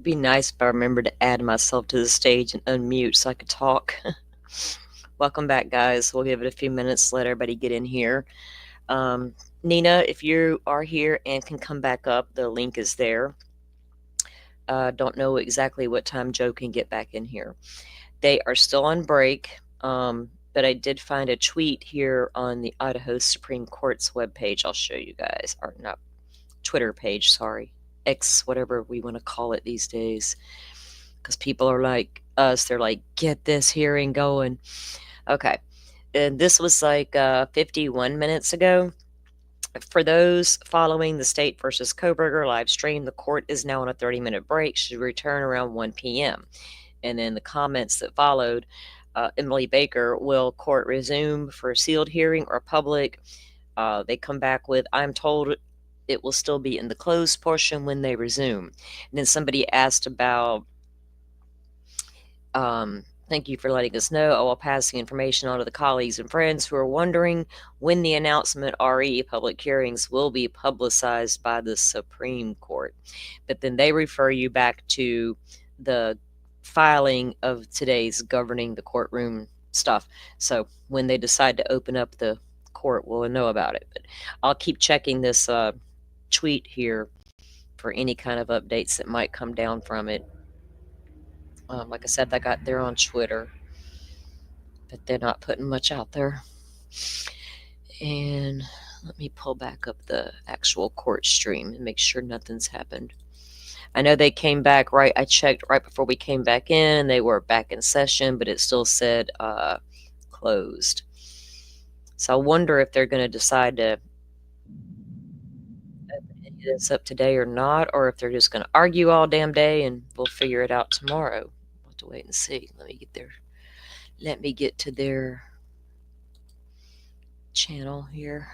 Be nice if I remember to add myself to the stage and unmute so I could talk. Welcome back, guys. We'll give it a few minutes, let everybody get in here. Nina, if you are here and can come back up, the link is there. Don't know exactly what time Joe can get back in here. They are still on break, but I did find a tweet here on the Idaho Supreme Court's webpage. I'll show you guys, or not, Twitter page, sorry. X, whatever we want to call it these days. Because people are like us, they're like, get this hearing going. Okay. And this was like 51 minutes ago. For those following the State versus Kohberger live stream, the court is now on a 30-minute break, should return around 1 p.m. And then the comments that followed, Emily Baker, will court resume for a sealed hearing or public? They come back with, I'm told it will still be in the closed portion when they resume. And then somebody asked about, thank you for letting us know. I will pass the information on to the colleagues and friends who are wondering when the announcement RE public hearings will be publicized by the Supreme Court. But then they refer you back to the filing of today's governing the courtroom stuff. So when they decide to open up the court, we'll know about it. But I'll keep checking this tweet here for any kind of updates that might come down from it. Like I said, they're on Twitter, but they're not putting much out there. And let me pull back up the actual court stream and make sure nothing's happened. I know they came back right. I checked right before we came back in. They were back in session, but it still said closed. So I wonder if they're going to decide to open any of this up today or not, or if they're just going to argue all damn day and we'll figure it out tomorrow. We'll have to wait and see. Let me get to their channel here.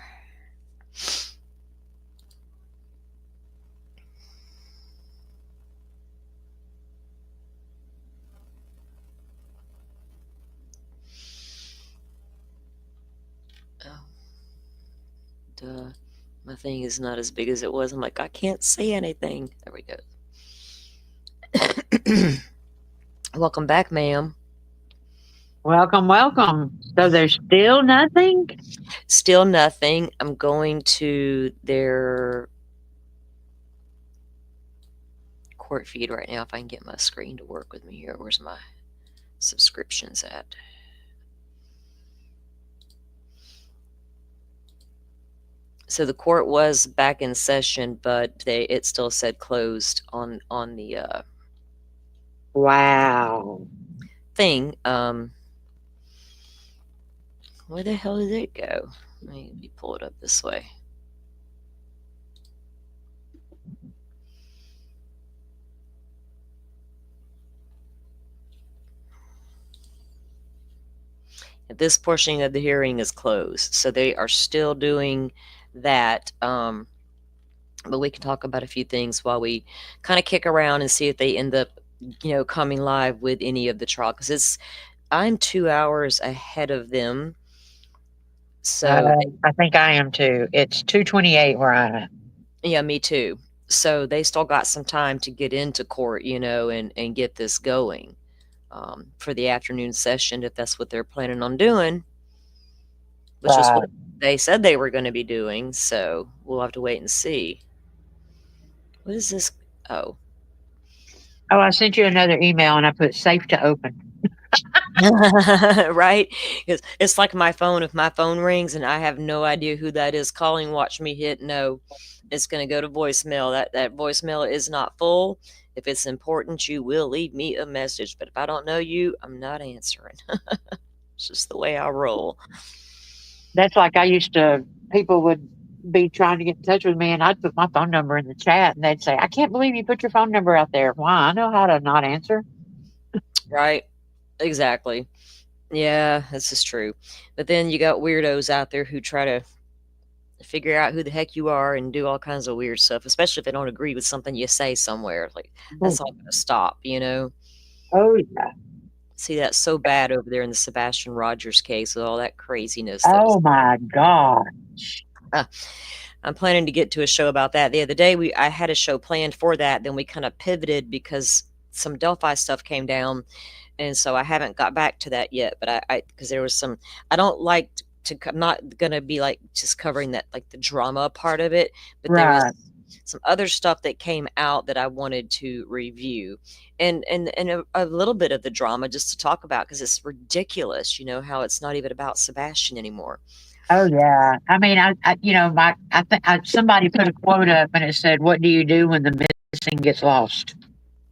Oh, duh. My thing is not as big as it was. I'm like, I can't see anything. There we go. Welcome back, ma'am. Welcome, welcome. So there's still nothing? Still nothing. I'm going to their court feed right now if I can get my screen to work with me here. Where's my subscriptions at? So the court was back in session, but it still said closed on the Wow. thing. Where the hell did it go? Let me pull it up this way. This portion of the hearing is closed, so they are still doing that. But we can talk about a few things while we kind of kick around and see if they end up, coming live with any of the trial, because I'm 2 hours ahead of them. So I think I am too. It's 2:28 where I'm at. yeah, me too. So they still got some time to get into court, and get this going for the afternoon session, if that's what they're planning on doing, which is what they said they were going to be doing. So we'll have to wait and see. What is this? Oh, I sent you another email and I put safe to open. right? It's like my phone. If my phone rings and I have no idea who that is calling, watch me hit no. It's going to go to voicemail. That voicemail is not full. If it's important, you will leave me a message. But if I don't know you, I'm not answering. It's just the way I roll. That's like people would be trying to get in touch with me and I'd put my phone number in the chat and they'd say, I can't believe you put your phone number out there. Why? I know how to not answer. Right. Exactly. Yeah, this is true. But then you got weirdos out there who try to figure out who the heck you are and do all kinds of weird stuff, especially if they don't agree with something you say somewhere. Like, that's all going to stop, Oh, yeah. See, that's so bad over there in the Sebastian Rogers case with all that craziness. Oh, my gosh. I'm planning to get to a show about that. The other day I had a show planned for that, then we kind of pivoted because some Delphi stuff came down, and so I haven't got back to that yet. But I because there was some, I don't like to, I'm not gonna be like just covering that, like the drama part of it, but there was Right. some other stuff that came out that I wanted to review, and a little bit of the drama just to talk about because it's ridiculous, how it's not even about Sebastian anymore. Oh yeah. I mean, I think somebody put a quote up and it said, "What do you do when the missing gets lost?"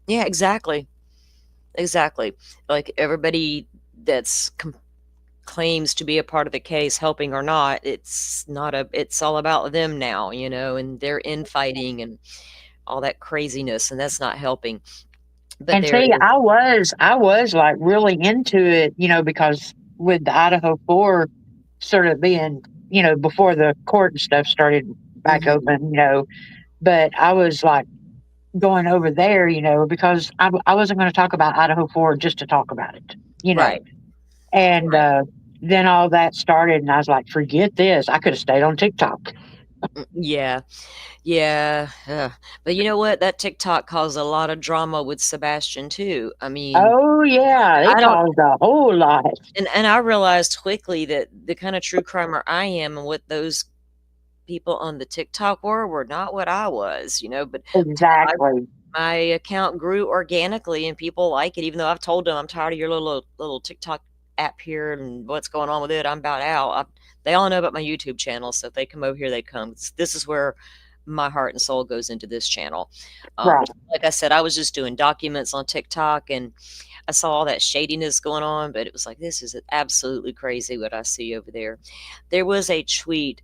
Yeah, exactly. Exactly. Like everybody that's claims to be a part of the case, helping or not, it's all about them now, and they're infighting and all that craziness, and that's not helping. But And there see, is. I was like really into it, because with the Idaho 4 sort of being, before the court and stuff started back Mhm. open, but I was like going over there, because I wasn't going to talk about Idaho 4 just to talk about it, you know. Right. And Right. then all that started, and I was like, forget this. I could have stayed on TikTok. Yeah. Yeah. But you know what? That TikTok caused a lot of drama with Sebastian too. I mean, Oh, yeah. It I don't caused a whole lot. and I realized quickly that the kind of true crimer I am and what those people on the TikTok were not what I was, but I Exactly. my account grew organically and people like it, even though I've told them I'm tired of your little TikTok app here and what's going on with it. I'm about out. They all know about my YouTube channel, so if they come over here, they come. This is where my heart and soul goes into this channel. Right. Like I said, I was just doing documents on TikTok and I saw all that shadiness going on, but it was like, this is absolutely crazy what I see over there. There was a tweet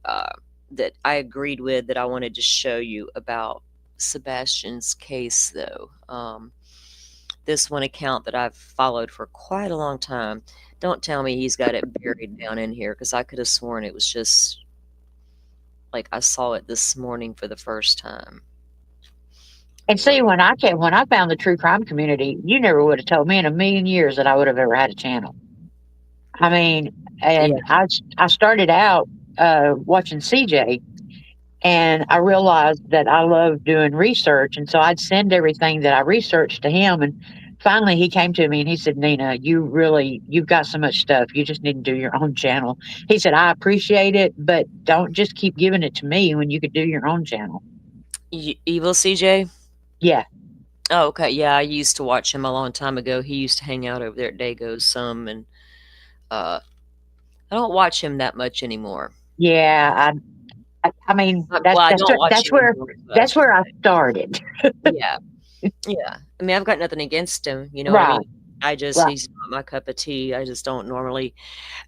that I agreed with that I wanted to show you about Sebastian's case, though. This one account that I've followed for quite a long time. Don't tell me he's got it buried down in here because I could have sworn it was just like I saw it this morning for the first time. And see, when I found the true crime community, you never would have told me in a million years that I would have ever had a channel. I mean, Yeah. and I started out watching CJ, and I realized that I love doing research, and so I'd send everything that I researched to him. And finally, he came to me and he said, "Nina, you've got so much stuff. You just need to do your own channel." He said, "I appreciate it, but don't just keep giving it to me when you could do your own channel." Evil CJ? Yeah, Oh, okay. Yeah, I used to watch him a long time ago. He used to hang out over there at Dago's some, and uh, I don't watch him that much anymore. yeah. I mean, Well, I don't watch him anymore, is what I that's should where I say. started. Yeah, yeah. I mean, I've got nothing against him, you know what I Right, mean? right. He's not my cup of tea. I just don't normally.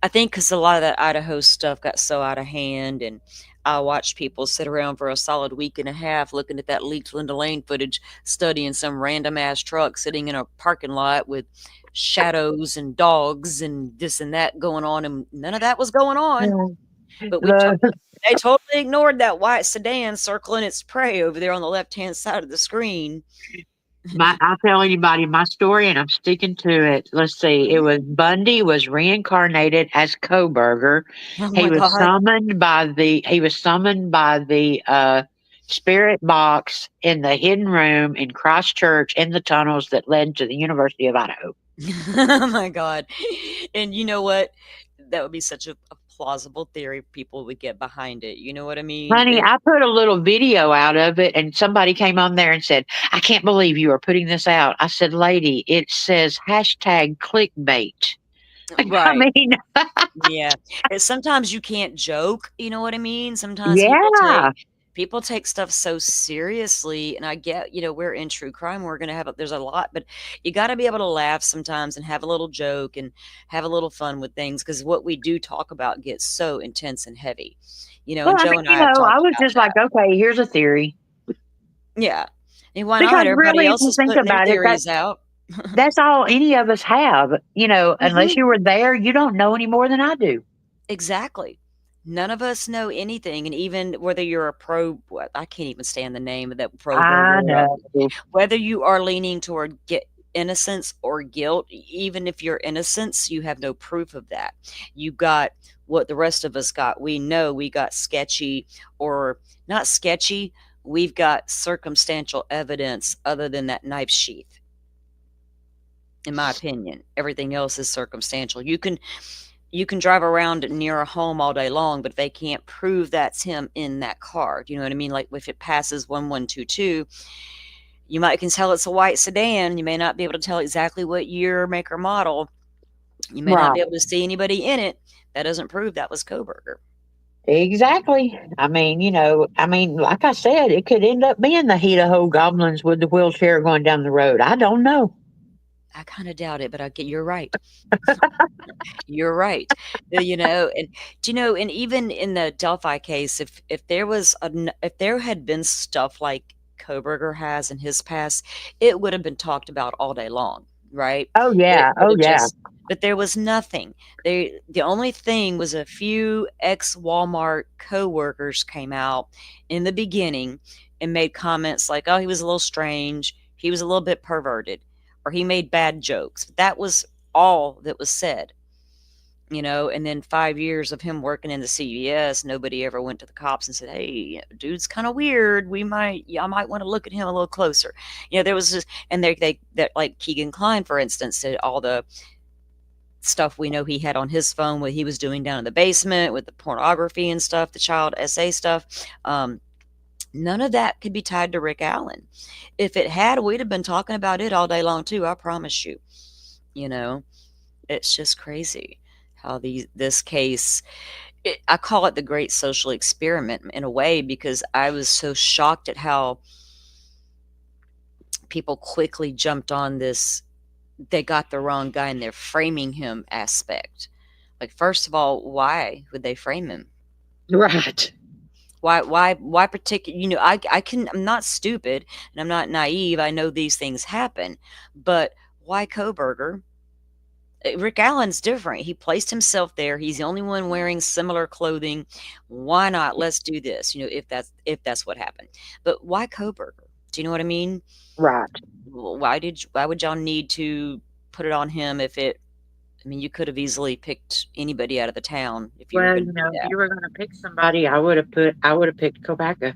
I think because a lot of that Idaho stuff got so out of hand, and I watched people sit around for a solid week and a half looking at that leaked Linda Lane footage, studying some random ass truck sitting in a parking lot with shadows and dogs and this and that going on, and none of that was going on. Mm. But The they totally ignored that white sedan circling its prey over there on the left hand side of the screen. I'll tell anybody my story, and I'm sticking to it. Let's see. It was Bundy was reincarnated as Kohberger. Oh my god. He was summoned by the spirit box in the hidden room in Christchurch in the tunnels that led to the University of Idaho. Oh my god. And you know what? That would be such a plausible theory people would get behind it. You know what I mean? Honey, I put a little video out of it, and somebody came on there and said, "I can't believe you are putting this out." I said, "Lady, it says hashtag clickbait." I Right. mean, Yeah. Sometimes you can't joke, you know what I mean? Sometimes yeah. people take stuff so seriously, and I get, we're in true crime, we're going to have there's a lot, but you got to be able to laugh sometimes and have a little joke and have a little fun with things because what we do talk about gets so intense and heavy. Well, And I Joe mean, and I have I talked was about just like, that. okay, here's a theory. Yeah. And why not? Because Everybody really, if else you is think putting their about it, theories out. that's all any of us have. Unless Mhm. you were there, you don't know any more than I do. Exactly. None of us know anything, and even whether you're a pro, what I can't even stand the name of that pro I burger. know. Whether you are leaning toward get innocence or guilt. Even if you're innocence, you have no proof of that. You got what the rest of us got. We know we got sketchy, or not sketchy, we've got circumstantial evidence other than that knife sheath. In my opinion, everything else is circumstantial. You can drive around near a home all day long, but if they can't prove that's him in that car, do you know what I mean? Like if it passes 1122, you might can tell it's a white sedan. You may not be able to tell exactly what year, make, or model. You may not be Right. able to see anybody in it. That doesn't prove that was Kohberger. Exactly. I mean, like I said, it could end up being the Idaho goblins with the wheelchair going down the road. I don't know. I kind of doubt it, but I get you're right. You're right. And and even in the Delphi case, if there was if there had been stuff like Kohberger has in his past, it would have been talked about all day long, right? Oh It yeah. would Oh have yeah. just but there was nothing. The only thing was a few ex-Walmart coworkers came out in the beginning and made comments like, "Oh, he was a little strange. He was a little bit perverted, or he made bad jokes." But that was all that was said. And then 5 years of him working in the CVS, nobody ever went to the cops and said, "Hey, dude's kind of weird. Yeah, I might want to look at him a little closer." There was this, and they that like Keegan Klein, for instance, said all the stuff we know he had on his phone, what he was doing down in the basement with the pornography and stuff, the child SA stuff. None of that could be tied to Rick Allen. If it had, we'd have been talking about it all day long too. I promise you. You know, it's just crazy how this case. I call it the great social experiment in a way, because I was so shocked at how people quickly jumped on this. They got the wrong guy and they're framing him aspect. Like, first of all, why would they frame him? Right. Why particular? I'm not stupid and I'm not naive. I know these things happen, but why Kohberger? Rick Allen's different. He placed himself there. He's the only one wearing similar clothing. Why not? Let's do this. If that's what happened. But why Kohberger? Do you know what I mean? Right. Why would y'all need to put it on him if it? I mean, you could have easily picked anybody out of the town if you were Well, going to do if that. you were going to pick somebody, I would have picked Kobaka.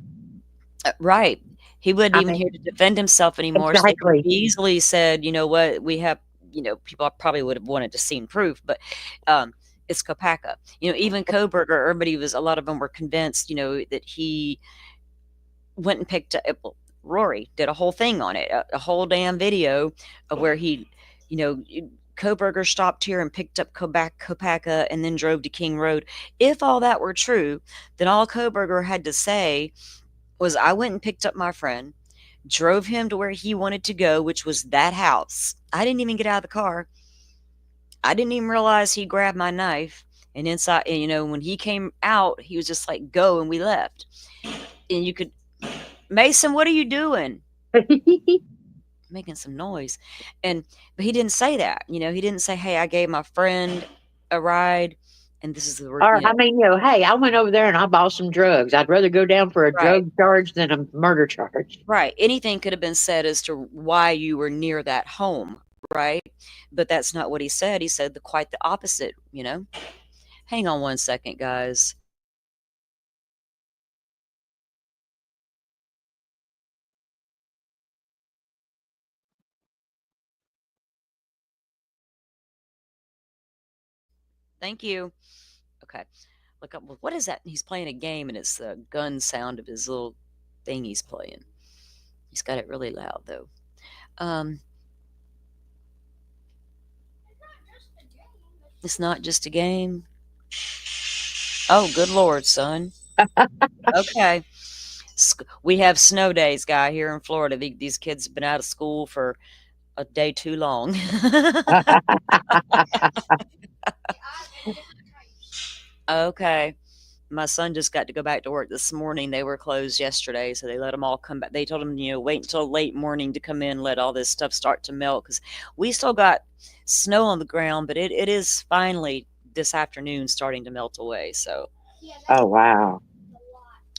Right. He wasn't I even mean, here to defend himself anymore, so they could have exactly. easily said, "You know what? We have." People probably would have wanted to seen proof, but it's Kopaka. Even Kohberger, everybody was, a lot of them were convinced, that he went and picked up. Well, Rory did a whole thing on it, a whole damn video of where he, you know, Kohberger stopped here and picked up Kopaka and then drove to King Road. If all that were true, then all Kohberger had to say was, "I went and picked up my friend, drove him to where he wanted to go, which was that house. I didn't even get out of the car. I didn't even realize he grabbed my knife. And inside, and, when he came out, he was just like, go," and we left. And you could, "Mason, what are you doing?" Making some noise. But he didn't say that. He didn't say, "Hey, I gave my friend a ride, and this is the," Or, I mean, hey, I went over there and I bought some drugs. I'd rather go down for a right. drug charge than a murder charge. Right. Anything could have been said as to why you were near that home, right? But that's not what he said. He said quite the opposite. Hang on one second, guys. Thank you. Okay. Look up. What is that? He's playing a game, and it's the gun sound of his little thing he's playing. He's got it really loud, though. Um, it's not just a game. Oh, good Lord, son. Okay. We have snow days, guy, here in Florida. These kids have been out of school for a day too long. Okay. My son just got to go back to work this morning. They were closed yesterday, so they let them all come back. They told them, wait until late morning to come in, let all this stuff start to melt, because we still got snow on the ground, but it is finally this afternoon starting to melt away. So, Oh, wow.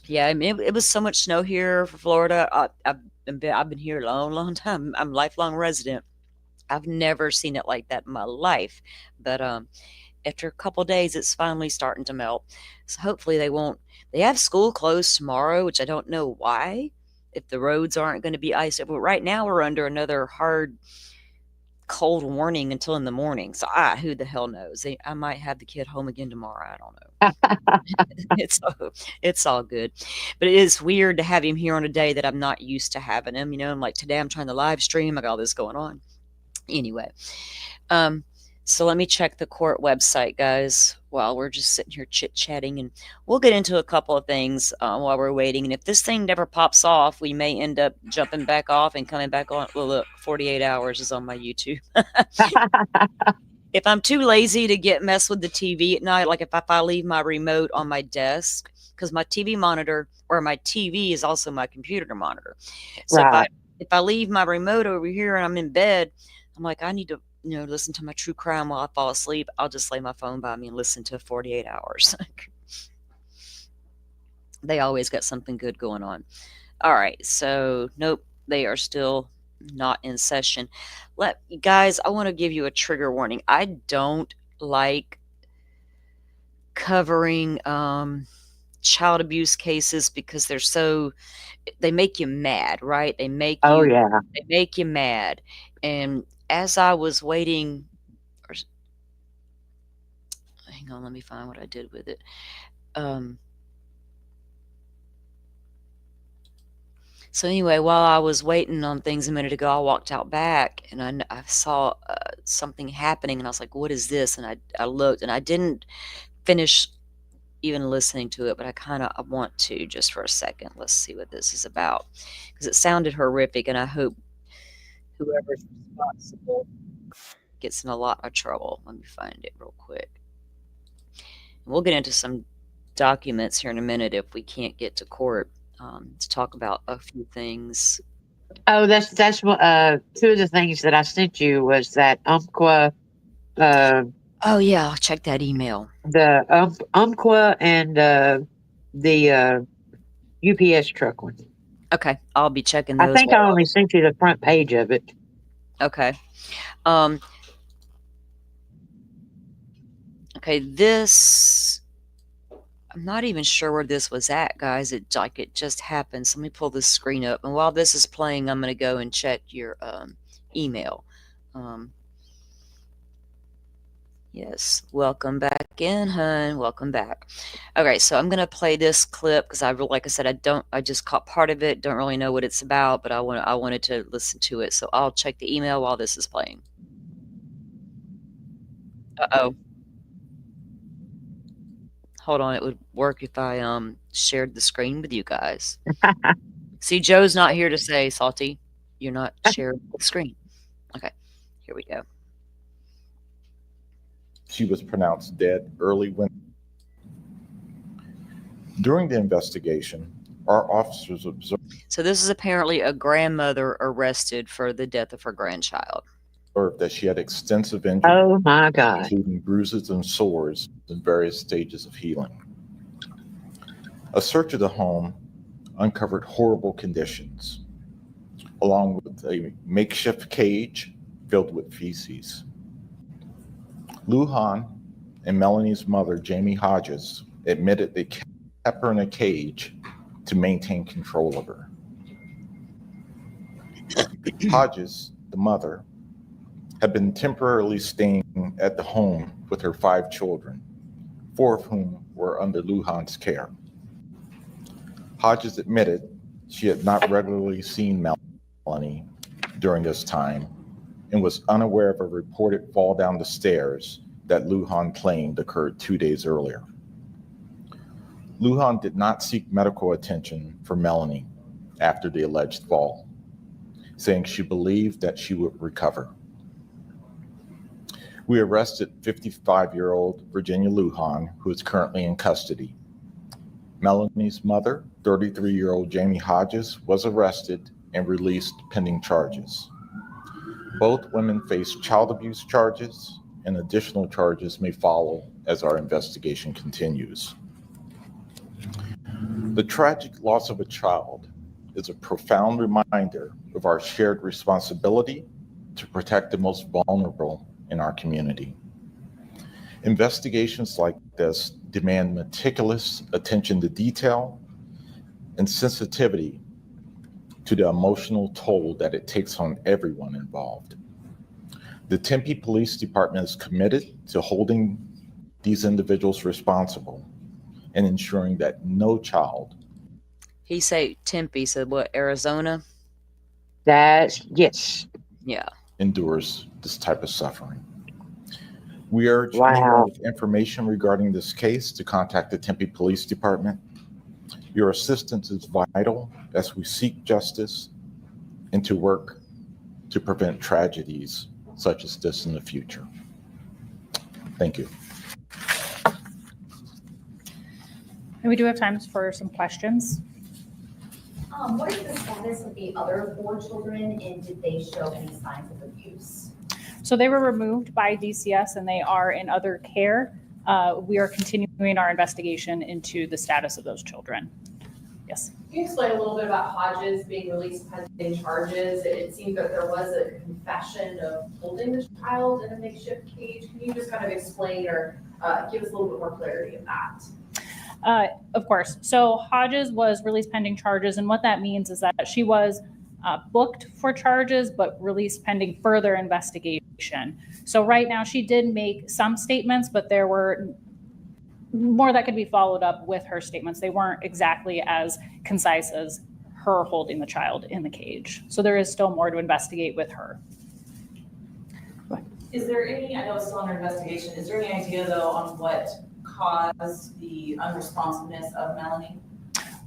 yeah, I mean, it was so much snow here for Florida. I've been here a long, long time. I'm a lifelong resident. I've never seen it like that in my life. But after a couple of days, it's finally starting to melt. So hopefully they won't. They have school closed tomorrow, which I don't know why. If the roads aren't going to be iced up, but right now we're under another hard cold warning until in the morning. So who the hell knows? I might have the kid home again tomorrow. I don't know. It's all good, but it is weird to have him here on a day that I'm not used to having him. I'm like, today I'm trying to live stream. I got all this going on. Anyway, um, so let me check the court website, guys, while we're just sitting here chit chatting, and we'll get into a couple of things while we're waiting. And if this thing never pops off, we may end up jumping back off and coming back on. Well, look, 48 hours is on my YouTube. If I'm too lazy to get mess with the TV at night, like if I leave my remote on my desk, because my TV monitor or my TV is also my computer monitor. So Right. if I leave my remote over here and I'm in bed, I'm like, I need to listen to my true crime while I fall asleep. I'll just lay my phone by me and listen to 48 hours. They always got something good going on. All right, so nope, they are still not in session. Guys, I want to give you a trigger warning. I don't like covering child abuse cases because they make you mad, right? Oh, yeah. They make you mad. And as I was waiting, or hang on, let me find what I did with it. So anyway, while I was waiting on things a minute ago, I walked out back and I saw something happening, and I was like, "What is this?" And I looked, and I didn't finish even listening to it, but I want to just for a second. Let's see what this is about, because it sounded horrific, and I hope whoever's responsible gets in a lot of trouble. Let me find it real quick. And we'll get into some documents here in a minute if we can't get to court to talk about a few things. Oh, that's what, two of the things that I sent you was that Umpqua, uh, Oh yeah, I'll check that email. the Umpqua and the UPS truck one. Okay, I'll be checking I those think I while only sent you the front page of it. okay. Um, okay, this I'm not even sure where this was at, guys. It just happened. So let me pull this screen up, and while this is playing, I'm gonna go and check your email. Yes, welcome back in, hun. Welcome back. Okay, so I'm gonna play this clip because like I said, I just caught part of it. Don't really know what it's about, but I wanted to listen to it. So I'll check the email while this is playing. Uh-oh. Hold on, it would work if I shared the screen with you guys. See, Joe's not here to say, Salty, you're not sharing the screen. Okay, here we go. She was pronounced dead early Wednesday. During the investigation, our officers observed So this is apparently a grandmother arrested for the death of her grandchild. that she had extensive injuries, Oh my God. including bruises and sores in various stages of healing. A search of the home uncovered horrible conditions, along with a makeshift cage filled with feces. Lujan and Melanie's mother, Jamie Hodges, admitted they kept her in a cage to maintain control of her. Hodges, the mother, had been temporarily staying at the home with her 5 children, 4 of whom were under Lujan's care. Hodges admitted she had not regularly seen Melanie during this time and was unaware of a reported fall down the stairs that Lujan claimed occurred 2 days earlier. Lujan did not seek medical attention for Melanie after the alleged fall, saying she believed that she would recover. We arrested 55-year-old Virginia Lujan, who is currently in custody. Melanie's mother, 33-year-old Jamie Hodges, was arrested and released pending charges. Both women face child abuse charges, and additional charges may follow as our investigation continues. The tragic loss of a child is a profound reminder of our shared responsibility to protect the most vulnerable in our community. Investigations like this demand meticulous attention to detail and sensitivity to the emotional toll that it takes on everyone involved. The Tempe Police Department is committed to holding these individuals responsible and ensuring that no child. He say Tempe, so what, Arizona? Yes. Yeah. Endures this type of suffering. We urge Wow. anyone with information regarding this case to contact the Tempe Police Department. Your assistance is vital as we seek justice and to work to prevent tragedies such as this in the future. Thank you. And we do have time for some questions. What is the status of the other 4 children, and did they show any signs of abuse? So they were removed by DCS and they are in other care. We are continuing our investigation into the status of those children. Yes. Can you explain a little bit about Hodges being released pending charges? It seemed that there was a confession of holding the child in a makeshift cage. Can you just kind of explain or give us a little bit more clarity of that? Of course. So Hodges was released pending charges, and what that means is that she was booked for charges but released pending further investigation. So right now she did make some statements, but there were more that could be followed up with her statements. They weren't exactly as concise as her holding the child in the cage. So there is still more to investigate with her. Is there any, I know it's still under investigation, is there any idea though on what caused the unresponsiveness of Melanie?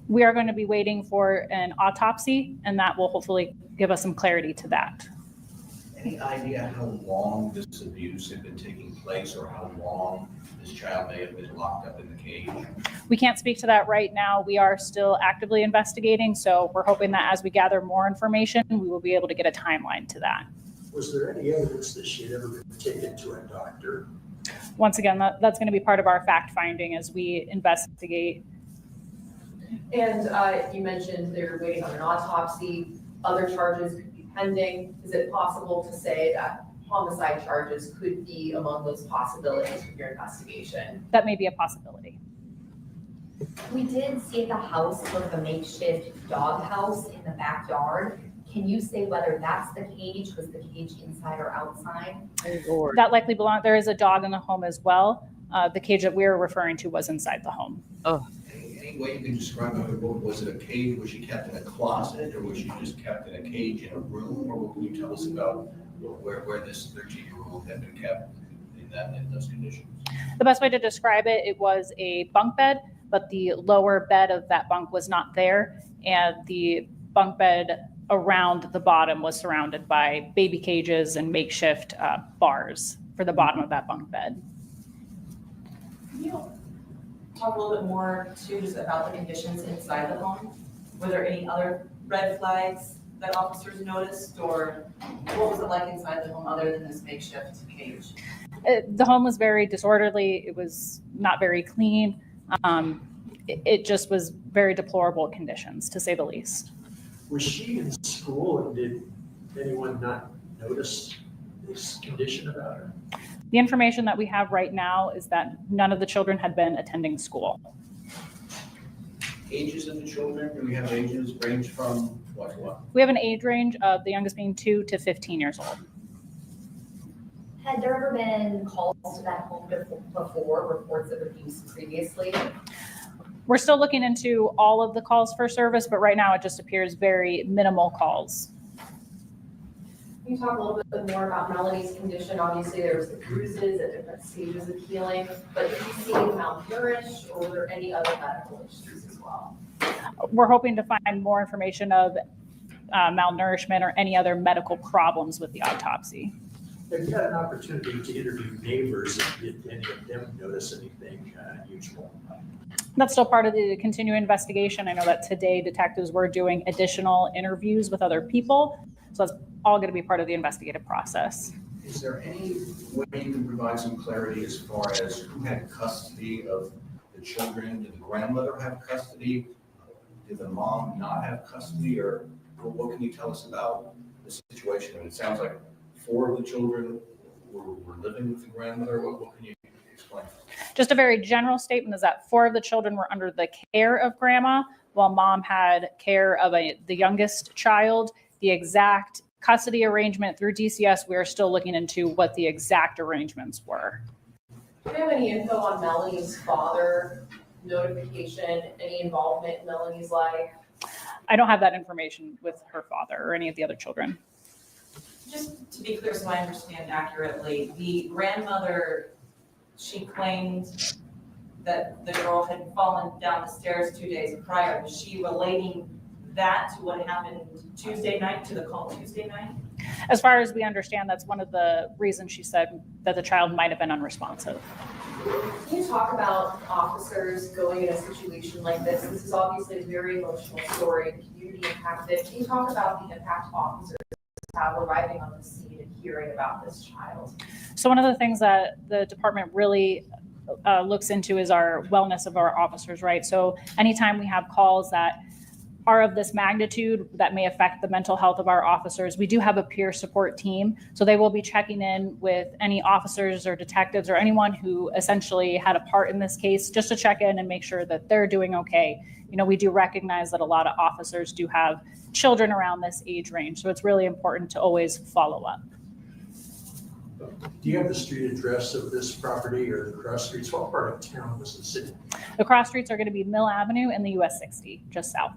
We are going to be waiting for an autopsy, and that will hopefully give us some clarity to that. Any idea how long this abuse had been taking place or how long this child may have been locked up in the cage? We can't speak to that right now. We are still actively investigating, so we're hoping that as we gather more information, we will be able to get a timeline to that. Was there any evidence that she had ever been taken to a doctor? Once again, that's going to be part of our fact finding as we investigate. And you mentioned they're waiting on an autopsy. Other charges could be pending. Is it possible to say that homicide charges could be among those possibilities of your investigation? That may be a possibility. We did see at the house sort of a makeshift dog house in the backyard. Can you say whether that's the cage? Was the cage inside or outside? Oh, Lord. That likely belongs, there is a dog in the home as well. The cage that we're referring to was inside the home. Oh, Any way you can describe it? Was it a cage? Was she kept in a closet, or was she just kept in a cage in a room? Or what can you tell us about where this 13-year-old had been kept in those conditions? The best way to describe it, it was a bunk bed, but the lower bed of that bunk was not there, and the bunk bed around the bottom was surrounded by baby cages and makeshift bars for the bottom of that bunk bed. Can you talk a little bit more too, just about the conditions inside the home? Were there any other red flags that officers noticed, or what was it like inside the home other than this makeshift cage? The home was very disorderly. It was not very clean. It just was very deplorable conditions, to say the least. Was she in school, and did anyone not notice this condition about her? The information that we have right now is that none of the children had been attending school. Ages of the children? Do we have ages range from what to what? We have an age range of the youngest being 2 to 15 years old. Had there ever been calls to that home before, reports of abuse previously? We're still looking into all of the calls for service, but right now it just appears very minimal calls. Can you talk a little bit more about Melanie's condition? Obviously, there was the bruises at different stages of healing, but did you see malnourished, or were there any other medical issues as well? We're hoping to find more information of malnourishment or any other medical problems with the autopsy. Have you had an opportunity to interview neighbors, and did any of them notice anything unusual? That's still part of the continuing investigation. I know that today detectives were doing additional interviews with other people. So that's all going to be part of the investigative process. Is there any way you can provide some clarity as far as who had custody of the children? Did the grandmother have custody? Did the mom not have custody? Or what can you tell us about the situation? I mean, it sounds like 4 of the children were living with the grandmother? What can you explain? Just a very general statement is that 4 of the children were under the care of grandma, while mom had care of the youngest child. The exact custody arrangement through DCS, we are still looking into what the exact arrangements were. Do you have any info on Melanie's father, notification, any involvement in Melanie's life? I don't have that information with her father or any of the other children. Just to be clear, so I understand accurately, the grandmother, she claimed that the girl had fallen down the stairs 2 days prior. Was she relating that to what happened Tuesday night, to the call Tuesday night? As far as we understand, that's one of the reasons she said that the child might have been unresponsive. Can you talk about officers going in a situation like this? This is obviously a very emotional story, community impacted. Can you talk about the impact officers have arriving on the scene and hearing about this child? So one of the things that the department really looks into is our wellness of our officers, right? So anytime we have calls that are of this magnitude that may affect the mental health of our officers, we do have a peer support team. So they will be checking in with any officers or detectives or anyone who essentially had a part in this case, just to check in and make sure that they're doing okay. You know, we do recognize that a lot of officers do have children around this age range. So it's really important to always follow up. Do you have the street address of this property or the cross streets? What part of town was it in? The cross streets are going to be Mill Avenue and the US 60, just south.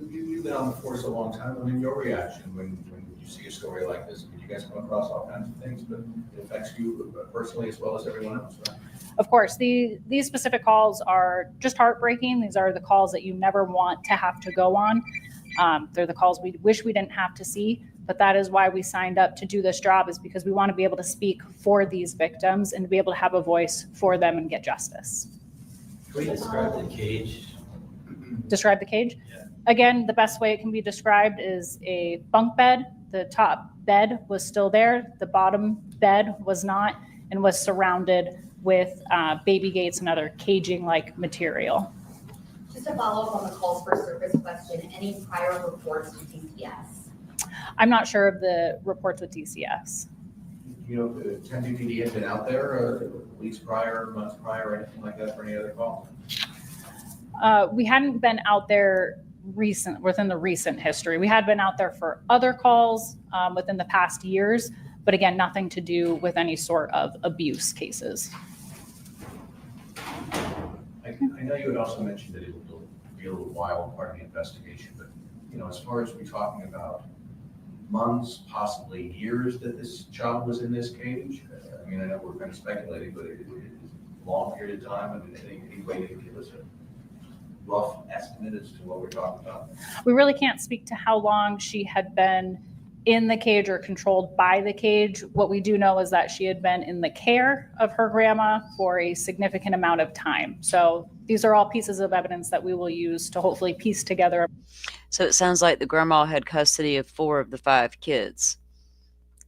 You've been on the force a long time. I mean, your reaction when you see a story like this, you guys come across all kinds of things, but it affects you personally as well as everyone else, right? Of course, these specific calls are just heartbreaking. These are the calls that you never want to have to go on. They're the calls we wish we didn't have to see, but that is why we signed up to do this job, is because we want to be able to speak for these victims and to be able to have a voice for them and get justice. Can we describe the cage? Describe the cage? Yeah. Again, the best way it can be described is a bunk bed. The top bed was still there. The bottom bed was not, and was surrounded with baby gates and other caging-like material. Just to follow up on the calls for service question, any prior reports to DCS? I'm not sure of the reports with DCS. You know, the 10 DPD had been out there weeks prior, months prior, or anything like that for any other call? We hadn't been out there within the recent history. We had been out there for other calls within the past years, but again, nothing to do with any sort of abuse cases. I know you had also mentioned that it will be a little while part of the investigation, but you know, as far as we're talking about months, possibly years that this child was in this cage, I mean, I know we're kind of speculating, but it is a long period of time. I mean, any way to give us a rough estimate as to what we're talking about? We really can't speak to how long she had been in the cage or controlled by the cage. What we do know is that she had been in the care of her grandma for a significant amount of time. So these are all pieces of evidence that we will use to hopefully piece together. So it sounds like the grandma had custody of 4 of the 5 kids.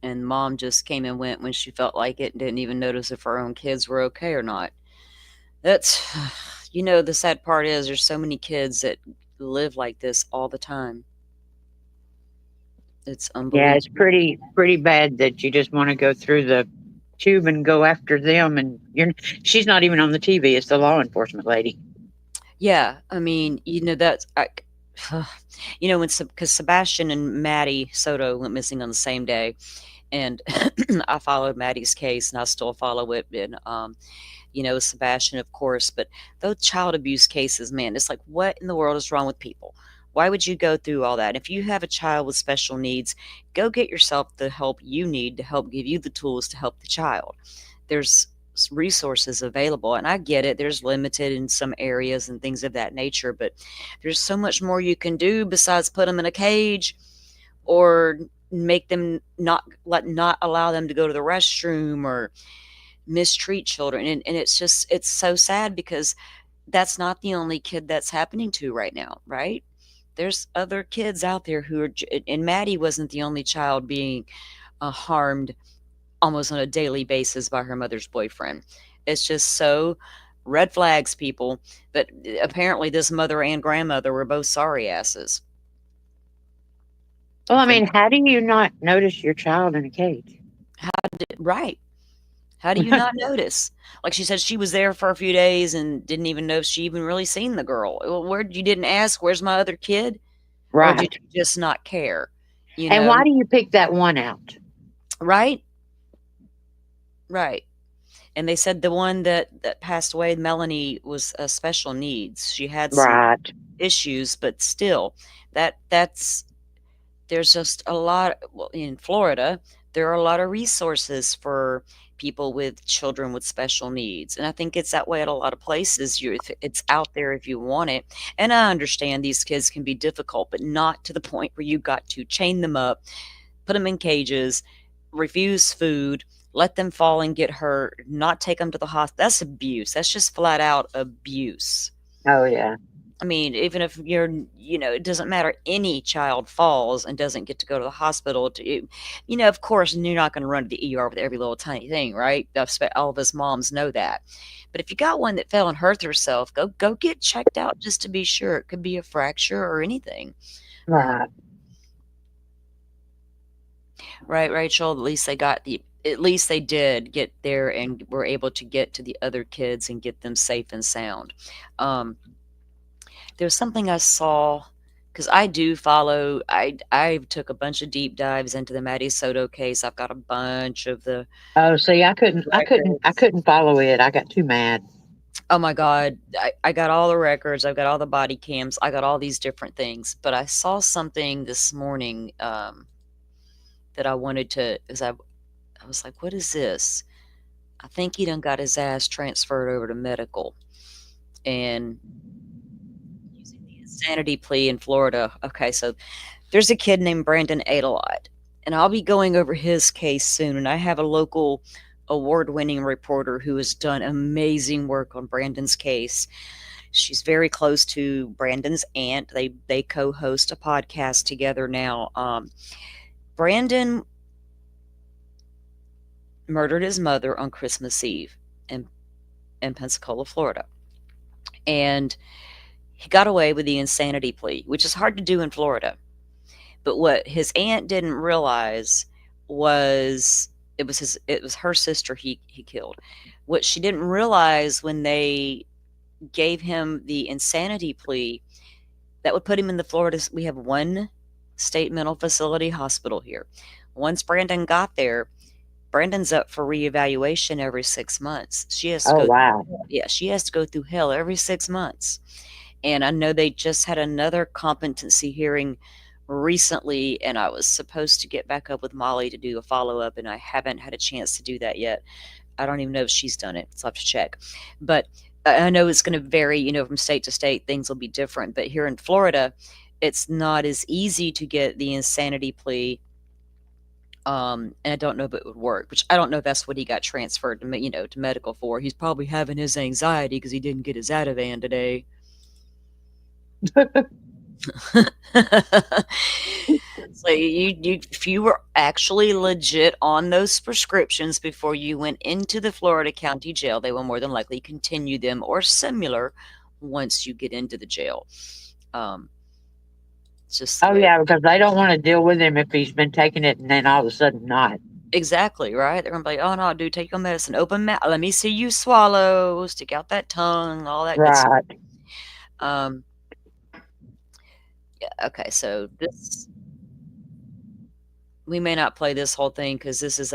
And mom just came and went when she felt like it and didn't even notice if her own kids were okay or not. That's, you know, the sad part is there's so many kids that live like this all the time. It's unbelievable. Yeah, it's pretty bad that you just want to go through the tube and go after them, and she's not even on the TV. It's the law enforcement lady. Yeah, I mean, you know, that's, you know, because Sebastian and Maddie Soto went missing on the same day, and I followed Maddie's case, and I still follow it, and you know, Sebastian, of course, but those child abuse cases, man, it's like, what in the world is wrong with people? Why would you go through all that? If you have a child with special needs, go get yourself the help you need to help give you the tools to help the child. There's resources available, and I get it. There's limited in some areas and things of that nature, but there's so much more you can do besides put them in a cage or make them not allow them to go to the restroom or mistreat children. And it's so sad because that's not the only kid that's happening to right now, right? There's other kids out there who are, and Maddie wasn't the only child being harmed almost on a daily basis by her mother's boyfriend. It's just so red flags, people. But apparently this mother and grandmother were both sorry asses. Well, I mean, how do you not notice your child in a cage? Right. How do you not notice? Like she said, she was there for a few days and didn't even know if she even really seen the girl. Well, you didn't ask, where's my other kid? Or did Right. you just not care? You And know, why do you pick that one out? right? Right. And they said the one that passed away, Melanie, was special needs. She had some Right. issues, but still, that's there's just a lot. Well, in Florida, there are a lot of resources for people with children with special needs, and I think it's that way at a lot of places. It's out there if you want it. And I understand these kids can be difficult, but not to the point where you got to chain them up, put them in cages, refuse food, let them fall and get hurt, not take them to the hospital. That's abuse. That's just flat out abuse. Oh, yeah. I mean, even if you're, it doesn't matter. Any child falls and doesn't get to go to the hospital of course, and you're not going to run to the ER with every little tiny thing, right? All of us moms know that. But if you got one that fell and hurt herself, go get checked out just to be sure. It could be a fracture or anything. Right. Right, Rachel? At least they did get there and were able to get to the other kids and get them safe and sound. Um, there was something I saw because I do follow. I took a bunch of deep dives into the Maddie Soto case. I've got a bunch of the Oh, see, I records. couldn't follow it. I got too mad. Oh my God, I got all the records. I've got all the body cams. I got all these different things. But I saw something this morning that I wanted to, as I was like, what is this? I think he done got his ass transferred over to medical. And using the insanity plea in Florida. Okay, so there's a kid named Brandon Adelot, and I'll be going over his case soon. And I have a local award-winning reporter who has done amazing work on Brandon's case. She's very close to Brandon's aunt. They co-host a podcast together now. Brandon murdered his mother on Christmas Eve in Pensacola, Florida. And he got away with the insanity plea, which is hard to do in Florida. But what his aunt didn't realize was it was her sister he killed. What she didn't realize when they gave him the insanity plea, that would put him in the Florida. We have one state mental facility hospital here. Once Brandon got there, Brandon's up for reevaluation every 6 months. She has to Oh, go wow. she has to go through hell every 6 months. And I know they just had another competency hearing recently, and I was supposed to get back up with Molly to do a follow-up, and I haven't had a chance to do that yet. I don't even know if she's done it, so I have to check. But I know it's going to vary, from state to state. Things will be different. But here in Florida, it's not as easy to get the insanity plea. And I don't know if it would work, which I don't know if that's what he got transferred to medical for. He's probably having his anxiety because he didn't get his Ativan today. So if you were actually legit on those prescriptions before you went into the Florida County Jail, they will more than likely continue them or similar once you get into the jail. It's just Oh, yeah, because they don't want to deal with him if he's been taking it and then all of a sudden not. exactly right. They're gonna be like, "Oh no, dude, take your medicine. Open mouth. Let me see you swallow. Stick out that tongue. All that good stuff." Right. Yeah. Okay. So we may not play this whole thing because this is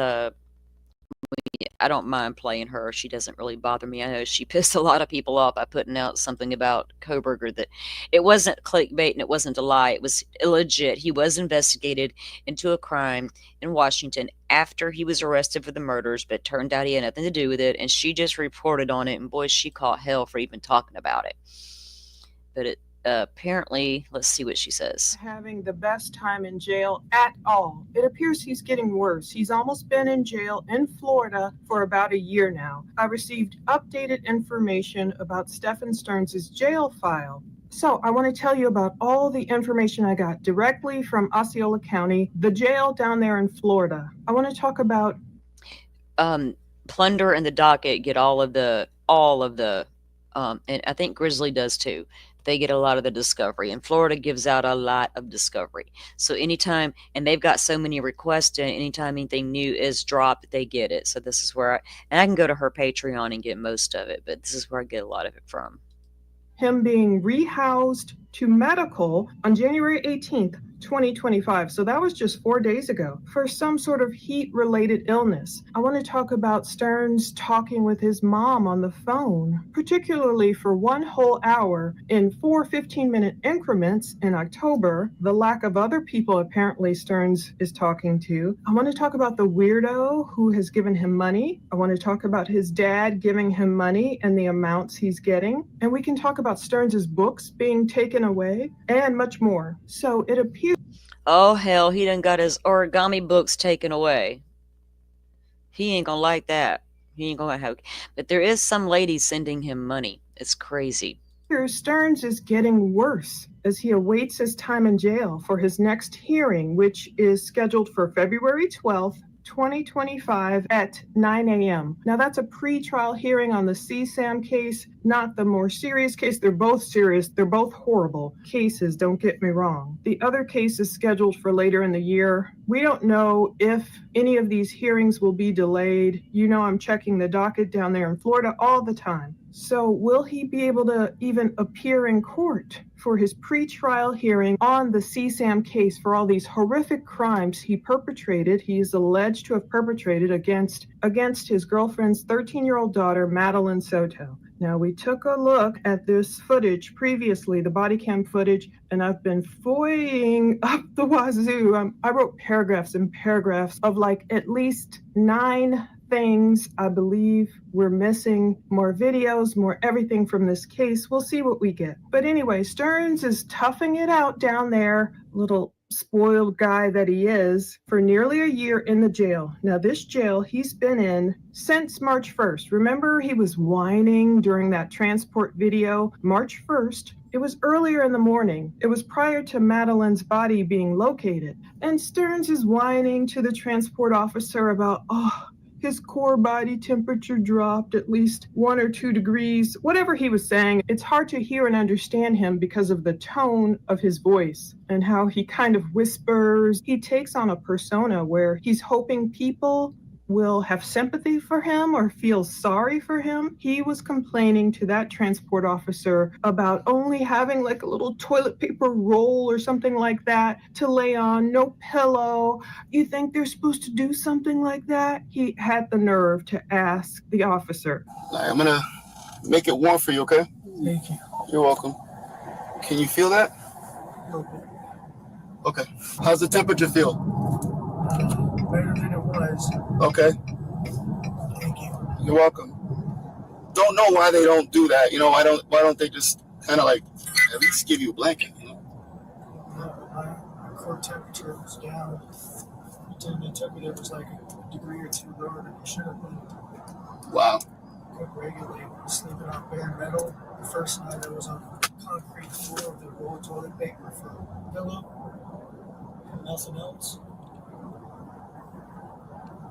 I don't mind playing her. She doesn't really bother me. I know she pissed a lot of people off by putting out something about Kohberger that it wasn't clickbait and it wasn't a lie. It was legit. He was investigated into a crime in Washington after he was arrested for the murders, but it turned out he had nothing to do with it. And she just reported on it, and boy, she caught hell for even talking about it. But it apparently, let's see what she says. Having the best time in jail at all. It appears he's getting worse. He's almost been in jail in Florida for about a year now. I received updated information about Stephen Stearns' jail file. So I want to tell you about all the information I got directly from Osceola County, the jail down there in Florida. I want to talk about Plunder and the docket get all of the and I think Grizzly does too. They get a lot of the discovery, and Florida gives out a lot of discovery. So anytime, and they've got so many requests, and anytime anything new is dropped, they get it. So this is where and I can go to her Patreon and get most of it, but this is where I get a lot of it from. Him being rehoused to medical on January 18th, 2025. So that was just 4 days ago for some sort of heat-related illness. I want to talk about Stearns talking with his mom on the phone, particularly for 1 whole hour in 4 15-minute increments in October, the lack of other people apparently Stearns is talking to. I want to talk about the weirdo who has given him money. I want to talk about his dad giving him money and the amounts he's getting. And we can talk about Stearns's books being taken away and much more. So it appears. Oh hell, he done got his origami books taken away. He ain't gonna like that. He ain't gonna have. But there is some lady sending him money. It's crazy. Stearns is getting worse as he awaits his time in jail for his next hearing, which is scheduled for February 12th, 2025 at 9 a.m. Now, that's a pre-trial hearing on the CSAM case, not the more serious case. They're both serious. They're both horrible cases, don't get me wrong. The other case is scheduled for later in the year. We don't know if any of these hearings will be delayed. You know, I'm checking the docket down there in Florida all the time. So will he be able to even appear in court for his pre-trial hearing on the CSAM case for all these horrific crimes he perpetrated, he is alleged to have perpetrated against his girlfriend's 13-year-old daughter, Madeline Soto? Now, we took a look at this footage previously, the body cam footage, and I've been foying up the wazoo. I wrote paragraphs and paragraphs of like at least 9 things I believe we're missing, more videos, more everything from this case. We'll see what we get. But anyway, Stearns is toughing it out down there, little spoiled guy that he is, for nearly a year in the jail. Now, this jail he's been in since March 1st. Remember, he was whining during that transport video? March 1st. It was earlier in the morning. It was prior to Madeline's body being located. And Stearns is whining to the transport officer about, his core body temperature dropped at least 1 or 2 degrees. Whatever he was saying, it's hard to hear and understand him because of the tone of his voice and how he kind of whispers. He takes on a persona where he's hoping people will have sympathy for him or feel sorry for him. He was complaining to that transport officer about only having like a little toilet paper roll or something like that to lay on, no pillow. You think they're supposed to do something like that? He had the nerve to ask the officer. I'm gonna make it warm for you, okay? Thank you. You're welcome. Can you feel that? A little bit. Okay. How's the temperature feel? Better than it was. Okay. Thank you. You're welcome. Don't know why they don't do that. You know, why don't they just kind of like at least give you a blanket? You know? My core temperature was down. The temperature was like a degree or 2 lower than it should have been. Wow. Couldn't regulate. Sleeping on bare metal. The first night I was on the concrete floor with a roll of toilet paper for a pillow and nothing else.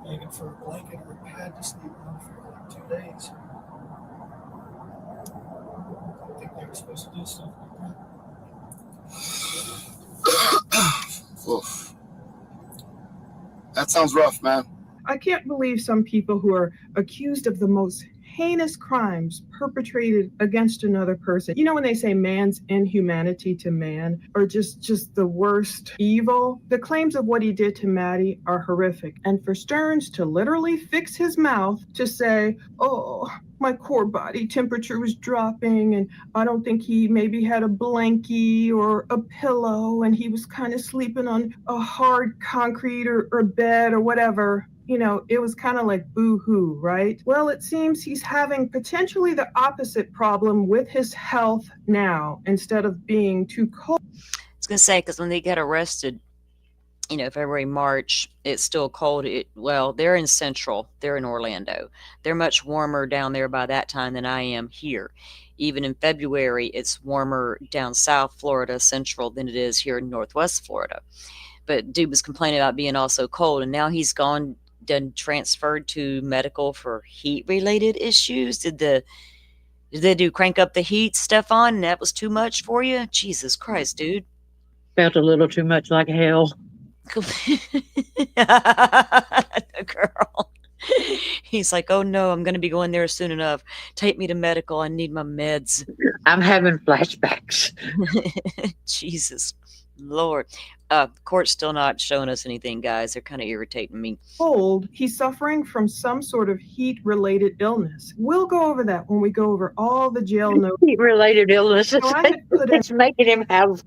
Begging for a blanket or a pad to sleep on for like 2 days. I think they were supposed to do something like that. Oof. That sounds rough, man. I can't believe some people who are accused of the most heinous crimes perpetrated against another person. You know when they say man's inhumanity to man, or just the worst evil? The claims of what he did to Maddie are horrific. And for Stearns to literally fix his mouth to say, my core body temperature was dropping and I don't think he maybe had a blankie or a pillow and he was kind of sleeping on a hard concrete or bed or whatever. You know, it was kind of like boo-hoo, right? Well, it seems he's having potentially the opposite problem with his health now instead of being too cold. I was going to say, because when they get arrested, you know, February, March, it's still cold. They're in Central. They're in Orlando. They're much warmer down there by that time than I am here. Even in February, it's warmer down South Florida, Central, than it is here in Northwest Florida. But dude was complaining about being also cold, and now he's transferred to medical for heat-related issues. Did Did they do crank up the heat, Stefan, and that was too much for you? Jesus Christ, dude. Felt a little too much like hell. The girl. He's like, oh no, I'm going to be going there soon enough. Take me to medical. I need my meds. I'm having flashbacks. Jesus Lord. Court's still not showing us anything, guys. They're kind of irritating me. Told he's suffering from some sort of heat-related illness. We'll go over that when we go over all the jail notes. Heat-related illnesses. So I had put in It's making him have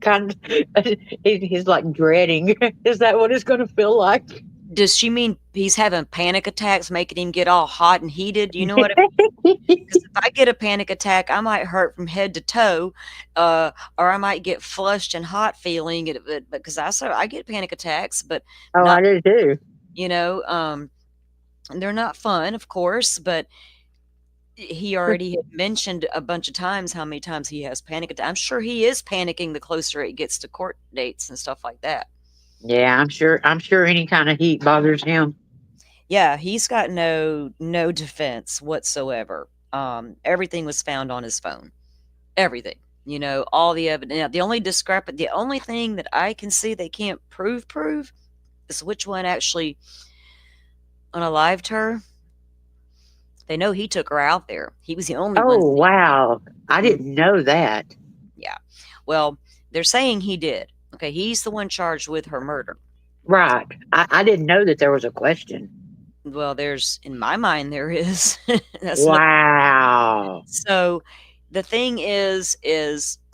he's like dreading. Is that what it's going to feel like? Does she mean he's having panic attacks, making him get all hot and heated? You know what I mean? Because if I get a panic attack, I might hurt from head to toe, or I might get flushed and hot feeling. Because I get panic attacks, but Oh, not, I do too. you know, they're not fun, of course. But he already had mentioned a bunch of times how many times he has panic attacks. I'm sure he is panicking the closer it gets to court dates and stuff like that. Yeah, I'm sure any kind of heat bothers him. Yeah, he's got no defense whatsoever. Everything was found on his phone. Everything. You know, all the evidence. Now, the only thing that I can see they can't prove is which one actually unalived her. They know he took her out there. He was the only one. Oh, wow. I didn't know that. Yeah. Well, they're saying he did. Okay, he's the one charged with her murder. Right. I didn't know that there was a question. Well, in my mind, there is. Wow. So the thing is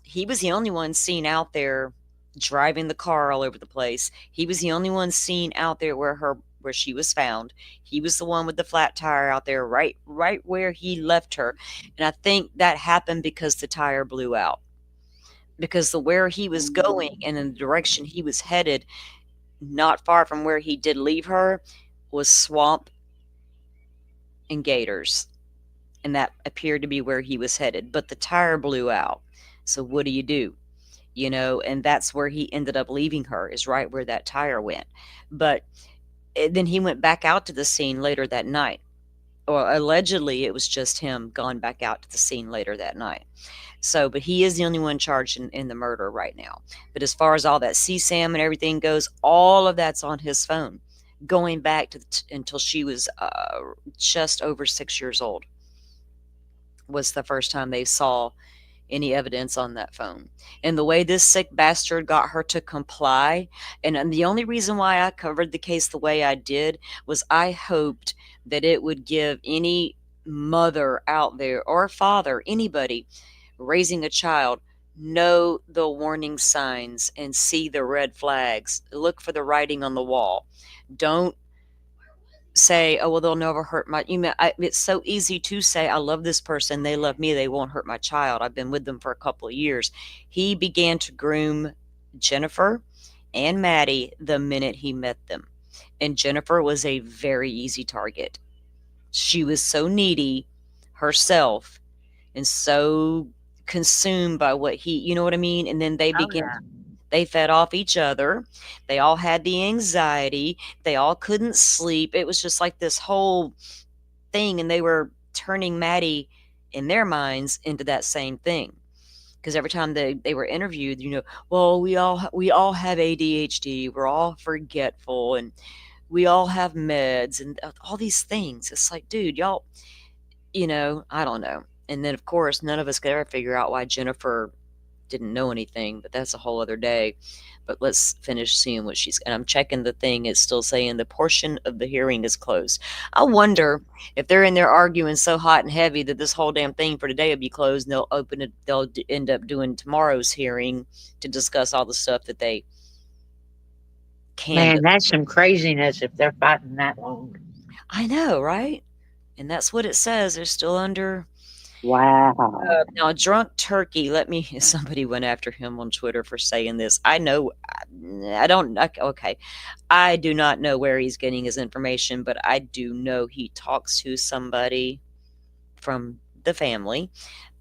he was the only one seen out there driving the car all over the place. He was the only one seen out there where she was found. He was the one with the flat tire out there right where he left her. And I think that happened because the tire blew out. Because where he was going and in the direction he was headed, not far from where he did leave her, was swamp and gators. And that appeared to be where he was headed. But the tire blew out. So what do? You know, and that's where he ended up leaving her, is right where that tire went. But then he went back out to the scene later that night. Or allegedly it was just him gone back out to the scene later that night. So, but he is the only one charged in the murder right now. But as far as all that CSAM and everything goes, all of that's on his phone, going back to until she was just over 6 years old. Was the first time they saw any evidence on that phone. And the way this sick bastard got her to comply, and the only reason why I covered the case the way I did was I hoped that it would give any mother out there or father, anybody raising a child, know the warning signs and see the red flags. Look for the writing on the wall. Don't say, oh, well, they'll never hurt it's so easy to say, I love this person, they love me, they won't hurt my child, I've been with them for a couple of years. He began to groom Jennifer and Maddie the minute he met them. And Jennifer was a very easy target. She was so needy herself and so consumed by what you know what I mean? And then they began They fed off each other. They all had the anxiety. They all couldn't sleep. It was just like this whole thing. And they were turning Maddie, in their minds, into that same thing. Because every time they were interviewed, you know, well, we all have ADHD. We're all forgetful. And we all have meds and all these things. It's like, dude, y'all, you know, I don't know. And then, of course, none of us could ever figure out why Jennifer didn't know anything, but that's a whole other day. But let's finish seeing what and I'm checking the thing. It's still saying the portion of the hearing is closed. I wonder if they're in there arguing so hot and heavy that this whole damn thing for today will be closed, and they'll open it. They'll end up doing tomorrow's hearing to discuss all the stuff that they can. Man, that's some craziness if they're fighting that long. I know, right? And that's what it says. They're still under. Wow. Now, a drunk turkey, somebody went after him on Twitter for saying this. I know, okay. I do not know where he's getting his information, but I do know he talks to somebody from the family.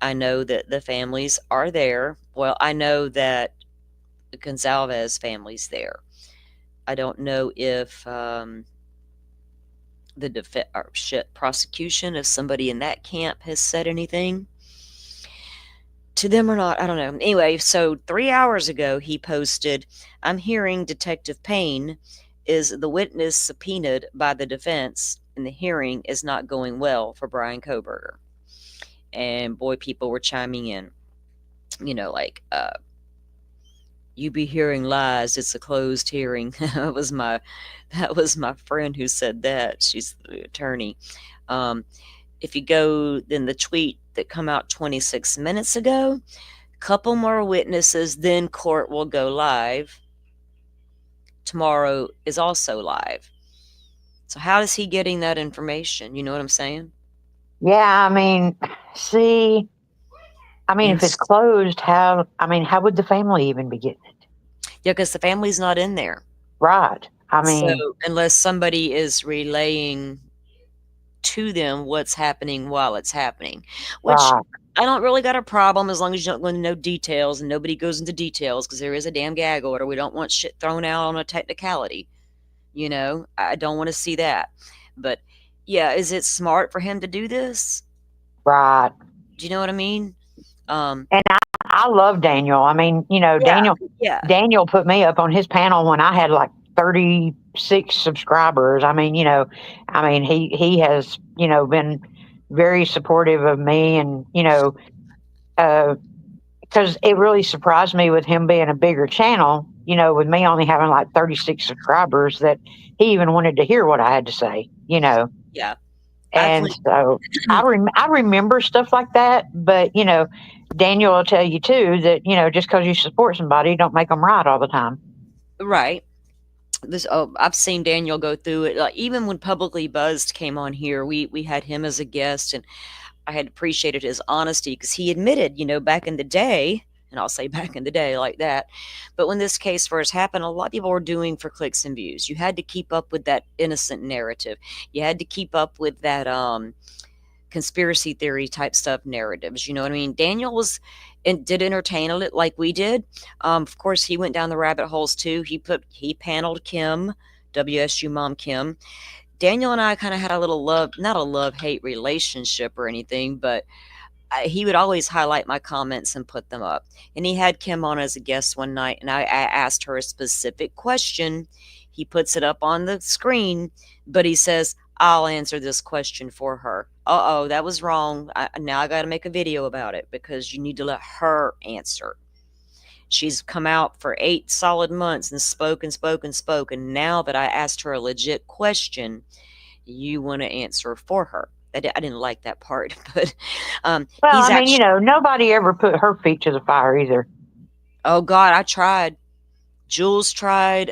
I know that the families are there. Well, I know that the Gonzalez family's there. I don't know if the prosecution, if somebody in that camp has said anything. to them or not, I don't know. Anyway, so 3 hours ago, he posted, I'm hearing Detective Payne is the witness subpoenaed by the defense, and the hearing is not going well for Brian Kohberger. And boy, people were chiming in, like, you be hearing lies. It's a closed hearing. that was my friend who said that. She's the attorney. If you go in the tweet that come out 26 minutes ago, couple more witnesses, then court will go live. Tomorrow is also live. So how is he getting that information? You know what I'm saying? Yeah, I mean, see, if it's It's, closed, how would the family even be getting it? yeah, because the family's not in there. Right. So unless somebody is relaying to them what's happening while it's happening, which right, I don't really got a problem as long as you don't go into no details and nobody goes into details because there is a damn gag order. We don't want shit thrown out on a technicality. I don't want to see that. But yeah, is it smart for him to do this? right. Do you know what I mean? And I love Daniel. Yeah, yeah, Daniel put me up on his panel when I had like 36 subscribers. He has, been very supportive of me, and, because it really surprised me with him being a bigger channel, with me only having like 36 subscribers, that he even wanted to hear what I had to say. yeah. I've And so I remember stuff like that, but Daniel will tell you too that just because you support somebody, don't make them right all the time. right. I've seen Daniel go through it. Like even when Publicly Buzzed came on here, we had him as a guest, and I had appreciated his honesty because he admitted, back in the day, and I'll say back in the day like that, but when this case first happened, a lot of people were doing for clicks and views. You had to keep up with that innocent narrative. You had to keep up with that conspiracy theory type stuff narratives. You know what I mean? Daniel was and did entertain it like we did. Of course, he went down the rabbit holes too. He paneled Kim, WSU mom Kim. Daniel and I kind of had a little not a love hate relationship or anything, but he would always highlight my comments and put them up. And he had Kim on as a guest one night, and I asked her a specific question. He puts it up on the screen, but he says, I'll answer this question for her. Uh-oh, that was wrong. Now I got to make a video about it because you need to let her answer. She's come out for 8 solid months and spoke and spoke and spoke. And now that I asked her a legit question, you want to answer for her. I didn't like that part, but he's actually. Nobody ever put her feet to the fire either. Oh God, I tried. Jules tried.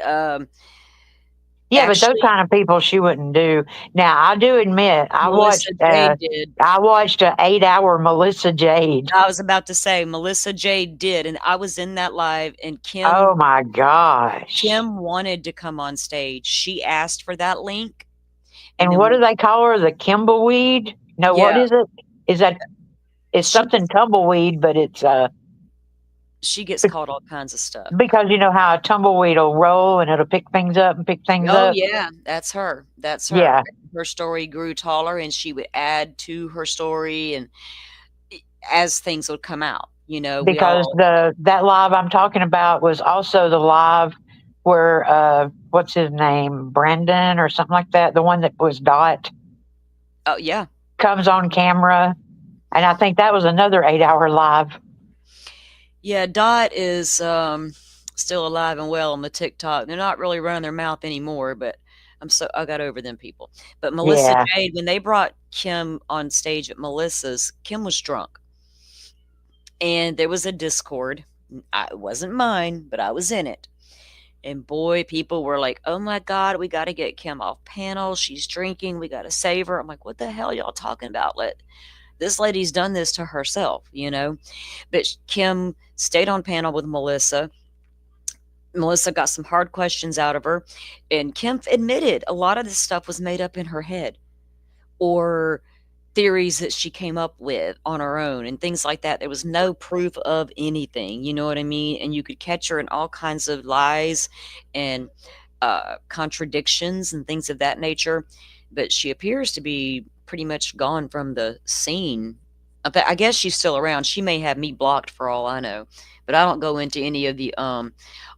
Yeah, but those kind of people she wouldn't do. Now I do admit Melissa Jade did. I watched an 8-hour Melissa Jade. I was about to say Melissa Jade did, and I was in that live, and Kim. Oh my gosh! Kim wanted to come on stage. She asked for that link. And what do they call her? The Kimbleweed? No, yeah. What is it? It's something tumbleweed, but it's she gets called all kinds of stuff. Because you know how a tumbleweed will roll and it'll pick things up and pick things up? Oh, yeah. That's her. That's her. Yeah. Her story grew taller, and she would add to her story and as things would come out, Because that live I'm talking about was also the live where, what's his name? Brandon or something like that. The one that was Dot. Oh, yeah. Comes on camera. And I think that was another 8-hour live. Yeah, Dot is still alive and well on the TikTok. They're not really running their mouth anymore, but I got over them people. But Melissa Jade, when they brought Kim on stage at Melissa's, Kim was drunk. And there was a Discord. It wasn't mine, but I was in it. And boy, people were like, oh my God, we got to get Kim off panel. She's drinking. We got to save her. I'm like, what the hell y'all talking about? This lady's done this to herself, But Kim stayed on panel with Melissa. Melissa got some hard questions out of her. And Kim admitted a lot of this stuff was made up in her head or theories that she came up with on her own and things like that. There was no proof of anything, you know what I mean? And you could catch her in all kinds of lies and contradictions and things of that nature. But she appears to be pretty much gone from the scene I guess she's still around. She may have me blocked for all I know, but I don't go into any of the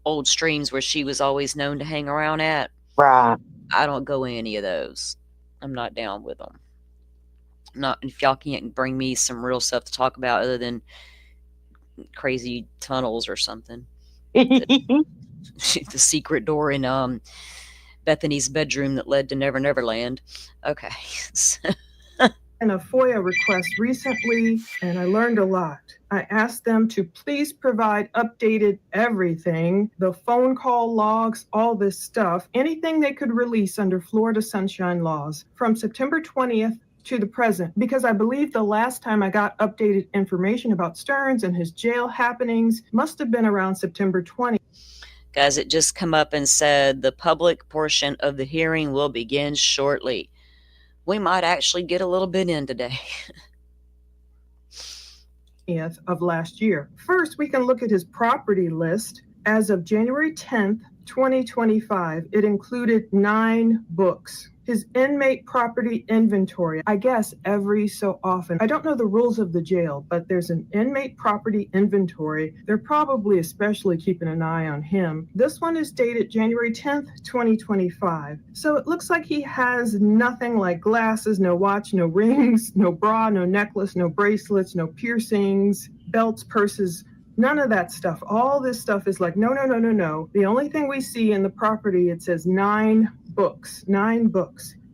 old streams where she was always known to hang around at. Right. I don't go in any of those. I'm not down with them. Not if y'all can't bring me some real stuff to talk about other than crazy tunnels or something. The, the secret door in Bethany's bedroom that led to Never Never Land. Okay. And a FOIA request recently, and I learned a lot. I asked them to please provide updated everything, the phone call logs, all this stuff, anything they could release under Florida sunshine laws from September 20th to the present, because I believe the last time I got updated information about Stearns and his jail happenings must have been around September 20th. Guys, it just come up and said the public portion of the hearing will begin shortly. We might actually get a little bit in today. Of last year. First, we can look at his property list. As of January 10th, 2025, it included 9 books. His inmate property inventory, I guess every so often. I don't know the rules of the jail, but there's an inmate property inventory. They're probably especially keeping an eye on him. This one is dated January 10th, 2025. So it looks like he has nothing like glasses, no watch, no rings, no bra, no necklace, no bracelets, no piercings, belts, purses, none of that stuff. All this stuff is like, no. The only thing we see in the property, it says 9 books.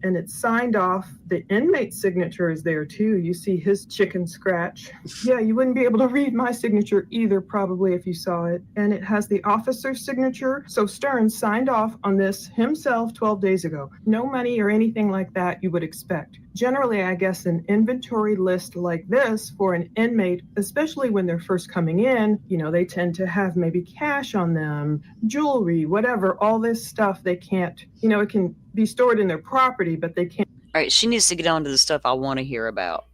And it's signed off. The inmate signature is there too. You see his chicken scratch. Yeah, you wouldn't be able to read my signature either, probably, if you saw it. And it has the officer's signature. So Stearns signed off on this himself 12 days ago. No money or anything like that you would expect. Generally, I guess an inventory list like this for an inmate, especially when they're first coming in, they tend to have maybe cash on them, jewelry, whatever, all this stuff they can't, it can be stored in their property, but they can't. All right, she needs to get on to the stuff I want to hear about.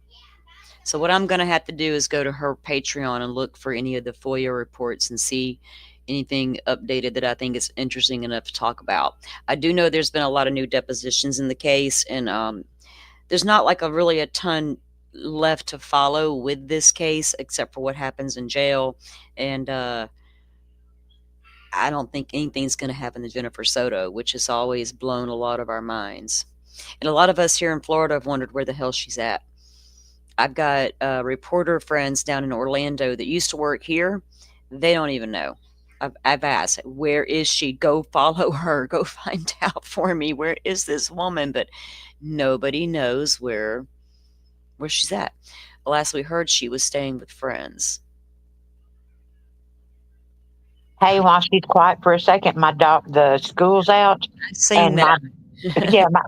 So what I'm going to have to do is go to her Patreon and look for any of the FOIA reports and see anything updated that I think is interesting enough to talk about. I do know there's been a lot of new depositions in the case, and there's not like a ton left to follow with this case except for what happens in jail. And I don't think anything's going to happen to Jennifer Soto, which has always blown a lot of our minds. And a lot of us here in Florida have wondered where the hell she's at. I've got reporter friends down in Orlando that used to work here. They don't even know. I've asked, where is she? Go follow her. Go find out for me. Where is this woman? But nobody knows where she's at. Last we heard, she was staying with friends. Hey, while she's quiet for a second, the school's out. I've seen that.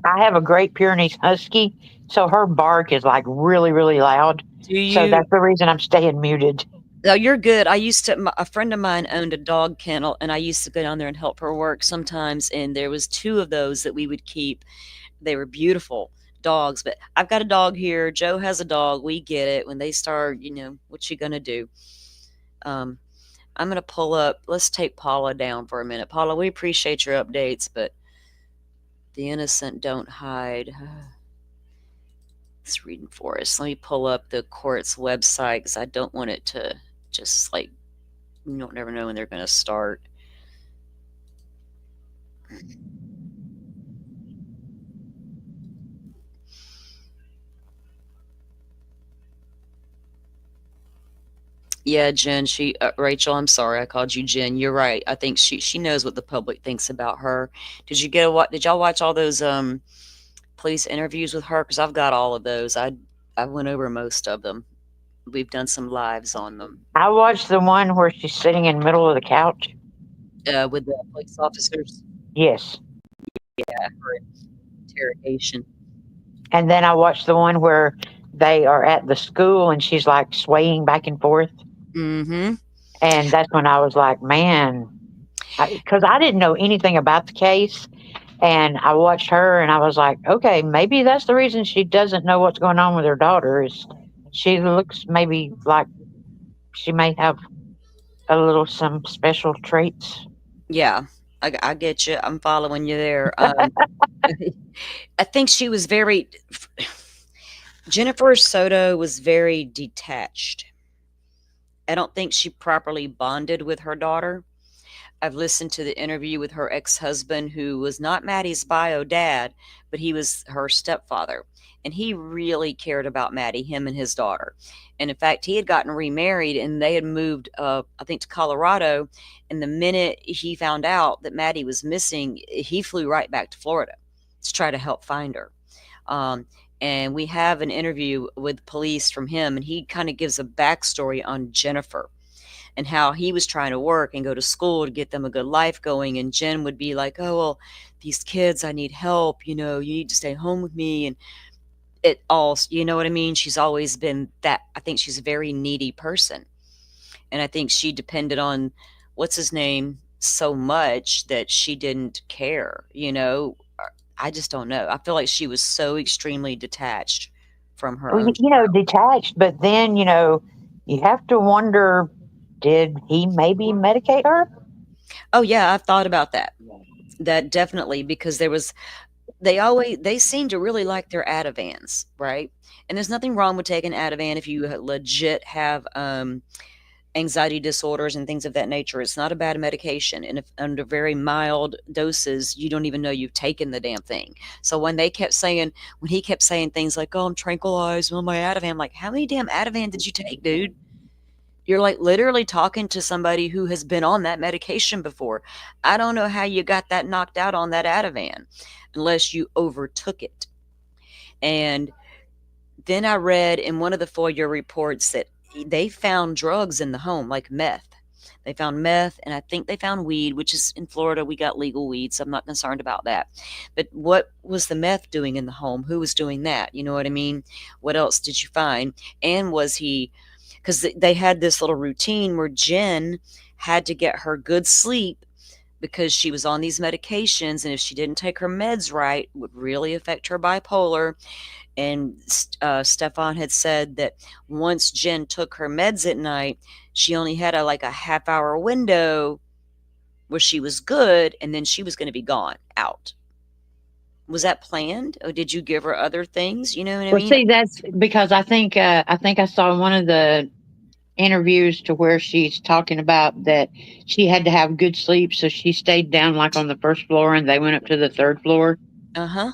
I have a Great Pyrenees Husky, so her bark is like really, really loud. So that's the reason I'm staying muted. No, you're good. A friend of mine owned a dog kennel, and I used to go down there and help her work sometimes, and there was 2 of those that we would keep. They were beautiful dogs, but I've got a dog here. Joe has a dog. We get it. When they start, what you gonna do? I'm going to pull up. Let's take Paula down for a minute. Paula, we appreciate your updates, but the innocent don't hide. It's reading for us. Let me pull up the court's website because I don't want it to just you don't never know when they're going to start. Yeah, Jen, Rachel, I'm sorry I called you Jen. You're right. I think she knows what the public thinks about her. Did y'all watch all those police interviews with her? Because I've got all of those. I went over most of them. We've done some lives on them. I watched the one where she's sitting in the middle of the couch. With the police officers? Yes. Yeah, for interrogation. And then I watched the one where they are at the school and she's like swaying back and forth. Mm-hmm. And that's when I was like, man, because I didn't know anything about the case. And I watched her and I was like, okay, maybe that's the reason she doesn't know what's going on with her daughter is she looks maybe like she may have some special traits. Yeah, I get you. I'm following you there. I think she was very... Jennifer Soto was very detached. I don't think she properly bonded with her daughter. I've listened to the interview with her ex-husband, who was not Maddie's bio dad, but he was her stepfather. And he really cared about Maddie, him and his daughter. And in fact, he had gotten remarried and they had moved, I think, to Colorado. And the minute he found out that Maddie was missing, he flew right back to Florida to try to help find her. And we have an interview with police from him, and he kind of gives a backstory on Jennifer and how he was trying to work and go to school to get them a good life going. And Jen would be like, oh, well, these kids, I need help. You need to stay home with me. And it all, you know what I mean? She's always been that. I think she's a very needy person. And I think she depended on what's his name so much that she didn't care, I just don't know. I feel like she was so extremely detached from her Well, own. detached, but then, you have to wonder, did he maybe medicate her? Oh yeah, I've thought about that. That definitely, because they seem to really like their Ativans, right? And there's nothing wrong with taking Ativan if you legit have anxiety disorders and things of that nature. It's not a bad medication, and if under very mild doses, you don't even know you've taken the damn thing. So when he kept saying things like, "Oh, I'm tranquilized on my Ativan," I'm like, how many damn Ativan did you take, dude? You're like literally talking to somebody who has been on that medication before. I don't know how you got that knocked out on that Ativan unless you overtook it. And then I read in one of the FOIA reports that they found drugs in the home, like meth. They found meth, and I think they found weed, which is in Florida. We got legal weed, so I'm not concerned about that. But what was the meth doing in the home? Who was doing that? You know what I mean? What else did you find? And was he, because they had this little routine where Jen had to get her good sleep because she was on these medications, and if she didn't take her meds right, it would really affect her bipolar. And Stefan had said that once Jen took her meds at night, she only had a half-hour window where she was good, and then she was going to be gone, out. Was that planned, or did you give her other things? You know what I Well, mean? see, that's because I think I saw one of the interviews to where she's talking about that she had to have good sleep, so she stayed down like on the first floor, and they went up to the third floor. Uh-huh.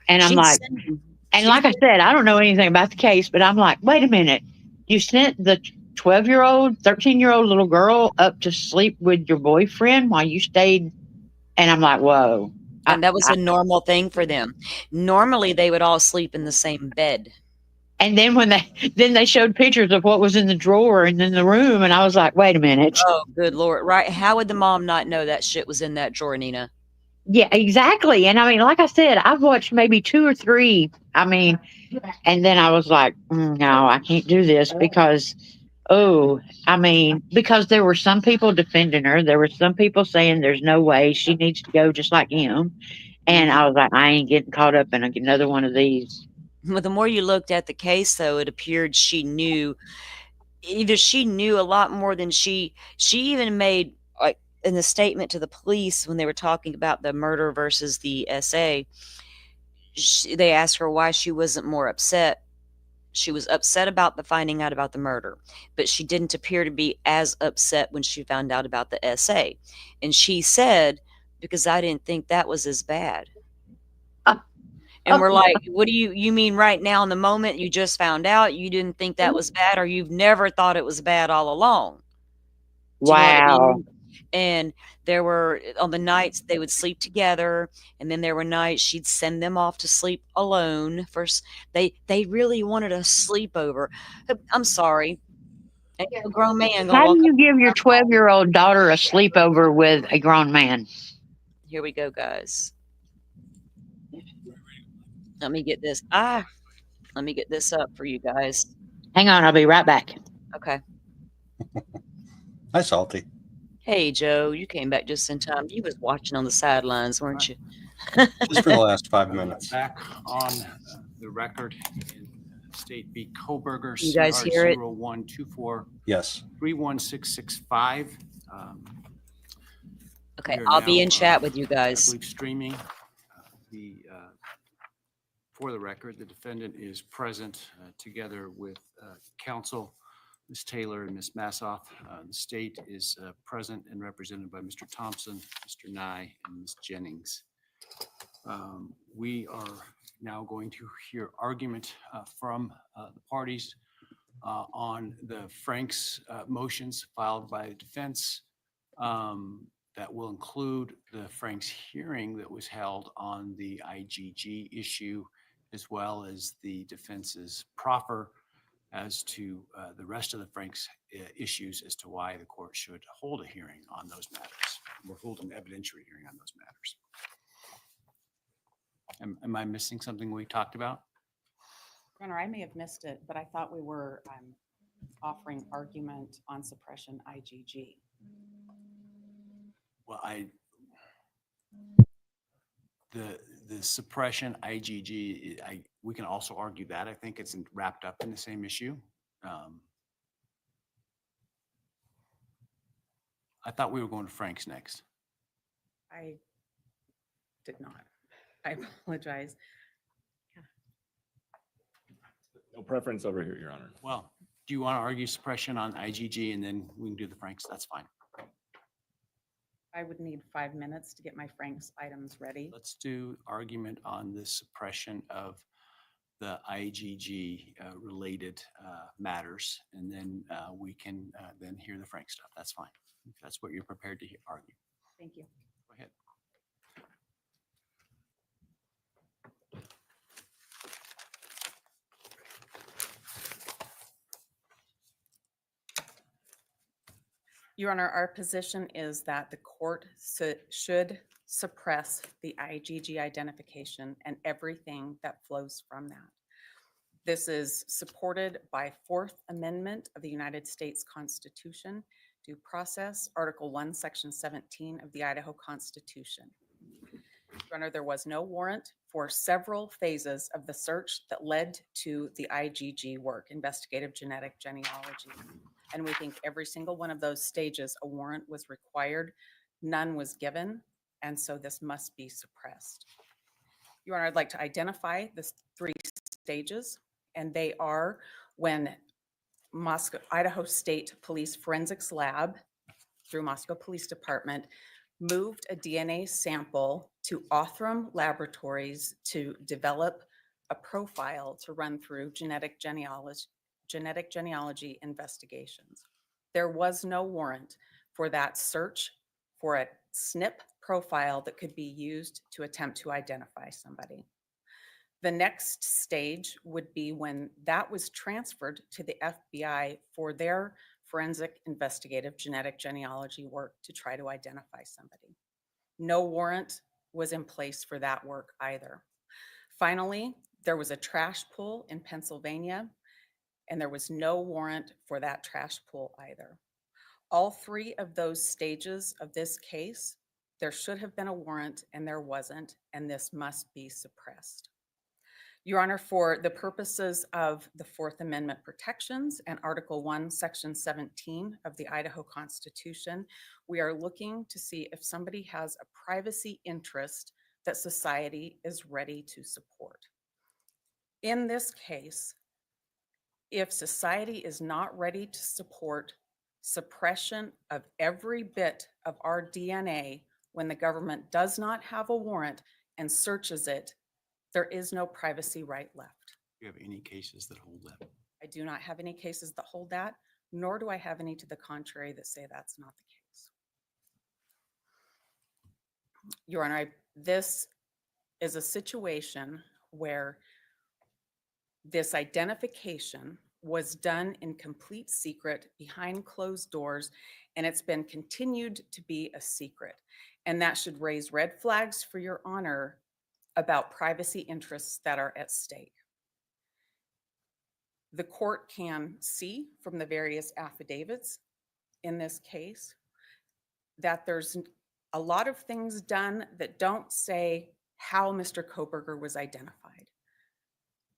And I'm She'd like, send them. and like I said, I don't know anything about the case, but I'm like, wait a minute, you sent the 12-year-old, 13-year-old little girl up to sleep with your boyfriend while you stayed, and I'm like, whoa. And that was a normal thing for them. Normally, they would all sleep in the same bed. And then when they showed pictures of what was in the drawer and in the room, and I was like, wait a minute. Oh, good Lord. Right. How would the mom not know that shit was in that drawer, Nina? Yeah, exactly. And I mean, like I said, I've watched maybe 2 or 3. I mean, and then I was like, no, I can't do this because, because there were some people defending her. There were some people saying there's no way she needs to go just like him. And I was like, I ain't getting caught up in another one of these. Well, the more you looked at the case, though, it appeared she knew a lot more than she even made, like, in the statement to the police when they were talking about the murder versus the SA. They asked her why she wasn't more upset. She was upset about the finding out about the murder, but she didn't appear to be as upset when she found out about the SA. And she said, because I didn't think that was as bad. And we're like, what do you mean right now in the moment you just found out you didn't think that was bad, or you've never thought it was bad all along? Do you know what I mean? And there were, on the nights they would sleep together, and then there were nights she'd send them off to sleep alone. First, they really wanted a sleepover. I'm sorry. A grown man gonna How walk do up. you give your 12-year-old daughter a sleepover with a grown man? Here we go, guys. Let me get this. Let me get this up for you guys. Hang on, I'll be right back. Okay. Hi, Salty. Hey, Joe, you came back just in time. You was watching on the sidelines, weren't you? Just for the last 5 minutes. Back on the record in State v. Kohberger, You guys hear it? 0124 Yes. 31665. Okay, I'll be in chat with you guys. I believe streaming the For the record, the defendant is present together with counsel, Ms. Taylor and Ms. Massoff. The state is present and represented by Mr. Thompson, Mr. Nye, and Ms. Jennings. We are now going to hear argument from the parties on the Frank's motions filed by the defense. That will include the Frank's hearing that was held on the IGG issue, as well as the defense's proffer as to the rest of the Frank's issues as to why the court should hold a hearing on those matters. We're holding an evidentiary hearing on those matters. Am I missing something we talked about? Your Honor, I may have missed it, but I thought we were offering argument on suppression IGG. Well, the suppression IGG, we can also argue that. I think it's wrapped up in the same issue. I thought we were going to Frank's next. I did not. I apologize. No preference over here, Your Honor. Well, do you want to argue suppression on IGG and then we can do the Franks? That's fine. I would need 5 minutes to get my Frank's items ready. Let's do argument on the suppression of the IGG related matters, and then we can then hear the Frank stuff. That's fine. If that's what you're prepared to argue. Thank you. Go ahead. Your Honor, our position is that the court should suppress the IGG identification and everything that flows from that. This is supported by Fourth Amendment of the United States Constitution, due process, Article 1, Section 17 of the Idaho Constitution. Your Honor, there was no warrant for several phases of the search that led to the IGG work, investigative genetic genealogy. And we think every single one of those stages, a warrant was required, none was given, and so this must be suppressed. Your Honor, I'd like to identify the 3 stages, and they are when Idaho State Police Forensics Lab, through Moscow Police Department, moved a DNA sample to Othram Laboratories to develop a profile to run through genetic genealogy investigations. There was no warrant for that search for a SNP profile that could be used to attempt to identify somebody. The next stage would be when that was transferred to the FBI for their forensic investigative genetic genealogy work to try to identify somebody. No warrant was in place for that work either. Finally, there was a trash pool in Pennsylvania, and there was no warrant for that trash pool either. All 3 of those stages of this case, there should have been a warrant and there wasn't, and this must be suppressed. Your Honor, for the purposes of the Fourth Amendment protections and Article 1, Section 17 of the Idaho Constitution, we are looking to see if somebody has a privacy interest that society is ready to support. In this case, if society is not ready to support suppression of every bit of our DNA when the government does not have a warrant and searches it, there is no privacy right left. Do you have any cases that hold that? I do not have any cases that hold that, nor do I have any to the contrary that say that's not the case. Your Honor, this is a situation where this identification was done in complete secret behind closed doors, and it's been continued to be a secret. And that should raise red flags for Your Honor about privacy interests that are at stake. The court can see from the various affidavits in this case that there's a lot of things done that don't say how Mr. Kohberger was identified.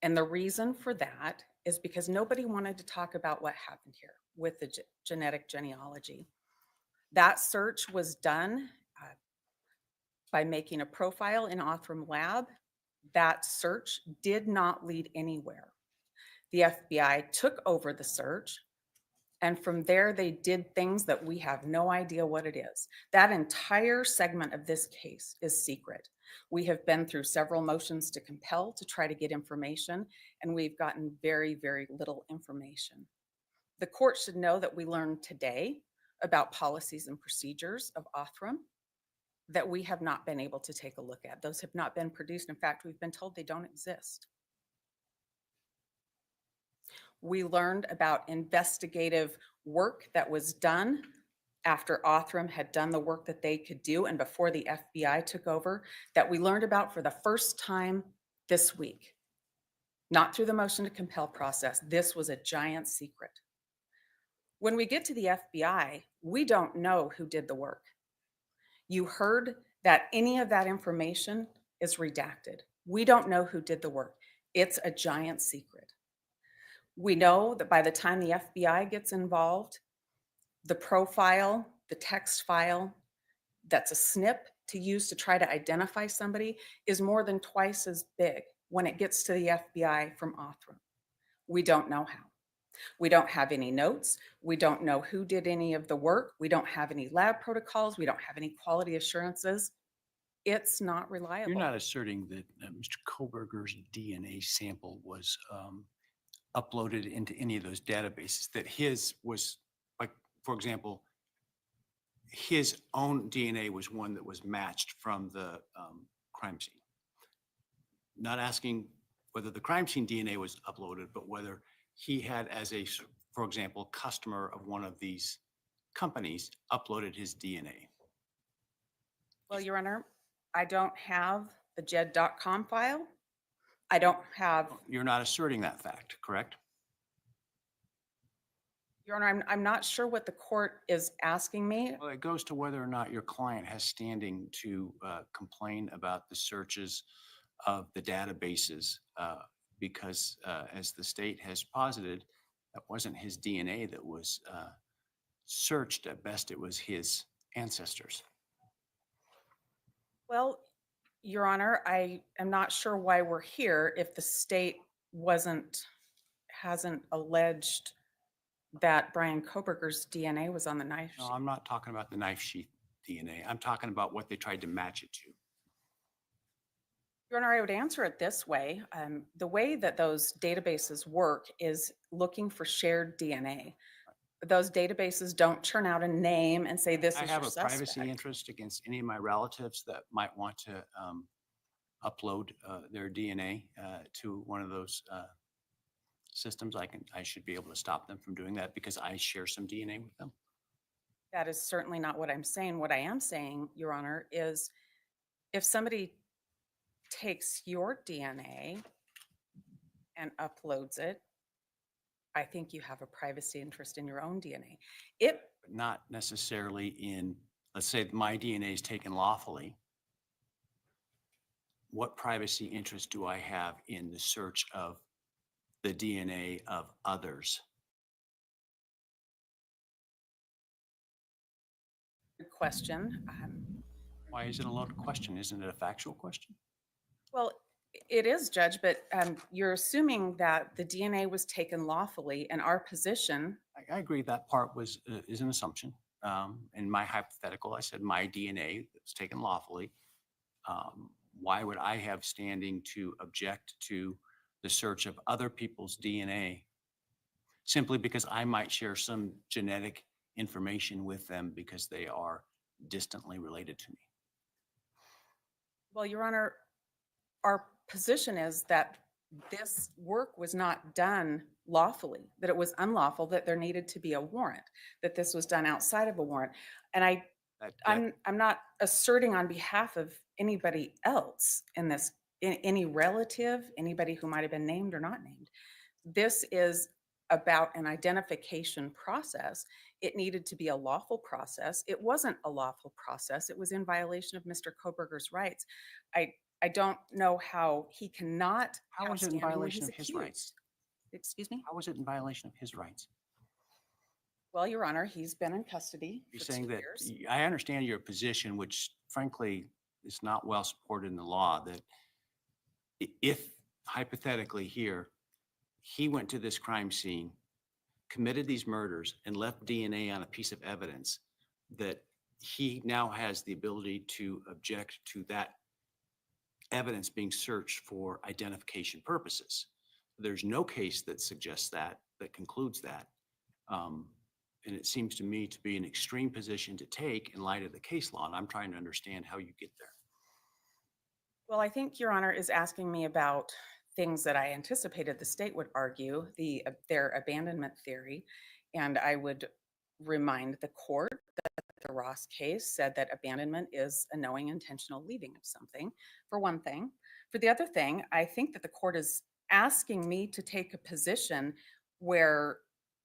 And the reason for that is because nobody wanted to talk about what happened here with the genetic genealogy. That search was done by making a profile in Othram Lab. That search did not lead anywhere. The FBI took over the search, and from there they did things that we have no idea what it is. That entire segment of this case is secret. We have been through several motions to compel to try to get information, and we've gotten very, very little information. The court should know that we learned today about policies and procedures of Othram that we have not been able to take a look at. Those have not been produced. In fact, we've been told they don't exist. We learned about investigative work that was done after Othram had done the work that they could do and before the FBI took over, that we learned about for the first time this week. Not through the motion to compel process. This was a giant secret. When we get to the FBI, we don't know who did the work. You heard that any of that information is redacted. We don't know who did the work. It's a giant secret. We know that by the time the FBI gets involved, the profile, the text file, that's a snip to use to try to identify somebody is more than twice as big when it gets to the FBI from Othram. We don't know how. We don't have any notes. We don't know who did any of the work. We don't have any lab protocols. We don't have any quality assurances. It's not reliable. You're not asserting that Mr. Kohberger's DNA sample was uploaded into any of those databases, that his was, like, for example, his own DNA was one that was matched from the crime scene. Not asking whether the crime scene DNA was uploaded, but whether he had, as a, for example, customer of one of these companies, uploaded his DNA. Well, Your Honor, I don't have the JED.com file. I don't have. You're not asserting that fact, correct? Your Honor, I'm not sure what the court is asking me. Well, it goes to whether or not your client has standing to complain about the searches of the databases, because as the state has posited, that wasn't his DNA that was searched. At best, it was his ancestors. Well, Your Honor, I am not sure why we're here if the state hasn't alleged that Brian Kohberger's DNA was on the knife sheet. No, I'm not talking about the knife sheath DNA. I'm talking about what they tried to match it to. Your Honor, I would answer it this way. The way that those databases work is looking for shared DNA. Those databases don't churn out a name and say this is your I have a suspect. privacy interest against any of my relatives that might want to upload their DNA to one of those systems. I should be able to stop them from doing that because I share some DNA with them. That is certainly not what I'm saying. What I am saying, Your Honor, is if somebody takes your DNA and uploads it, I think you have a privacy interest in your own DNA. But not necessarily in, let's say my DNA is taken lawfully. What privacy interest do I have in the search of the DNA of others? Good question. Why is it a loaded question? Isn't it a factual question? Well, it is, Judge, but you're assuming that the DNA was taken lawfully, and our position. I agree that part is an assumption. In my hypothetical, I said my DNA was taken lawfully. Why would I have standing to object to the search of other people's DNA simply because I might share some genetic information with them because they are distantly related to me? Well, Your Honor, our position is that this work was not done lawfully, that it was unlawful, that there needed to be a warrant, that this was done outside of a warrant. And I'm not asserting on behalf of anybody else in this, any relative, anybody who might have been named or not named. This is about an identification process. It needed to be a lawful process. It wasn't a lawful process. It was in violation of Mr. Kohberger's rights. I don't know how he cannot. How was it in violation of his rights? Excuse me? How was it in violation of his rights? Well, Your Honor, he's been in custody You're for saying 2 that years. I understand your position, which frankly is not well supported in the law, that if hypothetically here, he went to this crime scene, committed these murders, and left DNA on a piece of evidence, that he now has the ability to object to that evidence being searched for identification purposes. There's no case that suggests that concludes that. And it seems to me to be an extreme position to take in light of the case law, and I'm trying to understand how you get there. Well, I think Your Honor is asking me about things that I anticipated the state would argue, their abandonment theory. And I would remind the court that the Ross case said that abandonment is a knowing intentional leaving of something, for one thing. For the other thing, I think that the court is asking me to take a position where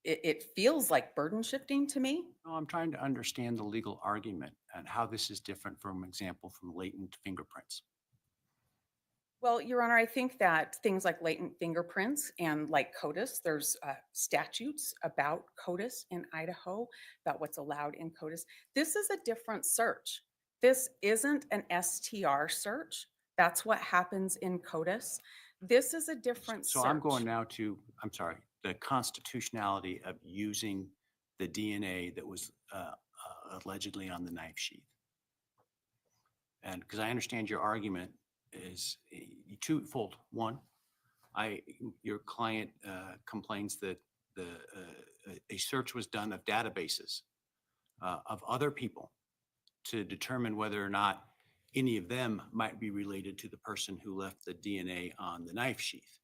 it feels like burden shifting to me. No, I'm trying to understand the legal argument and how this is different from example from latent fingerprints. Well, Your Honor, I think that things like latent fingerprints and like CODIS, there's statutes about CODIS in Idaho, about what's allowed in CODIS. This is a different search. This isn't an STR search. That's what happens in CODIS. This is a different search. So I'm going now to, I'm sorry, the constitutionality of using the DNA that was allegedly on the knife sheath. And because I understand your argument is twofold. One, your client complains that a search was done of databases of other people to determine whether or not any of them might be related to the person who left the DNA on the knife sheath.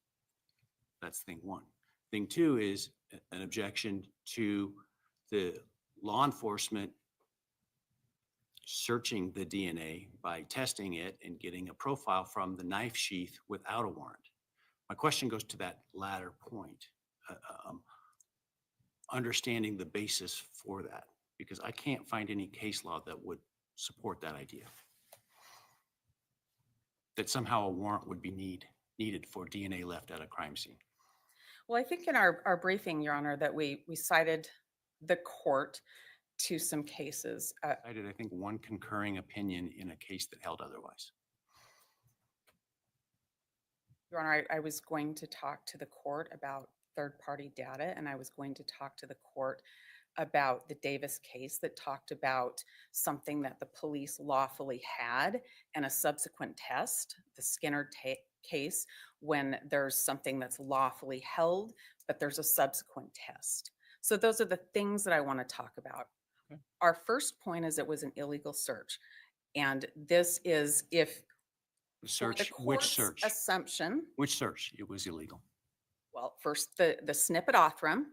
That's thing one. Thing two is an objection to the law enforcement searching the DNA by testing it and getting a profile from the knife sheath without a warrant. My question goes to that latter point, understanding the basis for that, because I can't find any case law that would support that idea, that somehow a warrant would be needed for DNA left at a crime scene. Well, I think in our briefing, Your Honor, that we cited the court to some cases. I did, I think, one concurring opinion in a case that held otherwise. Your Honor, I was going to talk to the court about third-party data, and I was going to talk to the court about the Davis case that talked about something that the police lawfully had and a subsequent test, the Skinner case, when there's something that's lawfully held, but there's a subsequent test. So those are the things that I want to talk about. Okay. Our first point is it was an illegal search. And this is if the search, the which search? Assumption. Which search? It was illegal. Well, first the snip at Othram,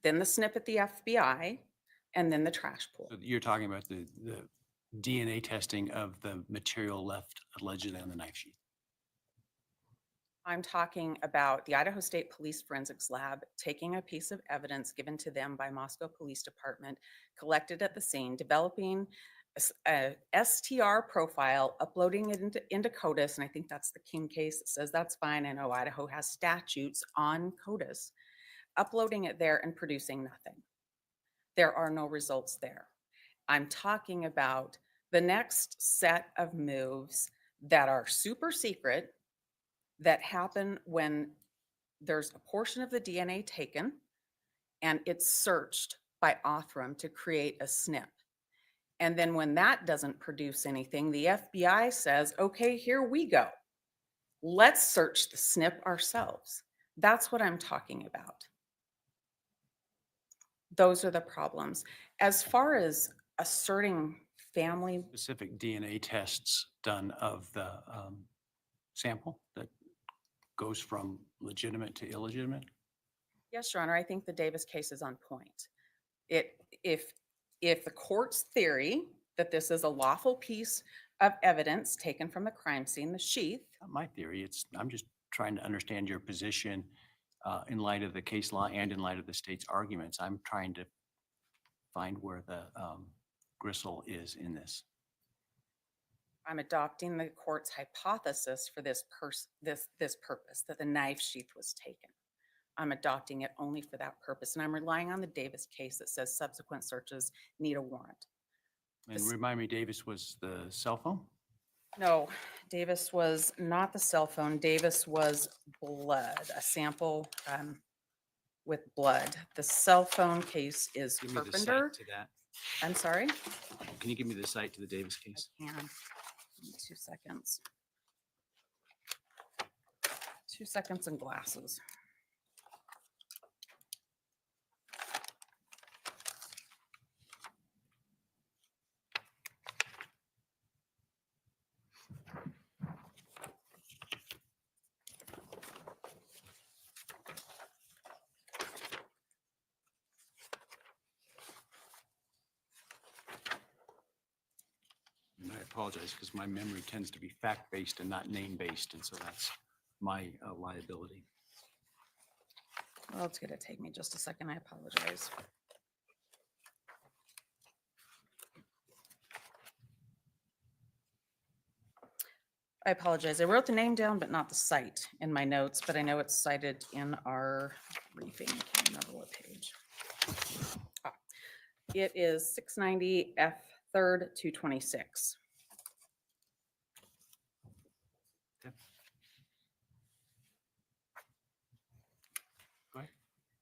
then the snip at the FBI, and then the trash pool. So you're talking about the DNA testing of the material left allegedly on the knife sheath. I'm talking about the Idaho State Police Forensics Lab taking a piece of evidence given to them by Moscow Police Department, collected at the scene, developing a STR profile, uploading it into CODIS, and I think that's the King case that says that's fine. I know Idaho has statutes on CODIS, uploading it there and producing nothing. There are no results there. I'm talking about the next set of moves that are super secret that happen when there's a portion of the DNA taken and it's searched by Othram to create a snip. And then when that doesn't produce anything, the FBI says, okay, here we go. Let's search the snip ourselves. That's what I'm talking about. Those are the problems. As far as asserting family specific DNA tests done of the sample that goes from legitimate to illegitimate? Yes, Your Honor, I think the Davis case is on point. If the court's theory that this is a lawful piece of evidence taken from the crime scene, the sheath. Not my theory. I'm just trying to understand your position in light of the case law and in light of the state's arguments. I'm trying to find where the gristle is in this. I'm adopting the court's hypothesis for this purpose, that the knife sheath was taken. I'm adopting it only for that purpose, and I'm relying on the Davis case that says subsequent searches need a warrant. And remind me, Davis was the cell phone? No, Davis was not the cell phone. Davis was blood, a sample with blood. The cell phone case is Give me the Carpenter. site to that. I'm sorry? Can you give me the site to the Davis case? I can. Give me 2 seconds. 2 seconds and glasses. And I apologize because my memory tends to be fact-based and not name-based, and so that's my liability. Well, it's going to take me just a second. I apologize. I apologize. I wrote the name down, but not the site in my notes, but I know it's cited in our briefing. I can't remember what page. Ah, it is 690 F 3rd 226. Okay. Go ahead.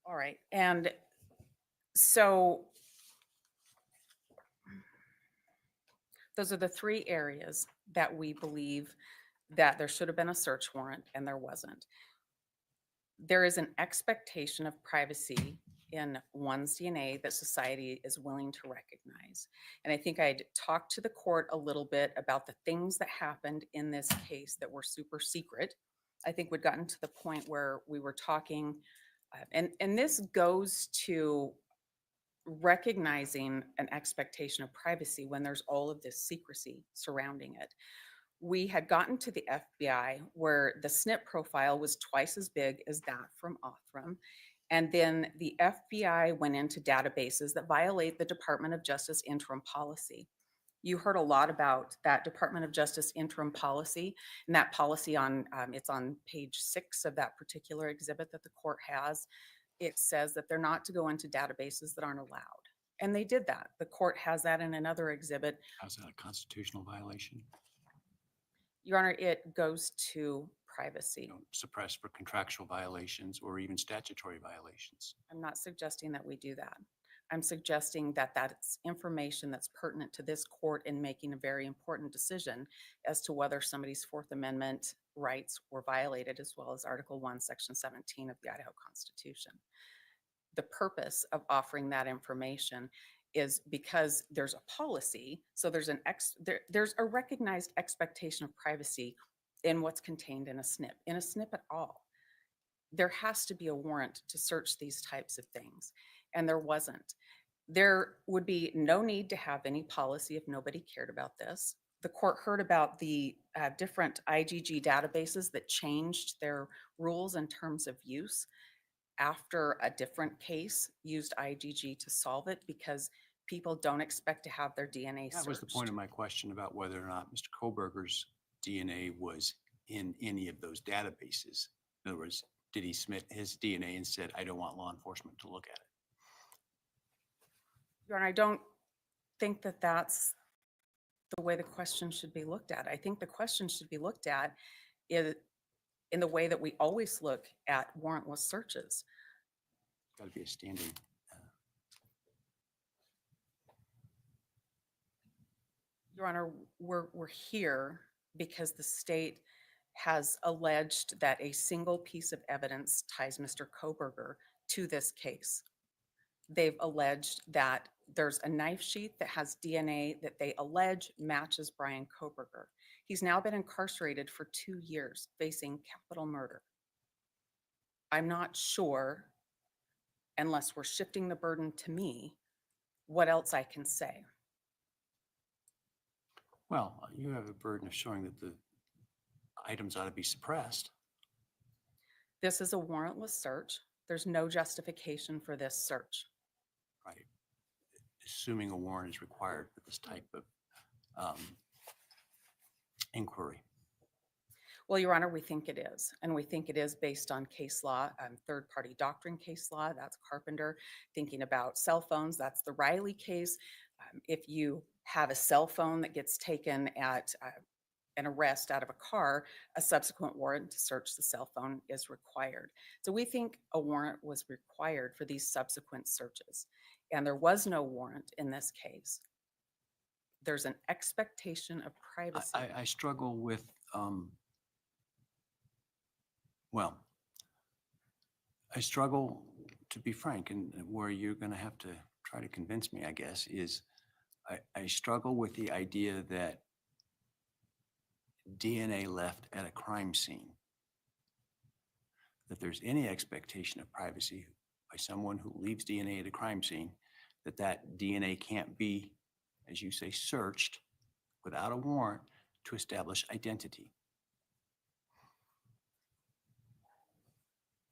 All right. And so those are the 3 areas that we believe that there should have been a search warrant and there wasn't. There is an expectation of privacy in one's DNA that society is willing to recognize. And I think I'd talked to the court a little bit about the things that happened in this case that were super secret. I think we'd gotten to the point where we were talking, and this goes to recognizing an expectation of privacy when there's all of this secrecy surrounding it. We had gotten to the FBI where the SNP profile was twice as big as that from Othram. And then the FBI went into databases that violate the Department of Justice interim policy. You heard a lot about that Department of Justice interim policy, and that policy it's on page 6 of that particular exhibit that the court has. It says that they're not to go into databases that aren't allowed. And they did that. The court has that in another exhibit. How's that a constitutional violation? Your Honor, it goes to privacy. Suppressed for contractual violations or even statutory violations. I'm not suggesting that we do that. I'm suggesting that that's information that's pertinent to this court in making a very important decision as to whether somebody's Fourth Amendment rights were violated, as well as Article 1, Section 17 of the Idaho Constitution. The purpose of offering that information is because there's a policy, so there's there's a recognized expectation of privacy in what's contained in a SNP. In a SNP at all, there has to be a warrant to search these types of things, and there wasn't. There would be no need to have any policy if nobody cared about this. The court heard about the different IgG databases that changed their rules in terms of use after a different case used IgG to solve it because people don't expect to have their DNA searched. That was the point of my question about whether or not Mr. Kohberger's DNA was in any of those databases. In other words, did he submit his DNA and said, I don't want law enforcement to look at it? Your Honor, I don't think that that's the way the question should be looked at. I think the question should be looked at in the way that we always look at warrantless searches. It's got to be a standard. Your Honor, we're here because the state has alleged that a single piece of evidence ties Mr. Kohberger to this case. They've alleged that there's a knife sheath that has DNA that they allege matches Brian Kohberger. He's now been incarcerated for 2 years facing capital murder. I'm not sure, unless we're shifting the burden to me, what else I can say. Well, you have a burden of showing that the items ought to be suppressed. This is a warrantless search. There's no justification for this search. Right. Assuming a warrant is required for this type of inquiry. Well, Your Honor, we think it is. And we think it is based on case law, third-party doctrine case law. That's Carpenter. Thinking about cell phones, that's the Riley case. If you have a cell phone that gets taken at an arrest out of a car, a subsequent warrant to search the cell phone is required. So we think a warrant was required for these subsequent searches, and there was no warrant in this case. There's an expectation of privacy. I struggle with, well, I struggle, to be frank, and where you're going to have to try to convince me, I guess, is I struggle with the idea that DNA left at a crime scene, that there's any expectation of privacy by someone who leaves DNA at a crime scene, that DNA can't be, as you say, searched without a warrant to establish identity.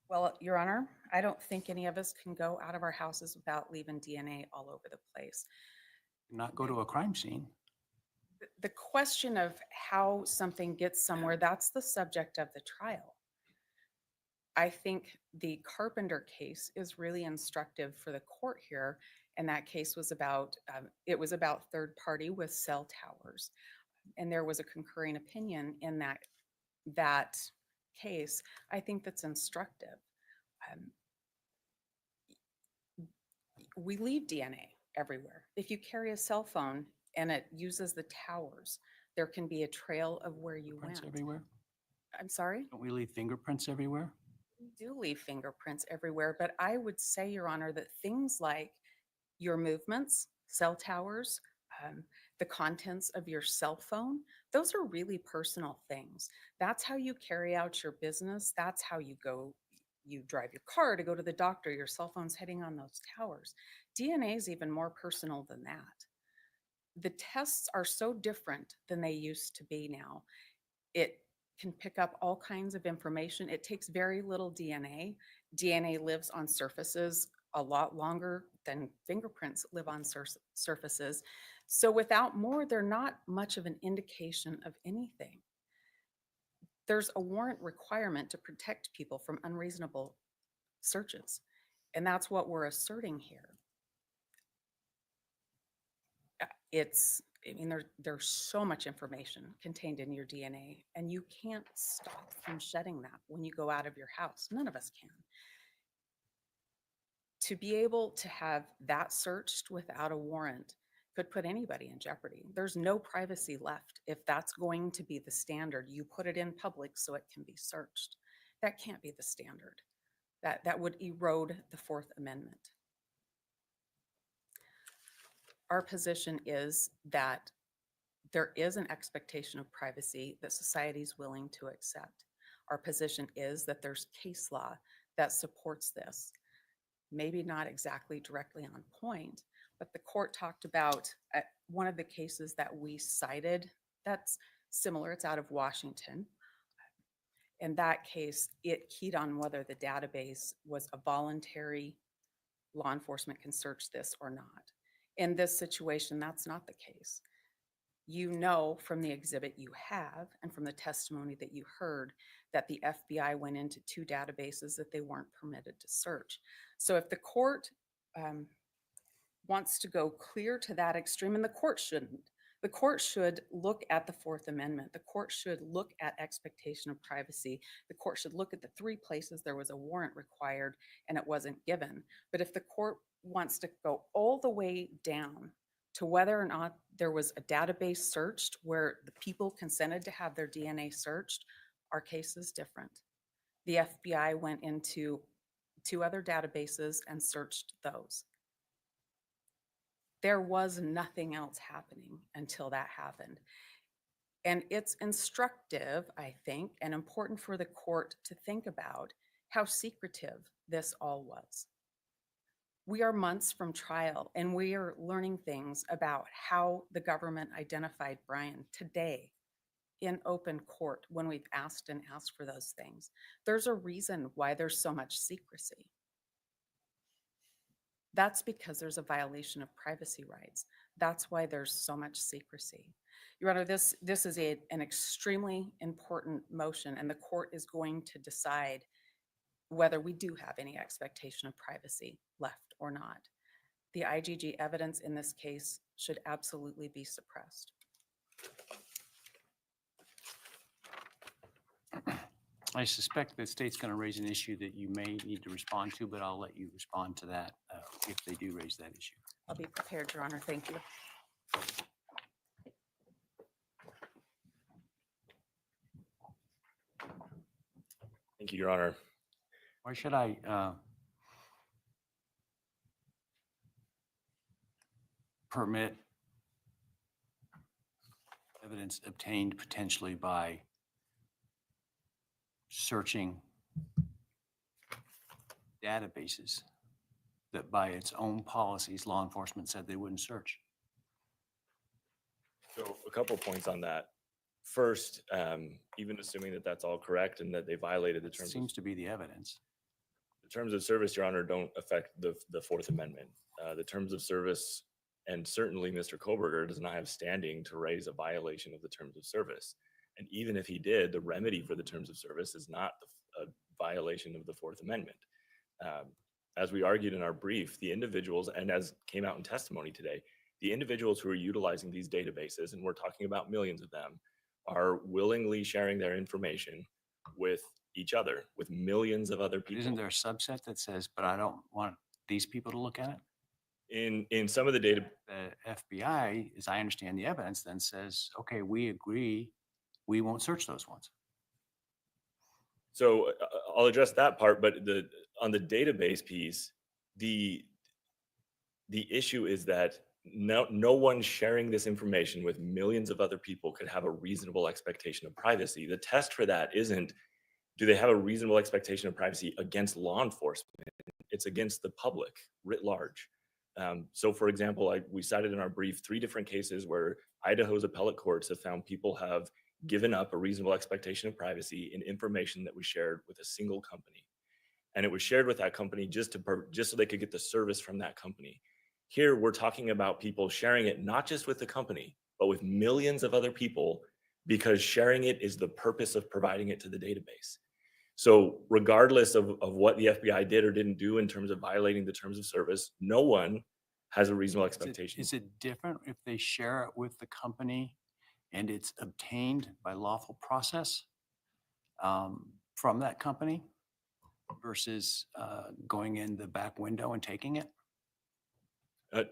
Well, Your Honor, I don't think any of us can go out of our houses without leaving DNA all over the place. Not go to a crime scene. The question of how something gets somewhere, that's the subject of the trial. I think the Carpenter case is really instructive for the court here, and that case was about, it was about third party with cell towers. And there was a concurring opinion in that case. I think that's instructive. We leave DNA everywhere. If you carry a cell phone and it uses the towers, there can be a trail of where you went. Everywhere? I'm sorry? Don't we leave fingerprints everywhere? We do leave fingerprints everywhere, but I would say, Your Honor, that things like your movements, cell towers, the contents of your cell phone, those are really personal things. That's how you carry out your business. That's how you go. You drive your car to go to the doctor, your cell phone's heading on those towers. DNA is even more personal than that. The tests are so different than they used to be now. It can pick up all kinds of information. It takes very little DNA. DNA lives on surfaces a lot longer than fingerprints live on surfaces. So without more, they're not much of an indication of anything. There's a warrant requirement to protect people from unreasonable searches, and that's what we're asserting here. There's so much information contained in your DNA, and you can't stop from shedding that when you go out of your house. None of us can. To be able to have that searched without a warrant could put anybody in jeopardy. There's no privacy left if that's going to be the standard. You put it in public so it can be searched. That can't be the standard. That would erode the Fourth Amendment. Our position is that there is an expectation of privacy that society is willing to accept. Our position is that there's case law that supports this. Maybe not exactly directly on point, but the court talked about one of the cases that we cited that's similar. It's out of Washington. In that case, it keyed on whether the database was a voluntary, law enforcement can search this or not. In this situation, that's not the case. You know from the exhibit you have and from the testimony that you heard that the FBI went into 2 databases that they weren't permitted to search. So if the court wants to go clear to that extreme, and the court shouldn't, the court should look at the Fourth Amendment. The court should look at expectation of privacy. The court should look at the 3 places there was a warrant required and it wasn't given. But if the court wants to go all the way down to whether or not there was a database searched where the people consented to have their DNA searched, our case is different. The FBI went into 2 other databases and searched those. There was nothing else happening until that happened. And it's instructive, I think, and important for the court to think about how secretive this all was. We are months from trial, and we are learning things about how the government identified Brian today in open court when we've asked for those things. There's a reason why there's so much secrecy. That's because there's a violation of privacy rights. That's why there's so much secrecy. Your Honor, this is an extremely important motion, and the court is going to decide whether we do have any expectation of privacy left or not. The IGG evidence in this case should absolutely be suppressed. I suspect the state's going to raise an issue that you may need to respond to, but I'll let you respond to that if they do raise that issue. I'll be prepared, Your Honor. Thank you. Thank you, Your Honor. Why should I permit evidence obtained potentially by searching databases that by its own policies, law enforcement said they wouldn't search? So a couple points on that. First, even assuming that that's all correct and that they violated the terms. Seems to be the evidence. The terms of service, Your Honor, don't affect the Fourth Amendment. The terms of service, and certainly Mr. Kohberger does not have standing to raise a violation of the terms of service. And even if he did, the remedy for the terms of service is not a violation of the Fourth Amendment. As we argued in our brief, the individuals, and as came out in testimony today, the individuals who are utilizing these databases, and we're talking about millions of them, are willingly sharing their information with each other, with millions of other people. Isn't there a subset that says, but I don't want these people to look at it? In some of the data, the FBI, as I understand the evidence, then says, okay, we agree, we won't search those ones. So I'll address that part, but on the database piece, the issue is that no one sharing this information with millions of other people could have a reasonable expectation of privacy. The test for that isn't, do they have a reasonable expectation of privacy against law enforcement? It's against the public writ large. So for example, we cited in our brief 3 different cases where Idaho's appellate courts have found people have given up a reasonable expectation of privacy in information that was shared with a single company. And it was shared with that company just so they could get the service from that company. Here, we're talking about people sharing it not just with the company, but with millions of other people, because sharing it is the purpose of providing it to the database. So regardless of what the FBI did or didn't do in terms of violating the terms of service, no one has a reasonable expectation. Is it different if they share it with the company and it's obtained by lawful process from that company versus going in the back window and taking it?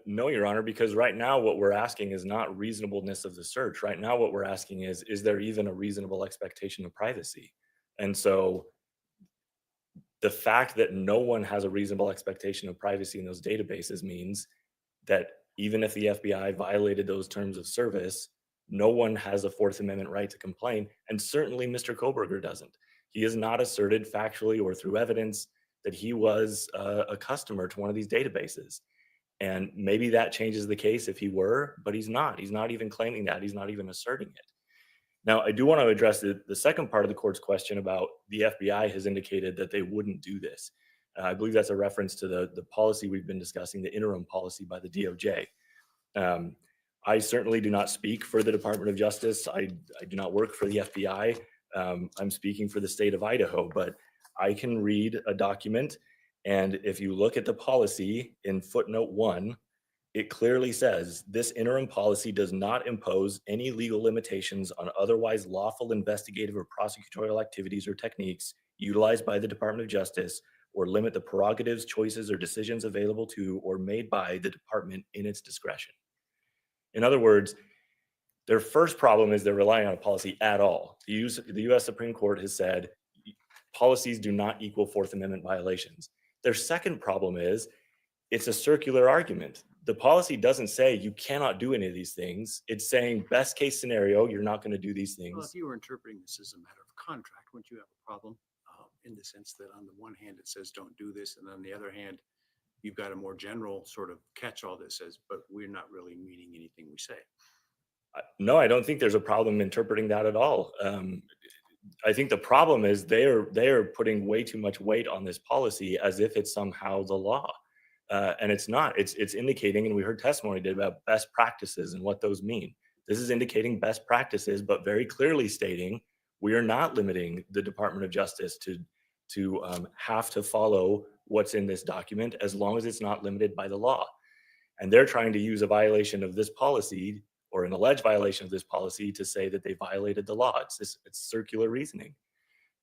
No, Your Honor, because right now what we're asking is not reasonableness of the search. Right now what we're asking is there even a reasonable expectation of privacy? And so the fact that no one has a reasonable expectation of privacy in those databases means that even if the FBI violated those terms of service, no one has a Fourth Amendment right to complain. And certainly Mr. Kohberger doesn't. He has not asserted factually or through evidence that he was a customer to one of these databases. And maybe that changes the case if he were, but he's not. He's not even claiming that. He's not even asserting it. Now, I do want to address the second part of the court's question about the FBI has indicated that they wouldn't do this. I believe that's a reference to the policy we've been discussing, the interim policy by the DOJ. I certainly do not speak for the Department of Justice. I do not work for the FBI. I'm speaking for the state of Idaho, but I can read a document. And if you look at the policy in footnote 1, it clearly says this interim policy does not impose any legal limitations on otherwise lawful investigative or prosecutorial activities or techniques utilized by the Department of Justice, or limit the prerogatives, choices, or decisions available to or made by the department in its discretion. In other words, their first problem is they're relying on a policy at all. The U.S. Supreme Court has said policies do not equal Fourth Amendment violations. Their second problem is it's a circular argument. The policy doesn't say you cannot do any of these things. It's saying best case scenario, you're not going to do these things. Well, if you were interpreting this as a matter of contract, wouldn't you have a problem in the sense that on the one hand it says don't do this, and on the other hand you've got a more general sort of catch-all that says, but we're not really meaning anything we say? No, I don't think there's a problem interpreting that at all. I think the problem is they are putting way too much weight on this policy as if it's somehow the law, and it's not. It's indicating, and we heard testimony today about best practices and what those mean. This is indicating best practices, but very clearly stating we are not limiting the Department of Justice to have to follow what's in this document as long as it's not limited by the law. And they're trying to use a violation of this policy or an alleged violation of this policy to say that they violated the law. It's circular reasoning.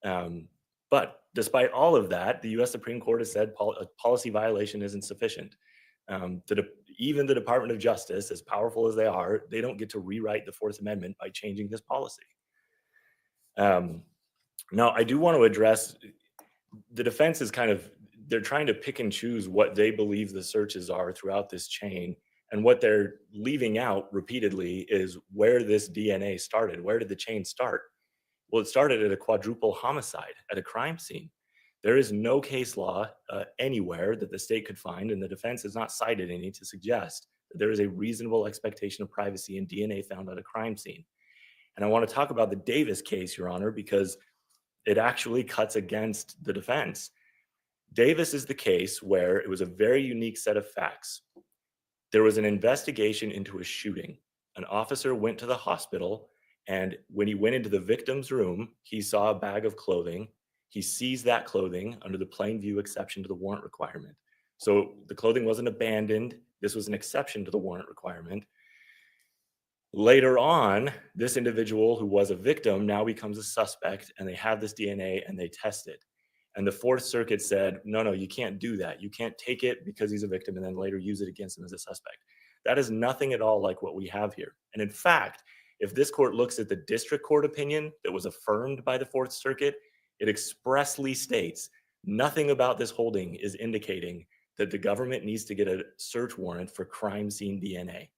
But despite all of that, the US Supreme Court has said a policy violation isn't sufficient. Even the Department of Justice, as powerful as they are, they don't get to rewrite the Fourth Amendment by changing this policy. Now, I do want to address the defense is they're trying to pick and choose what they believe the searches are throughout this chain. And what they're leaving out repeatedly is where this DNA started. Where did the chain start? Well, it started at a quadruple homicide, at a crime scene. There is no case law anywhere that the state could find, and the defense has not cited any to suggest that there is a reasonable expectation of privacy in DNA found at a crime scene. And I want to talk about the Davis case, Your Honor, because it actually cuts against the defense. Davis is the case where it was a very unique set of facts. There was an investigation into a shooting. An officer went to the hospital, and when he went into the victim's room, he saw a bag of clothing. He seized that clothing under the plain view exception to the warrant requirement. So the clothing wasn't abandoned. This was an exception to the warrant requirement. Later on, this individual who was a victim now becomes a suspect, and they have this DNA and they test it. And the Fourth Circuit said, no, you can't do that. You can't take it because he's a victim and then later use it against him as a suspect. That is nothing at all like what we have here. And in fact, if this court looks at the district court opinion that was affirmed by the Fourth Circuit, it expressly states nothing about this holding is indicating that the government needs to get a search warrant for crime scene DNA.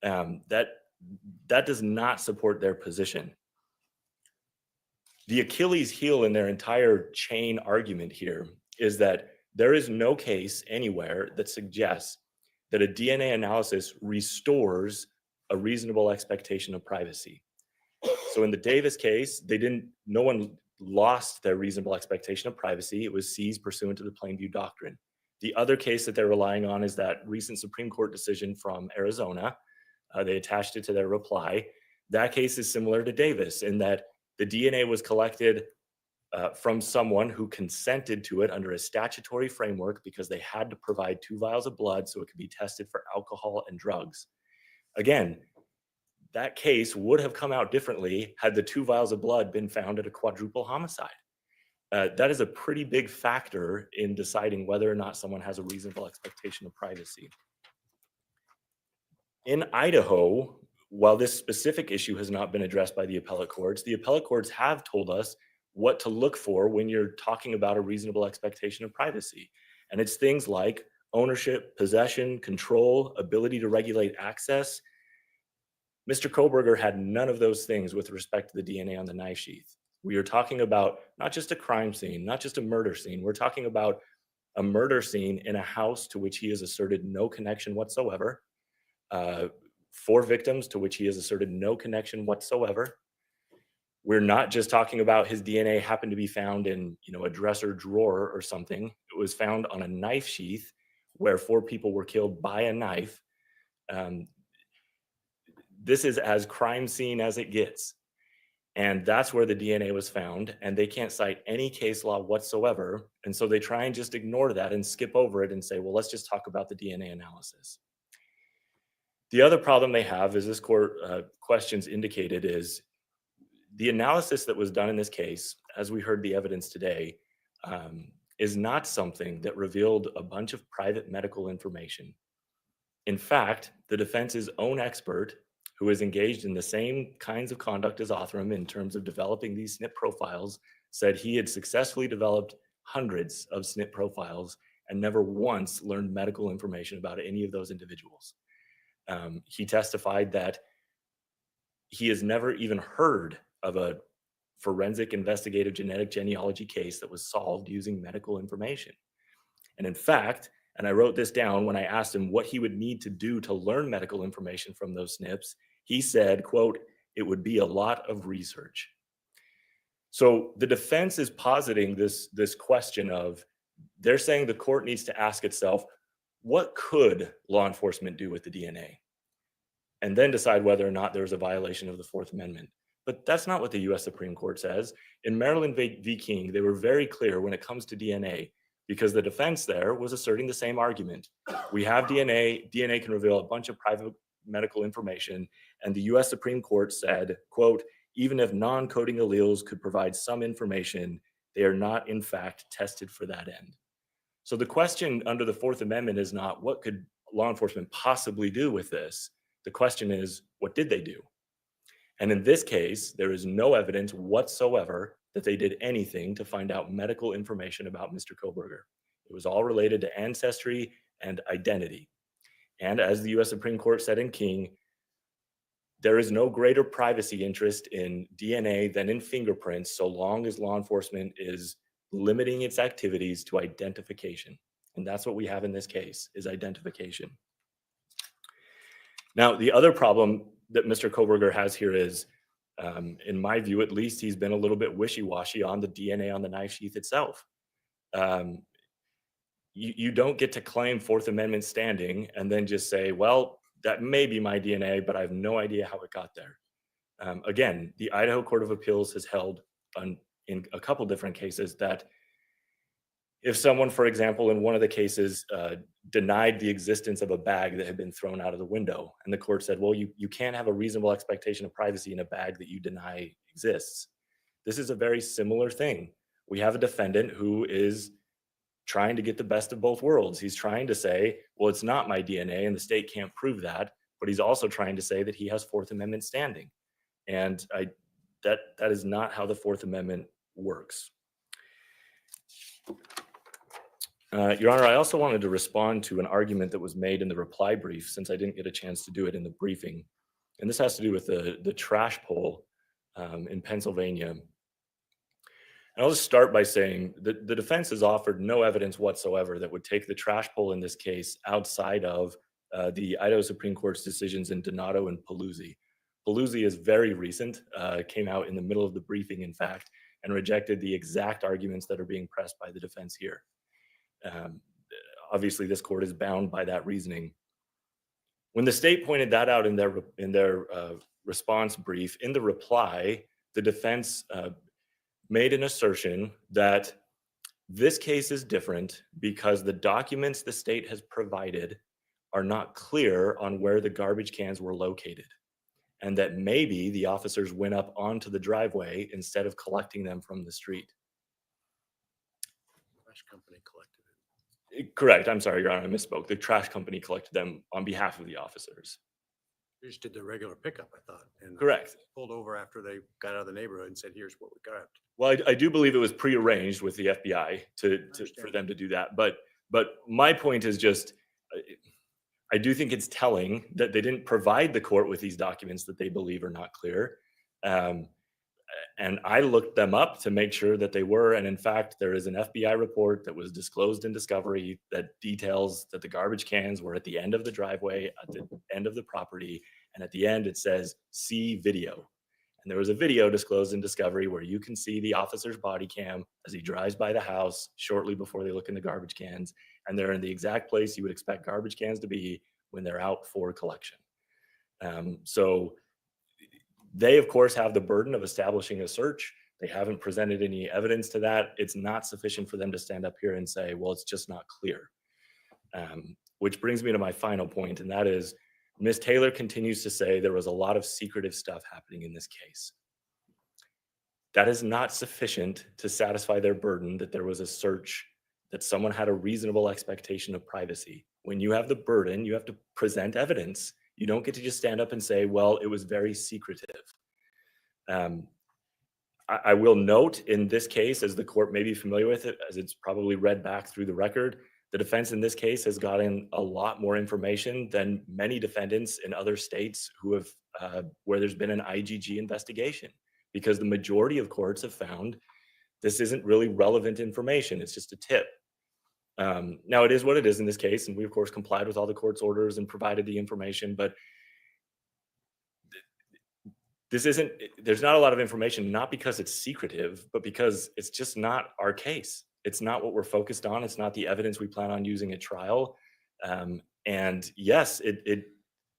That does not support their position. The Achilles heel in their entire chain argument here is that there is no case anywhere that suggests that a DNA analysis restores a reasonable expectation of privacy. So in the Davis case, no one lost their reasonable expectation of privacy. It was seized pursuant to the plain view doctrine. The other case that they're relying on is that recent Supreme Court decision from Arizona. They attached it to their reply. That case is similar to Davis in that the DNA was collected from someone who consented to it under a statutory framework because they had to provide 2 vials of blood so it could be tested for alcohol and drugs. Again, that case would have come out differently had the 2 vials of blood been found at a quadruple homicide. That is a pretty big factor in deciding whether or not someone has a reasonable expectation of privacy. In Idaho, while this specific issue has not been addressed by the appellate courts have told us what to look for when you're talking about a reasonable expectation of privacy. And it's things like ownership, possession, control, ability to regulate access. Mr. Kohberger had none of those things with respect to the DNA on the knife sheath. We are talking about not just a crime scene, not just a murder scene. We're talking about a murder scene in a house to which he has asserted no connection whatsoever. 4 victims to which he has asserted no connection whatsoever. We're not just talking about his DNA happened to be found in, a dresser drawer or something. It was found on a knife sheath where 4 people were killed by a knife. This is as crime scene as it gets. And that's where the DNA was found. And they can't cite any case law whatsoever. And so they try and just ignore that and skip over it and say, well, let's just talk about the DNA analysis. The other problem they have, as this court questions indicated, is the analysis that was done in this case, as we heard the evidence today, is not something that revealed a bunch of private medical information. In fact, the defense's own expert, who is engaged in the same kinds of conduct as Othram in terms of developing these SNP profiles, said he had successfully developed hundreds of SNP profiles and never once learned medical information about any of those individuals. He testified that he has never even heard of a forensic investigative genetic genealogy case that was solved using medical information. And in fact, and I wrote this down when I asked him what he would need to do to learn medical information from those SNPs, he said, quote, "It would be a lot of research." So the defense is positing this question of, they're saying the court needs to ask itself, what could law enforcement do with the DNA? And then decide whether or not there's a violation of the Fourth Amendment. But that's not what the US Supreme Court says. In Maryland v. King, they were very clear when it comes to DNA, because the defense there was asserting the same argument. We have DNA can reveal a bunch of private medical information, and the US Supreme Court said, quote, even if non-coding alleles could provide some information, they are not in fact tested for that end. So the question under the Fourth Amendment is not what could law enforcement possibly do with this? The question is, what did they do? And in this case, there is no evidence whatsoever that they did anything to find out medical information about Mr. Kohberger. It was all related to ancestry and identity. And as the US Supreme Court said in King, there is no greater privacy interest in DNA than in fingerprints, so long as law enforcement is limiting its activities to identification. And that's what we have in this case, is identification. Now, the other problem that Mr. Kohberger has here is, in my view, at least, he's been a little bit wishy-washy on the DNA on the knife sheath itself. You don't get to claim Fourth Amendment standing and then just say, well, that may be my DNA, but I have no idea how it got there. Again, the Idaho Court of Appeals has held in a couple different cases that if someone, for example, in one of the cases denied the existence of a bag that had been thrown out of the window, and the court said, well, you can't have a reasonable expectation of privacy in a bag that you deny exists. This is a very similar thing. We have a defendant who is trying to get the best of both worlds. He's trying to say, well, it's not my DNA and the state can't prove that, but he's also trying to say that he has Fourth Amendment standing. And that is not how the Fourth Amendment works. Your Honor, I also wanted to respond to an argument that was made in the reply brief, since I didn't get a chance to do it in the briefing. And this has to do with the trash pull in Pennsylvania. And I'll just start by saying that the defense has offered no evidence whatsoever that would take the trash pull in this case outside of the Idaho Supreme Court's decisions in Donato and Paluzzi. Paluzzi is very recent, came out in the middle of the briefing, in fact, and rejected the exact arguments that are being pressed by the defense here. Obviously, this court is bound by that reasoning. When the state pointed that out in their response brief, in the reply, the defense made an assertion that this case is different because the documents the state has provided are not clear on where the garbage cans were located, and that maybe the officers went up onto the driveway instead of collecting them from the street. Trash company collected it. Correct. I'm sorry, Your Honor, I misspoke. The trash company collected them on behalf of the officers. They just did the regular pickup, I thought. And Correct. pulled over after they got out of the neighborhood and said, here's what we got. Well, I do believe it was prearranged with the FBI for them to do that. But my point is just, I do think it's telling that they didn't provide the court with these documents that they believe are not clear. And I looked them up to make sure that they were. And in fact, there is an FBI report that was disclosed in discovery that details that the garbage cans were at the end of the driveway, at the end of the property. And at the end, it says, see video. And there was a video disclosed in discovery where you can see the officer's body cam as he drives by the house shortly before they look in the garbage cans. And they're in the exact place you would expect garbage cans to be when they're out for collection. So they, of course, have the burden of establishing a search. They haven't presented any evidence to that. It's not sufficient for them to stand up here and say, well, it's just not clear. Which brings me to my final point, and that is Ms. Taylor continues to say there was a lot of secretive stuff happening in this case. That is not sufficient to satisfy their burden that there was a search, that someone had a reasonable expectation of privacy. When you have the burden, you have to present evidence. You don't get to just stand up and say, well, it was very secretive. I will note in this case, as the court may be familiar with it, as it's probably read back through the record, the defense in this case has gotten a lot more information than many defendants in other states who have, where there's been an IGG investigation, because the majority of courts have found this isn't really relevant information. It's just a tip. Now, it is what it is in this case, and we, of course, complied with all the court's orders and provided the information, but there's not a lot of information, not because it's secretive, but because it's just not our case. It's not what we're focused on. It's not the evidence we plan on using at trial. And yes,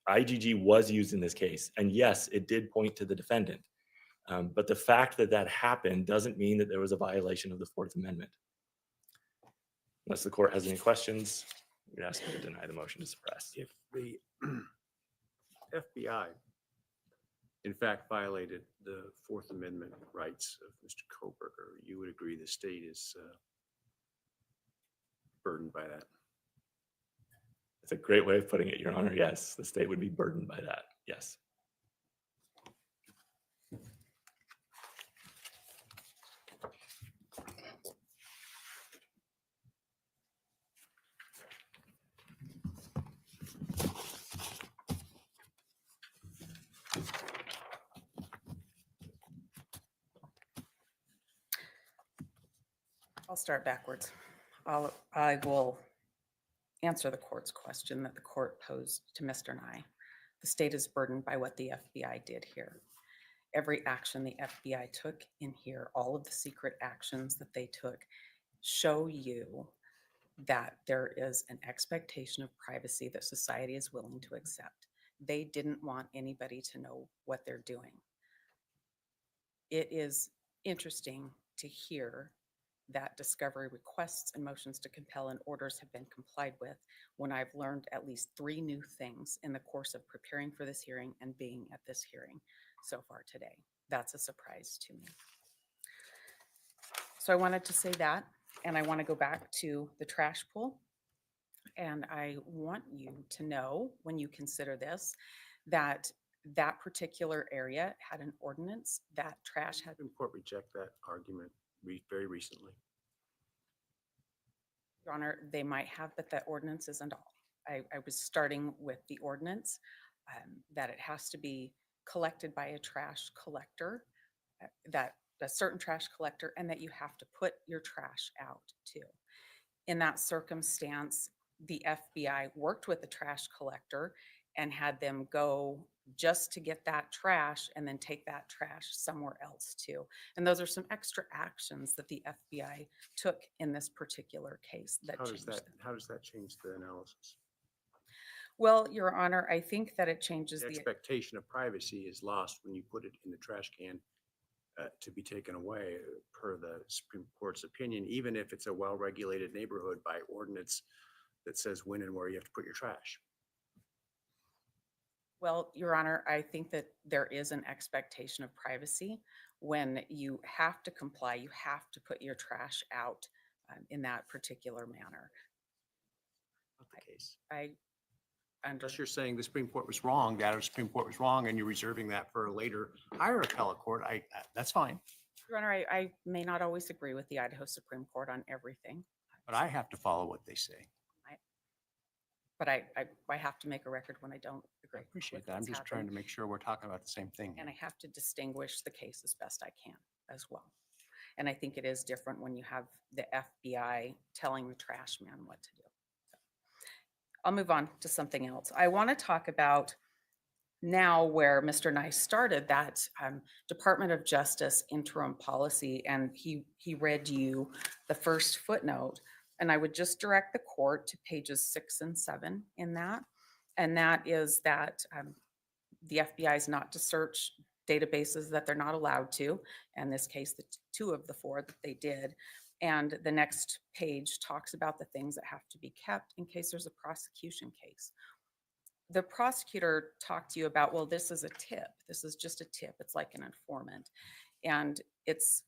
IGG was used in this case. And yes, it did point to the defendant. But the fact that that happened doesn't mean that there was a violation of the Fourth Amendment. Unless the court has any questions, we'd ask you to deny the motion to suppress. If the FBI in fact violated the Fourth Amendment rights of Mr. Kohberger, you would agree the state is burdened by that? It's a great way of putting it, Your Honor. Yes, the state would be burdened by that. Yes. I'll start backwards. I will answer the court's question that the court posed to Mr. Nye. The state is burdened by what the FBI did here. Every action the FBI took in here, all of the secret actions that they took, show you that there is an expectation of privacy that society is willing to accept. They didn't want anybody to know what they're doing. It is interesting to hear that discovery requests and motions to compel and orders have been complied with when I've learned at least 3 new things in the course of preparing for this hearing and being at this hearing so far today. That's a surprise to me. So I wanted to say that, and I want to go back to the trash pool. And I want you to know, when you consider this, that that particular area had an ordinance that trash had. Supreme Court reject that argument very recently. Your Honor, they might have, but that ordinance isn't all. I was starting with the ordinance, that it has to be collected by a trash collector, that a certain trash collector, and that you have to put your trash out too. In that circumstance, the FBI worked with the trash collector and had them go just to get that trash and then take that trash somewhere else too. And those are some extra actions that the FBI took in this particular case. How does that change the analysis? Well, Your Honor, I think that it changes the expectation of privacy is lost when you put it in the trash can to be taken away, per the Supreme Court's opinion, even if it's a well-regulated neighborhood by ordinance that says when and where you have to put your trash. Well, Your Honor, I think that there is an expectation of privacy when you have to comply, you have to put your trash out in that particular manner. Not the case. Unless you're saying the Supreme Court was wrong, that the Supreme Court was wrong, and you're reserving that for a later higher appellate court, that's fine. Your Honor, I may not always agree with the Idaho Supreme Court on everything. But I have to follow what they say. But I have to make a record when I don't agree. I appreciate that. I'm just trying to make sure we're talking about the same thing. And I have to distinguish the case as best I can as well. And I think it is different when you have the FBI telling the trash man what to do. So I'll move on to something else. I want to talk about now where Mr. Nye started that Department of Justice interim policy, and he read you the first footnote. And I would just direct the court to pages 6 and 7 in that. And that is that the FBI is not to search databases that they're not allowed to. In this case, the 2 of the 4 that they did. And the next page talks about the things that have to be kept in case there's a prosecution case. The prosecutor talked to you about, well, this is a tip. This is just a tip. It's like an informant. And it's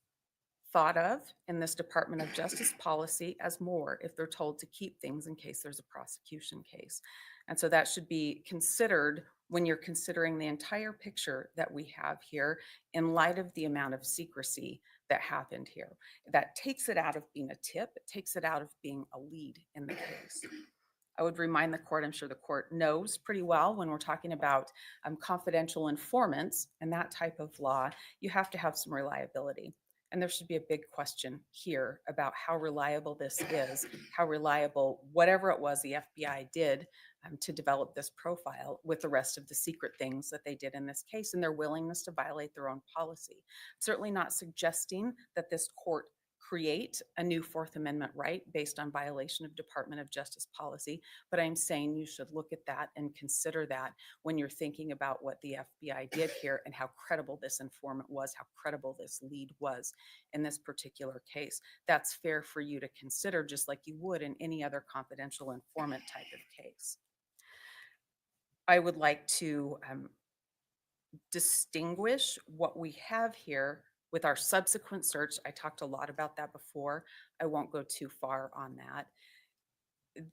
thought of in this Department of Justice policy as more if they're told to keep things in case there's a prosecution case. And so that should be considered when you're considering the entire picture that we have here in light of the amount of secrecy that happened here. That takes it out of being a tip. It takes it out of being a lead in the case. I would remind the court, I'm sure the court knows pretty well when we're talking about confidential informants and that type of law, you have to have some reliability. And there should be a big question here about how reliable this is, how reliable whatever it was the FBI did to develop this profile with the rest of the secret things that they did in this case and their willingness to violate their own policy. Certainly not suggesting that this court create a new Fourth Amendment right based on violation of Department of Justice policy, but I'm saying you should look at that and consider that when you're thinking about what the FBI did here and how credible this informant was, how credible this lead was in this particular case. That's fair for you to consider, just like you would in any other confidential informant type of case. I would like to distinguish what we have here with our subsequent search. I talked a lot about that before. I won't go too far on that.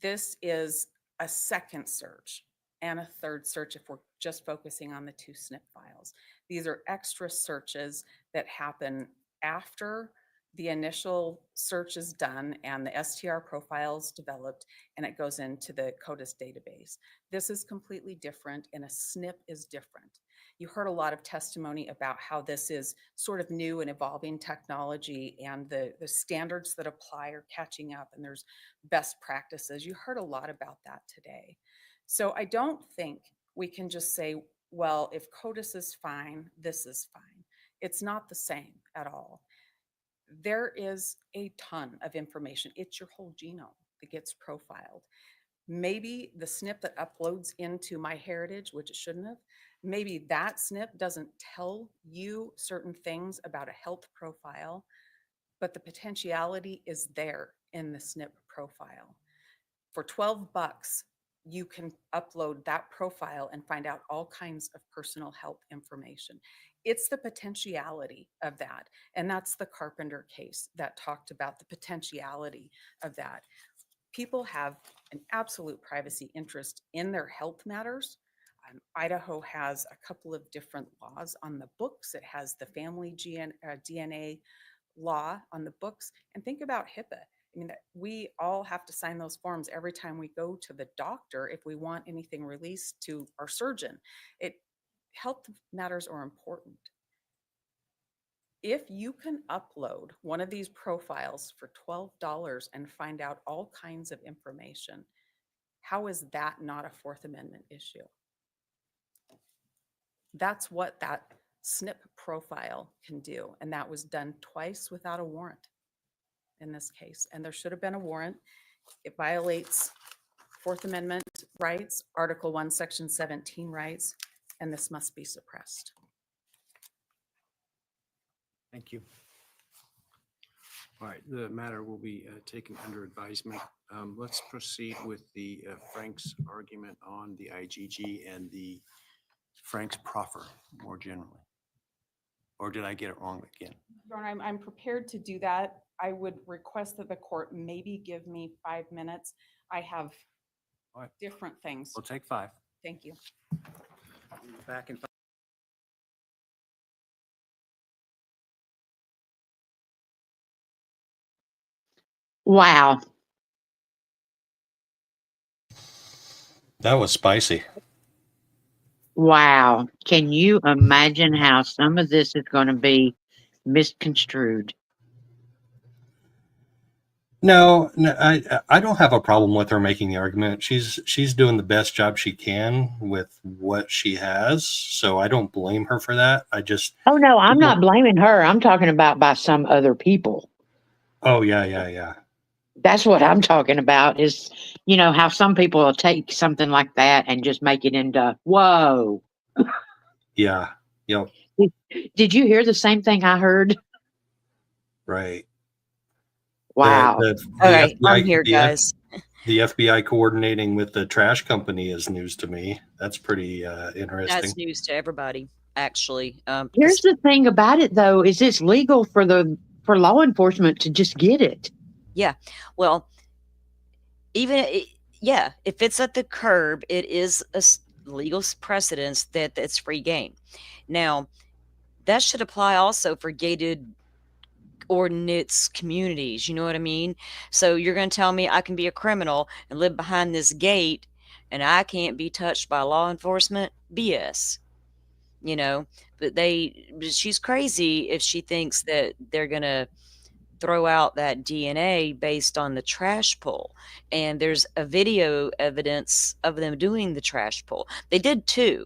This is a second search and a third search if we're just focusing on the 2 SNP files. These are extra searches that happen after the initial search is done and the STR profile is developed and it goes into the CODIS database. This is completely different and a SNP is different. You heard a lot of testimony about how this is sort of new and evolving technology and the standards that apply are catching up and there's best practices. You heard a lot about that today. So I don't think we can just say, well, if CODIS is fine, this is fine. It's not the same at all. There is a ton of information. It's your whole genome that gets profiled. Maybe the SNP that uploads into MyHeritage, which it shouldn't have, maybe that SNP doesn't tell you certain things about a health profile, but the potentiality is there in the SNP profile. For 12 bucks, you can upload that profile and find out all kinds of personal health information. It's the potentiality of that. And that's the Carpenter case that talked about the potentiality of that. People have an absolute privacy interest in their health matters. Idaho has a couple of different laws on the books. It has the family DNA law on the books. And think about HIPAA. I mean, we all have to sign those forms every time we go to the doctor if we want anything released to our surgeon. Health matters are important. If you can upload one of these profiles for $12 and find out all kinds of information, how is that not a Fourth Amendment issue? That's what that SNP profile can do. And that was done twice without a warrant in this case. And there should have been a warrant. It violates Fourth Amendment rights, Article 1, Section 17 rights, and this must be suppressed. Thank you. All right, the matter will be taken under advisement. Let's proceed with the Frank's argument on the IGG and the Frank's proffer more generally. Or did I get it wrong again? Your Honor, I'm prepared to do that. I would request that the court maybe give me 5 minutes. I have different things. We'll take 5. Thank you. Back in 5. Wow. That was spicy. Wow. Can you imagine how some of this is going to be misconstrued? No, I don't have a problem with her making the argument. She's doing the best job she can with what she has, so I don't blame her for that. Oh no, I'm not blaming her. I'm talking about by some other people. Oh yeah. That's what I'm talking about is, how some people will take something like that and just make it into, whoa. Yeah. Yep. Did you hear the same thing I heard? Right. Wow. Okay, I'm here, guys. The FBI coordinating with the trash company is news to me. That's pretty interesting. That's news to everybody, actually. Here's the thing about it, though, is it's legal for law enforcement to just get it. Yeah. Well, if it's at the curb, it is a legal precedence that it's free game. Now, that should apply also for gated ordinance communities. You know what I mean? So you're going to tell me I can be a criminal and live behind this gate and I can't be touched by law enforcement? BS. But she's crazy if she thinks that they're going to throw out that DNA based on the trash pull. And there's a video evidence of them doing the trash pull. They did 2.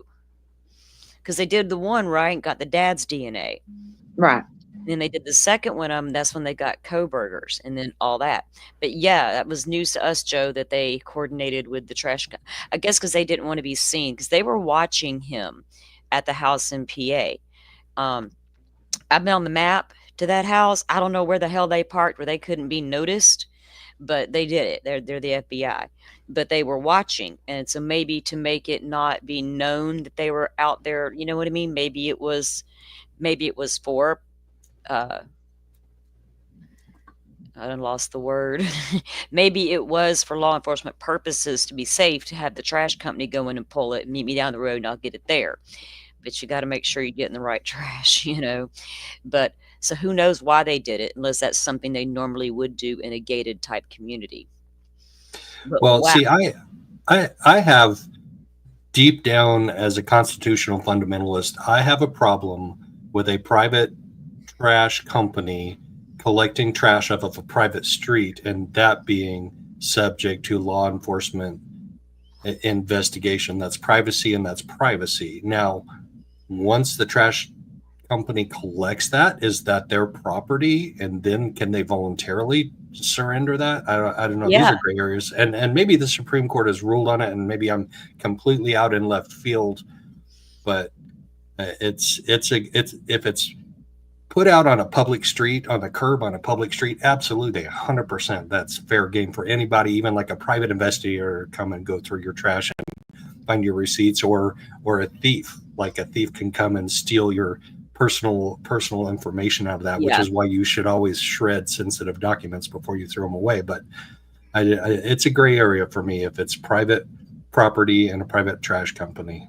Because they did the one, right, and got the dad's DNA. Right. Then they did the second one, that's when they got Kohberger's and then all that. But yeah, that was news to us, Joe, that they coordinated with the trash. I guess because they didn't want to be seen, because they were watching him at the house in PA. I've been on the map to that house. I don't know where the hell they parked where they couldn't be noticed, but they did it. They're the FBI. but they were watching. And so maybe to make it not be known that they were out there, you know what I mean? Maybe it was for, I done lost the word. Maybe it was for law enforcement purposes to be safe to have the trash company go in and pull it and meet me down the road and I'll get it there. But you got to make sure you're getting the right trash, you know. But so who knows why they did it unless that's something they normally would do in a gated type community. But Well, wow. see, I have deep down as a constitutional fundamentalist, I have a problem with a private trash company collecting trash off of a private street and that being subject to law enforcement investigation. That's privacy and that's privacy. Now, once the trash company collects that, is that their property? And then can they voluntarily surrender that? I don't know. These Yeah. are gray areas. And maybe the Supreme Court has ruled on it and maybe I'm completely out in left field, but if it's put out on a public street, on the curb on a public street, absolutely 100%. That's fair game for anybody, even like a private investigator come and go through your trash and find your receipts, or a thief. Like a thief can come and steal your personal information out of that, which Yeah. is why you should always shred sensitive documents before you throw them away. But it's a gray area for me if it's private property and a private trash company.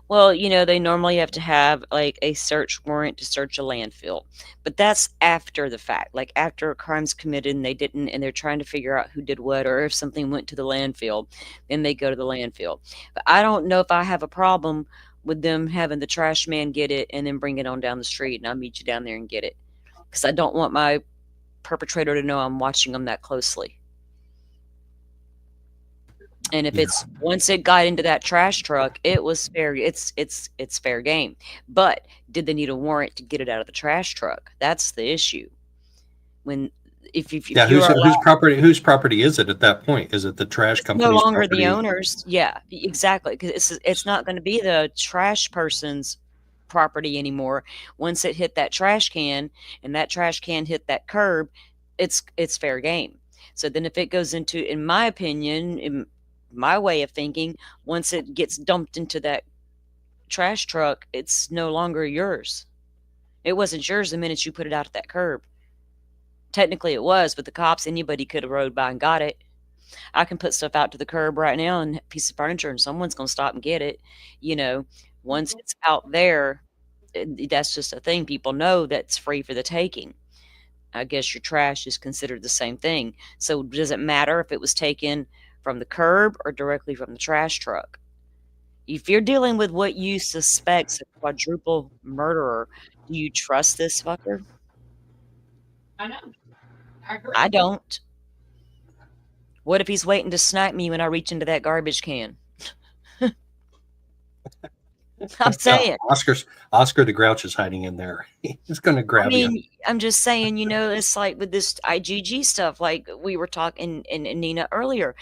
Well, you know, they normally have to have like a search warrant to search a landfill, but that's after the fact, like after a crime's committed and they didn't, and they're trying to figure out who did what, or if something went to the landfill, then they go to the landfill. But I don't know if I have a problem with them having the trash man get it and then bring it on down the street and I'll meet you down there and get it. Because I don't want my perpetrator to know I'm watching them that closely. And if it's once it got into that trash truck, it was fair. It's fair game. But did they need a warrant to get it out of the trash truck? That's the issue. When if Yeah, you're whose property is it at that point? Is it the trash company's no longer property? the owners, yeah, exactly. Because it's not going to be the trash person's property anymore. Once it hit that trash can and that trash can hit that curb, it's fair game. So then if it goes into, in my opinion, in my way of thinking, once it gets dumped into that trash truck, it's no longer yours. It wasn't yours the minute you put it out at that curb. Technically it was, but the cops, anybody could have rode by and got it. I can put stuff out to the curb right now and a piece of furniture and someone's going to stop and get it. You know, once it's out there, that's just a thing. People know that's free for the taking. I guess your trash is considered the same thing. So does it matter if it was taken from the curb or directly from the trash truck? If you're dealing with what you suspect's a quadruple murderer, do you trust this fucker? I know. I agree. I don't. What if he's waiting to snipe me when I reach into that garbage can? I'm saying. Oscar the Grouch is hiding in there. He's going to grab you. I'm just saying, you know, it's like with this IGG stuff, like we were talking, and Nina earlier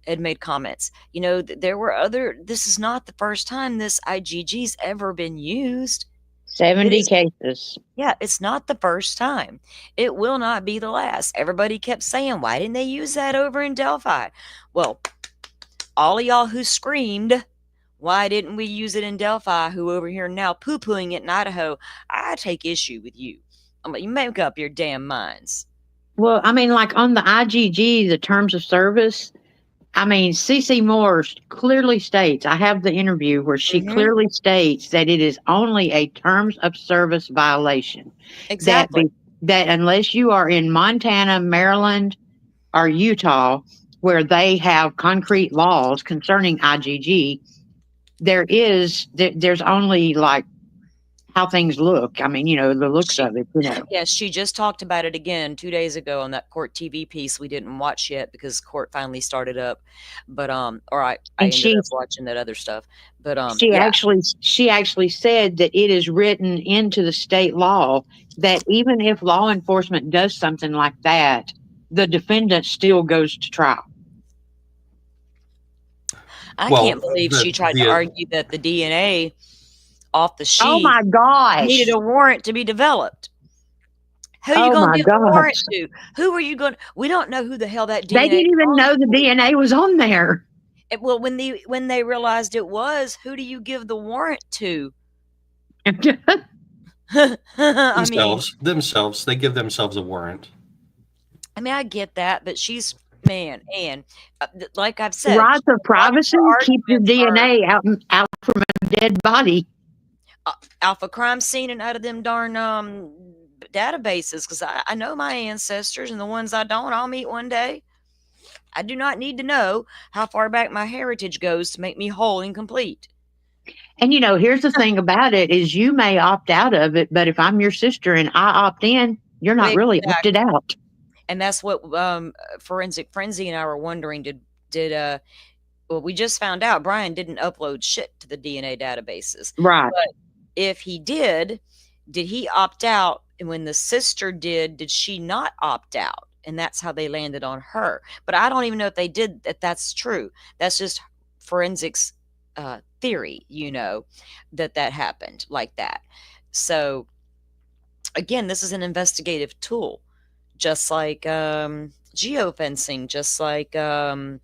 had made comments. You know, there were this is not the first time this IGG's ever been used. 70 cases. Yeah, it's not the first time. It will not be the last. Everybody kept saying, why didn't they use that over in Delphi? Well, all of y'all who screamed, why didn't we use it in Delphi, who over here now poo-pooing it in Idaho, I take issue with you. I'm like, you make up your damn minds. Well, I mean, like on the IGG, the terms of service, I mean, CC Moore clearly states, I have the interview where she clearly states that it is only a terms of service violation. Exactly. That unless you are in Montana, Maryland, or Utah, where they have concrete laws concerning IGG, there's only like how things look. I mean, you know, the looks of it, you know. Yes, she just talked about it again 2 days ago on that court TV piece we didn't watch yet because court finally started up. But I ended up watching that other stuff. But she actually said that it is written into the state law that even if law enforcement does something like that, the defendant still goes to trial. I can't believe she tried to argue that the DNA off the sheet. Oh my gosh! Needed a warrant to be developed. Who are you going to give a warrant to? Who are you going? We don't know who the hell that DNA. They didn't even know the DNA was on there. Well, when they realized it was, who do you give the warrant to? I mean, Themselves. They give themselves a warrant. I get that, but she's man, and like I've said, Rights of a lot of privacy, her keep your arguments are DNA out from a dead body. Alpha crime scene and out of them darn databases, because I know my ancestors, and the ones I don't, I'll meet one day. I do not need to know how far back my heritage goes to make me whole and complete. And here's the thing about it is you may opt out of it, but if I'm your sister and I opt in, you're not really opted out. And that's what Forensic Frenzy and I were wondering. Well, we just found out Brian didn't upload shit to the DNA databases. Right. But if he did he opt out? And when the sister did she not opt out? And that's how they landed on her. But I don't even know if they did, if that's true. That's just forensics theory, that happened like that. So again, this is an investigative tool, just like geofencing, just like a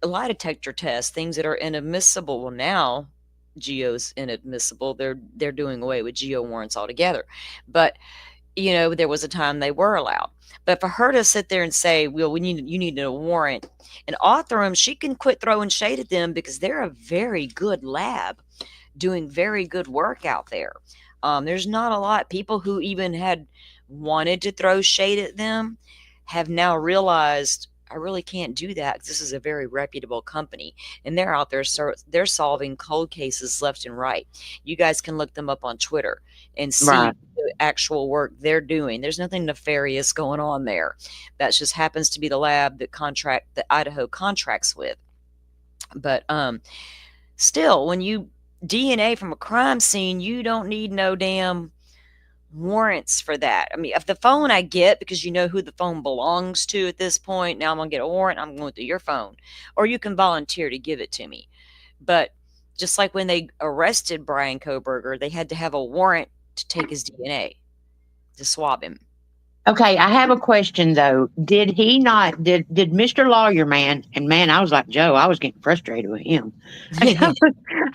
lie detector test, things that are inadmissible. Well, now geo's inadmissible. They're doing away with geo warrants altogether. But there was a time they were allowed. But for her to sit there and say, well, you need a warrant and author them, she can quit throwing shade at them, because they're a very good lab doing very good work out there. There's not a lot. People who even had wanted to throw shade at them have now realized, I really can't do that, because this is a very reputable company, and they're out there, they're solving cold cases left and right. You guys can look them up on Twitter and see the actual work they're doing. There's nothing nefarious going on there. That just happens to be the lab that Idaho contracts with. But still, when you DNA from a crime scene, you don't need no damn warrants for that. If the phone I get, because you know who the phone belongs to at this point, now I'm gonna get a warrant, I'm going through your phone. Or you can volunteer to give it to me. But just like when they arrested Brian Kohberger, they had to have a warrant to take his DNA, to swab him. Okay, I have a question though. Did Mr. Lawyer Man, and man, I was like, Joe, I was getting frustrated with him. I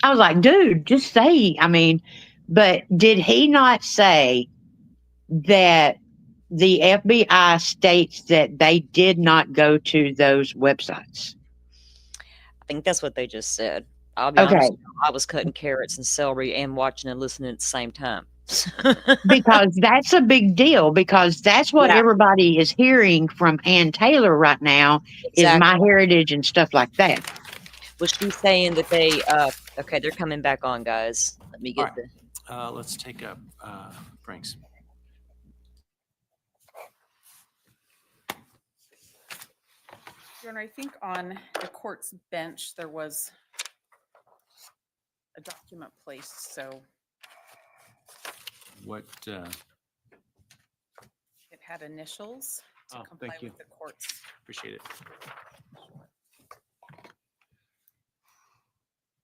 was like, dude, just say, but did he not say that the FBI states that they did not go to those websites? I think that's what they just said. I'll be honest, I was cutting carrots and celery and watching and listening at the same time. Because that's a big deal, because that's what everybody is hearing from Ann Taylor right now, is my heritage and stuff like that. Was she saying that they okay, they're coming back on, guys. Let me get let's take up Frank's. Your Honor, I think on the court's bench there was a document placed, so What it had initials to comply with the court's. Appreciate it.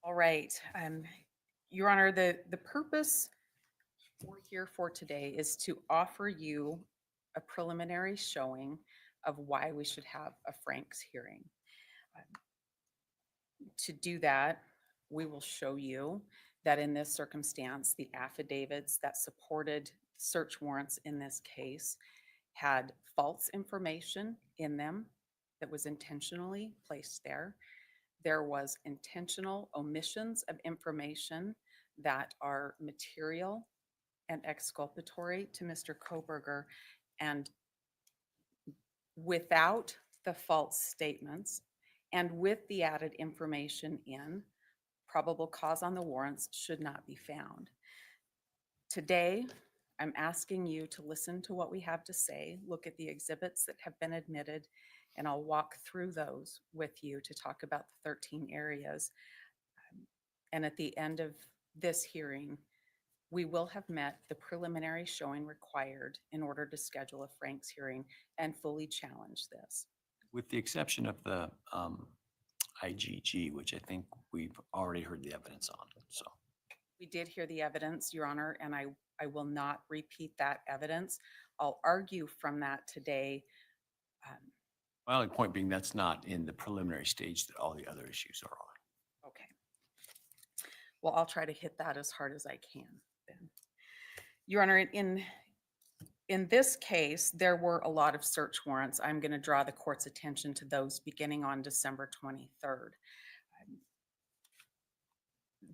All right, Your Honor, the purpose we're here for today is to offer you a preliminary showing of why we should have a Frank's hearing. To do that, we will show you that in this circumstance, the affidavits that supported search warrants in this case had false information in them that was intentionally placed there. There was intentional omissions of information that are material and exculpatory to Mr. Kohberger, and without the false statements and with the added information in, probable cause on the warrants should not be found. Today, I'm asking you to listen to what we have to say, look at the exhibits that have been admitted, and I'll walk through those with you to talk about the 13 areas. And at the end of this hearing, we will have met the preliminary showing required in order to schedule a Frank's hearing and fully challenge this. With the exception of the IGG, which I think we've already heard the evidence on. So we did hear the evidence, Your Honor, and I will not repeat that evidence. I'll argue from that today My only point being that's not in the preliminary stage that all the other issues are on. Okay. Well, I'll try to hit that as hard as I can then. Your Honor, in this case, there were a lot of search warrants. I'm going to draw the court's attention to those beginning on December 23rd.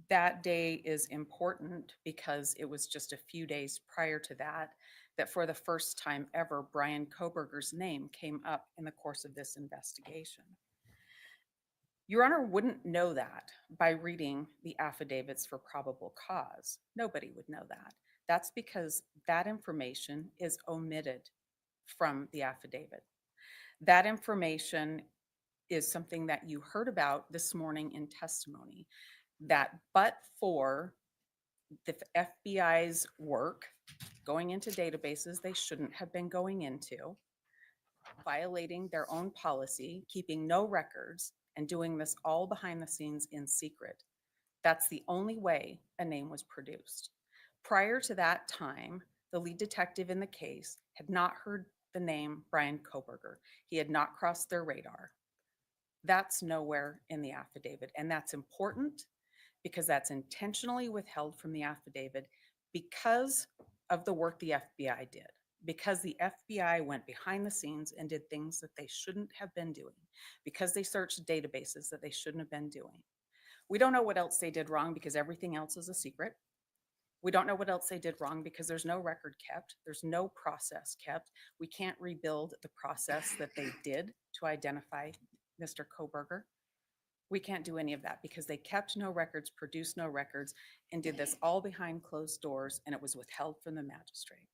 That day is important because it was just a few days prior to that for the first time ever, Brian Kohberger's name came up in the course of this investigation. Your Honor wouldn't know that by reading the affidavits for probable cause. Nobody would know that. That's because that information is omitted from the affidavit. That information is something that you heard about this morning in testimony, that but for the FBI's work going into databases they shouldn't have been going into, violating their own policy, keeping no records, and doing this all behind the scenes in secret. That's the only way a name was produced. Prior to that time, the lead detective in the case had not heard the name Brian Kohberger. He had not crossed their radar. That's nowhere in the affidavit, and that's important because that's intentionally withheld from the affidavit because of the work the FBI did, because the FBI went behind the scenes and did things that they shouldn't have been doing, because they searched databases that they shouldn't have been doing. We don't know what else they did wrong because everything else is a secret. We don't know what else they did wrong because there's no record kept. There's no process kept. We can't rebuild the process that they did to identify Mr. Kohberger. We can't do any of that because they kept no records, produced no records, and did this all behind closed doors, and it was withheld from the magistrate.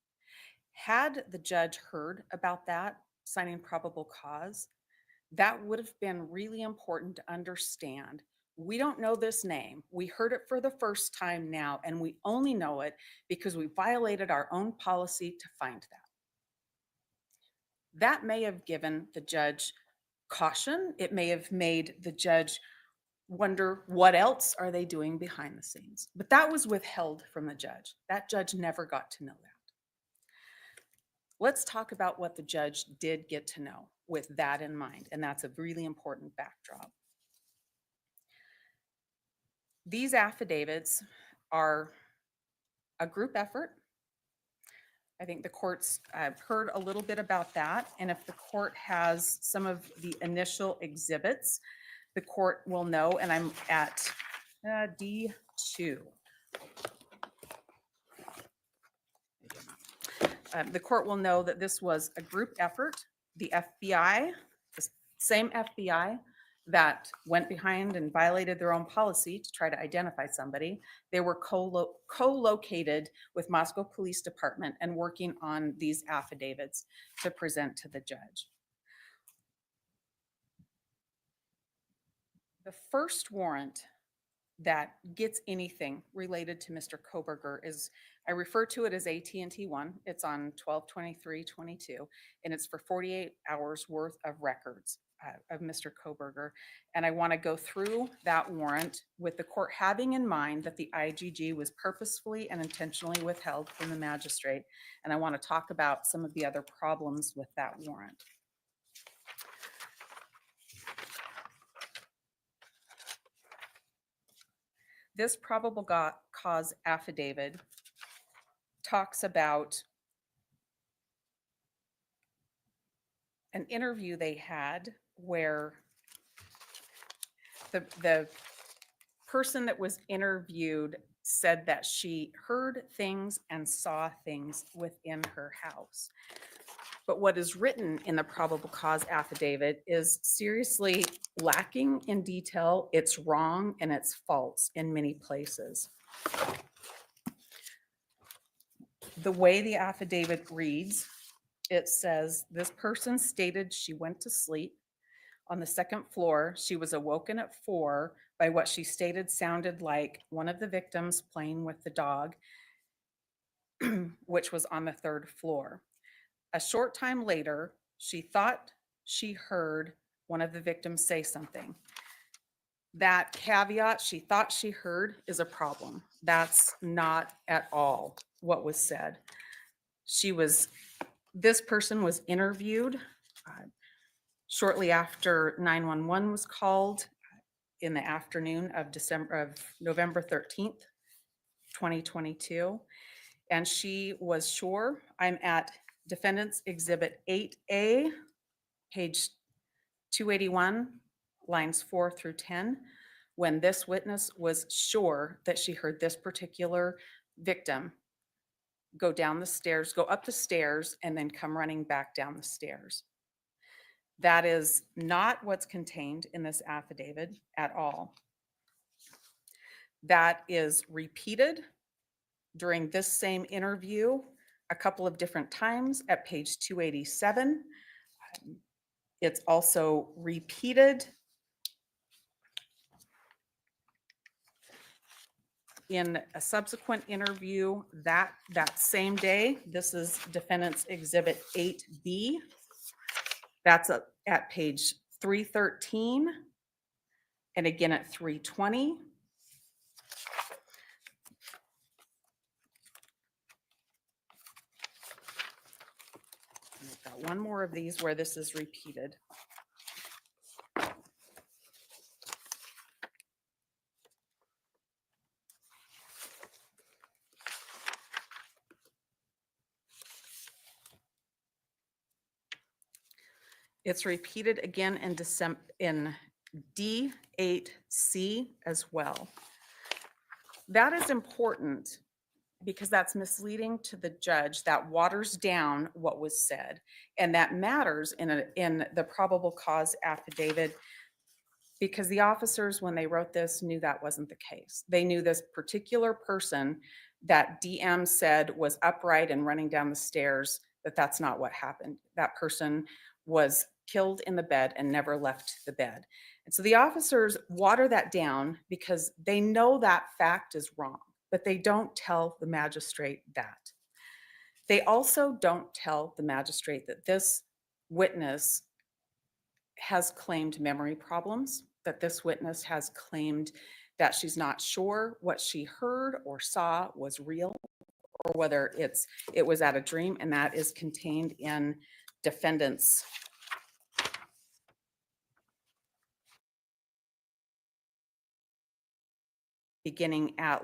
Had the judge heard about that, signing probable cause, that would have been really important to understand. We don't know this name. We heard it for the first time now, and we only know it because we violated our own policy to find that. That may have given the judge caution. It may have made the judge wonder what else are they doing behind the scenes. But that was withheld from the judge. That judge never got to know that. Let's talk about what the judge did get to know with that in mind, and that's a really important backdrop. These affidavits are a group effort. I think the court's heard a little bit about that, and if the court has some of the initial exhibits, the court will know, and I'm at D2. The court will know that this was a group effort. The FBI, the same FBI that went behind and violated their own policy to try to identify somebody, they were co-located with Moscow Police Department and working on these affidavits to present to the judge. The first warrant that gets anything related to Mr. Kohberger is, I refer to it as AT&T 1. It's on 12/23/22, and it's for 48 hours worth of records of Mr. Kohberger. And I want to go through that warrant with the court having in mind that the IGG was purposefully and intentionally withheld from the magistrate. And I want to talk about some of the other problems with that warrant. This probable cause affidavit talks about an interview they had where the person that was interviewed said that she heard things and saw things within her house. But what is written in the probable cause affidavit is seriously lacking in detail. It's wrong and it's false in many places. The way the affidavit reads, it says, this person stated she went to sleep on the second floor. She was awoken at 4 by what she stated sounded like one of the victims playing with the dog, which was on the 3rd floor. A short time later, she thought she heard one of the victims say something. That caveat, she thought she heard, is a problem. That's not at all what was said. This person was interviewed. Shortly after 911 was called in the afternoon of November 13th, 2022, and she was sure. I'm at Defendant's Exhibit 8A, page 281, lines 4 through 10, when this witness was sure that she heard this particular victim go down the stairs, go up the stairs, and then come running back down the stairs. That is not what's contained in this affidavit at all. That is repeated during this same interview a couple of different times at page 287. It's also repeated in a subsequent interview that same day. This is Defendant's Exhibit 8B. That's at page 313 and again at 320. I've got one more of these where this is repeated. It's repeated again in D8C as well. That is important because that's misleading to the judge. That waters down what was said, and that matters in the probable cause affidavit, because the officers, when they wrote this, knew that wasn't the case. They knew this particular person that DM said was upright and running down the stairs, that's not what happened. That person was killed in the bed and never left the bed. And so the officers water that down because they know that fact is wrong, but they don't tell the magistrate that. They also don't tell the magistrate that this witness has claimed memory problems, that this witness has claimed that she's not sure what she heard or saw was real, or whether it was at a dream, and that is contained in defendant's beginning at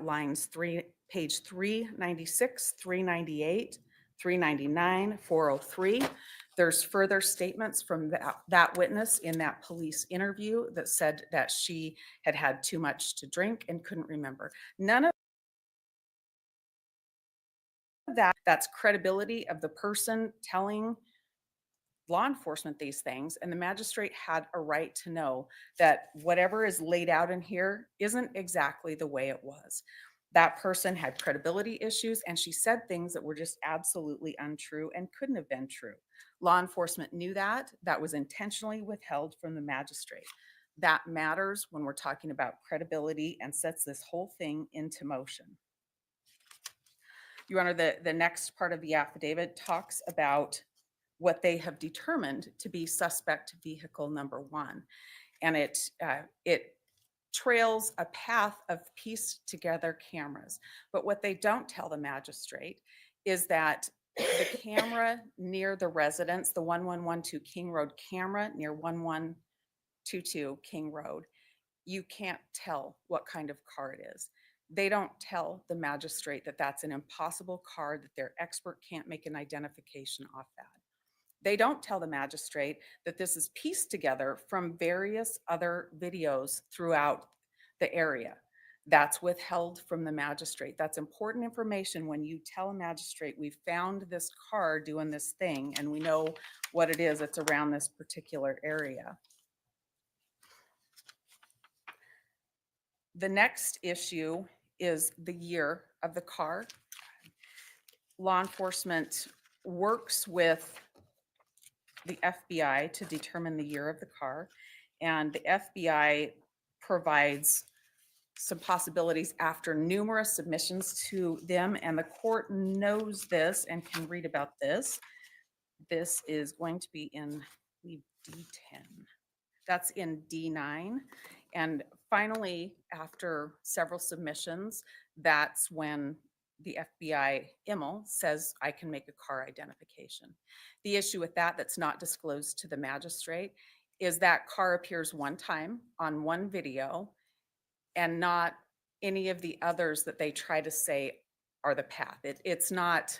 page 396, 398, 399, 403. There's further statements from that witness in that police interview that said that she had had too much to drink and couldn't remember. None of that's credibility of the person telling law enforcement these things, and the magistrate had a right to know that whatever is laid out in here isn't exactly the way it was. That person had credibility issues, and she said things that were just absolutely untrue and couldn't have been true. Law enforcement knew that. That was intentionally withheld from the magistrate. That matters when we're talking about credibility and sets this whole thing into motion. Your Honor, the next part of the affidavit talks about what they have determined to be suspect vehicle number 1. And it trails a path of pieced together cameras. But what they don't tell the magistrate is that the camera near the residence, the 1112 King Road camera near 1122 King Road, you can't tell what kind of car it is. They don't tell the magistrate that that's an impossible car, that their expert can't make an identification off that. They don't tell the magistrate that this is pieced together from various other videos throughout the area. That's withheld from the magistrate. That's important information when you tell a magistrate, we found this car doing this thing and we know what it is. It's around this particular area. The next issue is the year of the car. Law enforcement works with the FBI to determine the year of the car, and the FBI provides some possibilities after numerous submissions to them, and the court knows this and can read about this. This is going to be in D10. That's in D9. And finally, after several submissions, that's when the FBI IML says, I can make a car identification. The issue with that that's not disclosed to the magistrate is that car appears one time on one video and not any of the others that they try to say are the path. It's not,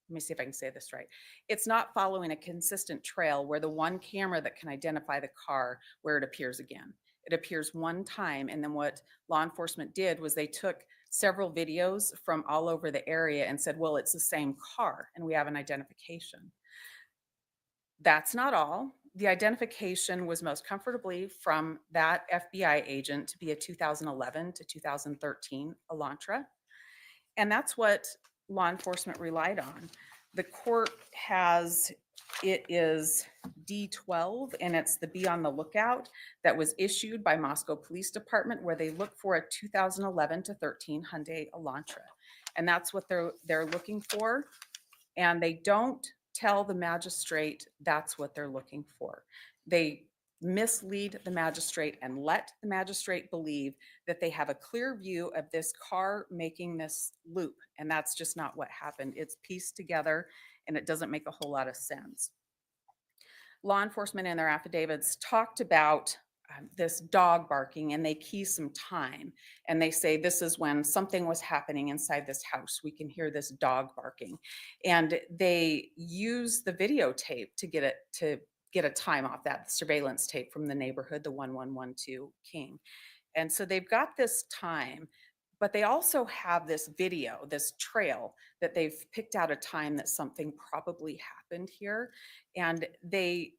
let me see if I can say this right. It's not following a consistent trail where the one camera that can identify the car where it appears again. It appears one time, and then what law enforcement did was they took several videos from all over the area and said, well, it's the same car and we have an identification. That's not all. The identification was most comfortably from that FBI agent to be a 2011 to 2013 Elantra. And that's what law enforcement relied on. The court has, it is D12, and it's the Be on the Lookout that was issued by Moscow Police Department, where they look for a 2011 to 13 Hyundai Elantra. And that's what they're looking for. And they don't tell the magistrate that's what they're looking for. They mislead the magistrate and let the magistrate believe that they have a clear view of this car making this loop. And that's just not what happened. It's pieced together and it doesn't make a whole lot of sense. Law enforcement in their affidavits talked about this dog barking, and they key some time and they say this is when something was happening inside this house. We can hear this dog barking, and they use the videotape to get a time off that, the surveillance tape from the neighborhood, the 1112 King. And so they've got this time, but they also have this video, this trail that they've picked out a time that something probably happened here. And they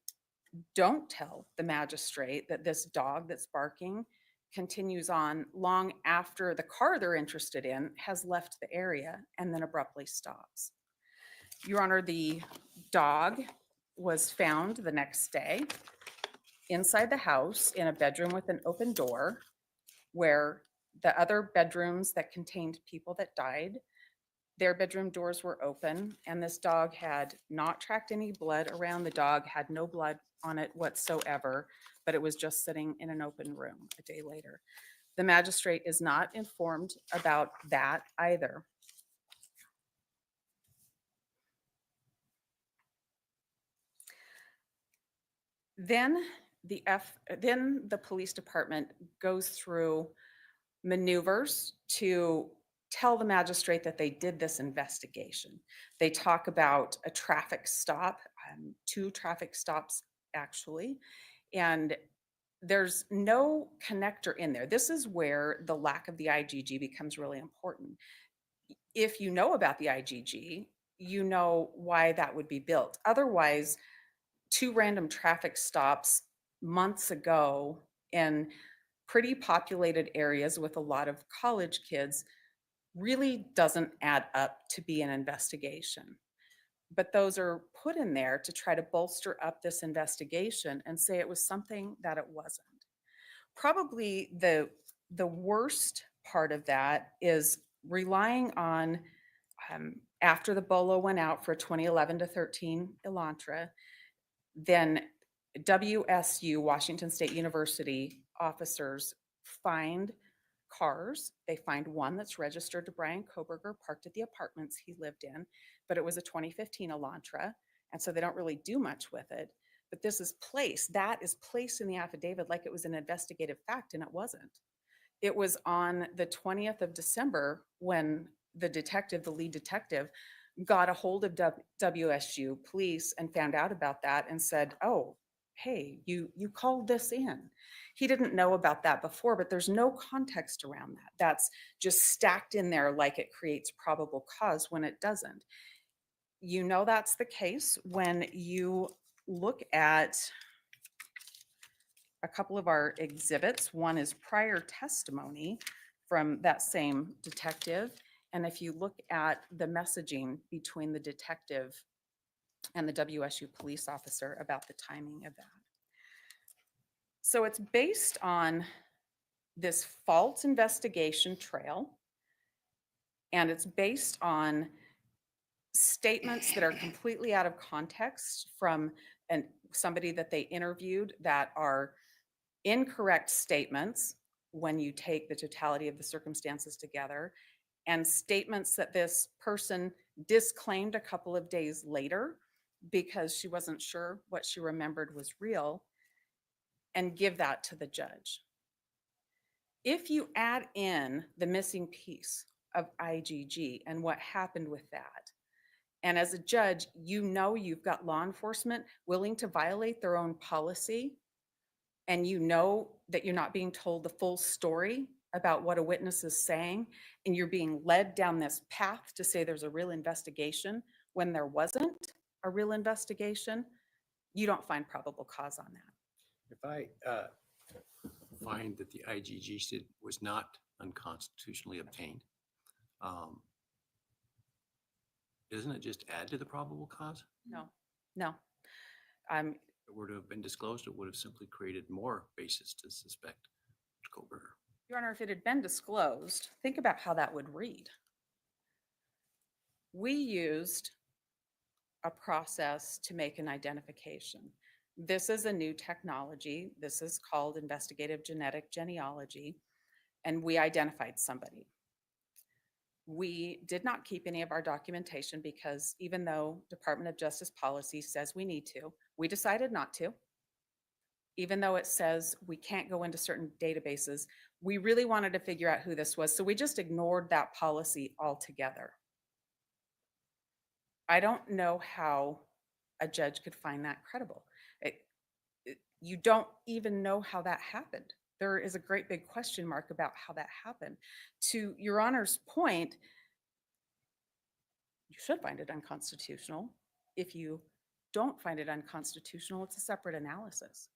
don't tell the magistrate that this dog that's barking continues on long after the car they're interested in has left the area and then abruptly stops. Your Honor, the dog was found the next day inside the house in a bedroom with an open door, where the other bedrooms that contained people that died, their bedroom doors were open, and this dog had not tracked any blood around. The dog had no blood on it whatsoever, but it was just sitting in an open room a day later. The magistrate is not informed about that either. Then the police department goes through maneuvers to tell the magistrate that they did this investigation. They talk about a traffic stop, 2 traffic stops actually, and there's no connector in there. This is where the lack of the IGG becomes really important. If you know about the IGG, you know why that would be built. Otherwise, 2 random traffic stops months ago in pretty populated areas with a lot of college kids really doesn't add up to be an investigation. But those are put in there to try to bolster up this investigation and say it was something that it wasn't. Probably the worst part of that is relying on, after the BOLO went out for 2011 to 13 Elantra, then WSU, Washington State University officers find cars. They find one that's registered to Brian Kohberger, parked at the apartments he lived in, but it was a 2015 Elantra, and so they don't really do much with it. But this is placed, that is placed in the affidavit like it was an investigative fact, and it wasn't. It was on the 20th of December when the detective, the lead detective, got a hold of WSU police and found out about that and said, oh, hey, you called this in. He didn't know about that before, but there's no context around that. That's just stacked in there like it creates probable cause when it doesn't. You know that's the case when you look at a couple of our exhibits. One is prior testimony from that same detective. And if you look at the messaging between the detective and the WSU police officer about the timing of that. So it's based on this false investigation trail, and it's based on statements that are completely out of context from somebody that they interviewed that are incorrect statements when you take the totality of the circumstances together, and statements that this person disclaimed a couple of days later because she wasn't sure what she remembered was real. and give that to the judge. If you add in the missing piece of IGG and what happened with that, and as a judge, you know you've got law enforcement willing to violate their own policy, and you know that you're not being told the full story about what a witness is saying, and you're being led down this path to say there's a real investigation when there wasn't a real investigation, you don't find probable cause on that. If I find that the IGG was not unconstitutionally obtained, doesn't it just add to the probable cause? No, no. If it were to have been disclosed, it would have simply created more basis to suspect Kohberger. Your Honor, if it had been disclosed, think about how that would read. We used a process to make an identification. This is a new technology. This is called investigative genetic genealogy, and we identified somebody. We did not keep any of our documentation because even though Department of Justice policy says we need to, we decided not to. Even though it says we can't go into certain databases, we really wanted to figure out who this was, so we just ignored that policy altogether. I don't know how a judge could find that credible. You don't even know how that happened. There is a great big question mark about how that happened. To Your Honor's point, you should find it unconstitutional. If you don't find it unconstitutional, it's a separate analysis.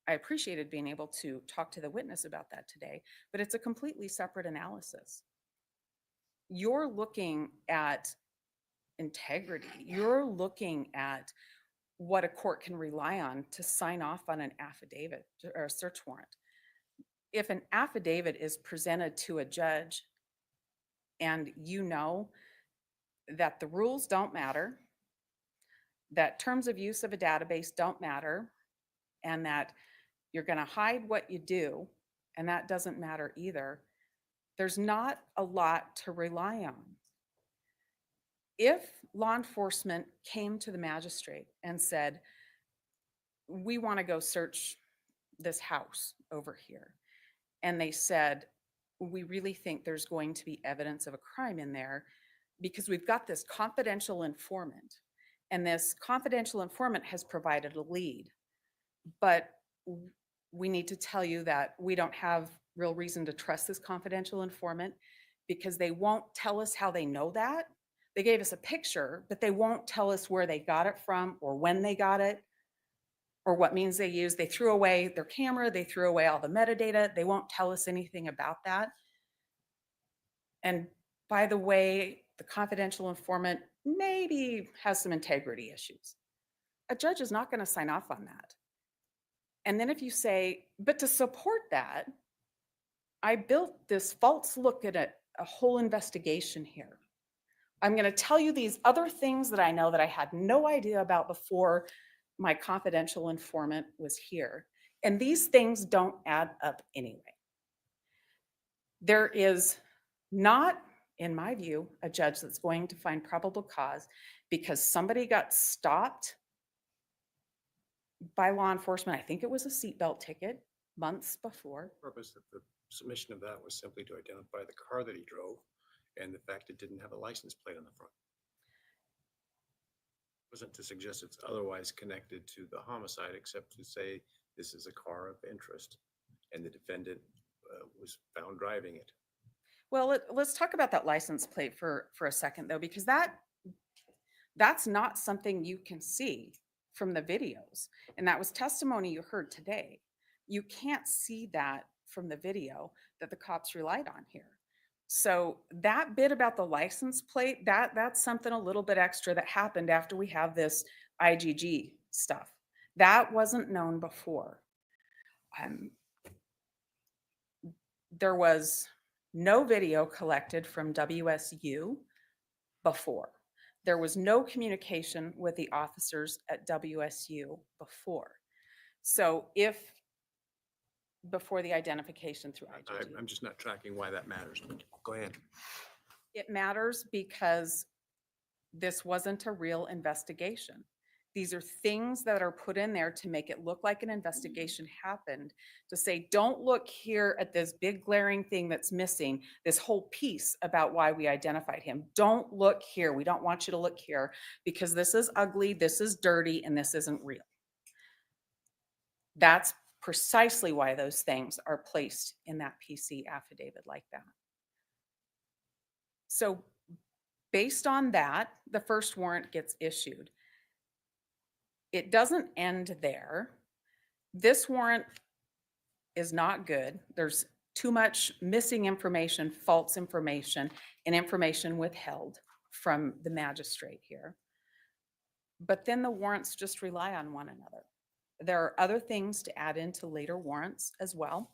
I appreciated being able to talk to the witness about that today, but it's a completely separate analysis. You're looking at integrity. You're looking at what a court can rely on to sign off on an affidavit or a search warrant. If an affidavit is presented to a judge and you know that the rules don't matter, that terms of use of a database don't matter, and that you're going to hide what you do, and that doesn't matter either, there's not a lot to rely on. If law enforcement came to the magistrate and said, we want to go search this house over here, and they said, we really think there's going to be evidence of a crime in there because we've got this confidential informant, and this confidential informant has provided a lead, but we need to tell you that we don't have real reason to trust this confidential informant because they won't tell us how they know that. They gave us a picture, but they won't tell us where they got it from or when they got it or what means they used. They threw away their camera. They threw away all the metadata. They won't tell us anything about that. And by the way, the confidential informant maybe has some integrity issues. A judge is not going to sign off on that. And then if you say, but to support that, I built this false look at a whole investigation here. I'm going to tell you these other things that I know that I had no idea about before my confidential informant was here. And these things don't add up anyway. There is not, in my view, a judge that's going to find probable cause because somebody got stopped by law enforcement. I think it was a seatbelt ticket months before. The purpose of the submission of that was simply to identify the car that he drove and the fact it didn't have a license plate on the front. It wasn't to suggest it's otherwise connected to the homicide, except to say this is a car of interest and the defendant was found driving it. Well, let's talk about that license plate for a second, though, because that's not something you can see from the videos. And that was testimony you heard today. You can't see that from the video that the cops relied on here. So that bit about the license plate, that's something a little bit extra that happened after we have this IGG stuff. That wasn't known before. There was no video collected from WSU before. There was no communication with the officers at WSU before. So before the identification through IGG. I'm just not tracking why that matters. Go ahead. It matters because this wasn't a real investigation. These are things that are put in there to make it look like an investigation happened, to say, don't look here at this big glaring thing that's missing, this whole piece about why we identified him. Don't look here. We don't want you to look here because this is ugly, this is dirty, and this isn't real. That's precisely why those things are placed in that PC affidavit like that. So based on that, the first warrant gets issued. It doesn't end there. This warrant is not good. There's too much missing information, false information, and information withheld from the magistrate here. But then the warrants just rely on one another. There are other things to add into later warrants as well.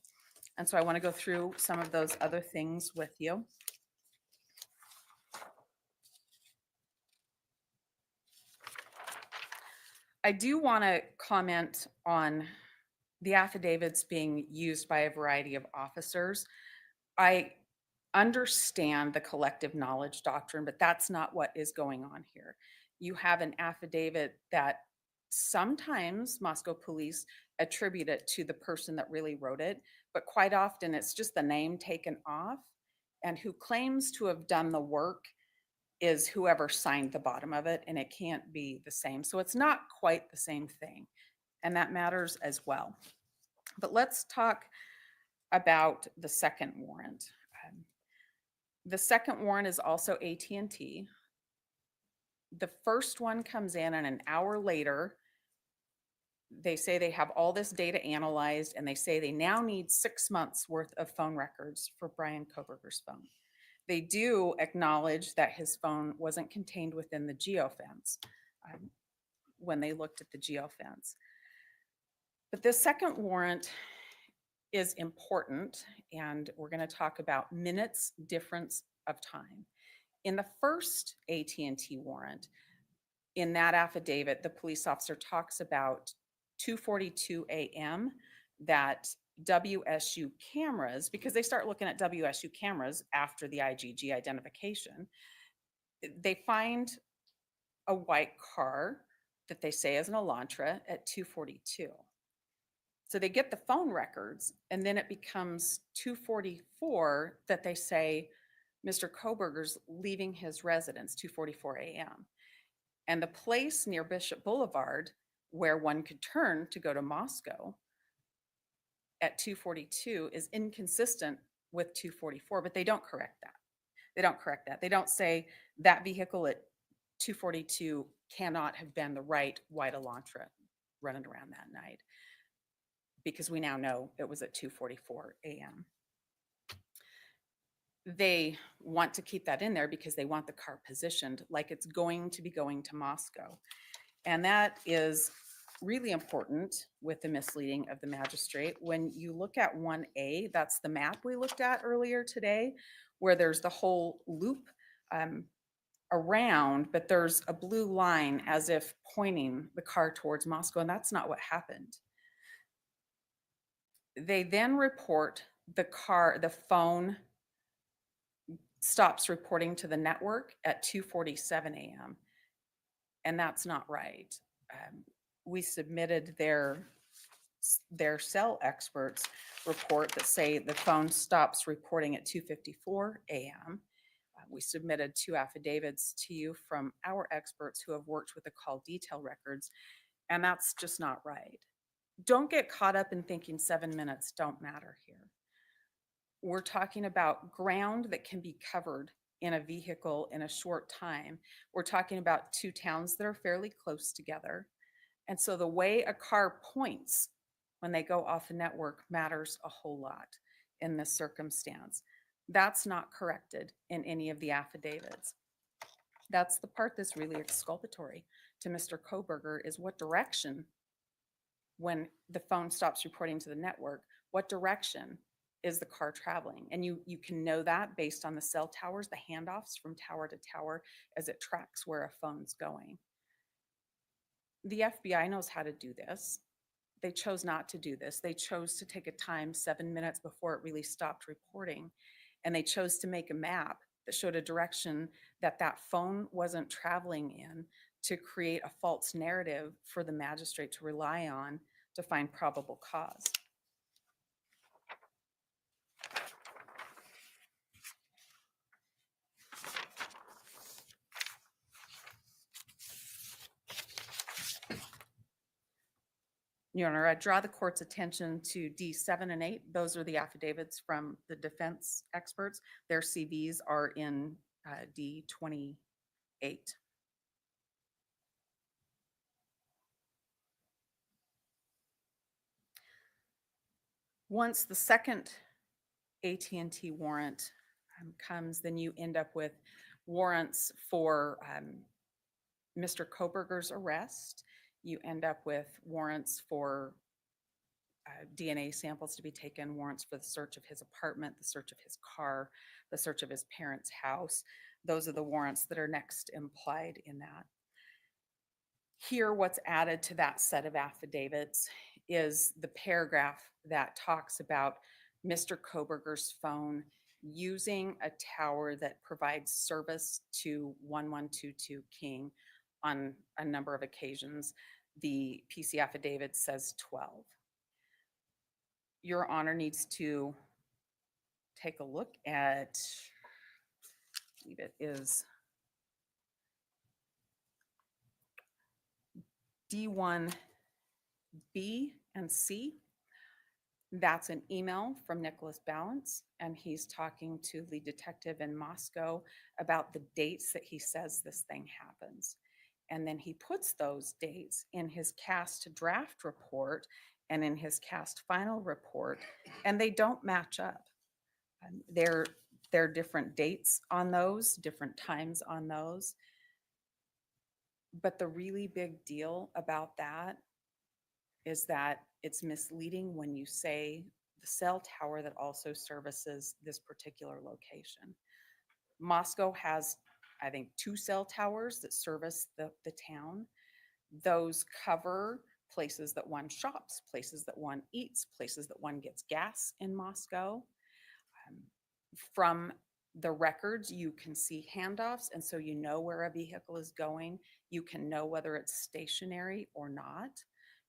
And so I want to go through some of those other things with you. I do want to comment on the affidavits being used by a variety of officers. I understand the collective knowledge doctrine, but that's not what is going on here. You have an affidavit that sometimes Moscow police attribute it to the person that really wrote it, but quite often it's just the name taken off, and who claims to have done the work is whoever signed the bottom of it, and it can't be the same. So it's not quite the same thing, and that matters as well. But let's talk about the second warrant. The second warrant is also AT&T. The first one comes in, and an hour later, they say they have all this data analyzed, and they say they now need 6 months worth of phone records for Brian Kohberger's phone. They do acknowledge that his phone wasn't contained within the geofence when they looked at the geofence. But this second warrant is important, and we're going to talk about minutes difference of time. In the first AT&T warrant, in that affidavit, the police officer talks about 2:42 a.m. that WSU cameras, because they start looking at WSU cameras after the IGG identification, they find a white car that they say is an Elantra at 2:42. So they get the phone records, and then it becomes 2:44 that they say Mr. Kohberger's leaving his residence, 2:44 a.m. And the place near Bishop Boulevard where one could turn to go to Moscow at 2:42 is inconsistent with 2:44, but they don't correct that. They don't correct that. They don't say that vehicle at 2:42 cannot have been the right white Elantra running around that night, because we now know it was at 2:44 a.m. They want to keep that in there because they want the car positioned like it's going to be going to Moscow. And that is really important with the misleading of the magistrate. When you look at 1A, that's the map we looked at earlier today, where there's the whole loop around, but there's a blue line as if pointing the car towards Moscow, and that's not what happened. They then report the phone stops reporting to the network at 2:47 a.m. And that's not right. We submitted their cell experts report that say the phone stops reporting at 2:54 a.m. We submitted 2 affidavits to you from our experts who have worked with the call detail records, and that's just not right. Don't get caught up in thinking 7 minutes don't matter here. We're talking about ground that can be covered in a vehicle in a short time. We're talking about 2 towns that are fairly close together. And so the way a car points when they go off a network matters a whole lot in this circumstance. That's not corrected in any of the affidavits. That's the part that's really exculpatory to Mr. Kohberger, is what direction, when the phone stops reporting to the network, what direction is the car traveling? And you can know that based on the cell towers, the handoffs from tower to tower, as it tracks where a phone's going. The FBI knows how to do this. They chose not to do this. They chose to take a time 7 minutes before it really stopped reporting. And they chose to make a map that showed a direction that that phone wasn't traveling in to create a false narrative for the magistrate to rely on to find probable cause. Your Honor, I draw the court's attention to D7 and 8. Those are the affidavits from the defense experts. Their CVs are in D28. Once the second AT&T warrant comes, then you end up with warrants for Mr. Kohberger's arrest. You end up with warrants for DNA samples to be taken, warrants for the search of his apartment, the search of his car, the search of his parents' house. Those are the warrants that are next implied in that. Here, what's added to that set of affidavits is the paragraph that talks about Mr. Kohberger's phone using a tower that provides service to 1122 King on a number of occasions. The PC affidavit says 12. Your Honor needs to take a look at, I believe it is D1B and C. That's an email from Nicholas Balance, and he's talking to the detective in Moscow about the dates that he says this thing happens. And then he puts those dates in his cast draft report and in his cast final report, and they don't match up. There are different dates on those, different times on those. But the really big deal about that is that it's misleading when you say the cell tower that also services this particular location. Moscow has, I think, 2 cell towers that service the town. Those cover places that one shops, places that one eats, places that one gets gas in Moscow. From the records, you can see handoffs, and so you know where a vehicle is going. You can know whether it's stationary or not.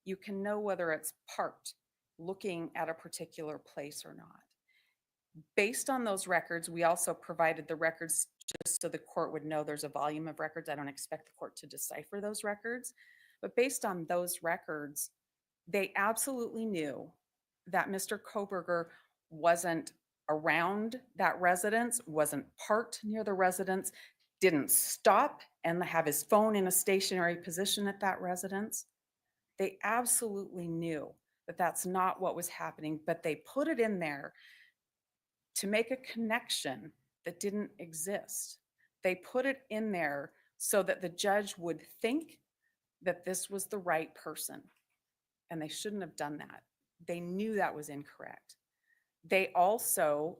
You can know whether it's parked, looking at a particular place or not. Based on those records, we also provided the records just so the court would know there's a volume of records. I don't expect the court to decipher those records, but based on those records, they absolutely knew that Mr. Kohberger wasn't around that residence, wasn't parked near the residence, didn't stop and have his phone in a stationary position at that residence. They absolutely knew that that's not what was happening, but they put it in there to make a connection that didn't exist. They put it in there so that the judge would think that this was the right person, and they shouldn't have done that. They knew that was incorrect. They also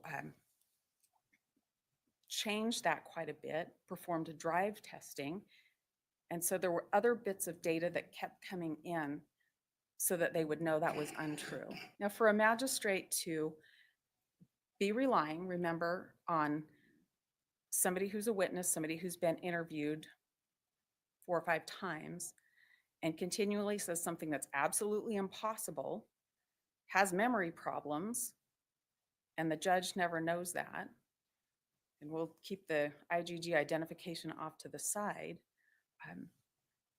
changed that quite a bit, performed a drive testing, and so there were other bits of data that kept coming in so that they would know that was untrue. Now, for a magistrate to be relying, remember, on somebody who's a witness, somebody who's been interviewed 4 or 5 times, and continually says something that's absolutely impossible, has memory problems, and the judge never knows that, and we'll keep the IGG identification off to the side.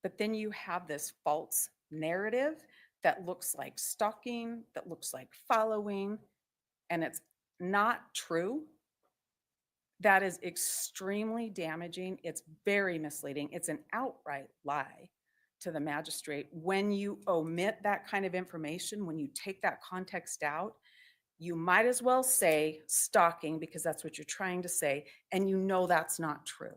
But then you have this false narrative that looks like stalking, that looks like following, and it's not true. That is extremely damaging. It's very misleading. It's an outright lie to the magistrate. When you omit that kind of information, when you take that context out, you might as well say stalking, because that's what you're trying to say, and you know that's not true.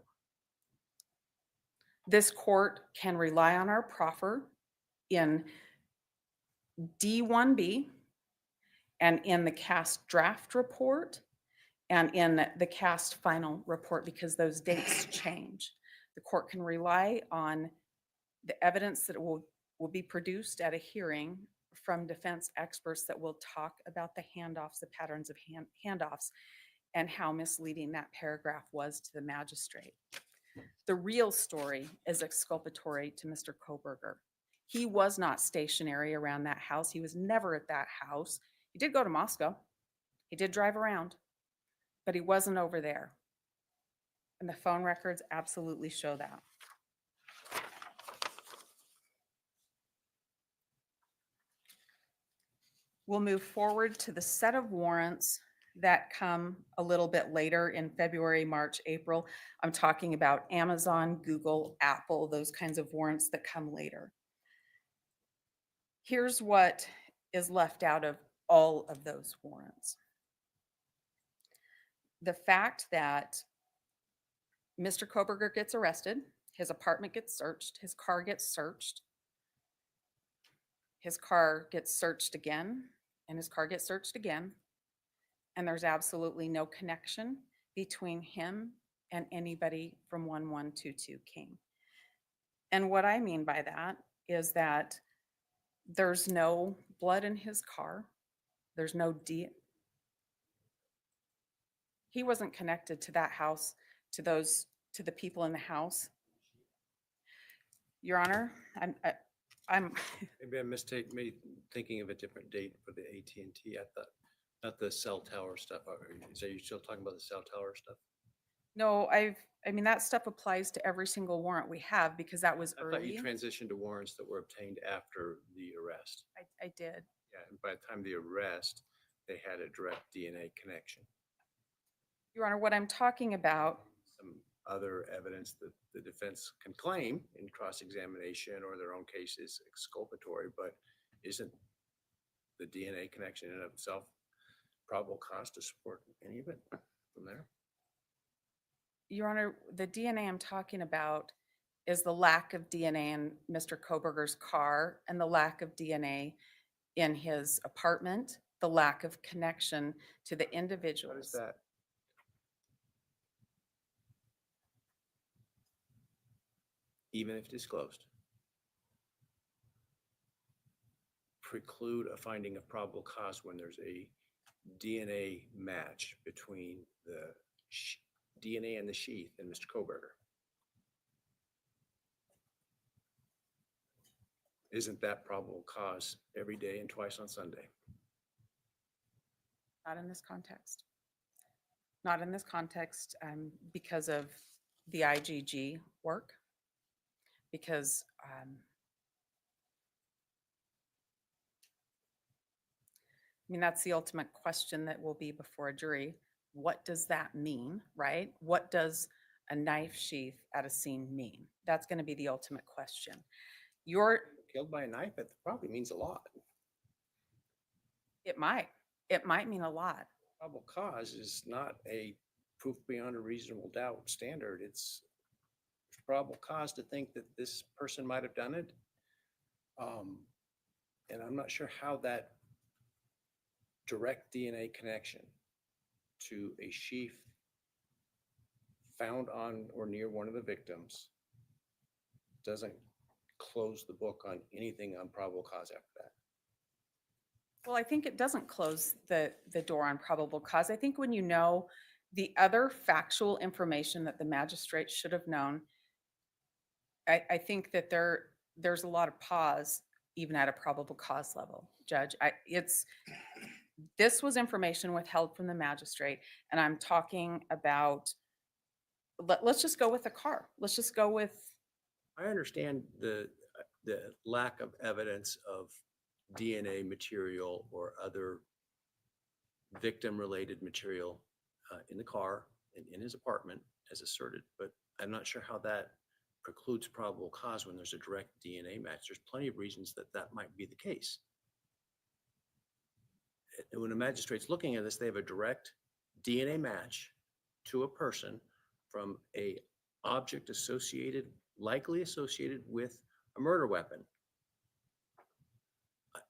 This court can rely on our proffer in D1B and in the cast draft report and in the cast final report, because those dates change. The court can rely on the evidence that will be produced at a hearing from defense experts that will talk about the handoffs, the patterns of handoffs, and how misleading that paragraph was to the magistrate. The real story is exculpatory to Mr. Kohberger. He was not stationary around that house. He was never at that house. He did go to Moscow. He did drive around, but he wasn't over there. And the phone records absolutely show that. We'll move forward to the set of warrants that come a little bit later in February, March, April. I'm talking about Amazon, Google, Apple, those kinds of warrants that come later. Here's what is left out of all of those warrants. The fact that Mr. Kohberger gets arrested, his apartment gets searched, his car gets searched, his car gets searched again, and his car gets searched again, and there's absolutely no connection between him and anybody from 1122 King. And what I mean by that is that there's no blood in his car. There's no he wasn't connected to that house, to the people in the house. Your Honor, I'm Maybe I mistake me thinking of a different date for the AT&T. I thought not the cell tower stuff. Are you still talking about the cell tower stuff? No, I mean, that stuff applies to every single warrant we have because that was I thought you early. transitioned to warrants that were obtained after the arrest. I did. Yeah, and by the time of the arrest, they had a direct DNA connection. Your Honor, what I'm talking about, Some other evidence that the defense can claim in cross-examination or their own case is exculpatory, but isn't the DNA connection in and of itself probable cause to support any of it from there? Your Honor, the DNA I'm talking about is the lack of DNA in Mr. Kohberger's car and the lack of DNA in his apartment, the lack of connection to the individuals. What is that? Even if disclosed, preclude a finding of probable cause when there's a DNA match between the DNA in the sheath and Mr. Kohberger. Isn't that probable cause every day and twice on Sunday? Not in this context. Not in this context because of the IgG work, because I mean, that's the ultimate question that will be before a jury. What does that mean, right? What does a knife sheath at a scene mean? That's going to be the ultimate question. You're killed by a knife, it probably means a lot. It might mean a lot. Probable cause is not a proof beyond a reasonable doubt standard. It's probable cause to think that this person might have done it. And I'm not sure how that direct DNA connection to a sheath found on or near one of the victims doesn't close the book on anything on probable cause after that. Well, I think it doesn't close the door on probable cause. I think when you know the other factual information that the magistrate should have known, I think that there's a lot of pause even at a probable cause level, Judge. This was information withheld from the magistrate, and I'm talking about, let's just go with the car. Let's just go with. I understand the lack of evidence of DNA material or other victim-related material in the car and in his apartment as asserted, but I'm not sure how that precludes probable cause when there's a direct DNA match. There's plenty of reasons that that might be the case. When a magistrate's looking at this, they have a direct DNA match to a person from a object likely associated with a murder weapon.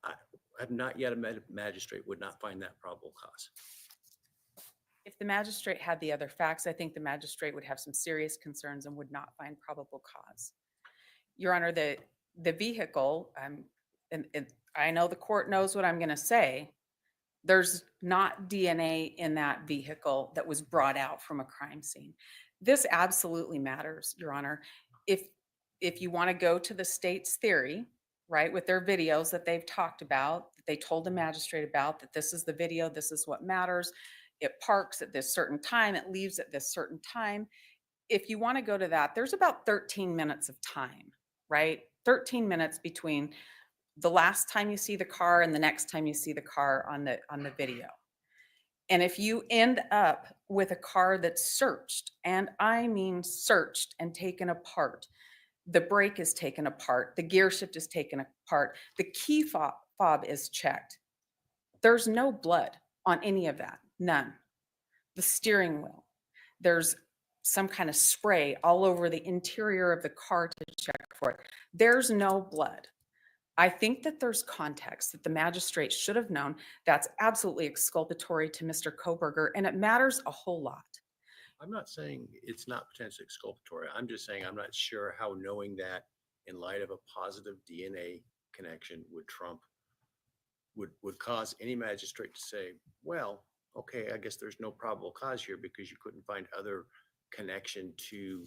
I have not yet a magistrate would not find that probable cause. If the magistrate had the other facts, I think the magistrate would have some serious concerns and would not find probable cause. Your Honor, the vehicle, and I know the court knows what I'm going to say. There's not DNA in that vehicle that was brought out from a crime scene. This absolutely matters, Your Honor. If you want to go to the state's theory, right, with their videos that they've talked about, that they told the magistrate about, that this is the video, this is what matters. It parks at this certain time, it leaves at this certain time. If you want to go to that, there's about 13 minutes of time, right? 13 minutes between the last time you see the car and the next time you see the car on the video. And if you end up with a car that's searched, and I mean searched and taken apart, the brake is taken apart, the gear shift is taken apart, the key fob is checked. There's no blood on any of that, none. The steering wheel, there's some kind of spray all over the interior of the car to check for it. There's no blood. I think that there's context that the magistrate should have known that's absolutely exculpatory to Mr. Kohberger, and it matters a whole lot. I'm not saying it's not potentially exculpatory. I'm just saying I'm not sure how knowing that in light of a positive DNA connection would trump, would cause any magistrate to say, well, okay, I guess there's no probable cause here because you couldn't find other connection to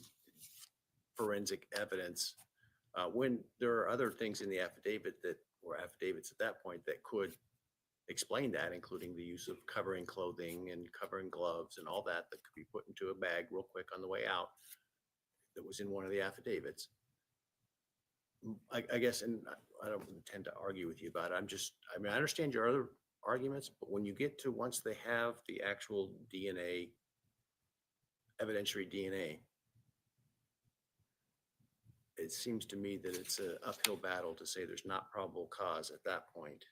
forensic evidence. When there are other things in the affidavit or affidavits at that point that could explain that, including the use of covering clothing and covering gloves and all that could be put into a bag real quick on the way out that was in one of the affidavits. I guess, and I don't intend to argue with you about it. I mean, I understand your other arguments, but when you get to once they have the actual DNA, evidentiary DNA, it seems to me that it's an uphill battle to say there's not probable cause at that point.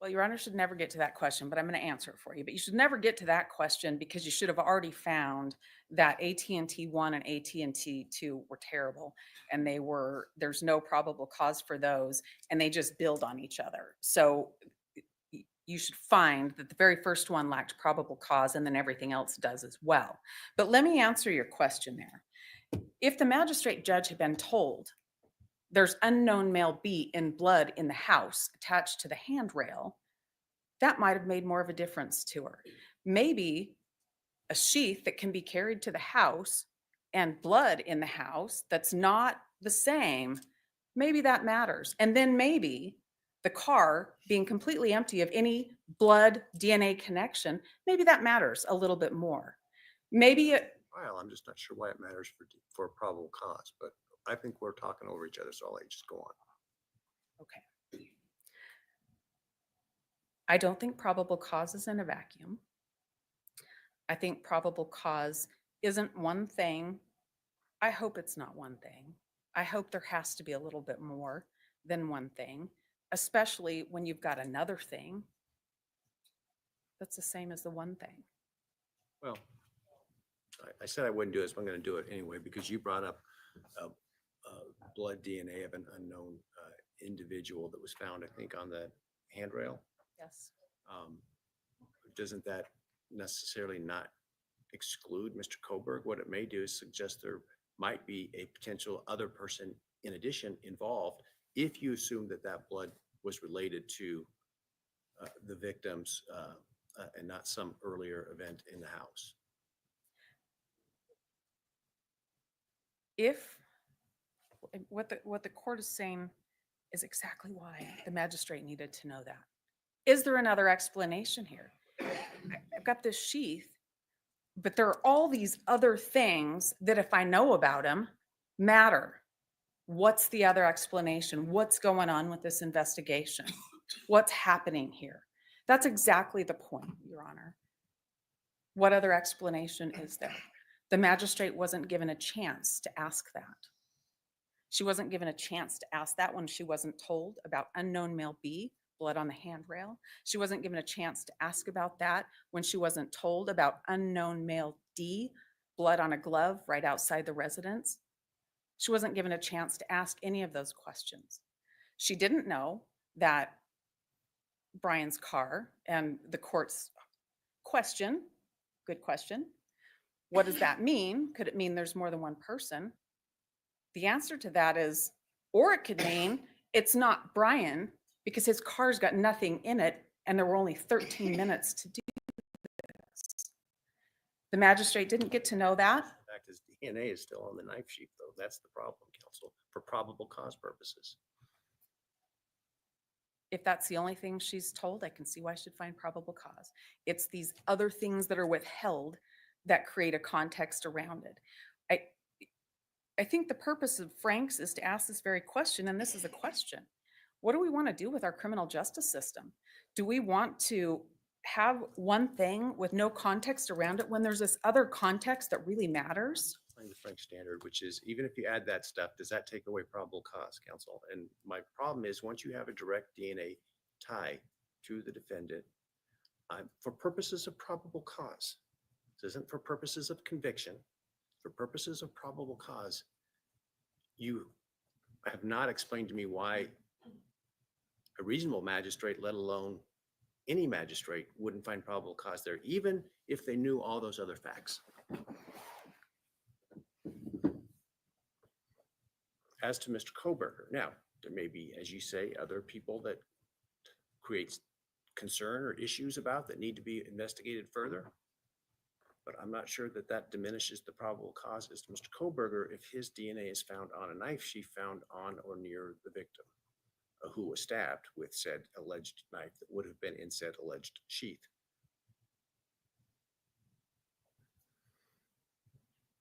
Well, Your Honor should never get to that question, but I'm going to answer it for you. But you should never get to that question because you should have already found that AT&T 1 and AT&T 2 were terrible, and there's no probable cause for those, and they just build on each other. So you should find that the very first one lacked probable cause, and then everything else does as well. But let me answer your question there. If the magistrate judge had been told there's unknown male B in blood in the house attached to the handrail, that might have made more of a difference to her. Maybe a sheath that can be carried to the house and blood in the house that's not the same, maybe that matters. And then maybe the car being completely empty of any blood DNA connection, maybe that matters a little bit more. Maybe Well, I'm just not sure why it matters for probable cause, but I think we're talking over each other, so I'll let you just go on. Okay. I don't think probable cause is in a vacuum. I think probable cause isn't one thing. I hope it's not one thing. I hope there has to be a little bit more than one thing, especially when you've got another thing that's the same as the one thing. Well, I said I wouldn't do this, but I'm going to do it anyway because you brought up blood DNA of an unknown individual that was found, I think, on the handrail. Yes. Doesn't that necessarily not exclude Mr. Kohberg? What it may do is suggest there might be a potential other person in addition involved if you assume that that blood was related to the victims and not some earlier event in the house. If what the court is saying is exactly why the magistrate needed to know that. Is there another explanation here? I've got this sheath, but there are all these other things that if I know about them matter. What's the other explanation? What's going on with this investigation? What's happening here? That's exactly the point, Your Honor. What other explanation is there? The magistrate wasn't given a chance to ask that. She wasn't given a chance to ask that when she wasn't told about unknown male B, blood on the handrail. She wasn't given a chance to ask about that when she wasn't told about unknown male D, blood on a glove right outside the residence. She wasn't given a chance to ask any of those questions. She didn't know that Brian's car and the court's question, good question, what does that mean? Could it mean there's more than one person? The answer to that is, or it could mean it's not Brian because his car's got nothing in it and there were only 13 minutes to do this. The magistrate didn't get to know that. In fact, his DNA is still on the knife sheath, though. That's the problem, counsel, for probable cause purposes. If that's the only thing she's told, I can see why she'd find probable cause. It's these other things that are withheld that create a context around it. I think the purpose of Frank's is to ask this very question, and this is a question. What do we want to do with our criminal justice system? Do we want to have one thing with no context around it when there's this other context that really matters? The Frank standard, which is even if you add that stuff, does that take away probable cause, counsel? And my problem is once you have a direct DNA tie to the defendant, for purposes of probable cause, this isn't for purposes of conviction, for purposes of probable cause, you have not explained to me why a reasonable magistrate, let alone any magistrate, wouldn't find probable cause there, even if they knew all those other facts. As to Mr. Kohberger, now, there may be, as you say, other people that creates concern or issues about that need to be investigated further. But I'm not sure that that diminishes the probable cause as to Mr. Kohberger if his DNA is found on a knife sheath found on or near the victim who was stabbed with said alleged knife that would have been in said alleged sheath.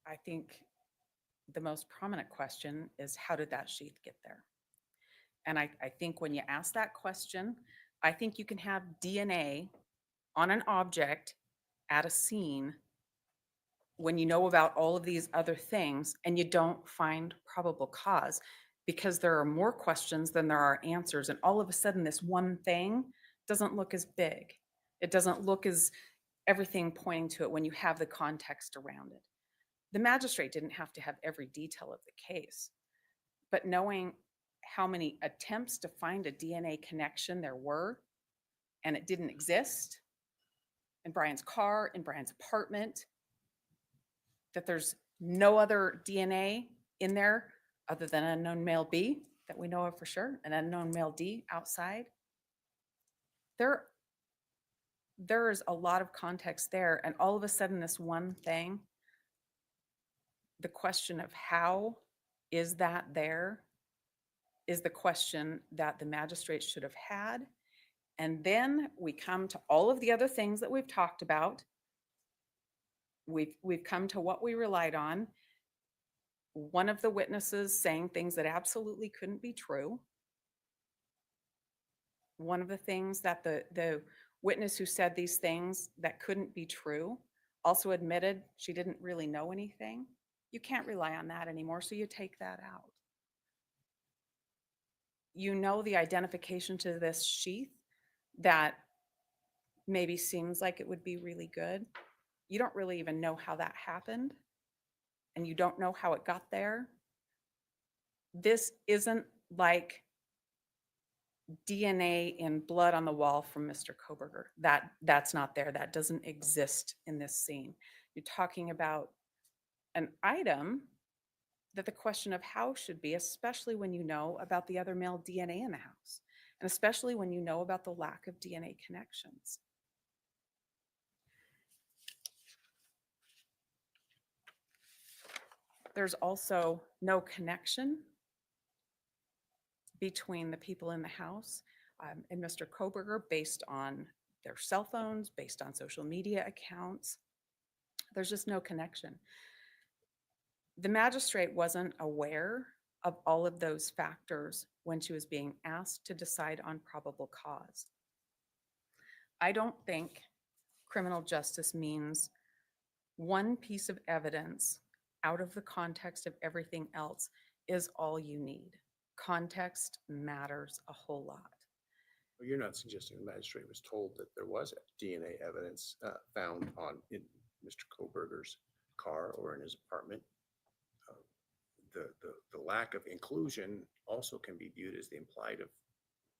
I think the most prominent question is how did that sheath get there? And I think when you ask that question, I think you can have DNA on an object at a scene when you know about all of these other things and you don't find probable cause because there are more questions than there are answers. And all of a sudden, this one thing doesn't look as big. It doesn't look as everything pointing to it when you have the context around it. The magistrate didn't have to have every detail of the case, but knowing how many attempts to find a DNA connection there were, and it didn't exist in Brian's car, in Brian's apartment, that there's no other DNA in there other than an unknown male B that we know of for sure, an unknown male D outside. There is a lot of context there, and all of a sudden this one thing, the question of how is that there is the question that the magistrate should have had. And then we come to all of the other things that we've talked about. We've come to what we relied on. One of the witnesses saying things that absolutely couldn't be true. One of the things that the witness who said these things that couldn't be true also admitted she didn't really know anything. You can't rely on that anymore, so you take that out. You know the identification to this sheath that maybe seems like it would be really good. You don't really even know how that happened, and you don't know how it got there. This isn't like DNA in blood on the wall from Mr. Kohberger. That's not there. That doesn't exist in this scene. You're talking about an item that the question of how should be, especially when you know about the other male DNA in the house, and especially when you know about the lack of DNA connections. There's also no connection between the people in the house and Mr. Kohberger based on their cell phones, based on social media accounts. There's just no connection. The magistrate wasn't aware of all of those factors when she was being asked to decide on probable cause. I don't think criminal justice means one piece of evidence out of the context of everything else is all you need. Context matters a whole lot. Well, you're not suggesting the magistrate was told that there was DNA evidence found in Mr. Kohberger's car or in his apartment. The lack of inclusion also can be viewed as the implied of,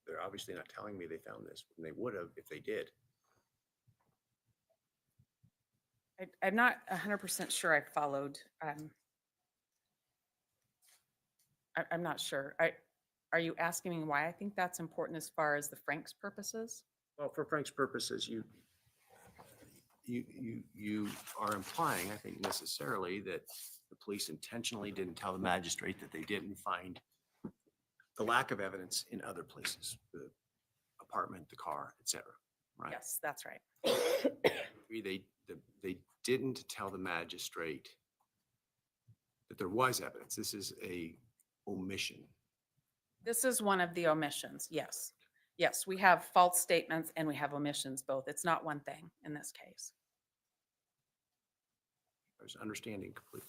they're obviously not telling me they found this, and they would have if they did. I'm not 100% sure I followed. I'm not sure. Are you asking me why I think that's important as far as the Frank's purposes? Well, for Frank's purposes, you are implying, I think necessarily, that the police intentionally didn't tell the magistrate that they didn't find the lack of evidence in other places, the apartment, the car, etc. Right? Yes, that's right. They didn't tell the magistrate that there was evidence. This is a omission. This is one of the omissions. Yes. Yes, we have false statements and we have omissions both. It's not one thing in this case. There's understanding complete.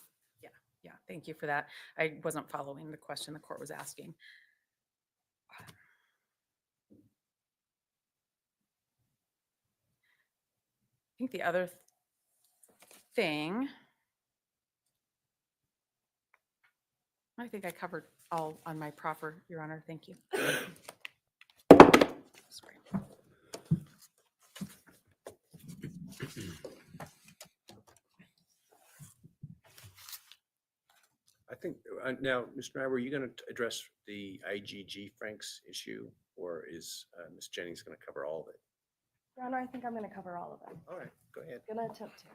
Yeah, thank you for that. I wasn't following the question the court was asking. I think the other thing, I think I covered all on my proffer, Your Honor. Thank you. Sorry. I think now, Mr. Mayor, were you going to address the IGG Franks issue, or is Ms. Jennings going to cover all of it? Your Honor, I think I'm going to cover all of it. All right, go ahead. I'm going to attempt to.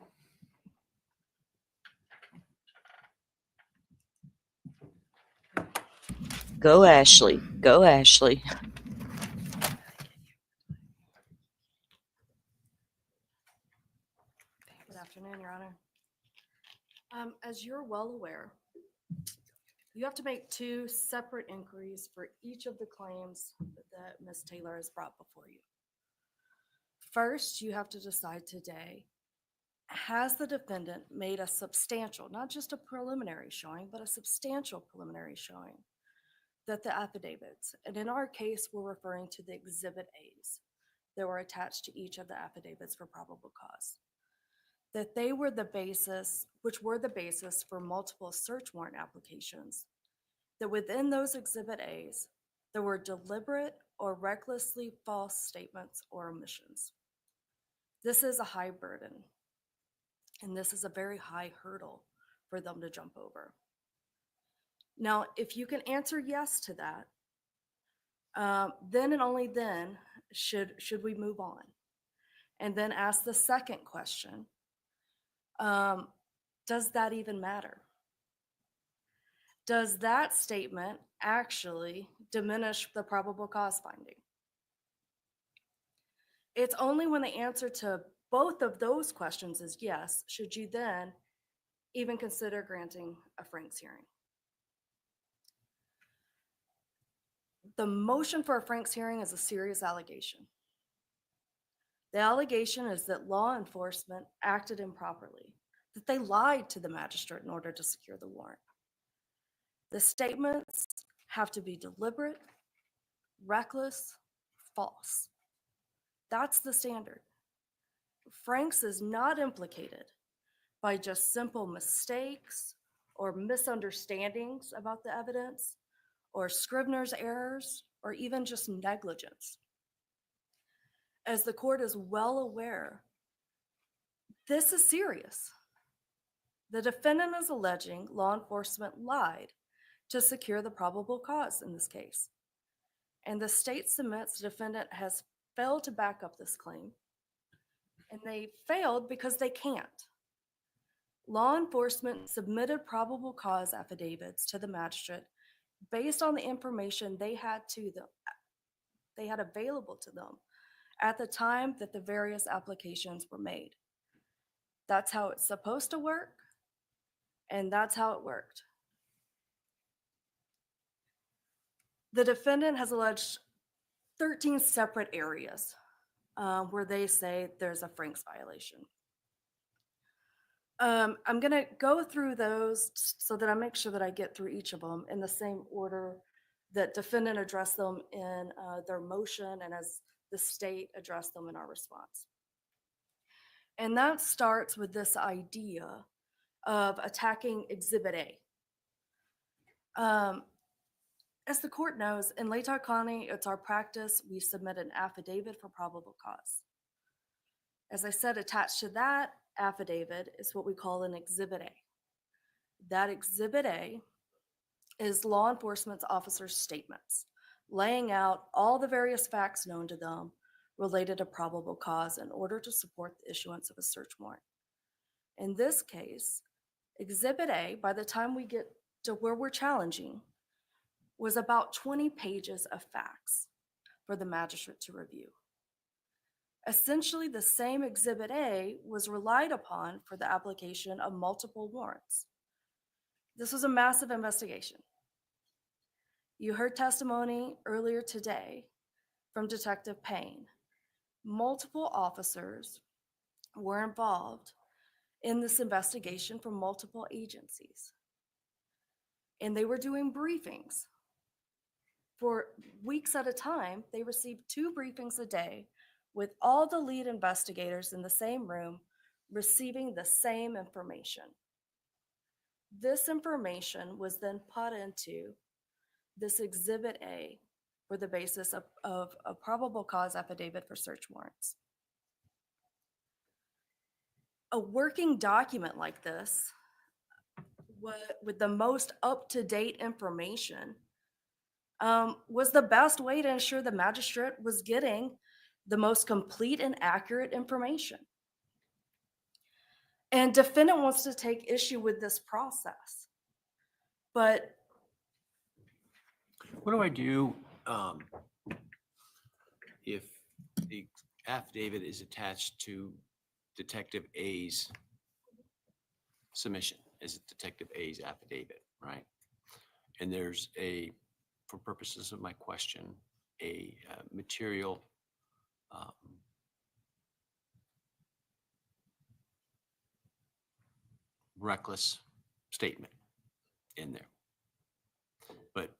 Go, Ashley. Go, Ashley. Good afternoon, Your Honor. As you're well aware, you have to make two separate inquiries for each of the claims that Ms. Taylor has brought before you. First, you have to decide today, has the defendant made a substantial, not just a preliminary showing, but a substantial preliminary showing that the affidavits, and in our case, we're referring to the Exhibit A's that were attached to each of the affidavits for probable cause, that they were the basis, which were the basis for multiple search warrant applications, that within those Exhibit A's, there were deliberate or recklessly false statements or omissions. This is a high burden, and this is a very high hurdle for them to jump over. Now, if you can answer yes to that, then and only then should we move on, and then ask the second question, does that even matter? Does that statement actually diminish the probable cause finding? It's only when the answer to both of those questions is yes, should you then even consider granting a Franks hearing. The motion for a Franks hearing is a serious allegation. The allegation is that law enforcement acted improperly, that they lied to the magistrate in order to secure the warrant. The statements have to be deliberate, reckless, false. That's the standard. Franks is not implicated by just simple mistakes or misunderstandings about the evidence, or Scrivener's errors, or even just negligence. As the court is well aware, this is serious. The defendant is alleging law enforcement lied to secure the probable cause in this case. And the state submits the defendant has failed to back up this claim, and they failed because they can't. Law enforcement submitted probable cause affidavits to the magistrate based on the information they had available to them at the time that the various applications were made. That's how it's supposed to work, and that's how it worked. The defendant has alleged 13 separate areas where they say there's a Franks violation. I'm going to go through those so that I make sure that I get through each of them in the same order that defendant addressed them in their motion and as the state addressed them in our response. And that starts with this idea of attacking Exhibit A. As the court knows, in Latah County, it's our practice, we submit an affidavit for probable cause. As I said, attached to that affidavit is what we call an Exhibit A. That Exhibit A is law enforcement officers' statements laying out all the various facts known to them related to probable cause in order to support the issuance of a search warrant. In this case, Exhibit A, by the time we get to where we're challenging, was about 20 pages of facts for the magistrate to review. Essentially, the same Exhibit A was relied upon for the application of multiple warrants. This was a massive investigation. You heard testimony earlier today from Detective Payne. Multiple officers were involved in this investigation from multiple agencies. And they were doing briefings. For weeks at a time, they received 2 briefings a day with all the lead investigators in the same room receiving the same information. This information was then put into this Exhibit A for the basis of a probable cause affidavit for search warrants. A working document like this, with the most up-to-date information, was the best way to ensure the magistrate was getting the most complete and accurate information. And defendant wants to take issue with this process. But what do I do if the affidavit is attached to Detective A's submission? Is it Detective A's affidavit, right? And there's for purposes of my question, a material reckless statement in there. But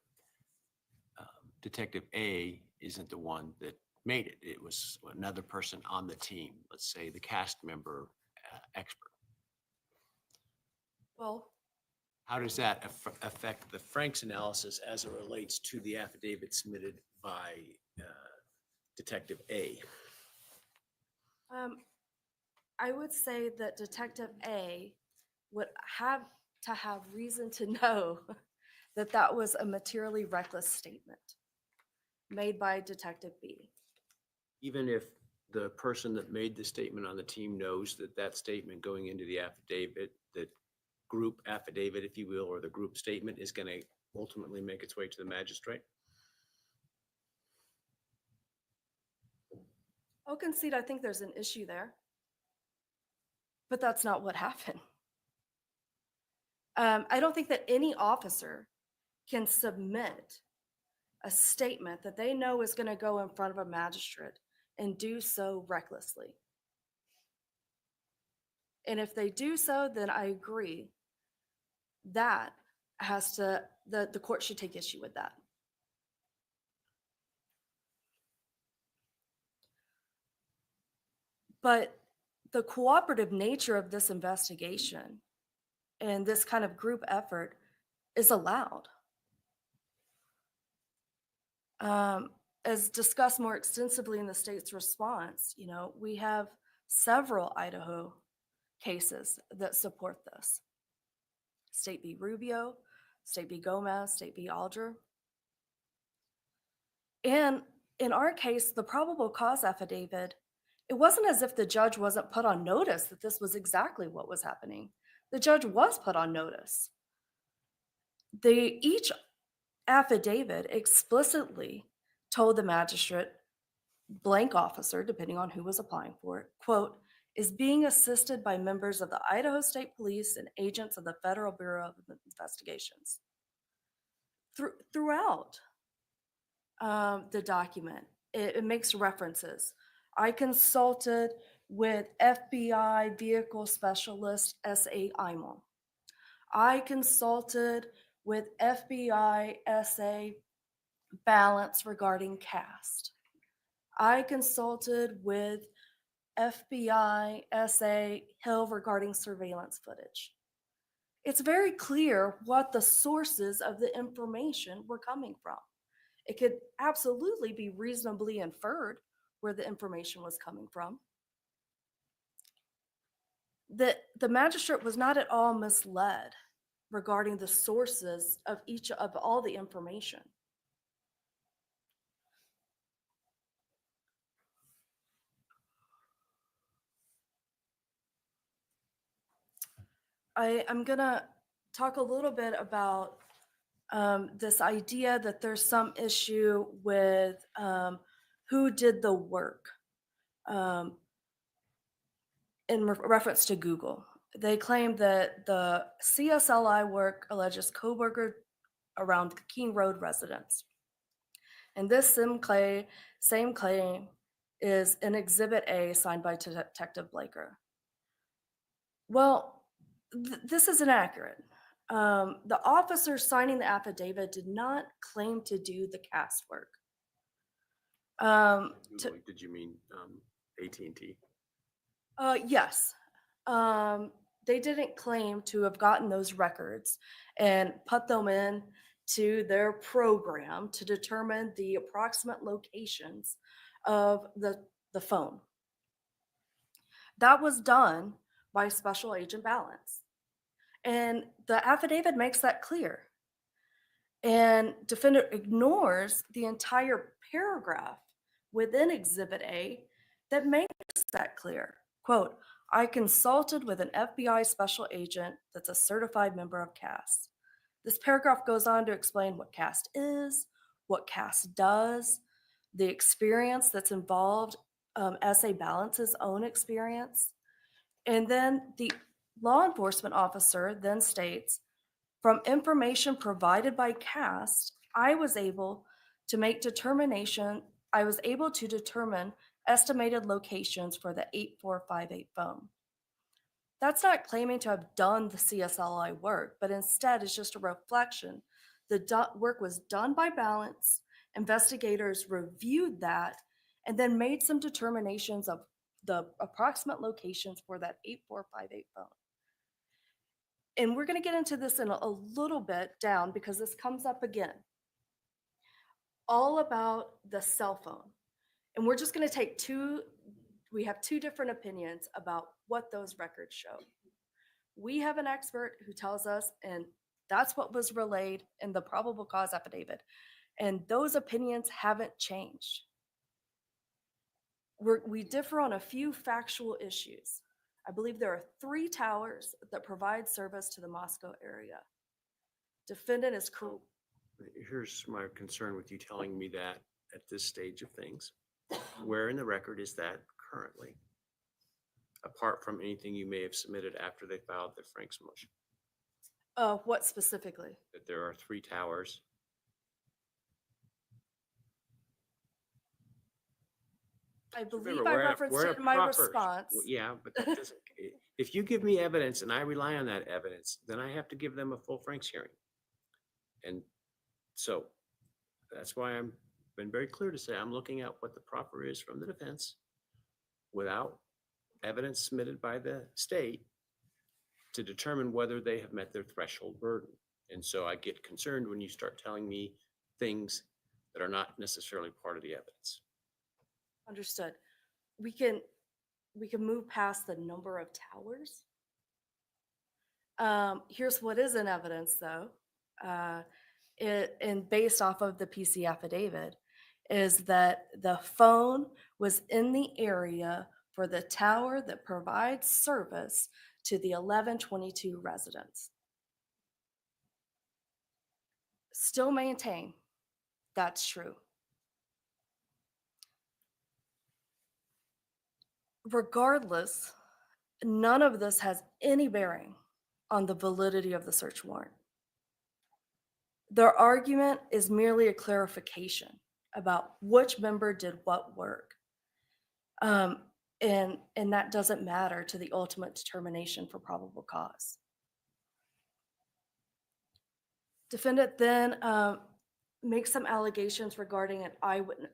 Detective A isn't the one that made it. It was another person on the team, let's say the cast member expert. Well, how does that affect the Frank's analysis as it relates to the affidavit submitted by Detective A? I would say that Detective A would have to have reason to know that that was a materially reckless statement made by Detective B. Even if the person that made the statement on the team knows that that statement going into the affidavit, that group affidavit, if you will, or the group statement is going to ultimately make its way to the magistrate? I'll concede I think there's an issue there, but that's not what happened. I don't think that any officer can submit a statement that they know is going to go in front of a magistrate and do so recklessly. And if they do so, then I agree that the court should take issue with that. But the cooperative nature of this investigation and this kind of group effort is allowed. As discussed more extensively in the state's response, we have several Idaho cases that support this. State v. Rubio, State v. Gomez, State v. Alger. And in our case, the probable cause affidavit, it wasn't as if the judge wasn't put on notice that this was exactly what was happening. The judge was put on notice. Each affidavit explicitly told the magistrate, blank officer, depending on who was applying for it, quote, is being assisted by members of the Idaho State Police and agents of the Federal Bureau of Investigations. Throughout the document, it makes references. I consulted with FBI Vehicle Specialist S.A. Imel. I consulted with FBI S.A. Balance regarding CAST. I consulted with FBI S.A. Hill regarding surveillance footage. It's very clear what the sources of the information were coming from. It could absolutely be reasonably inferred where the information was coming from. The magistrate was not at all misled regarding the sources of all the information. I'm going to talk a little bit about this idea that there's some issue with who did the work in reference to Google. They claim that the CSLI work alleges Kohberger around Keene Road residents. And this same claim is in Exhibit A signed by Detective Blaker. Well, this is inaccurate. The officer signing the affidavit did not claim to do the cast work. Did you mean AT&T? Yes. They didn't claim to have gotten those records and put them in to their program to determine the approximate locations of the phone. That was done by Special Agent Balance. And the affidavit makes that clear. And defendant ignores the entire paragraph within Exhibit A that makes that clear. Quote, I consulted with an FBI special agent that's a certified member of CAST. This paragraph goes on to explain what CAST is, what CAST does, the experience that's involved, SA Balance's own experience. And then the law enforcement officer then states, from information provided by CAST, I was able to determine estimated locations for the 8458 phone. That's not claiming to have done the CSLI work, but instead is just a reflection. The work was done by Balance, investigators reviewed that, and then made some determinations of the approximate locations for that 8458 phone. And we're going to get into this in a little bit down because this comes up again. All about the cell phone. And we're just going to take we have two different opinions about what those records show. We have an expert who tells us, and that's what was relayed in the probable cause affidavit. And those opinions haven't changed. We differ on a few factual issues. I believe there are 3 towers that provide service to the Moscow area. Defendant is correct. Here's my concern with you telling me that at this stage of things. Where in the record is that currently? Apart from anything you may have submitted after they filed the Frank's motion. What specifically? That there are 3 towers. I believe Remember, I referenced it in my response. Yeah, but that doesn't. If you give me evidence and I rely on that evidence, then I have to give them a full Frank's hearing. And so that's why I've been very clear to say I'm looking at what the proffer is from the defense without evidence submitted by the state to determine whether they have met their threshold burden. And so I get concerned when you start telling me things that are not necessarily part of the evidence. Understood. We can move past the number of towers. Here's what is in evidence, though, and based off of the PC affidavit, is that the phone was in the area for the tower that provides service to the 1122 residents. Still maintain that's true. Regardless, none of this has any bearing on the validity of the search warrant. Their argument is merely a clarification about which member did what work. And that doesn't matter to the ultimate determination for probable cause. Defendant then makes some allegations regarding an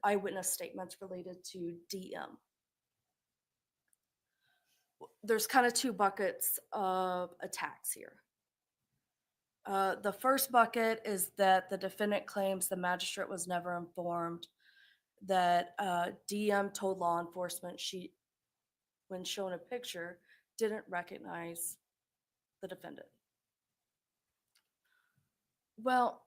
eyewitness statements related to DM. There's kind of 2 buckets of attacks here. The first bucket is that the defendant claims the magistrate was never informed that DM told law enforcement she, when shown a picture, didn't recognize the defendant. Well,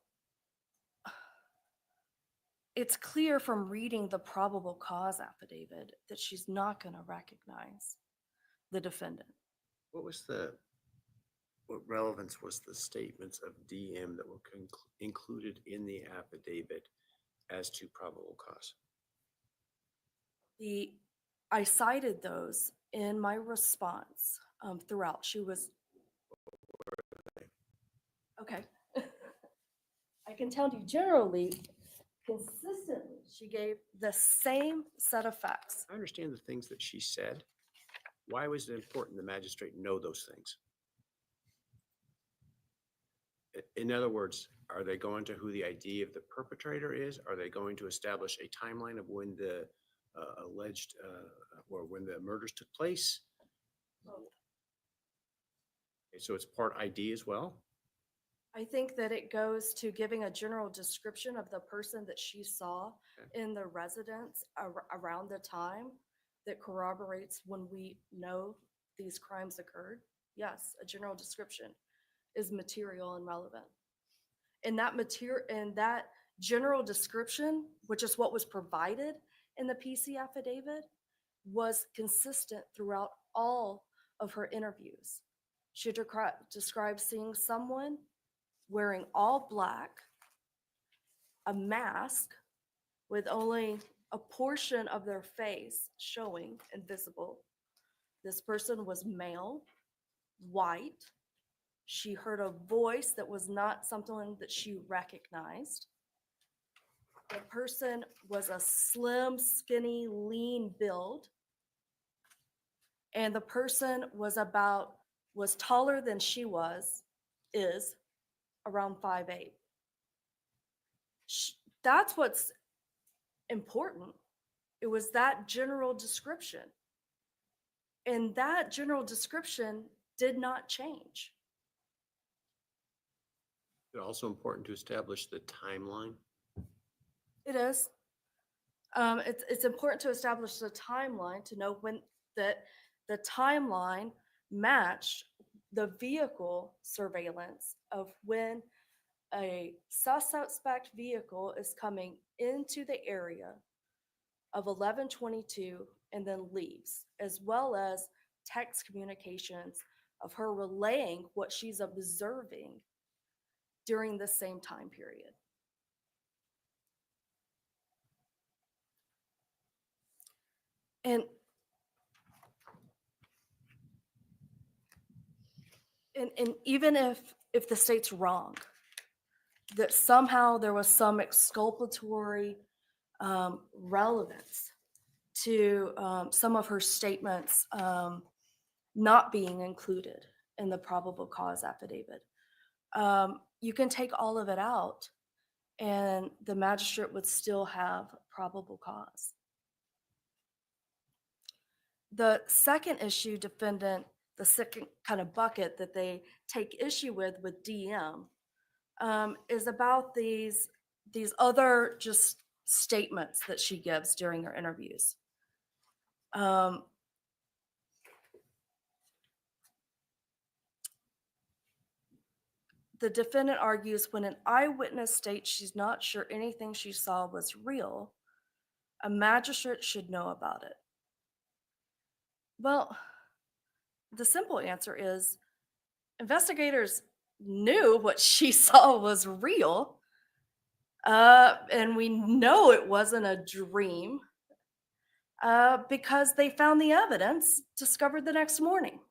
it's clear from reading the probable cause affidavit that she's not going to recognize the defendant. What was the What relevance was the statements of DM that were included in the affidavit as to probable cause? I cited those in my response throughout. She was okay. I can tell you generally, consistently, she gave the same set of facts. I understand the things that she said. Why was it important the magistrate know those things? In other words, are they going to who the ID of the perpetrator is? Are they going to establish a timeline of when the alleged or when the murders took place? Okay, so it's part ID as well? I think that it goes to giving a general description of the person that she saw in the residence around the time that corroborates when we know these crimes occurred. Yes, a general description is material and relevant. And that general description, which is what was provided in the PC affidavit, was consistent throughout all of her interviews. She described seeing someone wearing all black, a mask with only a portion of their face showing and visible. This person was male, white. She heard a voice that was not something that she recognized. The person was a slim, skinny, lean build. And the person was taller than she is around 5'8". That's what's important. It was that general description. And that general description did not change. Is it also important to establish the timeline? It is. It's important to establish the timeline to know when the timeline matched the vehicle surveillance of when a suspect vehicle is coming into the area of 11:22 and then leaves, as well as text communications of her relaying what she's observing during the same time period. And even if the state's wrong, that somehow there was some exculpatory relevance to some of her statements not being included in the probable cause affidavit, you can take all of it out and the magistrate would still have probable cause. The second issue defendant, the second kind of bucket that they take issue with DM, is about these other just statements that she gives during her interviews. The defendant argues when an eyewitness states she's not sure anything she saw was real, a magistrate should know about it. Well, the simple answer is investigators knew what she saw was real, and we know it wasn't a dream because they found the evidence discovered the next morning.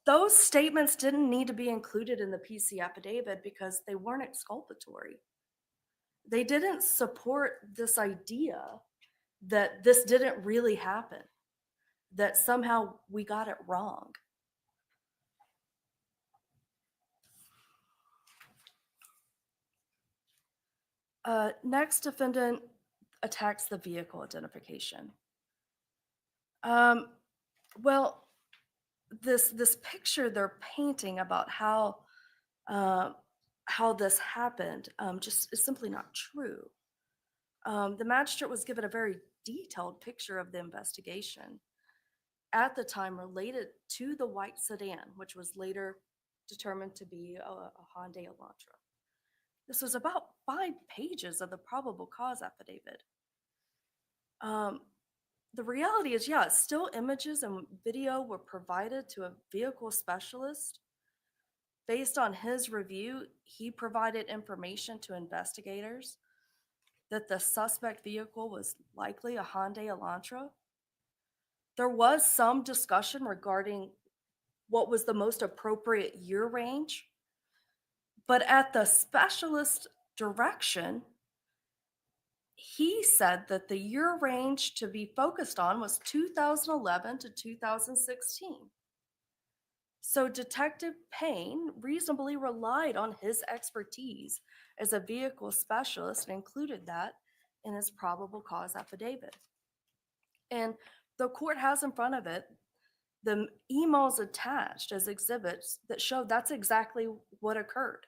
Those statements didn't need to be included in the PC affidavit because they weren't exculpatory. They didn't support this idea that this didn't really happen, that somehow we got it wrong. Next, defendant attacks the vehicle identification. Well, this picture they're painting about how this happened just is simply not true. The magistrate was given a very detailed picture of the investigation at the time related to the white sedan, which was later determined to be a Hyundai Elantra. This was about 5 pages of the probable cause affidavit. the reality is, yeah, still images and video were provided to a vehicle specialist. Based on his review, he provided information to investigators that the suspect vehicle was likely a Hyundai Elantra. There was some discussion regarding what was the most appropriate year range, but at the specialist direction, he said that the year range to be focused on was 2011 to 2016. So Detective Payne reasonably relied on his expertise as a vehicle specialist and included that in his probable cause affidavit. And the court has in front of it the emails attached as exhibits that show that's exactly what occurred.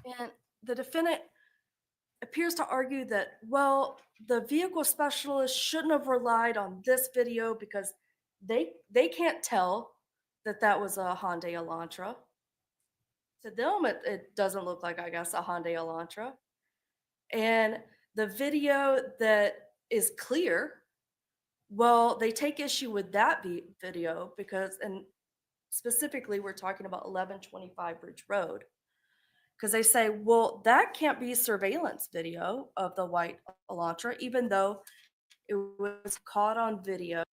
And the defendant appears to argue that, well, the vehicle specialist shouldn't have relied on this video because they can't tell that that was a Hyundai Elantra. To them, it doesn't look like, I guess, a Hyundai Elantra. And the video that is clear, well, they take issue with that video because, and specifically, we're talking about 1125 Bridge Road, because they say, well, that can't be surveillance video of the white Elantra, even though it was caught on video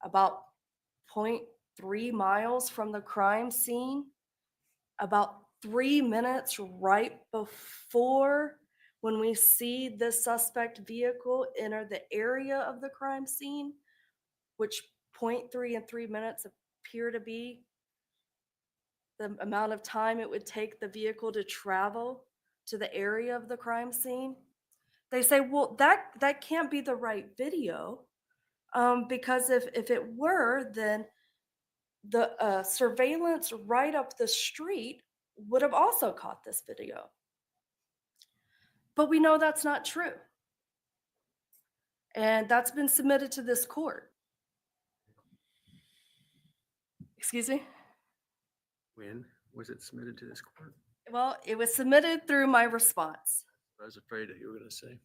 about 0.3 miles from the crime scene, about 3 minutes right before when we see the suspect vehicle enter the area of the crime scene, which 0.3 and 3 minutes appear to be the amount of time it would take the vehicle to travel to the area of the crime scene. They say, well, that can't be the right video, because if it were, then the surveillance right up the street would have also caught this video. But we know that's not true. And that's been submitted to this court. Excuse me? When was it submitted to this court? Well, it was submitted through my response. I was afraid that you were going to say.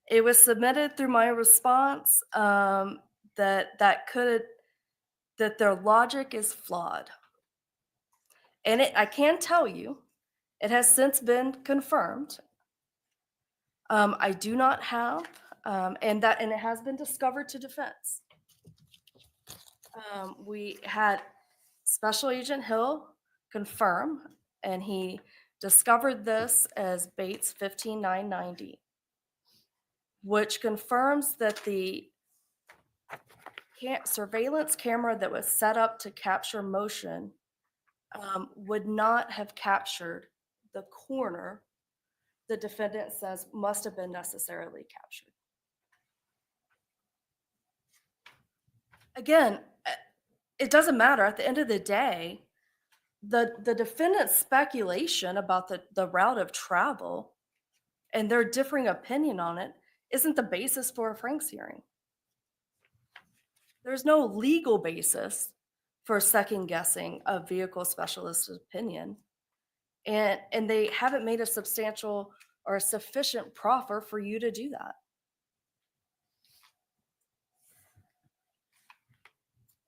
It was submitted through my response, that their logic is flawed. And I can tell you, it has since been confirmed. I do not have, and it has been discovered to defense. We had Special Agent Hill confirm, and he discovered this as Bates 15990, which confirms that the surveillance camera that was set up to capture motion would not have captured the corner the defendant says must have been necessarily captured. Again, it doesn't matter. At the end of the day, the defendant's speculation about the route of travel and their differing opinion on it isn't the basis for a Franks hearing. There's no legal basis for second guessing a vehicle specialist's opinion. And they haven't made a substantial or a sufficient proffer for you to do that.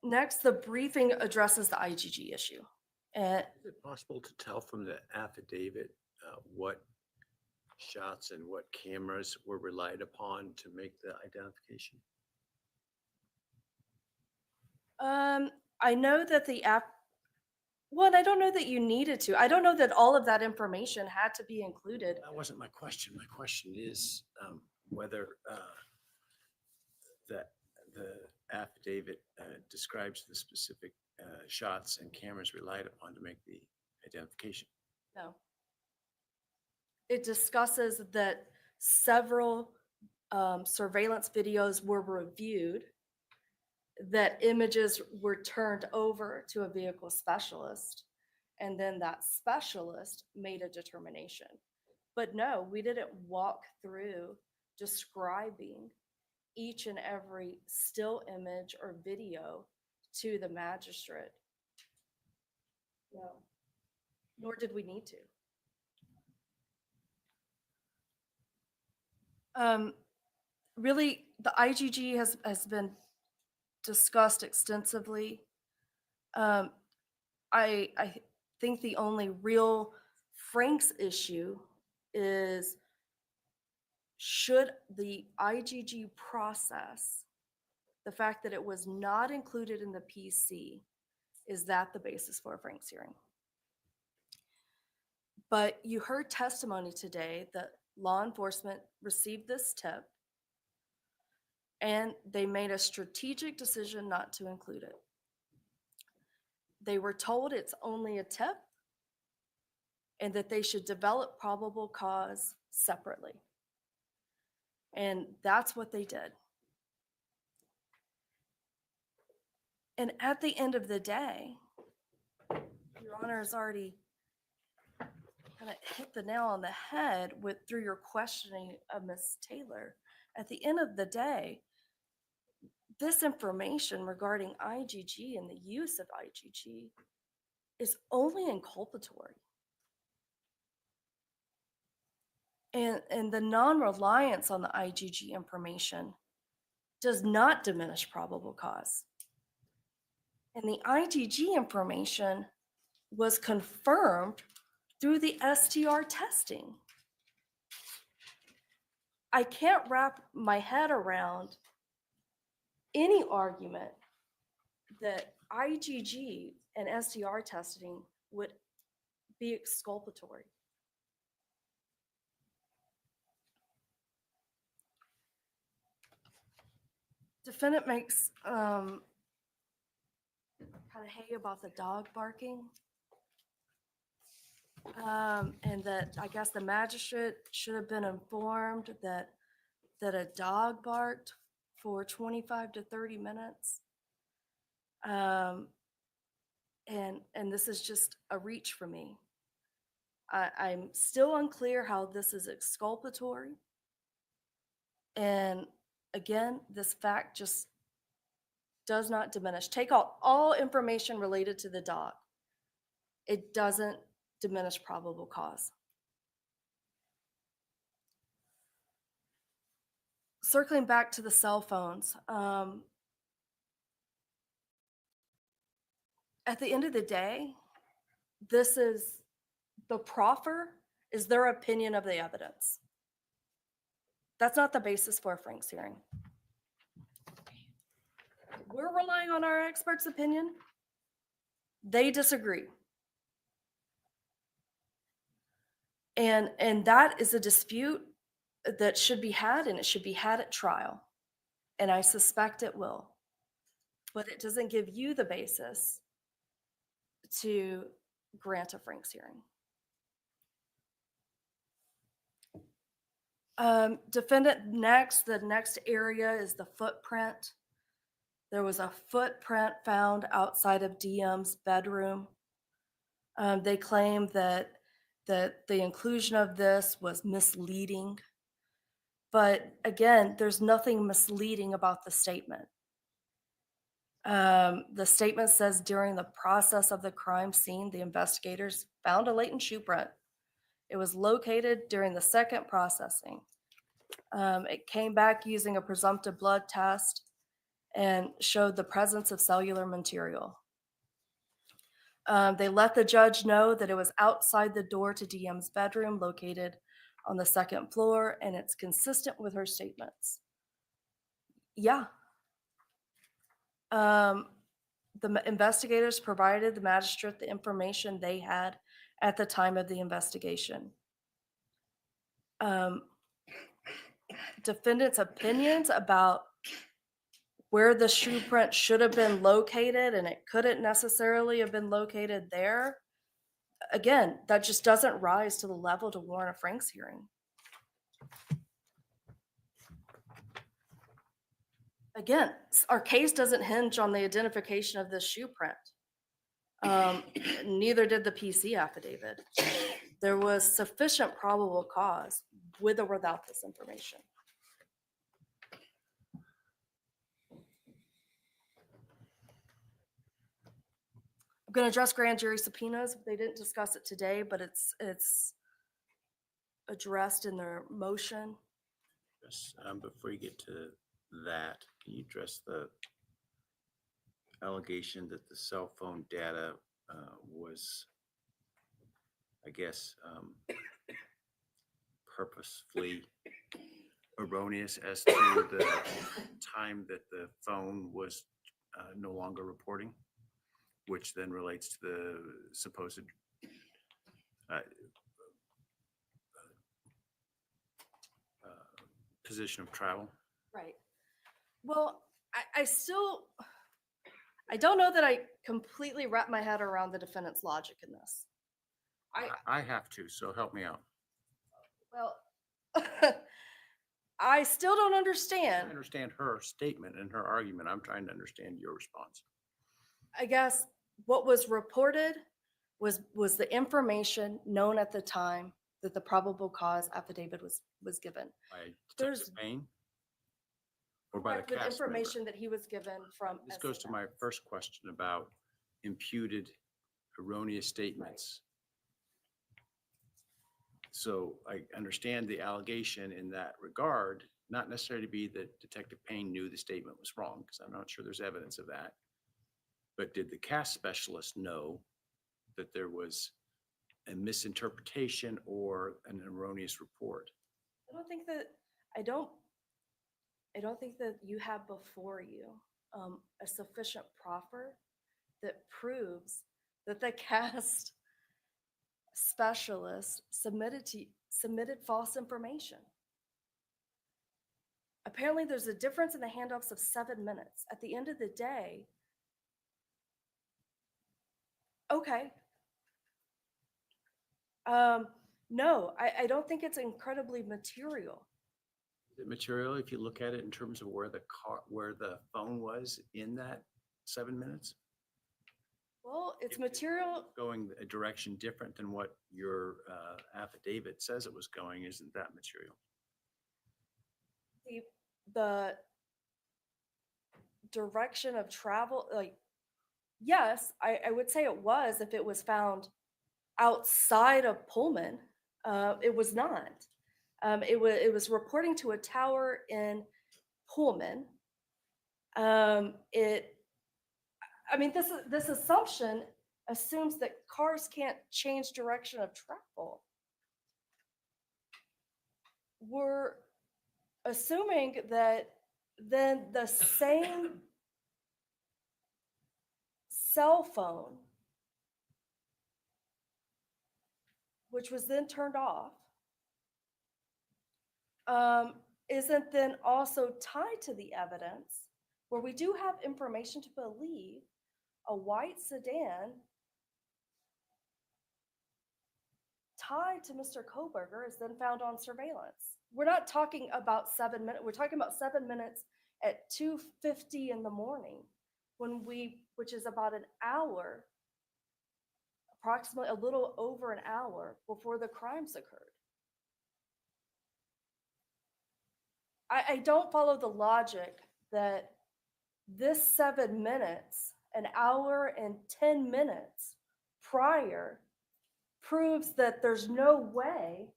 Next, the briefing addresses the IgG issue. Is it possible to tell from the affidavit what shots and what cameras were relied upon to make the identification? I know that I don't know that you needed to. I don't know that all of that information had to be included. That wasn't my question. My question is whether the affidavit describes the specific shots and cameras relied upon to make the identification. No. It discusses that several surveillance videos were reviewed, that images were turned over to a vehicle specialist, and then that specialist made a determination. But no, we didn't walk through describing each and every still image or video to the magistrate. No, nor did we need to. Really, the IGG has been discussed extensively. I think the only real Frank's issue is, should the IGG process, the fact that it was not included in the PC, is that the basis for a Frank's hearing? But you heard testimony today that law enforcement received this tip and they made a strategic decision not to include it. They were told it's only a tip and that they should develop probable cause separately. And that's what they did. And at the end of the day, Your Honor has already kind of hit the nail on the head through your questioning of Ms. Taylor. At the end of the day, this information regarding IGG and the use of IGG is only inculpatory. And the non-reliance on the IGG information does not diminish probable cause. And the IGG information was confirmed through the STR testing. I can't wrap my head around any argument that IGG and STR testing would be exculpatory. Defendant makes kind of hay about the dog barking. And that I guess the magistrate should have been informed that a dog barked for 25 to 30 minutes. And this is just a reach for me. I'm still unclear how this is exculpatory. And again, this fact just does not diminish. Take out all information related to the dog. It doesn't diminish probable cause. Circling back to the cell phones, at the end of the day, this is the proffer is their opinion of the evidence. That's not the basis for a Frank's hearing. We're relying on our expert's opinion. They disagree. And that is a dispute that should be had, and it should be had at trial. And I suspect it will. But it doesn't give you the basis to grant a Frank's hearing. Defendant next, the next area is the footprint. There was a footprint found outside of DM's bedroom. They claim that the inclusion of this was misleading. But again, there's nothing misleading about the statement. The statement says during the process of the crime scene, the investigators found a latent shoe print. It was located during the second processing. It came back using a presumptive blood test and showed the presence of cellular material. They let the judge know that it was outside the door to DM's bedroom, located on the second floor, and it's consistent with her statements. Yeah. The investigators provided the magistrate the information they had at the time of the investigation. Defendant's opinions about where the shoe print should have been located and it couldn't necessarily have been located there, again, that just doesn't rise to the level to warrant a Frank's hearing. Again, our case doesn't hinge on the identification of this shoe print. Neither did the PC affidavit. There was sufficient probable cause with or without this information. I'm going to address grand jury subpoenas. They didn't discuss it today, but it's addressed in their motion. Yes, before you get to that, can you address the allegation that the cell phone data was, I guess, purposefully erroneous as to the time that the phone was no longer reporting, which then relates to the supposed position of travel? Right. Well, I don't know that I completely wrap my head around the defendant's logic in this. I have to, so help me out. Well, I still don't I understand. understand her statement and her argument. I'm trying to understand your response. I guess what was reported was the information known at the time that the probable cause affidavit was given. By There's Detective Payne? Or by the correct, the cast member? information that he was given from. This goes to my first question about imputed erroneous statements. So I understand the allegation in that regard, not necessarily to be that Detective Payne knew the statement was wrong, because I'm not sure there's evidence of that. But did the cast specialist know that there was a misinterpretation or an erroneous report? I don't think that you have before you a sufficient proffer that proves that the cast specialist submitted false information. Apparently, there's a difference in the handoffs of 7 minutes. At the end of the day, okay. No, I don't think it's incredibly material. Is it material if you look at it in terms of where the phone was in that 7 minutes? Well, it's material. Going a direction different than what your affidavit says it was going, isn't that material? The direction of travel, like, yes, I would say it was if it was found outside of Pullman. It was not. It was reporting to a tower in Pullman. This assumption assumes that cars can't change direction of travel. We're assuming that then the same cell phone, which was then turned off, isn't then also tied to the evidence where we do have information to believe a white sedan tied to Mr. Kohberger is then found on surveillance. We're not talking about 7 minutes. We're talking about 7 minutes at 2:50 in the morning, which is about an hour, approximately a little over an hour before the crimes occurred. I don't follow the logic that this 7 minutes, an hour and 10 minutes prior, proves that there's no way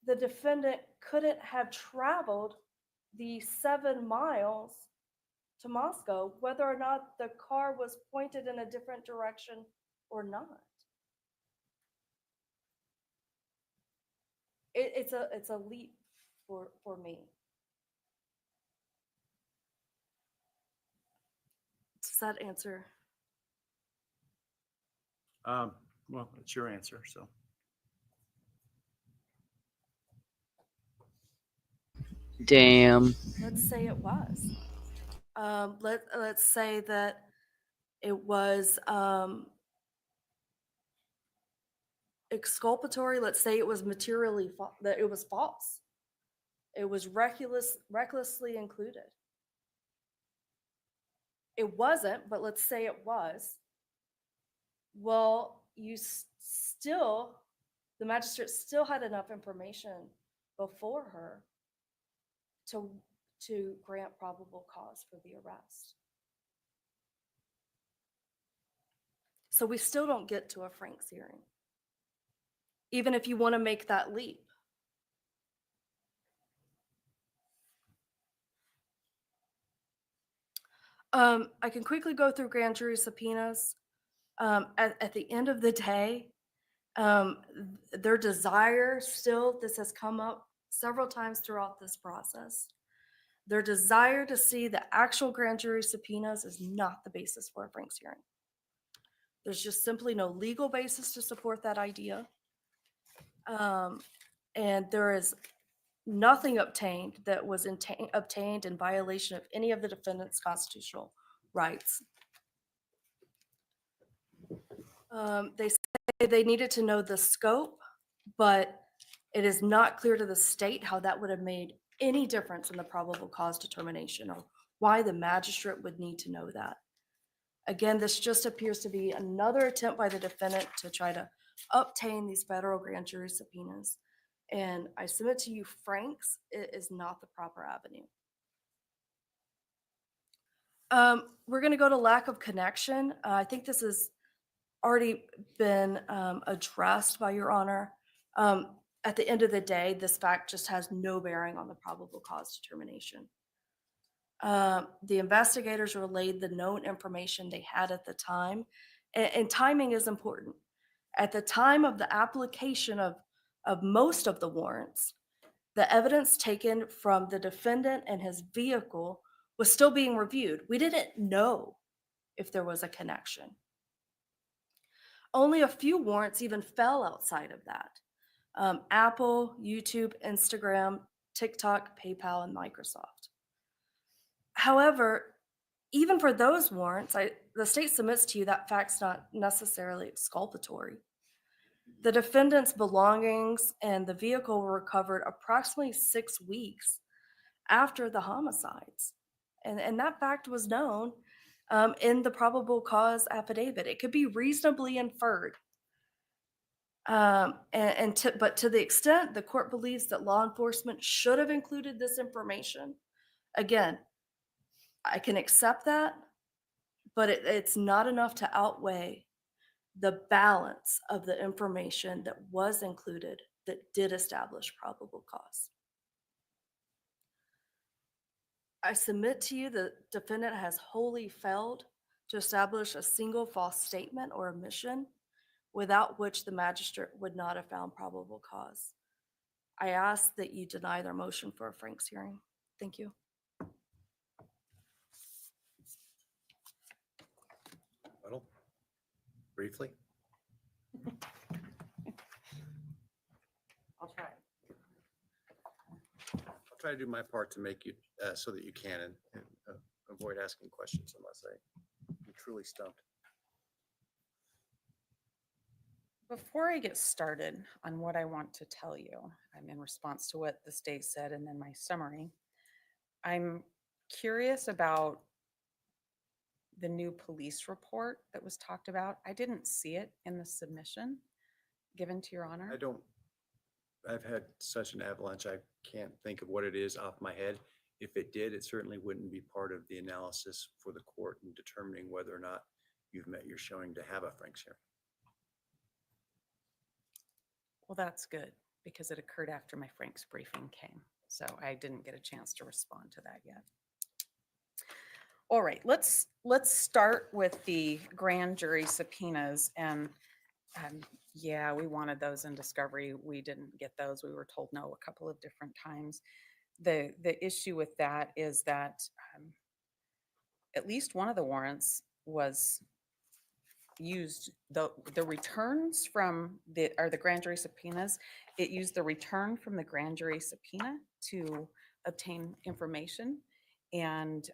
the defendant couldn't have traveled the 7 miles to Moscow, whether or not the car was pointed in a different direction or not. It's a leap for me. Does that answer? Well, it's your answer, so. Damn. Let's say it was. Let's say that it was exculpatory. Let's say it was materially that it was false. It was recklessly included. It wasn't, but let's say it was. Well, the magistrate still had enough information before her to grant probable cause for the arrest. So we still don't get to a Franks hearing, even if you want to make that leap. I can quickly go through grand jury subpoenas. At the end of the day, their desire still, this has come up several times throughout this process, their desire to see the actual grand jury subpoenas is not the basis for a Franks hearing. There's just simply no legal basis to support that idea. And there is nothing obtained that was obtained in violation of any of the defendant's constitutional rights. They say they needed to know the scope, but it is not clear to the state how that would have made any difference in the probable cause determination or why the magistrate would need to know that. Again, this just appears to be another attempt by the defendant to try to obtain these federal grand jury subpoenas. And I submit to you, Franks is not the proper avenue. We're going to go to lack of connection. I think this has already been addressed by Your Honor. At the end of the day, this fact just has no bearing on the probable cause determination. The investigators relayed the known information they had at the time, and timing is important. At the time of the application of most of the warrants, the evidence taken from the defendant and his vehicle was still being reviewed. We didn't know if there was a connection. Only a few warrants even fell outside of that. Apple, YouTube, Instagram, TikTok, PayPal, and Microsoft. However, even for those warrants, the state submits to you that fact's not necessarily exculpatory. The defendant's belongings and the vehicle were recovered approximately 6 weeks after the homicides. And that fact was known in the probable cause affidavit. It could be reasonably inferred. But to the extent the court believes that law enforcement should have included this information, again, I can accept that, but it's not enough to outweigh the balance of the information that was included that did establish probable cause. I submit to you the defendant has wholly failed to establish a single false statement or omission without which the magistrate would not have found probable cause. I ask that you deny their motion for a Franks hearing. Thank you. Well, briefly. I'll try. I'll try to do my part to make you so that you can and avoid asking questions unless I'm truly stumped. Before I get started on what I want to tell you, I'm in response to what the state said and then my summary. I'm curious about the new police report that was talked about. I didn't see it in the submission given to Your Honor. I've had such an avalanche, I can't think of what it is off my head. If it did, it certainly wouldn't be part of the analysis for the court in determining whether or not you've met your showing to have a Franks hearing. Well, that's good because it occurred after my Franks briefing came. So I didn't get a chance to respond to that yet. All right, let's start with the grand jury subpoenas. And yeah, we wanted those in discovery. We didn't get those. We were told no a couple of different times. The issue with that is that at least one of the warrants was used, the returns from the grand jury subpoenas, it used the return from the grand jury subpoena to obtain information. And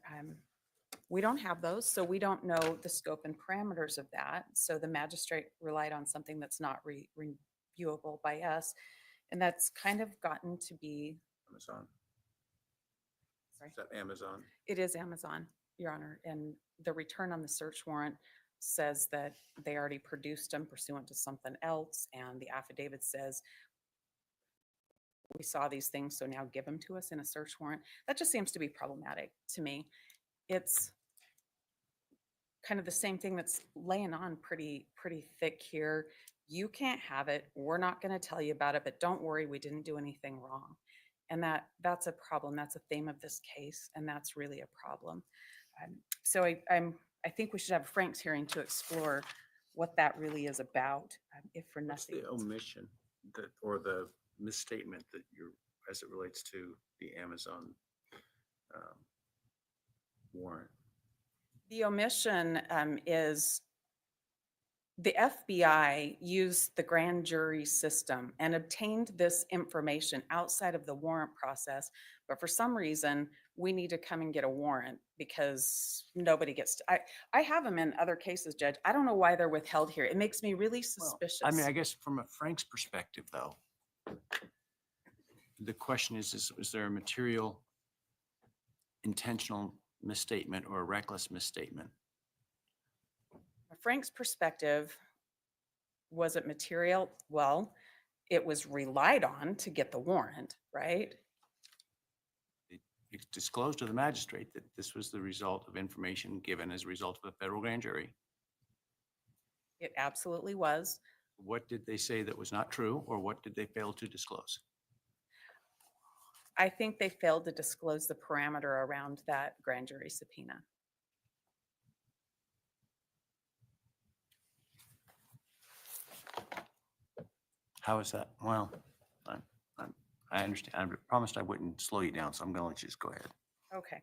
we don't have those, so we don't know the scope and parameters of that. So the magistrate relied on something that's not reviewable by us. And that's kind of gotten to be Amazon. Sorry? Is that Amazon? It is Amazon, Your Honor. And the return on the search warrant says that they already produced them pursuant to something else. And the affidavit says, we saw these things, so now give them to us in a search warrant. That just seems to be problematic to me. It's kind of the same thing that's laying on pretty thick here. You can't have it. We're not going to tell you about it, but don't worry, we didn't do anything wrong. And that's a problem. That's a theme of this case, and that's really a problem. So I think we should have a Frank's hearing to explore what that really is about, if for What's nothing the else. omission that, or the misstatement that you're, as it relates to the Amazon warrant? The omission is the FBI used the grand jury system and obtained this information outside of the warrant process. But for some reason, we need to come and get a warrant because nobody gets to, I have them in other cases, Judge. I don't know why they're withheld here. It makes me really suspicious. I mean, I guess from a Frank's perspective, though, the question is there a material intentional misstatement or a reckless misstatement? From Frank's perspective, was it material? Well, it was relied on to get the warrant, right? It's disclosed to the magistrate that this was the result of information given as a result of a federal grand jury. It absolutely was. What did they say that was not true, or what did they fail to disclose? I think they failed to disclose the parameter around that grand jury subpoena. How is that? Well, I understand. I promised I wouldn't slow you down, so I'm going to let you just go ahead. Okay.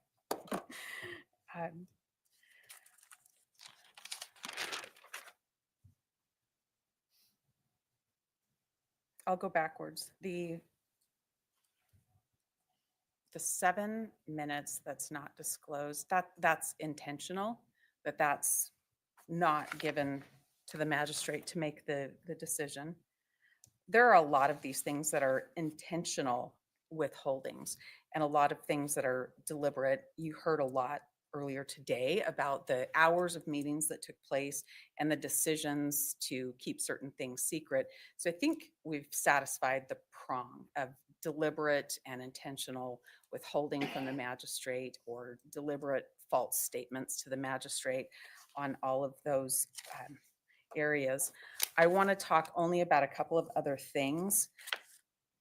I'll go backwards. The 7 minutes that's not disclosed, that's intentional, but that's not given to the magistrate to make the decision. There are a lot of these things that are intentional withholdings and a lot of things that are deliberate. You heard a lot earlier today about the hours of meetings that took place and the decisions to keep certain things secret. So I think we've satisfied the prong of deliberate and intentional withholding from the magistrate or deliberate false statements to the magistrate on all of those areas. I want to talk only about a couple of other things.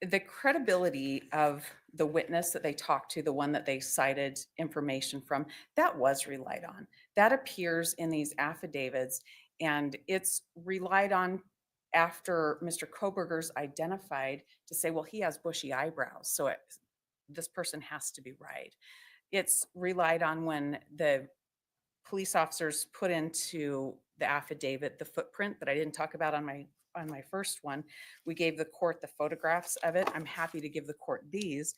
The credibility of the witness that they talked to, the one that they cited information from, that was relied on. That appears in these affidavits, and it's relied on after Mr. Kohberger's identified to say, well, he has bushy eyebrows, so this person has to be right. It's relied on when the police officers put into the affidavit the footprint that I didn't talk about on my first one. We gave the court the photographs of it. I'm happy to give the court these.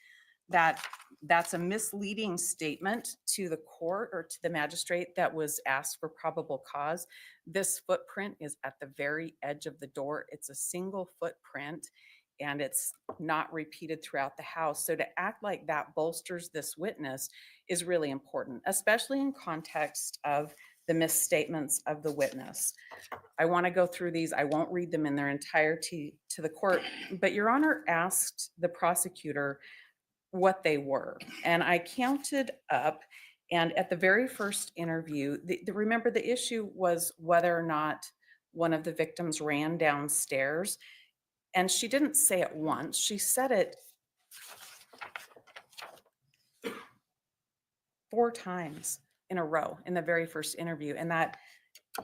That's a misleading statement to the court or to the magistrate that was asked for probable cause. This footprint is at the very edge of the door. It's a single footprint and it's not repeated throughout the house. So to act like that bolsters this witness is really important, especially in context of the misstatements of the witness. I want to go through these. I won't read them in their entirety to the court, but Your Honor asked the prosecutor what they were. And I counted up, and at the very first interview, remember the issue was whether or not one of the victims ran downstairs. And she didn't say it once. She said it 4 times in a row in the very first interview. And that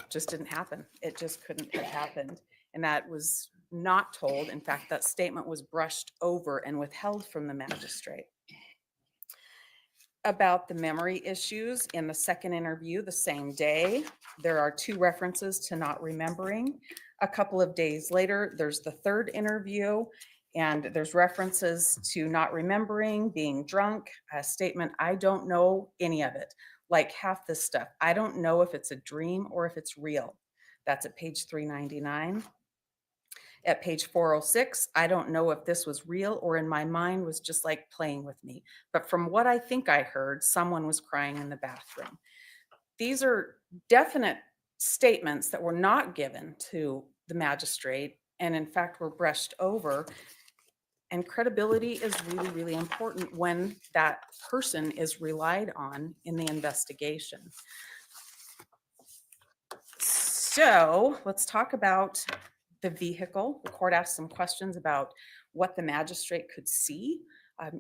just didn't happen. It just couldn't have happened. And that was not told. In fact, that statement was brushed over and withheld from the magistrate. About the memory issues in the second interview the same day, there are 2 references to not remembering. A couple of days later, there's the third interview, and there's references to not remembering, being drunk, a statement, I don't know any of it. Like half this stuff, I don't know if it's a dream or if it's real. That's at page 399. At page 406, I don't know if this was real or in my mind was just like playing with me. But from what I think I heard, someone was crying in the bathroom. These are definite statements that were not given to the magistrate and in fact were brushed over. And credibility is really, really important when that person is relied on in the investigation. So let's talk about the vehicle. The court asked some questions about what the magistrate could see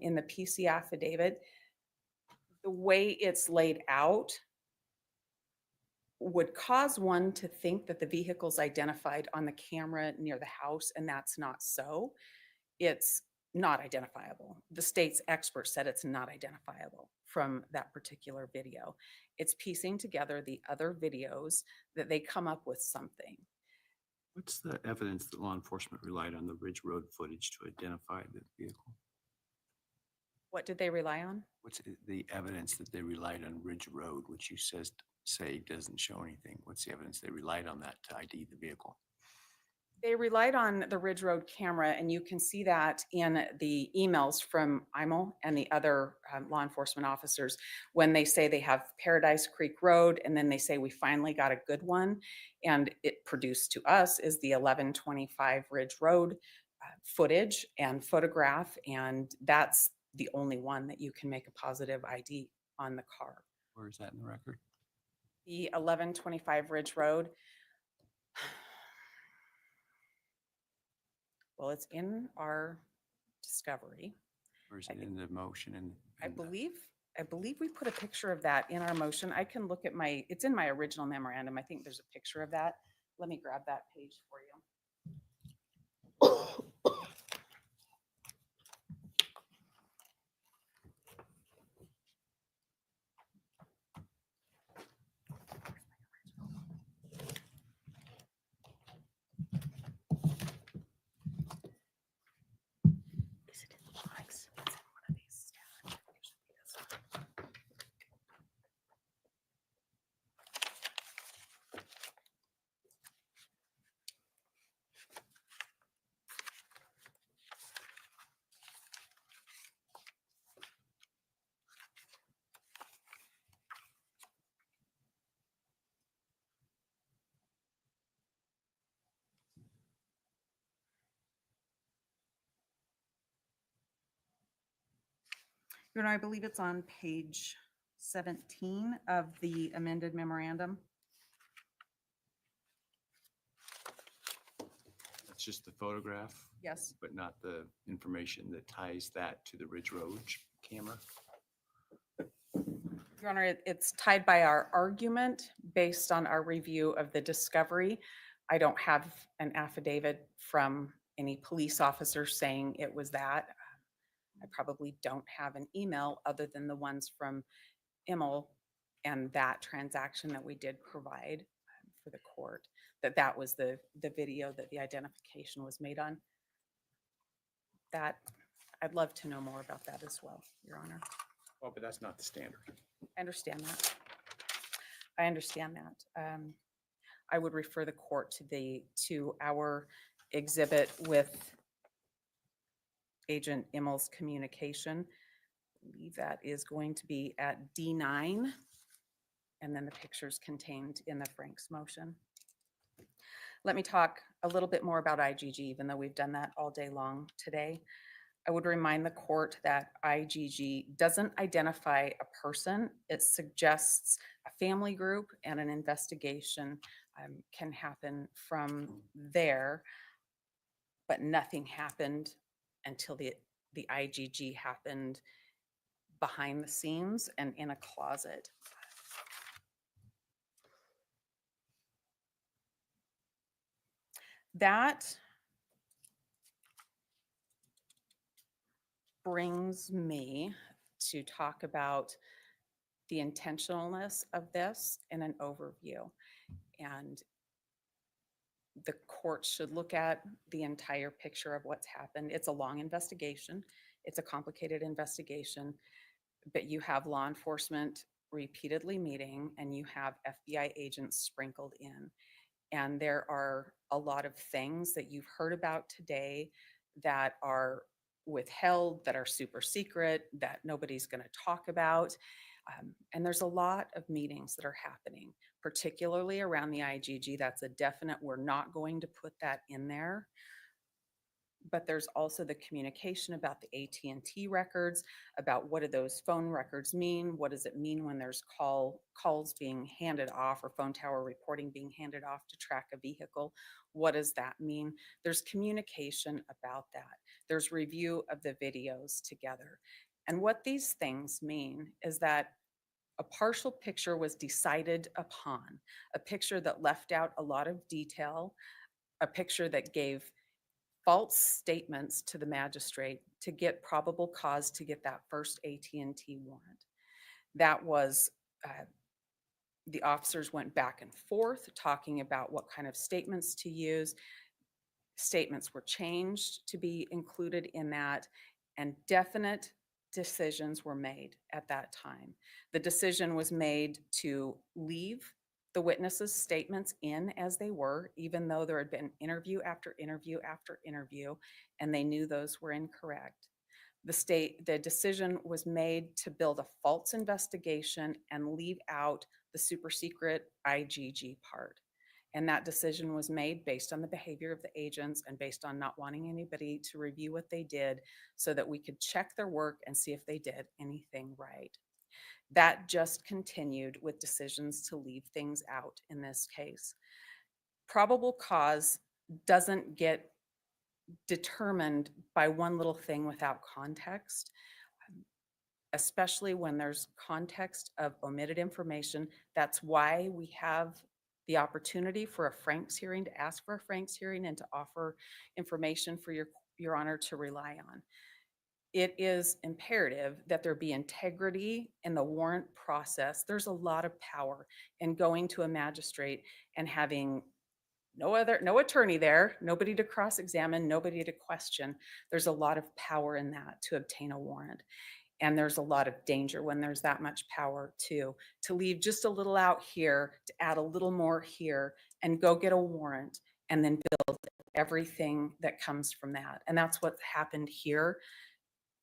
in the PC affidavit. The way it's laid out would cause one to think that the vehicle's identified on the camera near the house, and that's not so. It's not identifiable. The state's expert said it's not identifiable from that particular video. It's piecing together the other videos that they come up with something. What's the evidence that law enforcement relied on the Ridge Road footage to identify the vehicle? What did they rely on? What's the evidence that they relied on Ridge Road, which you say doesn't show anything? What's the evidence they relied on that to ID the vehicle? They relied on the Ridge Road camera, and you can see that in the emails from IMO and the other law enforcement officers when they say they have Paradise Creek Road, and then they say we finally got a good one, and it produced to us is the 1125 Ridge Road footage and photograph, and that's the only one that you can make a positive ID on the car. Where is that in the record? The 1125 Ridge Road. Well, it's in our discovery. Or is it in the motion? I believe we put a picture of that in our motion. I can look at it's in my original memorandum. I think there's a picture of that. Let me grab that page for you. You know, I believe it's on page 17 of the amended memorandum. That's just the photograph? Yes. But not the information that ties that to the Ridge Road camera? Your Honor, it's tied by our argument based on our review of the discovery. I don't have an affidavit from any police officer saying it was that. I probably don't have an email other than the ones from Immel and that transaction that we did provide for the court, that was the video that the identification was made on. That, I'd love to know more about that as well, Your Honor. Well, but that's not the standard. I understand that. I understand that. I would refer the court to our exhibit with Agent Immel's communication. I believe that is going to be at D9, and then the pictures contained in the Frank's motion. Let me talk a little bit more about IGG, even though we've done that all day long today. I would remind the court that IGG doesn't identify a person. It suggests a family group, and an investigation can happen from there, but nothing happened until the IGG happened behind the scenes and in a closet. That brings me to talk about the intentionalness of this in an overview. And the court should look at the entire picture of what's happened. It's a long investigation. It's a complicated investigation, but you have law enforcement repeatedly meeting, and you have FBI agents sprinkled in. And there are a lot of things that you've heard about today that are withheld, that are super secret, that nobody's going to talk about. And there's a lot of meetings that are happening, particularly around the IGG. That's a definite, we're not going to put that in there. But there's also the communication about the AT&T records, about what do those phone records mean? What does it mean when there's calls being handed off, or phone tower reporting being handed off to track a vehicle? What does that mean? There's communication about that. There's review of the videos together. And what these things mean is that A partial picture was decided upon, a picture that left out a lot of detail, a picture that gave false statements to the magistrate to get probable cause to get that first AT&T warrant. That was, the officers went back and forth talking about what kind of statements to use. Statements were changed to be included in that, and definite decisions were made at that time. The decision was made to leave the witnesses' statements in as they were, even though there had been interview after interview after interview, and they knew those were incorrect. The decision was made to build a false investigation and leave out the super secret IGG part. And that decision was made based on the behavior of the agents and based on not wanting anybody to review what they did so that we could check their work and see if they did anything right. That just continued with decisions to leave things out in this case. Probable cause doesn't get determined by one little thing without context, especially when there's context of omitted information. That's why we have the opportunity for a Franks hearing, to ask for a Franks hearing and to offer information for your honor to rely on. It is imperative that there be integrity in the warrant process. There's a lot of power in going to a magistrate and having no attorney there, nobody to cross-examine, nobody to question. There's a lot of power in that to obtain a warrant. And there's a lot of danger when there's that much power too, to leave just a little out here, to add a little more here, and go get a warrant and then build everything that comes from that. And that's what happened here.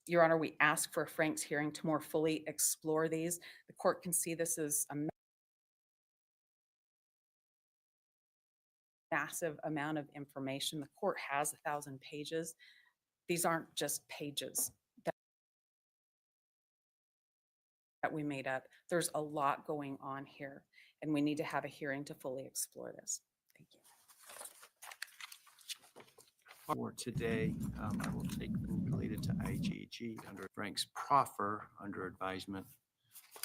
Your Honor, we ask for a Franks hearing to more fully explore these. The court can see this as a massive amount of information. The court has 1,000 pages. These aren't just pages that we made up. There's a lot going on here, and we need to have a hearing to fully explore this. Thank you. For today, I will take them related to IGG under Frank's proffer under advisement,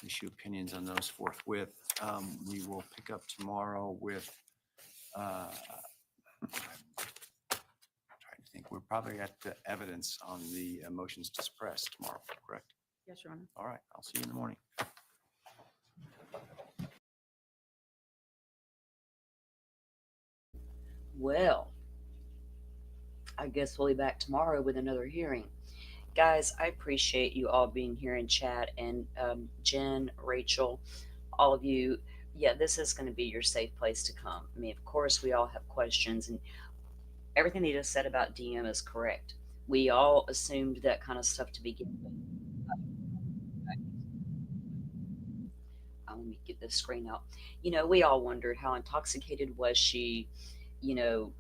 issue opinions on those forthwith. We will pick up tomorrow with trying to think, we're probably at the evidence on the motions to suppress tomorrow, correct? Yes, Your Honor. All right, I'll see you in the morning. Well, I guess we'll be back tomorrow with another hearing. Guys, I appreciate you all being here in chat, and Jen, Rachel, all of you. Yeah, this is going to be your safe place to come. I mean, of course, we all have questions, and everything they just said about DM is correct. We all assumed that kind of stuff to begin with. Let me get this screen out. You know, we all wondered, how intoxicated was she? You know,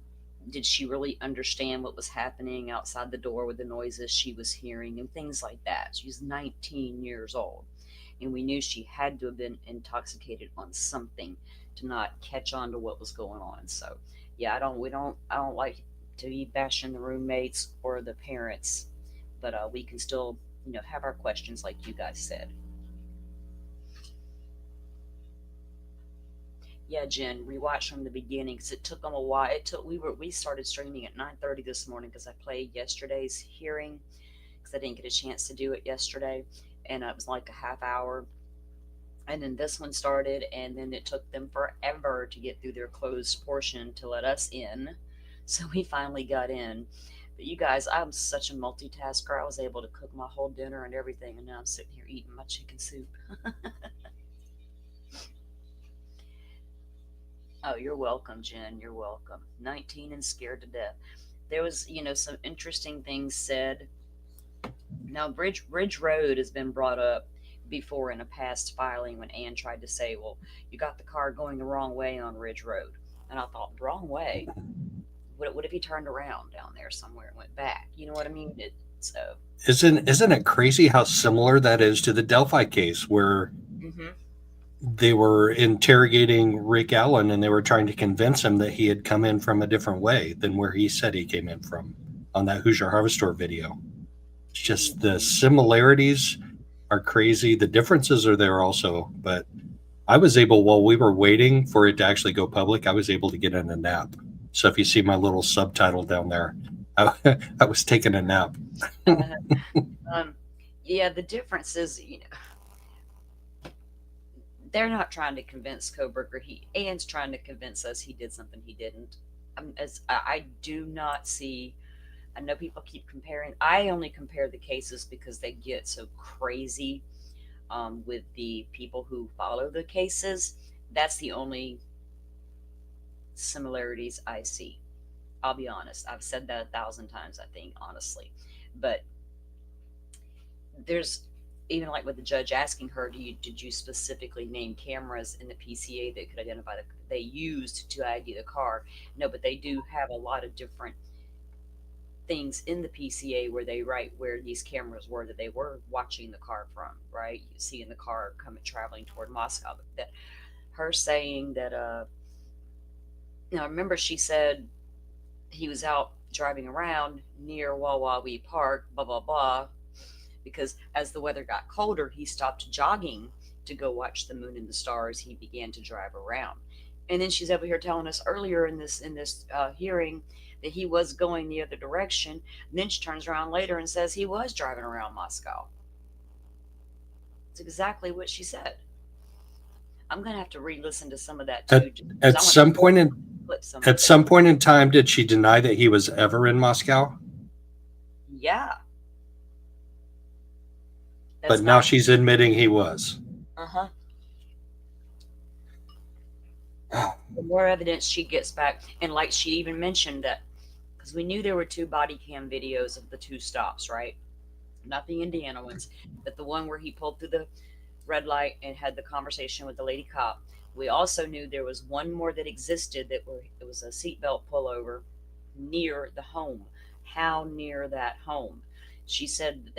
did she really understand what was happening outside the door with the noises she was hearing and things like that? She's 19 years old, and we knew she had to have been intoxicated on something to not catch on to what was going on. So yeah, I don't like to be bashing the roommates or the parents, but we can still, you know, have our questions like you guys said. Yeah, Jen, rewatch from the beginning because it took them a while. We started streaming at 9:30 this morning because I played yesterday's hearing because I didn't get a chance to do it yesterday, and it was like a half hour. And then this one started, and then it took them forever to get through their closed portion to let us in. So we finally got in. But you guys, I'm such a multitasker. I was able to cook my whole dinner and everything, and now I'm sitting here eating my chicken soup. Oh, you're welcome, Jen. You're welcome. 19 and scared to death. There was, you know, some interesting things said. Now, Ridge Road has been brought up before in a past filing when Ann tried to say, well, you got the car going the wrong way on Ridge Road. And I thought, wrong way? What if he turned around down there somewhere and went back? You know what I mean? Isn't it crazy how similar that is to the Delphi case where they were interrogating Rick Allen and they were trying to convince him that he had come in from a different way than where he said he came in from on that Hoosier Harvest Store video. It's just the similarities are crazy. The differences are there also, but I was able, while we were waiting for it to actually go public, I was able to get in a nap. So if you see my little subtitle down there, I was taking a nap. Yeah, the difference is, they're not trying to convince Kohberger. Ann's trying to convince us he did something he didn't. As I do not see. I know people keep comparing. I only compare the cases because they get so crazy with the people who follow the cases. That's the only similarities I see. I'll be honest. I've said that 1,000 times, I think, honestly. But there's even like with the judge asking her, did you specifically name cameras in the PCA that could identify they used to ID the car? No, but they do have a lot of different things in the PCA where they write where these cameras were that they were watching the car from, right? You see in the car coming traveling toward Moscow. That her saying that remember she said he was out driving around near Wawawi Park, blah blah blah, because as the weather got colder, he stopped jogging to go watch the moon and the stars. He began to drive around. And then she's over here telling us earlier in this hearing that he was going the other direction. And then she turns around later and says he was driving around Moscow. It's exactly what she said. I'm gonna have to re-listen to some of that too. At some point in time, did she deny that he was ever in Moscow? Yeah. But now she's admitting he was. Uh-huh. The more evidence she gets back, and like she even mentioned that, because we knew there were 2 body cam videos of the 2 stops, right? Not the Indiana ones, but the one where he pulled through the red light and had the conversation with the lady cop. We also knew there was one more that existed it was a seatbelt pullover near the home. How near that home? She said that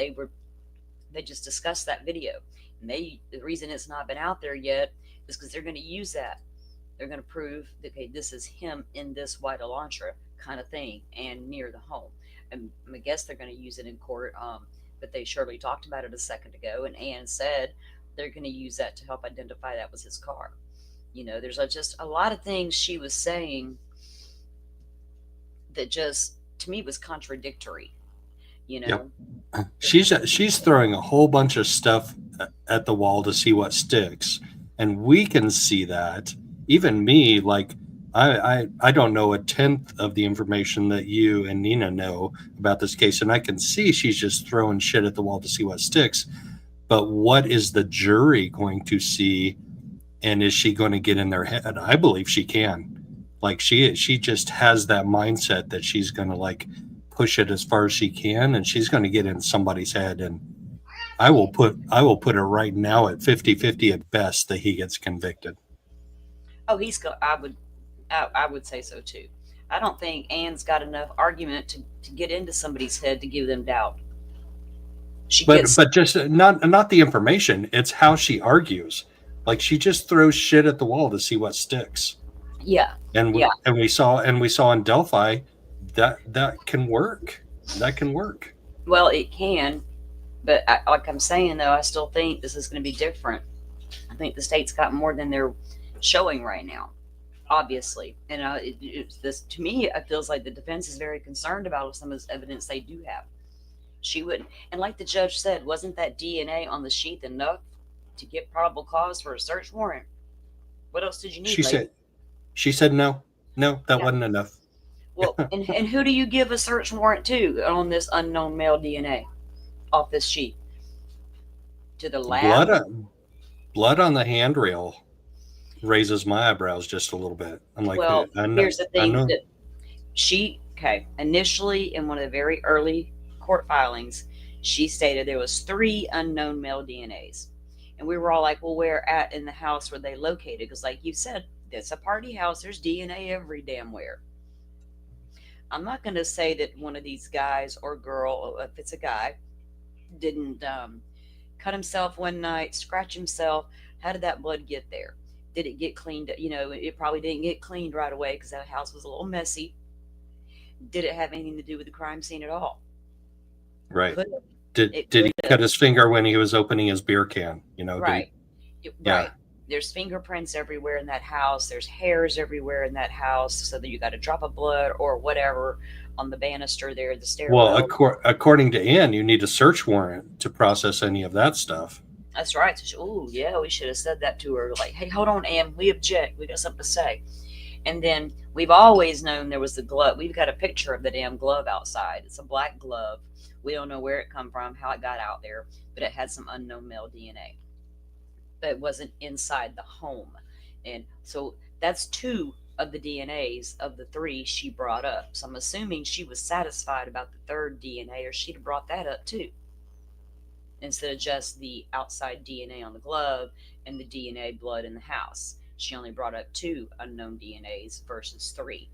they just discussed that video. And the reason it's not been out there yet is because they're going to use that. They're going to prove that, okay, this is him in this white Elantra kind of thing and near the home. And I guess they're going to use it in court. But they surely talked about it a second ago, and Ann said they're going to use that to help identify that was his car. There's just a lot of things she was saying that just to me was contradictory. Yep. She's throwing a whole bunch of stuff at the wall to see what sticks, and we can see that. Even me, like I don't know 1/10 of the information that you and Nina know about this case, and I can see she's just throwing shit at the wall to see what sticks. But what is the jury going to see, and is she going to get in their head? I believe she can. Like she just has that mindset that she's going to like push it as far as she can, and she's going to get in somebody's head. And I will put it right now at 50-50 at best that he gets convicted. Oh, I would say so too. I don't think Ann's got enough argument to get into somebody's head to give them doubt. But just not the information. It's how she argues. Like she just throws shit at the wall to see what sticks. Yeah. And we saw in Delphi that can work. That can work. Well, it can, but like I'm saying though, I still think this is going to be different. I think the state's got more than they're showing right now, obviously. And this to me, it feels like the defense is very concerned about some of this evidence they do have. She wouldn't, and like the judge said, wasn't that DNA on the sheath enough to get probable cause for a search warrant? What else did you need? She said no, that wasn't enough. Well, and who do you give a search warrant to on this unknown male DNA off this sheet? To the lab? Blood on the handrail raises my eyebrows just a little bit. I'm like, well, here's the thing that initially in one of the very early court filings, she stated there was 3 unknown male DNAs. And we were all like, well, where at in the house were they located? Because like you said, it's a party house. There's DNA every damn where. I'm not going to say that one of these guys or girl, if it's a guy, didn't cut himself one night, scratch himself. How did that blood get there? Did it get cleaned? It probably didn't get cleaned right away because that house was a little messy. Did it have anything to do with the crime scene at all? Right. Did It he could cut his finger when he was opening his beer can? You know, Right. Yeah. Right. There's fingerprints everywhere in that house. There's hairs everywhere in that house. So that you got a drop of blood or whatever on the banister there, the Well, stairwell. according to Ann, you need a search warrant to process any of that stuff. That's right. So oh yeah, we should have said that to her. Like, hey, hold on, Ann, we object. We got something to say. And then we've always known there was the glove. We've got a picture of the damn glove outside. It's a black glove. We don't know where it come from, how it got out there, but it had some unknown male DNA. But it wasn't inside the home. And so that's two of the DNAs of the three she brought up. So I'm assuming she was satisfied about the third DNA, or she'd have brought that up too, instead of just the outside DNA on the glove and the DNA blood in the house. She only brought up two unknown DNAs versus three.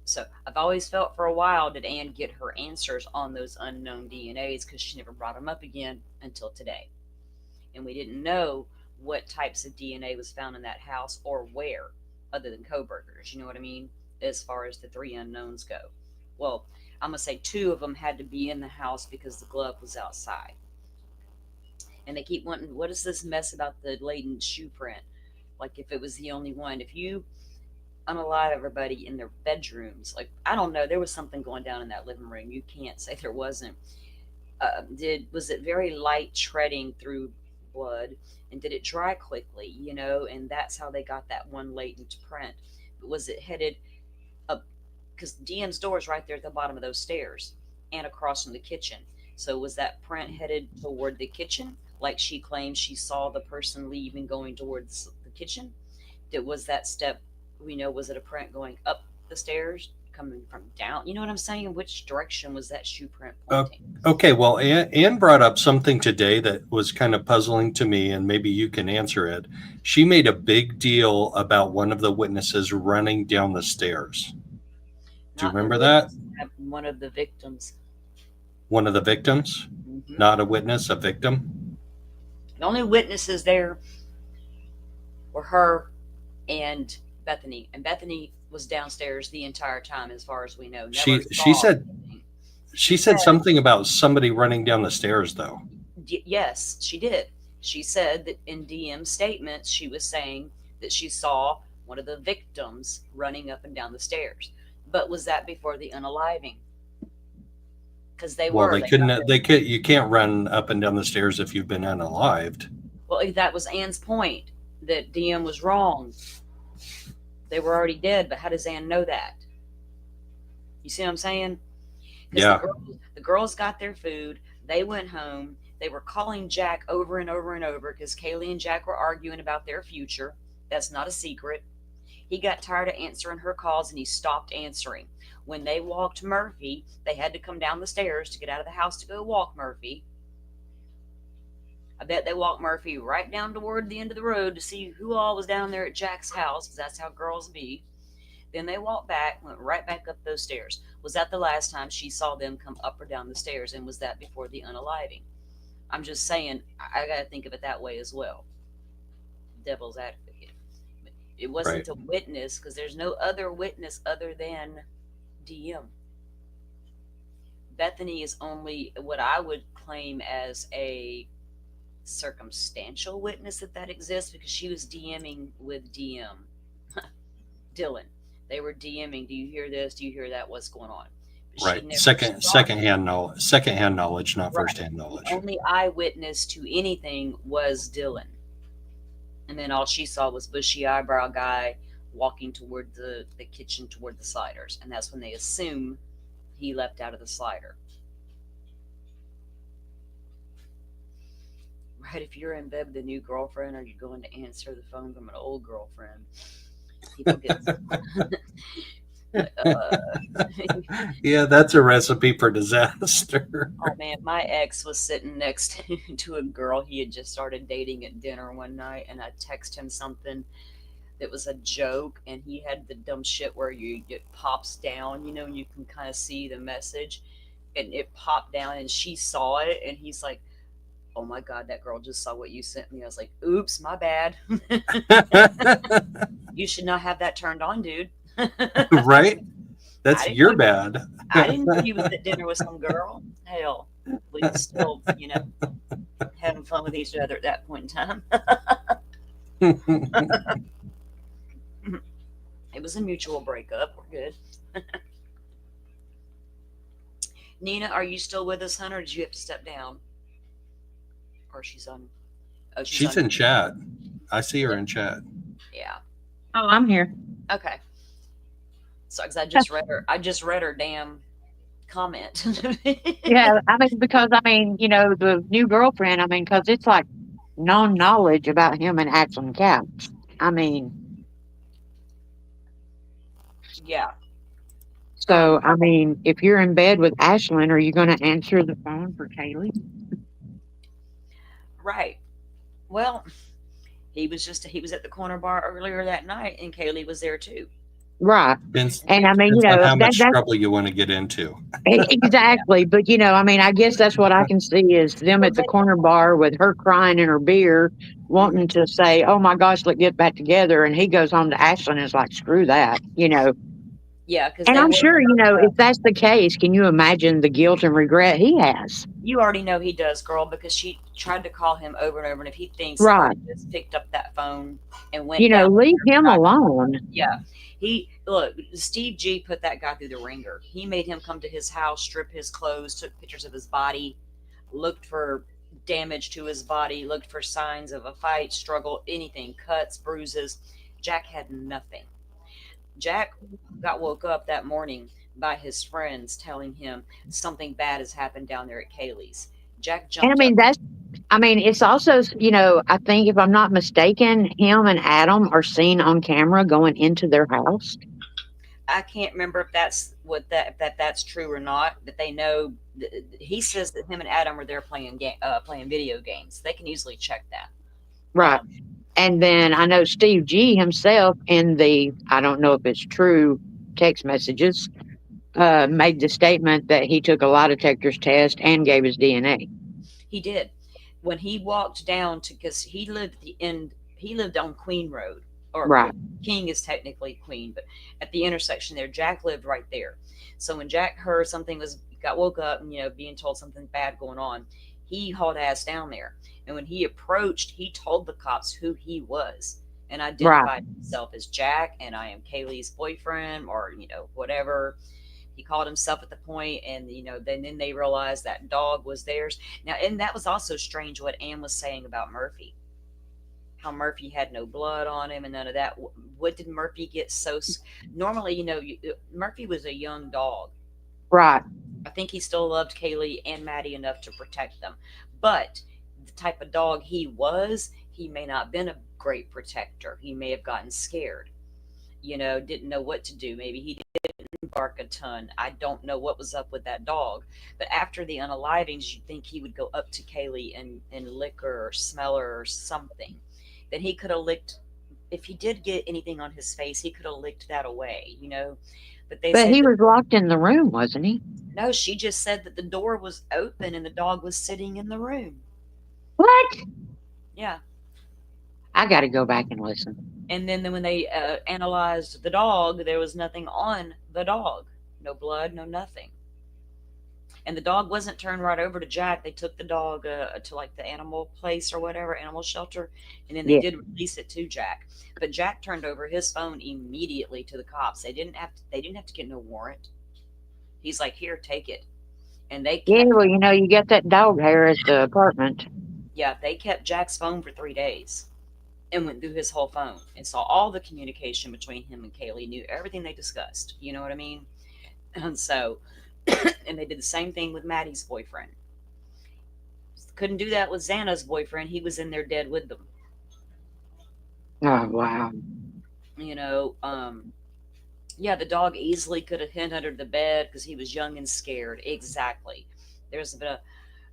So I've always felt for a while, did Ann get her answers on those unknown DNAs, because she never brought them up again until today. And we didn't know what types of DNA was found in that house or where, other than Kohberger's. You know what I mean? As far as the three unknowns go. Well, I'm going to say two of them had to be in the house because the glove was outside. And they keep wanting, what is this mess about the latent shoe print? Like, if it was the only one, if you unalive everybody in their bedrooms, like, I don't know, there was something going down in that living room. You can't say there wasn't. Was it very light treading through blood, and did it dry quickly? You know, and that's how they got that one latent print. But was it headed up? Because DM's door is right there at the bottom of those stairs and across from the kitchen. So was that print headed toward the kitchen, like she claims she saw the person leaving going towards the kitchen? Was that step, was it a print going up the stairs, coming from down? You know what I'm saying? Which direction was that shoe print pointing? Okay, well, Ann brought up something today that was kind of puzzling to me, and maybe you can answer it. She made a big deal about one of the witnesses running down the stairs. Do you remember that? One of the victims. One of the victims? Mm-hmm. Not a witness, a victim? The only witnesses there were her and Bethany. And Bethany was downstairs the entire time, as far as we know. She said something about somebody running down the stairs, though. Yes, she did. She said that in DM's statements, she was saying that she saw one of the victims running up and down the stairs. But was that before the unaliving? Because you can't run up and down the stairs if you've been unalived. Well, that was Ann's point, that DM was wrong. They were already dead, but how does Ann know that? You see what I'm saying? Yeah. The girls got their food. They went home. They were calling Jack over and over and over because Kaylee and Jack were arguing about their future. That's not a secret. He got tired of answering her calls, and he stopped answering. When they walked Murphy, they had to come down the stairs to get out of the house to go walk Murphy. I bet they walked Murphy right down toward the end of the road to see who all was down there at Jack's house, because that's how girls be. Then they walked back, went right back up those stairs. Was that the last time she saw them come up or down the stairs, and was that before the unaliving? I'm just saying, I got to think of it that way as well. Devil's advocate. It wasn't a witness, because there's no other witness other than DM. Bethany is only what I would claim as a circumstantial witness that exists, because she was DMing with DM. Dylan. They were DMing. Do you hear this? Do you hear that? What's going on? Right. Secondhand knowledge, not firsthand knowledge. The only eyewitness to anything was Dylan. And then all she saw was bushy eyebrow guy walking toward the kitchen, toward the sliders. And that's when they assume he left out of the slider. Right, if you're in bed with a new girlfriend, are you going to answer the phone from an old girlfriend? People get yeah, that's a recipe for disaster. Oh man, my ex was sitting next to a girl he had just started dating at dinner one night, and I texted him something that was a joke, and he had the dumb shit where it pops down, and you can kind of see the message, and it popped down, and she saw it, and he's like, "Oh my God, that girl just saw what you sent me." I was like, "Oops, my bad." You should not have that turned on, dude. Right? That's didn't your know, bad. I didn't know you was at dinner with some girl. Hell, we was still, having fun with each other at that point in time. It was a mutual breakup. We're good. Nina, are you still with us, hun, or did you have to step down? Or she's on? Oh, she's She's on. in chat. I see her in chat. Yeah. Oh, I'm here. Okay. So, because I just read her damn comment. Yeah, I mean, because the new girlfriend, because it's like known knowledge about him and Ashland Couch. I mean, Yeah. so if you're in bed with Ashlyn, are you going to answer the phone for Kaylee? Right. Well, he was at the corner bar earlier that night, and Kaylee was there too. Right. Depends, And depends on how much that's trouble you want to get into. exactly. But I guess that's what I can see is them at the corner bar with her crying in her beer, wanting to say, "Oh my gosh, let's get back together," and he goes home to Ashlyn and is like, "Screw that," Yeah, because And they I'm were. sure, if that's the case, can you imagine the guilt and regret he has? You already know he does, girl, because she tried to call him over and over, and if he thinks Right. somebody just picked up that phone and went down, Leave him alone. yeah. Look, Steve G put that guy through the ringer. He made him come to his house, strip his clothes, took pictures of his body, looked for damage to his body, looked for signs of a fight, struggle, anything, cuts, bruises. Jack had nothing. Jack got woke up that morning by his friends telling him something bad has happened down there at Kaylee's. Jack And jumped up. it's also, I think if I'm not mistaken, him and Adam are seen on camera going into their house. I can't remember if that's true or not. But they know. He says that him and Adam were there playing video games. They can easily check that. Right. And then I know Steve G himself in I don't know if it's true, text messages, made the statement that he took a lie detector's test and gave his DNA. He did. When he walked down because he lived he lived on Queen Road, or Right. King is technically Queen, but at the intersection there, Jack lived right there. So when Jack heard got woke up and being told something bad going on, he hauled ass down there. And when he approached, he told the cops who he was and identified himself as Jack, and I am Kaylee's boyfriend, or whatever. He called himself at the point, and then they realized that dog was theirs. Now, and that was also strange what Ann was saying about Murphy. How Murphy had no blood on him and none of that. What did Murphy get so? Normally, Murphy was a young dog. Right. I think he still loved Kaylee and Maddie enough to protect them, but the type of dog he was, he may not have been a great protector. He may have gotten scared. Didn't know what to do. Maybe he didn't bark a ton. I don't know what was up with that dog. But after the unalivings, you'd think he would go up to Kaylee and lick her or smell her or something. Then he could have licked, if he did get anything on his face, he could have licked that away, But he was locked in the room, wasn't he? No, she just said that the door was open and the dog was sitting in the room. What? Yeah. I got to go back and listen. And then when they analyzed the dog, there was nothing on the dog. No blood, no nothing. And the dog wasn't turned right over to Jack. They took the dog to like the animal place or whatever, animal shelter, and then they did release it to Jack. But Jack turned over his phone immediately to the cops. They didn't have to get no warrant. He's like, "Here, take it." And they kept, you get that dog hair at the apartment. Yeah, they kept Jack's phone for 3 days and went through his whole phone and saw all the communication between him and Kaylee, knew everything they discussed. You know what I mean? And so, and they did the same thing with Maddie's boyfriend. Couldn't do that with Xana's boyfriend. He was in there dead with them. Oh, wow. Yeah, the dog easily could have hid under the bed because he was young and scared. Exactly. There's been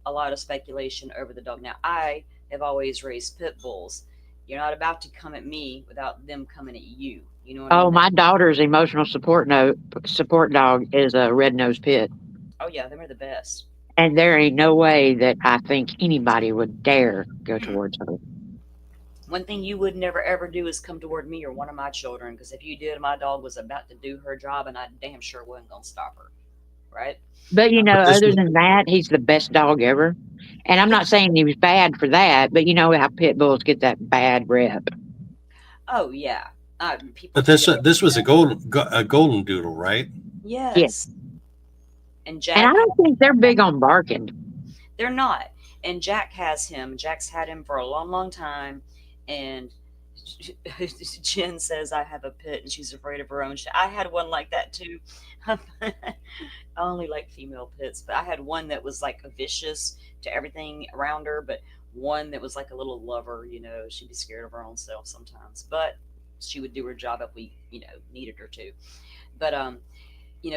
a lot of speculation over the dog. Now, I have always raised pit bulls. You're not about to come at me without them coming at you. You know what I mean? My daughter's emotional support dog is a red-nosed pit. Oh, yeah, them are the best. And there ain't no way that I think anybody would dare go towards her. One thing you would never ever do is come toward me or one of my children, because if you did, my dog was about to do her job, and I damn sure wasn't gonna stop her, right? But But this other was than that, he's the best dog ever. And I'm not saying he was bad for that, but you know how pit bulls get that bad rep. Oh yeah, people but treat this him. was a golden doodle, right? Yes. Yes, and And I Jack. don't think they're big on barking. They're not. And Jack has him. Jack's had him for a long, long time. And Jen says, I have a pit and she's afraid of her own shit. I had one like that too. I only like female pits, but I had one that was like vicious to everything around her, but one that was like a little lover. She'd be scared of her own self sometimes, but she would do her job if we, needed her to. But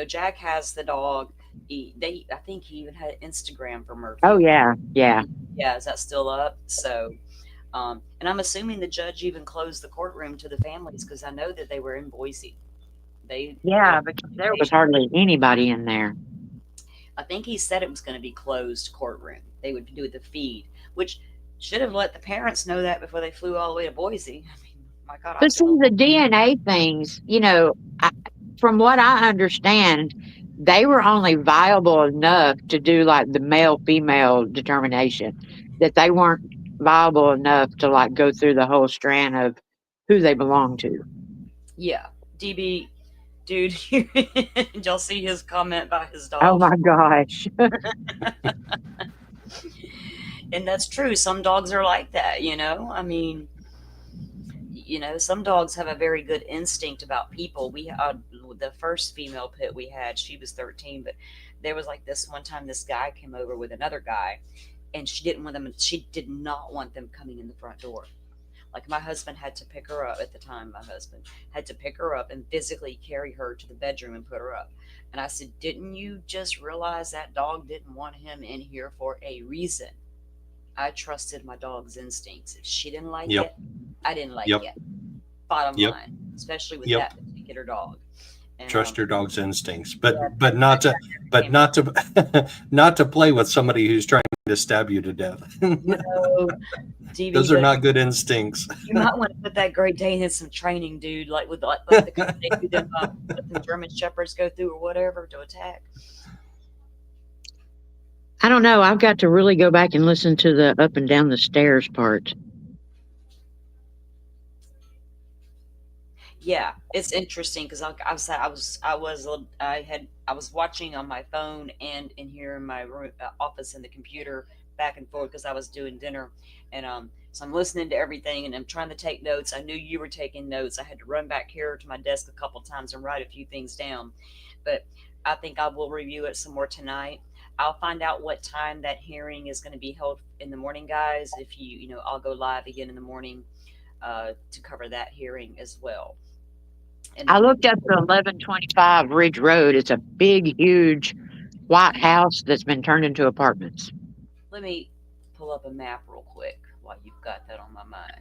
Jack has the dog. I think he even had Instagram for Murphy. Oh yeah, yeah. Yeah, is that still up? So, and I'm assuming the judge even closed the courtroom to the families because I know that they were in Boise. They Yeah, because there was hardly anybody in there. I think he said it was going to be closed courtroom. They would do the feed, which should have let the parents know that before they flew all the way to Boise. I mean, my God, But see, the DNA things, from what I understand, they were only viable enough to do like the male female determination, that they weren't viable enough to like go through the whole strand of who they belong to. Yeah, DB, dude, did y'all see his comment about his dog? Oh my gosh. And that's true. Some dogs are like that, I mean, some dogs have a very good instinct about people. We the first female pit we had, she was 13, but there was like this one time this guy came over with another guy, and she did not want them coming in the front door. Like my husband had to pick her up at the time. My husband had to pick her up and physically carry her to the bedroom and put her up. And I said, didn't you just realize that dog didn't want him in here for a reason? I trusted my dog's instincts. If she didn't like Yep. it, I didn't like Yep. it. Bottom Yep. line, especially with Yep. that particular dog. And, Trust your dog's instincts, but yeah, not to not to play with somebody who's trying to stab you to death. No, DV, Those are not good instincts. You might want to put that Great Dane in some training, dude, like with like the kind of thing that the German Shepherds go through or whatever to attack. I don't know. I've got to really go back and listen to the up and down the stairs part. Yeah, it's interesting because I was watching on my phone and in here in my room, office in the computer back and forth because I was doing dinner, and so I'm listening to everything and I'm trying to take notes. I knew you were taking notes. I had to run back here to my desk a couple times and write a few things down, but I think I will review it some more tonight. I'll find out what time that hearing is going to be held in the morning, guys. If I'll go live again in the morning to cover that hearing as well. And I looked up the 1125 Ridge Road. It's a big, huge white house that's been turned into apartments. let me pull up a map real quick while you've got that on my mind.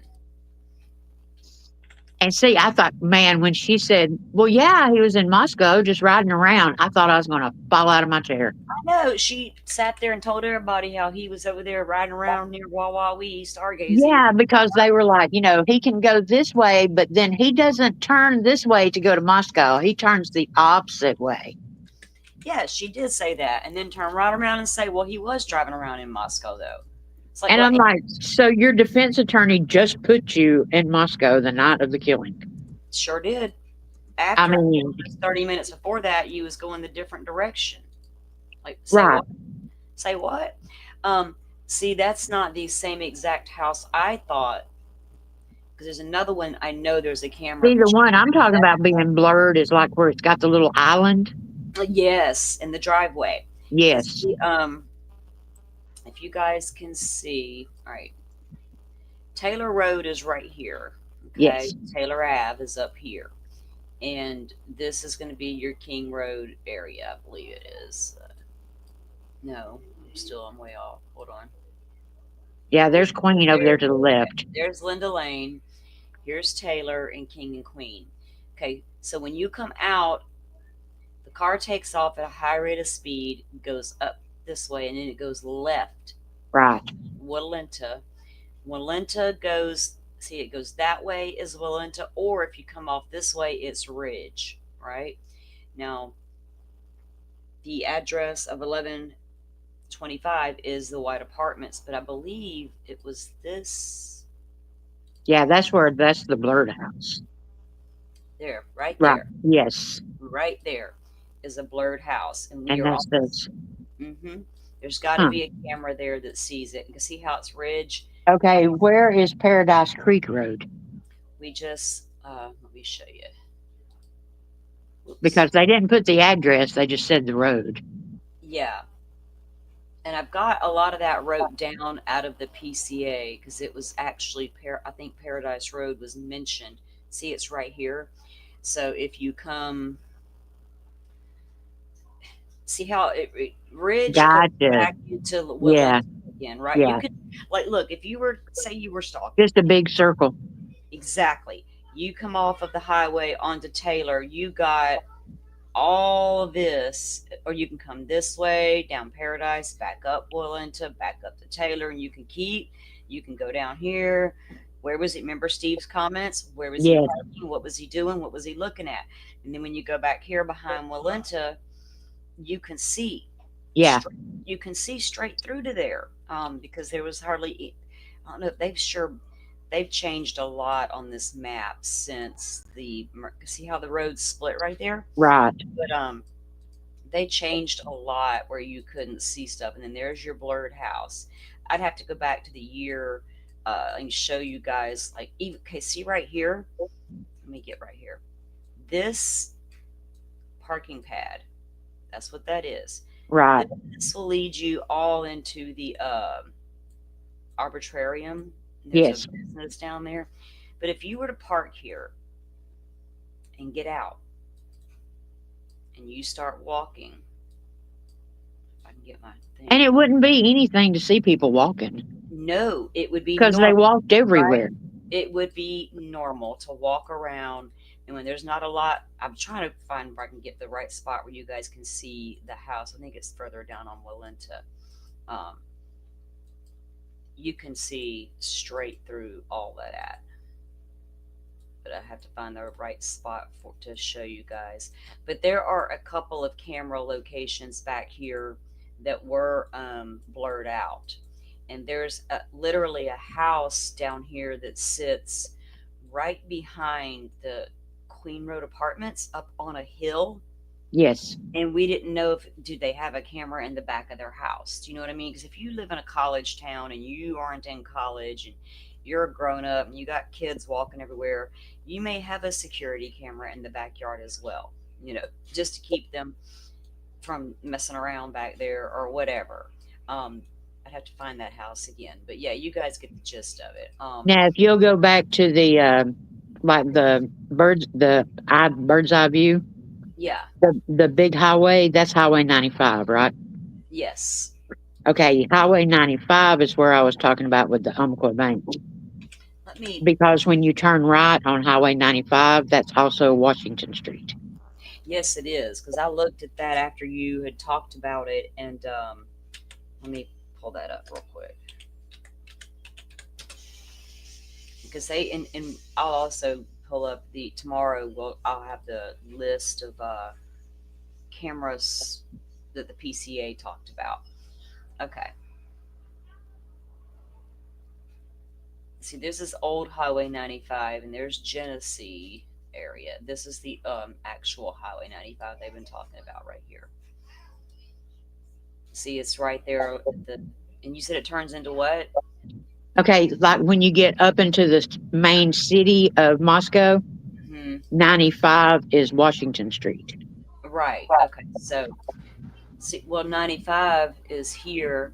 And see, I thought, man, when she said, well, yeah, he was in Moscow just riding around, I thought I was going to fall out of my chair. I know. She sat there and told everybody how he was over there riding around near Wawa Wee stargazing. Yeah, because they were like, he can go this way, but then he doesn't turn this way to go to Moscow. He turns the opposite way. Yeah, she did say that, and then turn right around and say, well, he was driving around in Moscow, though. It's like, And I'm like, so your defense attorney just put you in Moscow the night of the killing? Sure did. After, I mean, 30 minutes before that, you was going the different direction. Like, say right. what? Say what? See, that's not the same exact house I thought. Because there's another one, I know there's a camera. See, the one I'm talking about being blurred is like where it's got the little island. Yes, in the driveway. Yes. See, if you guys can see, all right, Taylor Road is right here. Okay, Yes. Taylor Ave is up here, and this is going to be your King Road area, I believe it is. No, I'm way off. Hold on. Yeah, there's Queen over there to the left. There's Linda Lane. Here's Taylor and King and Queen. Okay, so when you come out, the car takes off at a high rate of speed, goes up this way, and then it goes left. Right. Walenta. Walenta goes See, it goes that way is Willenta, or if you come off this way, it's Ridge, right? Now, the address of 1125 is the white apartments, but I believe it was this Yeah, that's the blurred house. there, right Right. there, Yes. right there is a blurred house, and we And are that's on. this. There's got to Huh. be a camera there that sees it. You can see how it's Ridge. Okay, where is Paradise Creek Road? We just let me show you. Whoops. Because they didn't put the address, they just said the road. Yeah. And I've got a lot of that wrote down out of the PCA because it was actually I think Paradise Road was mentioned. See, it's right here. So if you come, see how Ridge comes Gotcha. back into Yeah. Willent again, right? You Yeah. could, like, look, if you were, say you were stalking. Just a big circle. Exactly. You come off of the highway onto Taylor, you got all of this, or you can come this way down Paradise, back up Willenta, back up to Taylor, and you can go down here. Where was it? Remember Steve's comments? Where was he Yes. parking? What was he doing? What was he looking at? And then when you go back here behind Willenta, you can see. Yeah. You can see straight through to there, because there was hardly. I don't know. They've changed a lot on this map since see how the roads split right there. Right. But they changed a lot where you couldn't see stuff, and then there's your blurred house. I'd have to go back to the year and show you guys, like, even, okay, see right here. Let me get right here. This parking pad. That's what that is. Right. This will lead you all into the arbitrarium. There's Yes. a business down there. But if you were to park here and get out and you start walking, if I can get my thing. And it wouldn't be anything to see people walking. No, it would be because they walked everywhere. right? It would be normal to walk around, and when there's not a lot, I'm trying to find where I can get the right spot where you guys can see the house. I think it's further down on Willenta. You can see straight through all that. But I have to find the right spot to show you guys. But there are a couple of camera locations back here that were blurred out. And there's literally a house down here that sits right behind the Queen Road Apartments up on a hill. Yes. And we didn't know do they have a camera in the back of their house. Do you know what I mean? Because if you live in a college town and you aren't in college and you're a grown up and you got kids walking everywhere, you may have a security camera in the backyard as well, just to keep them from messing around back there or whatever. I'd have to find that house again, but yeah, you guys get the gist of it. Now, if you'll go back to the like the bird's eye view. Yeah. The big highway, that's Highway 95, right? Yes. Okay, Highway 95 is where I was talking about with the Umpqua Bank. Because when you turn right on Highway 95, that's also Washington Street. Yes, it is, because I looked at that after you had talked about it, and let me pull that up real quick. Because and I'll also pull up tomorrow. I'll have the list of cameras that the PCA talked about. Okay. See, this is old Highway 95, and there's Genesee area. This is the actual Highway 95 they've been talking about right here. See, it's right there. And you said it turns into what? Okay, like when you get up into the main city of Moscow, 95 is Washington Street. Right. Okay. So, see, 95 is here.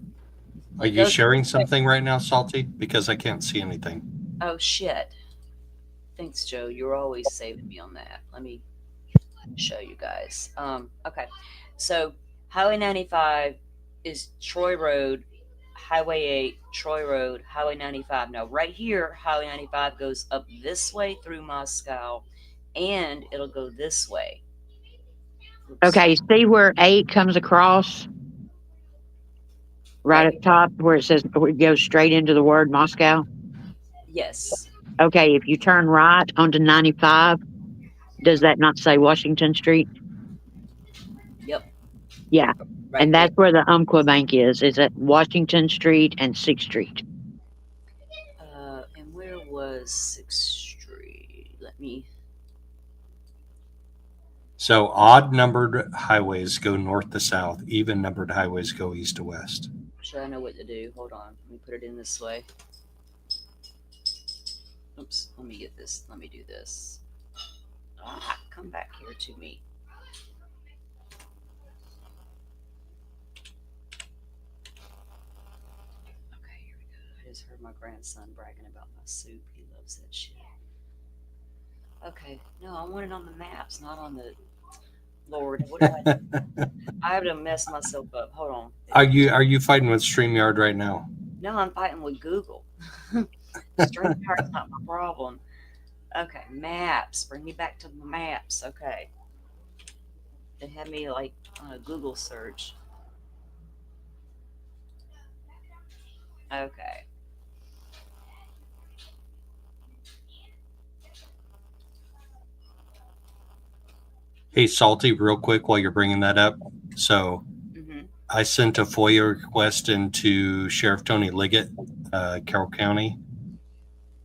Are you sharing something right now, Salty? Because I can't see anything. Oh, shit. Thanks, Joe. You're always saving me on that. Let me show you guys. Okay. So, Highway 95 is Troy Road, Highway 8, Troy Road, Highway 95. Now, right here, Highway 95 goes up this way through Moscow, and it'll go this way. Oops. Okay, see where 8 comes across? Right at top where it says it goes straight into the word Moscow? Yes. Okay, if you turn right onto 95, does that not say Washington Street? Yep. Yeah. Right And that's where the Umpqua Bank is at Washington Street and 6th Street. And where was 6th Street? Let me. So odd numbered highways go north to south. Even numbered highways go east to west. Sure, I know what to do. Hold on. Let me put it in this way. Oops. Let me get this. Let me do this. Come back here to me. Okay, here we go. I just heard my grandson bragging about my soup. He loves that shit. Okay. No, I want it on the maps, not on the. Lord, what did I do? I have to mess myself up. Hold on. Are you fighting with StreamYard right now? No, I'm fighting with Google. StreamYard's not my problem. Okay, maps. Bring me back to the maps. Okay. They had me like on a Google search. Okay. Hey, Salty, real quick while you're bringing that up. So I sent a FOIA request into Sheriff Tony Liggett, Carroll County,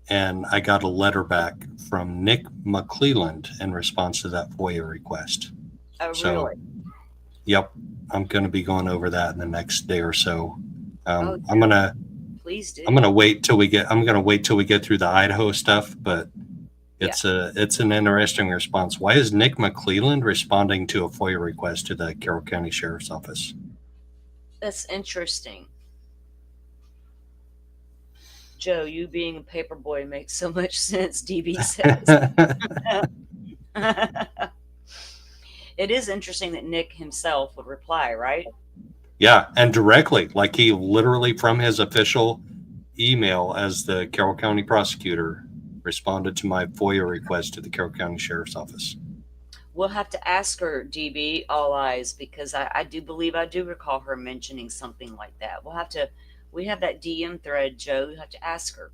and I got a letter back from Nick McClelland in response to that FOIA request. Oh, so, really? Yep, I'm going to be going over that in the next day or so. Oh, I'm gonna. Please do. I'm gonna wait till we get. I'm gonna wait till we get through the Idaho stuff, but it's an interesting response. Why is Nick McClelland responding to a FOIA request to the Carroll County Sheriff's Office? That's interesting. Joe, you being a paper boy makes so much sense, DB says. It is interesting that Nick himself would reply, right? Yeah, and directly, like he literally from his official email as the Carroll County prosecutor responded to my FOIA request to the Carroll County Sheriff's Office. We'll have to ask her, DB, all eyes, because I do believe I do recall her mentioning something like that. We have that DM thread, Joe. You have to ask her.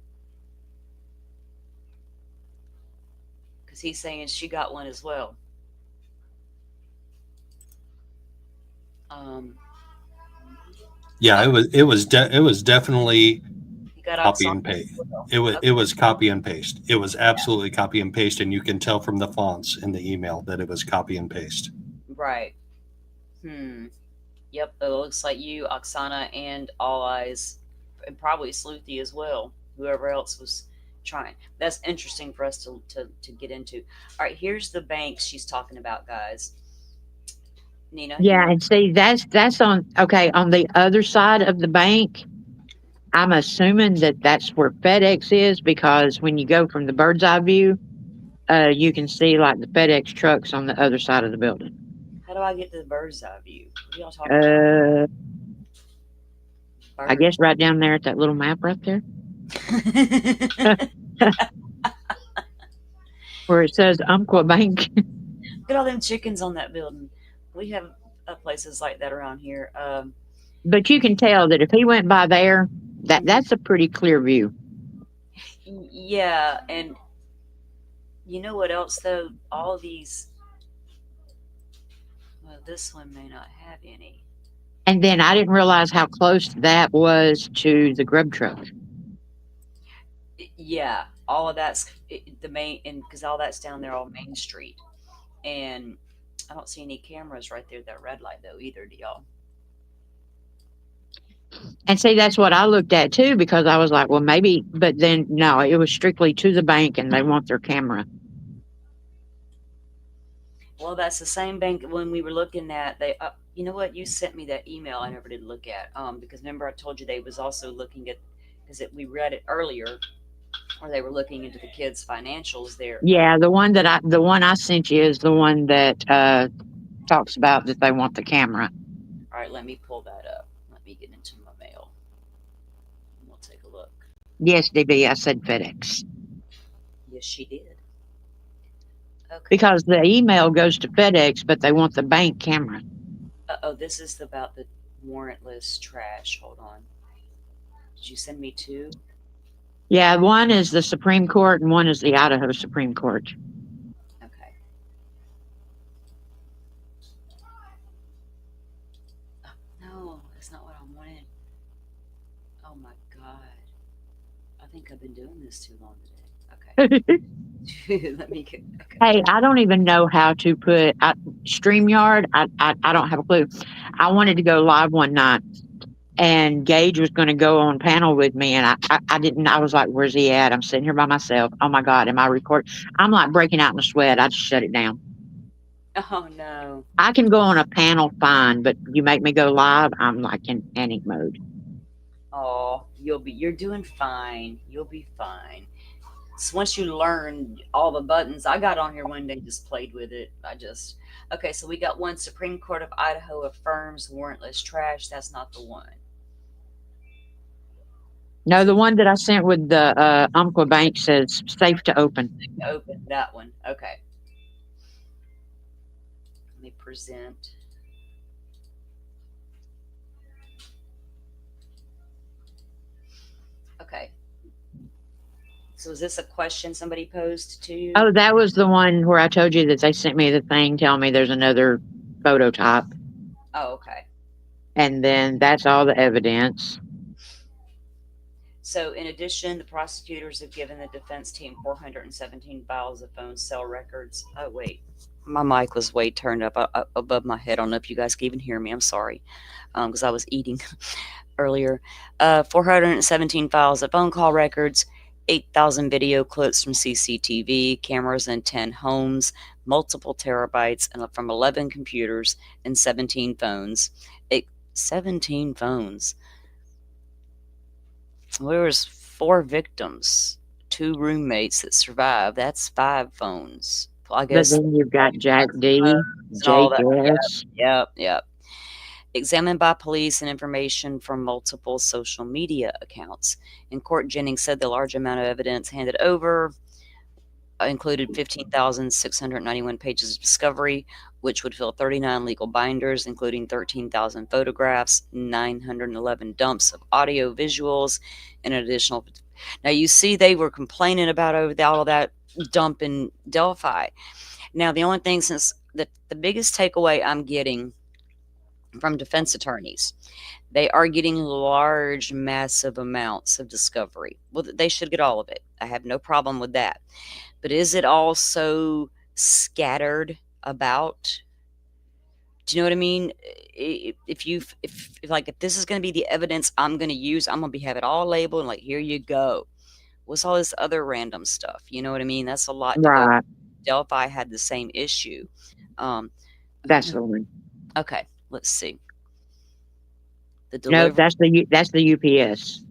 Because he's saying she got one as well. Yeah, it was definitely copy and paste. It was copy and paste. It was absolutely copy and paste, and you can tell from the fonts in the email that it was copy and paste. Right. Yep, it looks like you, Oksana, and All Eyes, and probably Sleuthy as well. Whoever else was trying. That's interesting for us to get into. All right, here's the bank she's talking about, guys. Nina? Yeah, and see, that's on the other side of the bank. I'm assuming that that's where FedEx is, because when you go from the bird's eye view, you can see like the FedEx trucks on the other side of the building. How do I get to the bird's eye view? What are y'all talking about? I guess right down there at that little map right there. Where it says Umpqua Bank. Look at all them chickens on that building. We have places like that around here. But you can tell that if he went by there, that's a pretty clear view. Yeah, and you know what else though? All these. Well, this one may not have any. And then I didn't realize how close that was to the grub truck. Yeah, all of that's the main, and because all that's down there on Main Street, and I don't see any cameras right there. That red light though, either. Do y'all? And see, that's what I looked at too, because I was like, well, maybe, but then no, it was strictly to the bank, and they want their camera. Well, that's the same bank when we were looking at. They, you know what? You sent me that email. I never did look at. Because remember I told you they was also looking at, because we read it earlier, where they were looking into the kids' financials there. Yeah, the one I sent you is the one that talks about that they want the camera. All right, let me pull that up. Let me get into my mail. And we'll take a look. Yes, DB, I said FedEx. Yes, she did. Okay. Because the email goes to FedEx, but they want the bank camera. Oh, this is about the warrantless trash. Hold on. Did you send me two? Yeah, one is the Supreme Court and one is the Idaho Supreme Court. Okay. Oh, no, that's not what I wanted. Oh my God. I think I've been doing this too long today. Okay. Let me get, okay. Hey, I don't even know how to put StreamYard. I don't have a clue. I wanted to go live one night, and Gage was going to go on panel with me, and I didn't. I was like, "Where's he at?" I'm sitting here by myself. Oh my God, am I recording? I'm like breaking out in a sweat. I just shut it down. Oh no. I can go on a panel fine, but you make me go live, I'm like in panic mode. Oh, you're doing fine. You'll be fine. So once you learn all the buttons, I got on here one day, just played with it. Okay, so we got one. Supreme Court of Idaho affirms warrantless trash. That's not the one. No, the one that I sent with the Umpqua Bank says safe to open. Open that one. Okay. Let me present. Okay. So is this a question somebody posed to you? Oh, that was the one where I told you that they sent me the thing telling me there's another phototype. Oh, okay. And then that's all the evidence. So in addition, the prosecutors have given the defense team 417 files of phone cell records. Oh, wait. My mic was way turned up above my head. I don't know if you guys can even hear me. I'm sorry, because I was eating earlier. 417 files of phone call records, 8,000 video clips from CCTV cameras in 10 homes, multiple terabytes and from 11 computers and 17 phones. 17 phones. There was 4 victims, 2 roommates that survived. That's 5 phones. I guess. But then you've got Jack D, And all Jake that. S. Yep. Examined by police and information from multiple social media accounts. In court, Jennings said the large amount of evidence handed over included 15,691 pages of discovery, which would fill 39 legal binders, including 13,000 photographs, 911 dumps of audio visuals, and an additional. Now, you see, they were complaining about all of that dump in Delphi. Now, the only thing, since the biggest takeaway I'm getting from defense attorneys, they are getting large, massive amounts of discovery. Well, they should get all of it. I have no problem with that. But is it all so scattered about? Do you know what I mean? If this is going to be the evidence I'm going to use, I'm going to have it all labeled and like, here you go. What's all this other random stuff? You know what I mean? That's a lot to go. Right. Delphi had the same issue. That's the one. Okay, let's see. No, that's the UPS.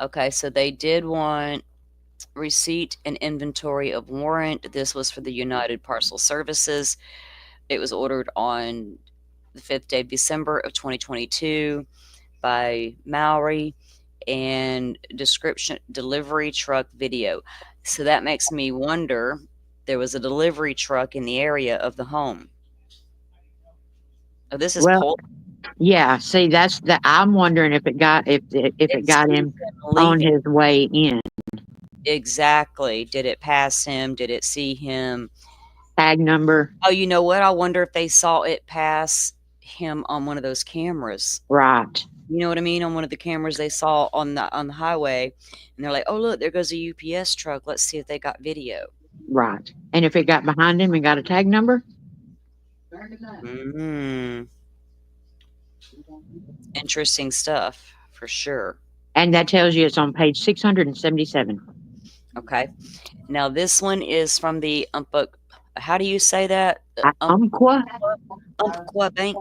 Okay, so they did want receipt and inventory of warrant. This was for the United Parcel Services. It was ordered on the 5th day of December of 2022 by Mowry, and description delivery truck video. So that makes me wonder, there was a delivery truck in the area of the home. Oh, this is yeah. See, that's the. I'm wondering if it got him on his way in. Exactly. Did it pass him? Did it see him? Tag number. Oh, you know what? I wonder if they saw it pass him on one of those cameras. Right. You know what I mean? On one of the cameras they saw on the highway, and they're like, "Oh, look, there goes a UPS truck. Let's see if they got video." Right. And if it got behind him and got a tag number? Interesting stuff, for sure. And that tells you it's on page 677. Okay. Now, this one is from the how do you say that? Umpqua Bank.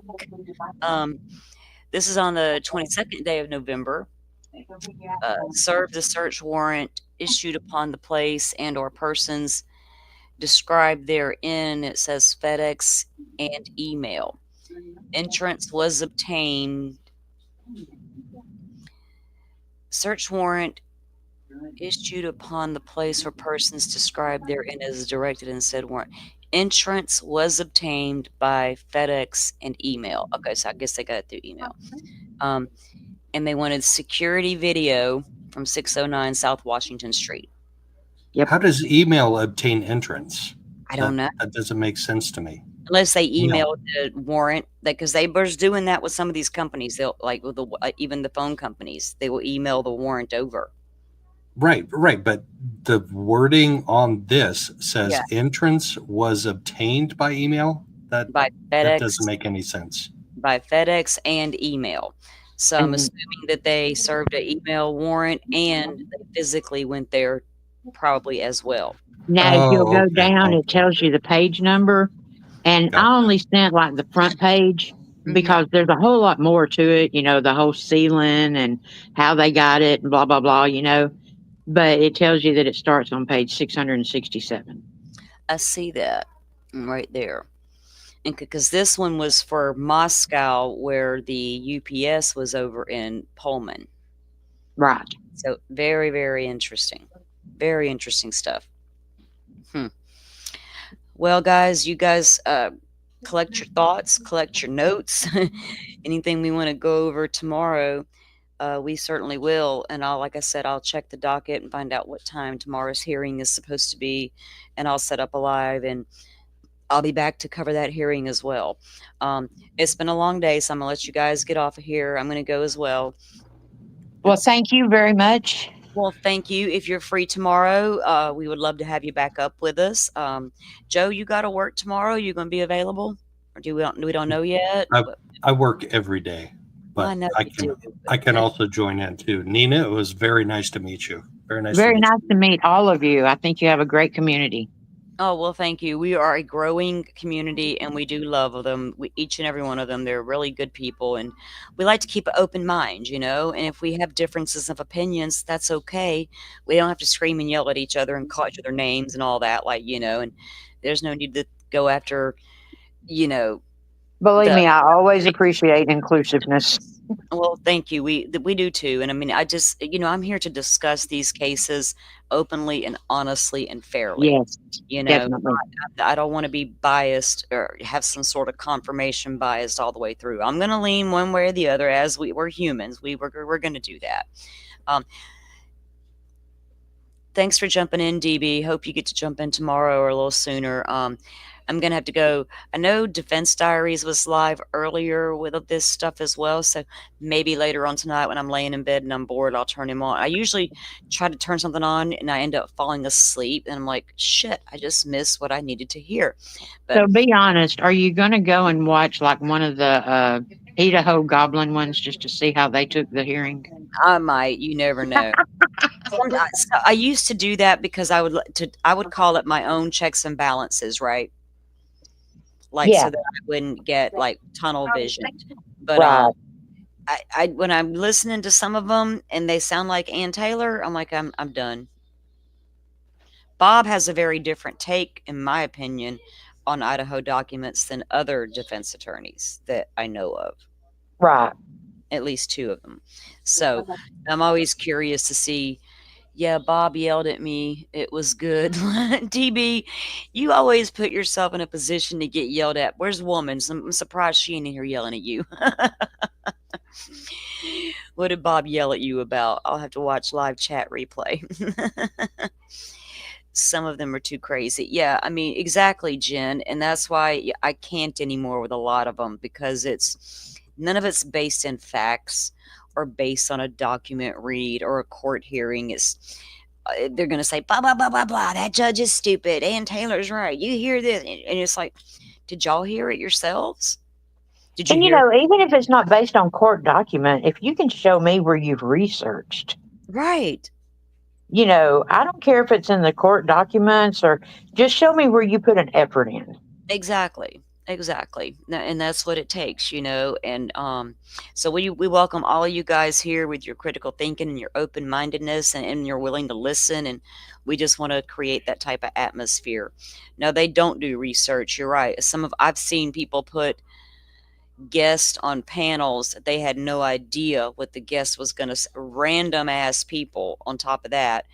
This is on the 22nd day of November. Served a search warrant issued upon the place and or persons described therein. It says FedEx and email. Entrance was obtained. Search warrant issued upon the place or persons described therein as directed in said warrant. Entrance was obtained by FedEx and email. Okay, so I guess they got it through email. And they wanted security video from 609 South Washington Street. How does email obtain entrance? I don't know. That doesn't make sense to me. Unless they You know. emailed the warrant, because they were doing that with some of these companies. They'll like with even the phone companies, they will email the warrant over. Right. But the wording on this says Yeah. entrance was obtained by email. That By FedEx. doesn't make any sense. By FedEx and email. So I'm assuming that they served an email warrant and they physically went there probably as well. Now, if you'll go down, it tells you the page number. And I only sent like the front page because there's a whole lot more to it, the whole ceiling and how they got it and blah, blah, blah, But it tells you that it starts on page 667. I see that right there. And because this one was for Moscow, where the UPS was over in Pullman. Right. So very, very interesting. Very interesting stuff. Well, guys, you guys collect your thoughts, collect your notes. Anything we want to go over tomorrow, we certainly will. And like I said, I'll check the docket and find out what time tomorrow's hearing is supposed to be. And I'll set up a live and I'll be back to cover that hearing as well. It's been a long day, so I'm going to let you guys get off of here. I'm going to go as well. Well, thank you very much. Well, thank you. If you're free tomorrow, we would love to have you back up with us. Joe, you got to work tomorrow. You going to be available, or we don't know yet? I work every day, but I know I can also join in too. Nina, it was very nice to meet you. Very nice. Very nice to meet all of you. I think you have a great community. Oh, well, thank you. We are a growing community, and we do love them. Each and every one of them, they're really good people, and we like to keep an open mind, and if we have differences of opinions, that's okay. We don't have to scream and yell at each other and call each other names and all that, and there's no need to go after, Believe me, I always appreciate inclusiveness. Well, thank you. We do too. And I mean, I just, I'm here to discuss these cases openly and honestly and fairly. Yes, definitely. I don't want to be biased or have some sort of confirmation bias all the way through. I'm going to lean one way or the other, as we're humans. We're going to do that. Thanks for jumping in, DB. Hope you get to jump in tomorrow or a little sooner. I'm going to have to go. I know Defense Diaries was live earlier with this stuff as well. So maybe later on tonight when I'm laying in bed and I'm bored, I'll turn him on. I usually try to turn something on and I end up falling asleep. And I'm like, shit, I just missed what I needed to hear. But, so be honest. Are you going to go and watch like one of the Idaho Goblin ones just to see how they took the hearing? I might. You never know. I used to do that because I would call it my own checks and balances, right? Like, so that I wouldn't get like tunnel vision. But I when I'm listening to some of them and they sound like Ann Taylor, I'm like, I'm done. Bob has a very different take, in my opinion, on Idaho documents than other defense attorneys that I know of. Right. At least two of them. So I'm always curious to see. Yeah, Bob yelled at me. It was good. DB, you always put yourself in a position to get yelled at. Where's woman? I'm surprised she ain't in here yelling at you. What did Bob yell at you about? I'll have to watch live chat replay. Some of them are too crazy. Yeah, I mean, exactly, Jen. And that's why I can't anymore with a lot of them, because none of it's based in facts or based on a document read or a court hearing. They're going to say, blah, blah, blah, blah, blah. That judge is stupid. Ann Taylor's right. You hear this. And it's like, did y'all hear it yourselves? Did you hear? Even if it's not based on court document, if you can show me where you've researched. Right. I don't care if it's in the court documents or just show me where you put an effort in. Exactly. And that's what it takes, and so we welcome all of you guys here with your critical thinking and your open-mindedness and you're willing to listen, and we just want to create that type of atmosphere. No, they don't do research. You're right. I've seen people put guests on panels that they had no idea what the guest was going to, random ass people on top of that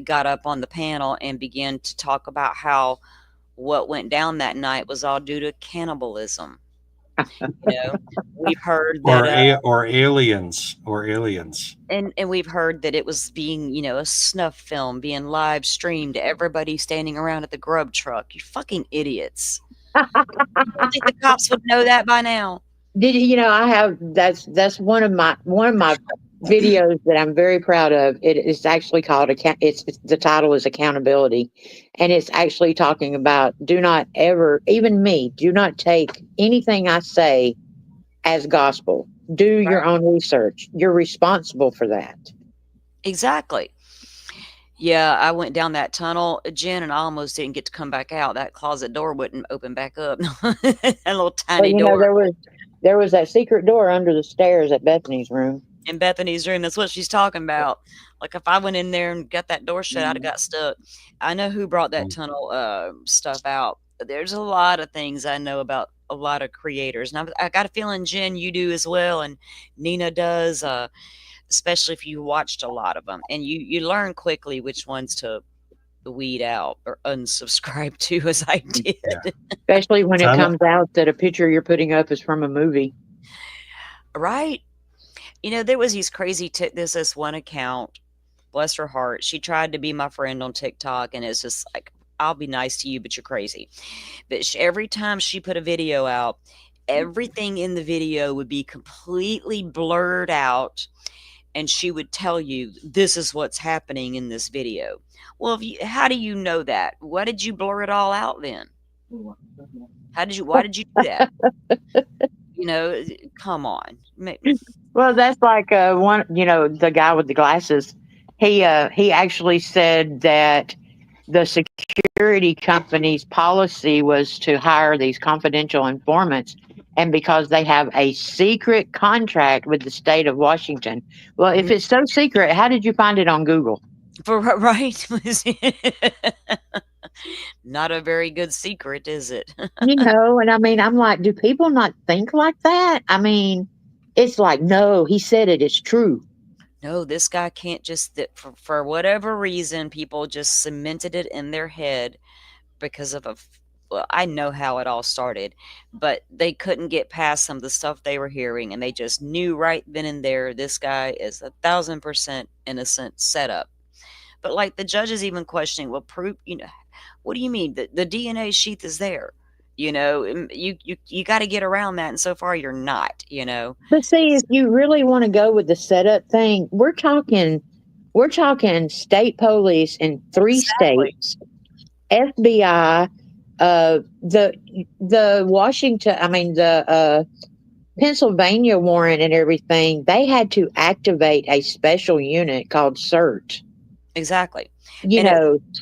got up on the panel and began to talk about how what went down that night was all due to cannibalism. We've heard or that, or aliens, and we've heard that it was being, a snuff film being live streamed to everybody standing around at the grub truck. You fucking idiots! You don't think the cops would know that by now? I have that's one of my videos that I'm very proud of. It is actually called it's the title is accountability, and it's actually talking about do not ever, even me, do not take anything I say as gospel. Do your own research. You're responsible for that. Exactly. Yeah, I went down that tunnel, Jen, and I almost didn't get to come back out. That closet door wouldn't open back up. That little But tiny door there was that secret door under the stairs at Bethany's room. in Bethany's room. That's what she's talking about. Like if I went in there and got that door shut, I'd have got stuck. I know who brought that tunnel stuff out. There's a lot of things I know about a lot of creators, and I got a feeling, Jen, you do as well, and Nina does. Especially if you watched a lot of them, and you learn quickly which ones to weed out or unsubscribe to, as I did. Especially when it comes out that a picture you're putting up is from a movie. Right. There was these crazy, there's this one account, bless her heart. She tried to be my friend on TikTok, and it's just like, I'll be nice to you, but you're crazy. But every time she put a video out, everything in the video would be completely blurred out. And she would tell you, this is what's happening in this video. Well, how do you know that? Why did you blur it all out then? Why did you do that? Come on. Well, that's like one, the guy with the glasses. He actually said that the security company's policy was to hire these confidential informants, and because they have a secret contract with the state of Washington. Well, if it's so secret, how did you find it on Google? Right. Not a very good secret, is it? And I'm like, do people not think like that? It's like, no, he said it. It's true. No, this guy can't just, for whatever reason, people just cemented it in their head because of well, I know how it all started, but they couldn't get past some of the stuff they were hearing, and they just knew right then and there, this guy is 1,000% innocent setup. But like the judge is even questioning, well, proof, what do you mean? The DNA sheath is there. You got to get around that, and so far you're not. But see, if you really want to go with the setup thing, we're talking state police in 3 states, FBI, the Washington, the Pennsylvania warrant and everything. They had to activate a special unit called CERT. Exactly.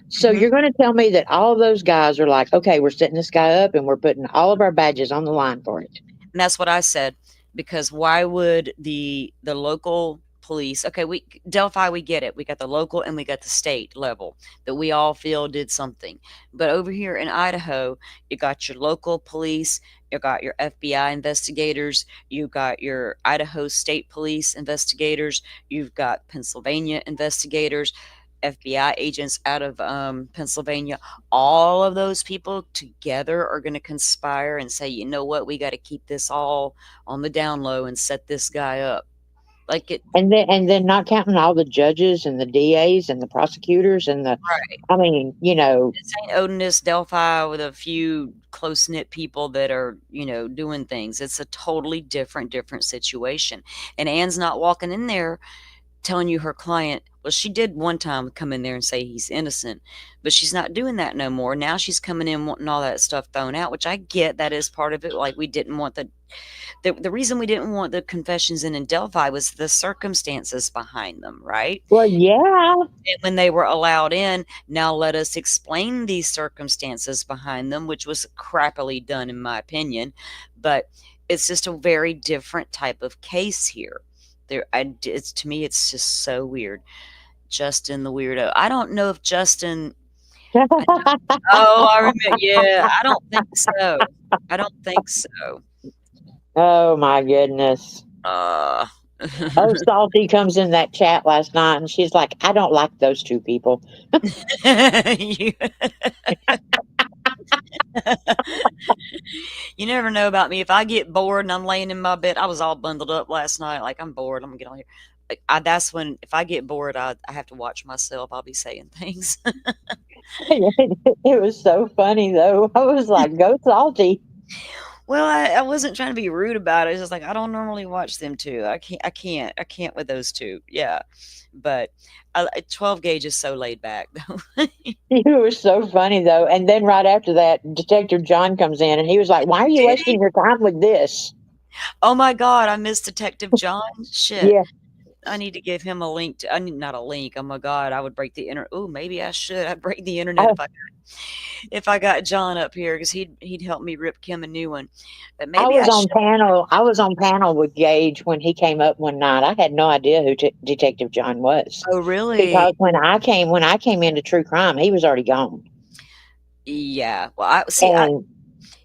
So you're going to tell me that all of those guys are like, okay, we're setting this guy up and we're putting all of our badges on the line for it. And that's what I said, because why would the local police, okay, Delphi, we get it. We got the local and we got the state level that we all feel did something. But over here in Idaho, you got your local police, you got your FBI investigators, you got your Idaho State Police investigators, you've got Pennsylvania investigators, FBI agents out of Pennsylvania. All of those people together are going to conspire and say, you know what, we got to keep this all on the down low and set this guy up. And then not counting all the judges and the DAs and the prosecutors and the right. This ain't Odinist Delphi with a few close-knit people that are doing things. It's a totally different situation. And Ann's not walking in there telling you her client, well, she did one time come in there and say he's innocent, but she's not doing that no more. Now she's coming in wanting all that stuff thrown out, which I get, that is part of it. Like, we didn't want the reason we didn't want the confessions in Delphi was the circumstances behind them, right? Well, yeah. And when they were allowed in, now let us explain these circumstances behind them, which was crappily done in my opinion. But it's just a very different type of case here. To me, it's just so weird. Justin the weirdo. I don't know if Justin. I remember. Yeah, I don't think so. Oh my goodness. Salty comes in that chat last night and she's like, I don't like those two people. You never know about me. If I get bored and I'm laying in my bed, I was all bundled up last night. Like, I'm bored. I'm gonna get on here. Like, that's when, if I get bored, I have to watch myself. I'll be saying things. It was so funny though. I was like, go salty. Well, I wasn't trying to be rude about it. It's just like, I don't normally watch them two. I can't with those two. Yeah. But 12 gauge is so laid back though. It was so funny though. And then right after that, Detective John comes in and he was like, why are you wasting your time with this? Oh my God, I missed Detective John. Shit. Yeah. I need to give him a link to, I need not a link. Oh my God, I would break the internet. Oh, maybe I should. I'd break the internet if I got John up here, because he'd help me rip Kim a new one. But maybe I was should. on panel with Gage when he came up one night. I had no idea who Detective John was. Oh, really? Because when I came into true crime, he was already gone. Yeah. Well,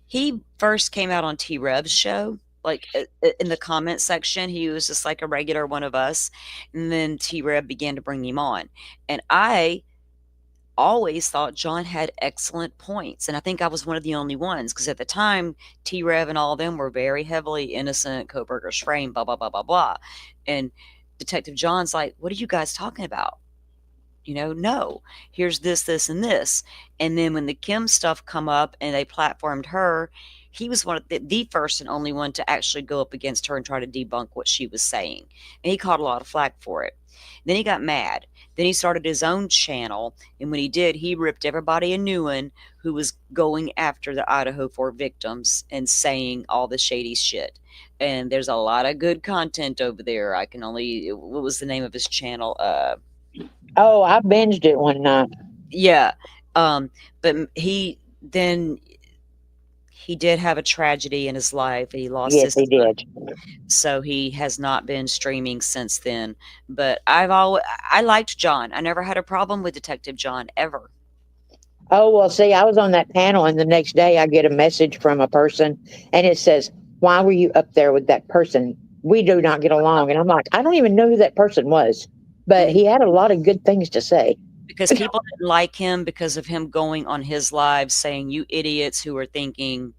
he first came out on T-Rev's show. Like, in the comment section, he was just like a regular one of us. And then T-Rev began to bring him on. And I always thought John had excellent points. And I think I was one of the only ones, because at the time, T-Rev and all of them were very heavily innocent, Kohberger's frame, blah, blah, blah, blah, blah. And Detective John's like, what are you guys talking about? No, here's this, this, and this. And then when the Kim stuff come up and they platformed her, he was one of the first and only one to actually go up against her and try to debunk what she was saying. And he caught a lot of flack for it. Then he got mad. Then he started his own channel. And when he did, he ripped everybody a new one who was going after the Idaho 4 victims and saying all the shady shit. And there's a lot of good content over there. What was the name of his channel? Oh, I binged it one night. Yeah. But he did have a tragedy in his life. He lost his son. Yes, he did. So he has not been streaming since then. But I liked John. I never had a problem with Detective John ever. Oh, well, see, I was on that panel and the next day I get a message from a person and it says, why were you up there with that person? We do not get along. And I'm like, I don't even know who that person was. But he had a lot of good things to say. Because people didn't like him because of him going on his live saying, you idiots who are thinking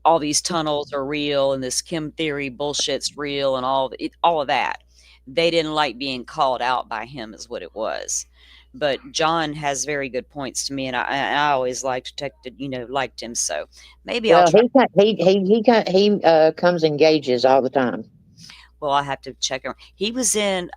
all these tunnels are real and this Kim theory bullshit's real and all of that. They didn't like being called out by him is what it was. But John has very good points to me, and I always liked him. So maybe I'll try. He comes and engages all the time. Well, I have to check him.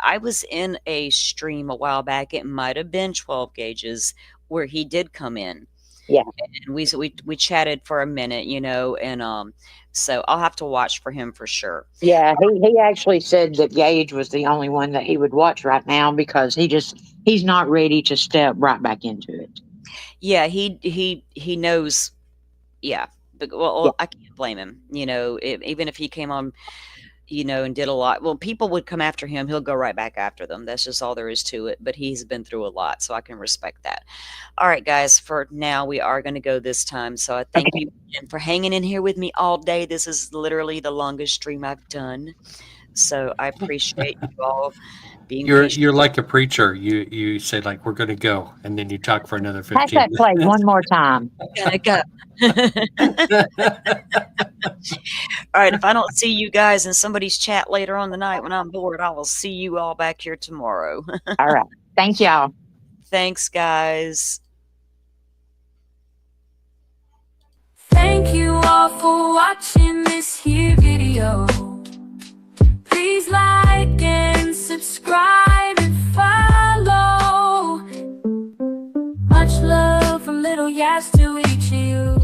I was in a stream a while back. It might have been 12 gauges where he did come in. Yeah. And we chatted for a minute, and so I'll have to watch for him for sure. Yeah, he actually said that Gage was the only one that he would watch right now because he's not ready to step right back into it. Yeah, he knows. Yeah. But, well, I can't blame him. Even if he came on, and did a lot. Well, people would come after him. He'll go right back after them. That's just all there is to it. But he's been through a lot, so I can respect that. All right, guys, for now, we are going to go this time. So I thank you for hanging in here with me all day. This is literally the longest stream I've done. So I appreciate you all being patient. You're like a preacher. You say, like, we're going to go, and then you talk for another 15 minutes. Pass that plate one more time. Gonna go. All right, if I don't see you guys in somebody's chat later on the night when I'm bored, I will see you all back here tomorrow. All right. Thank y'all. Thanks, guys. Thank you all for watching this here video. Please like and subscribe and follow. Much love from Little Yas to each of you.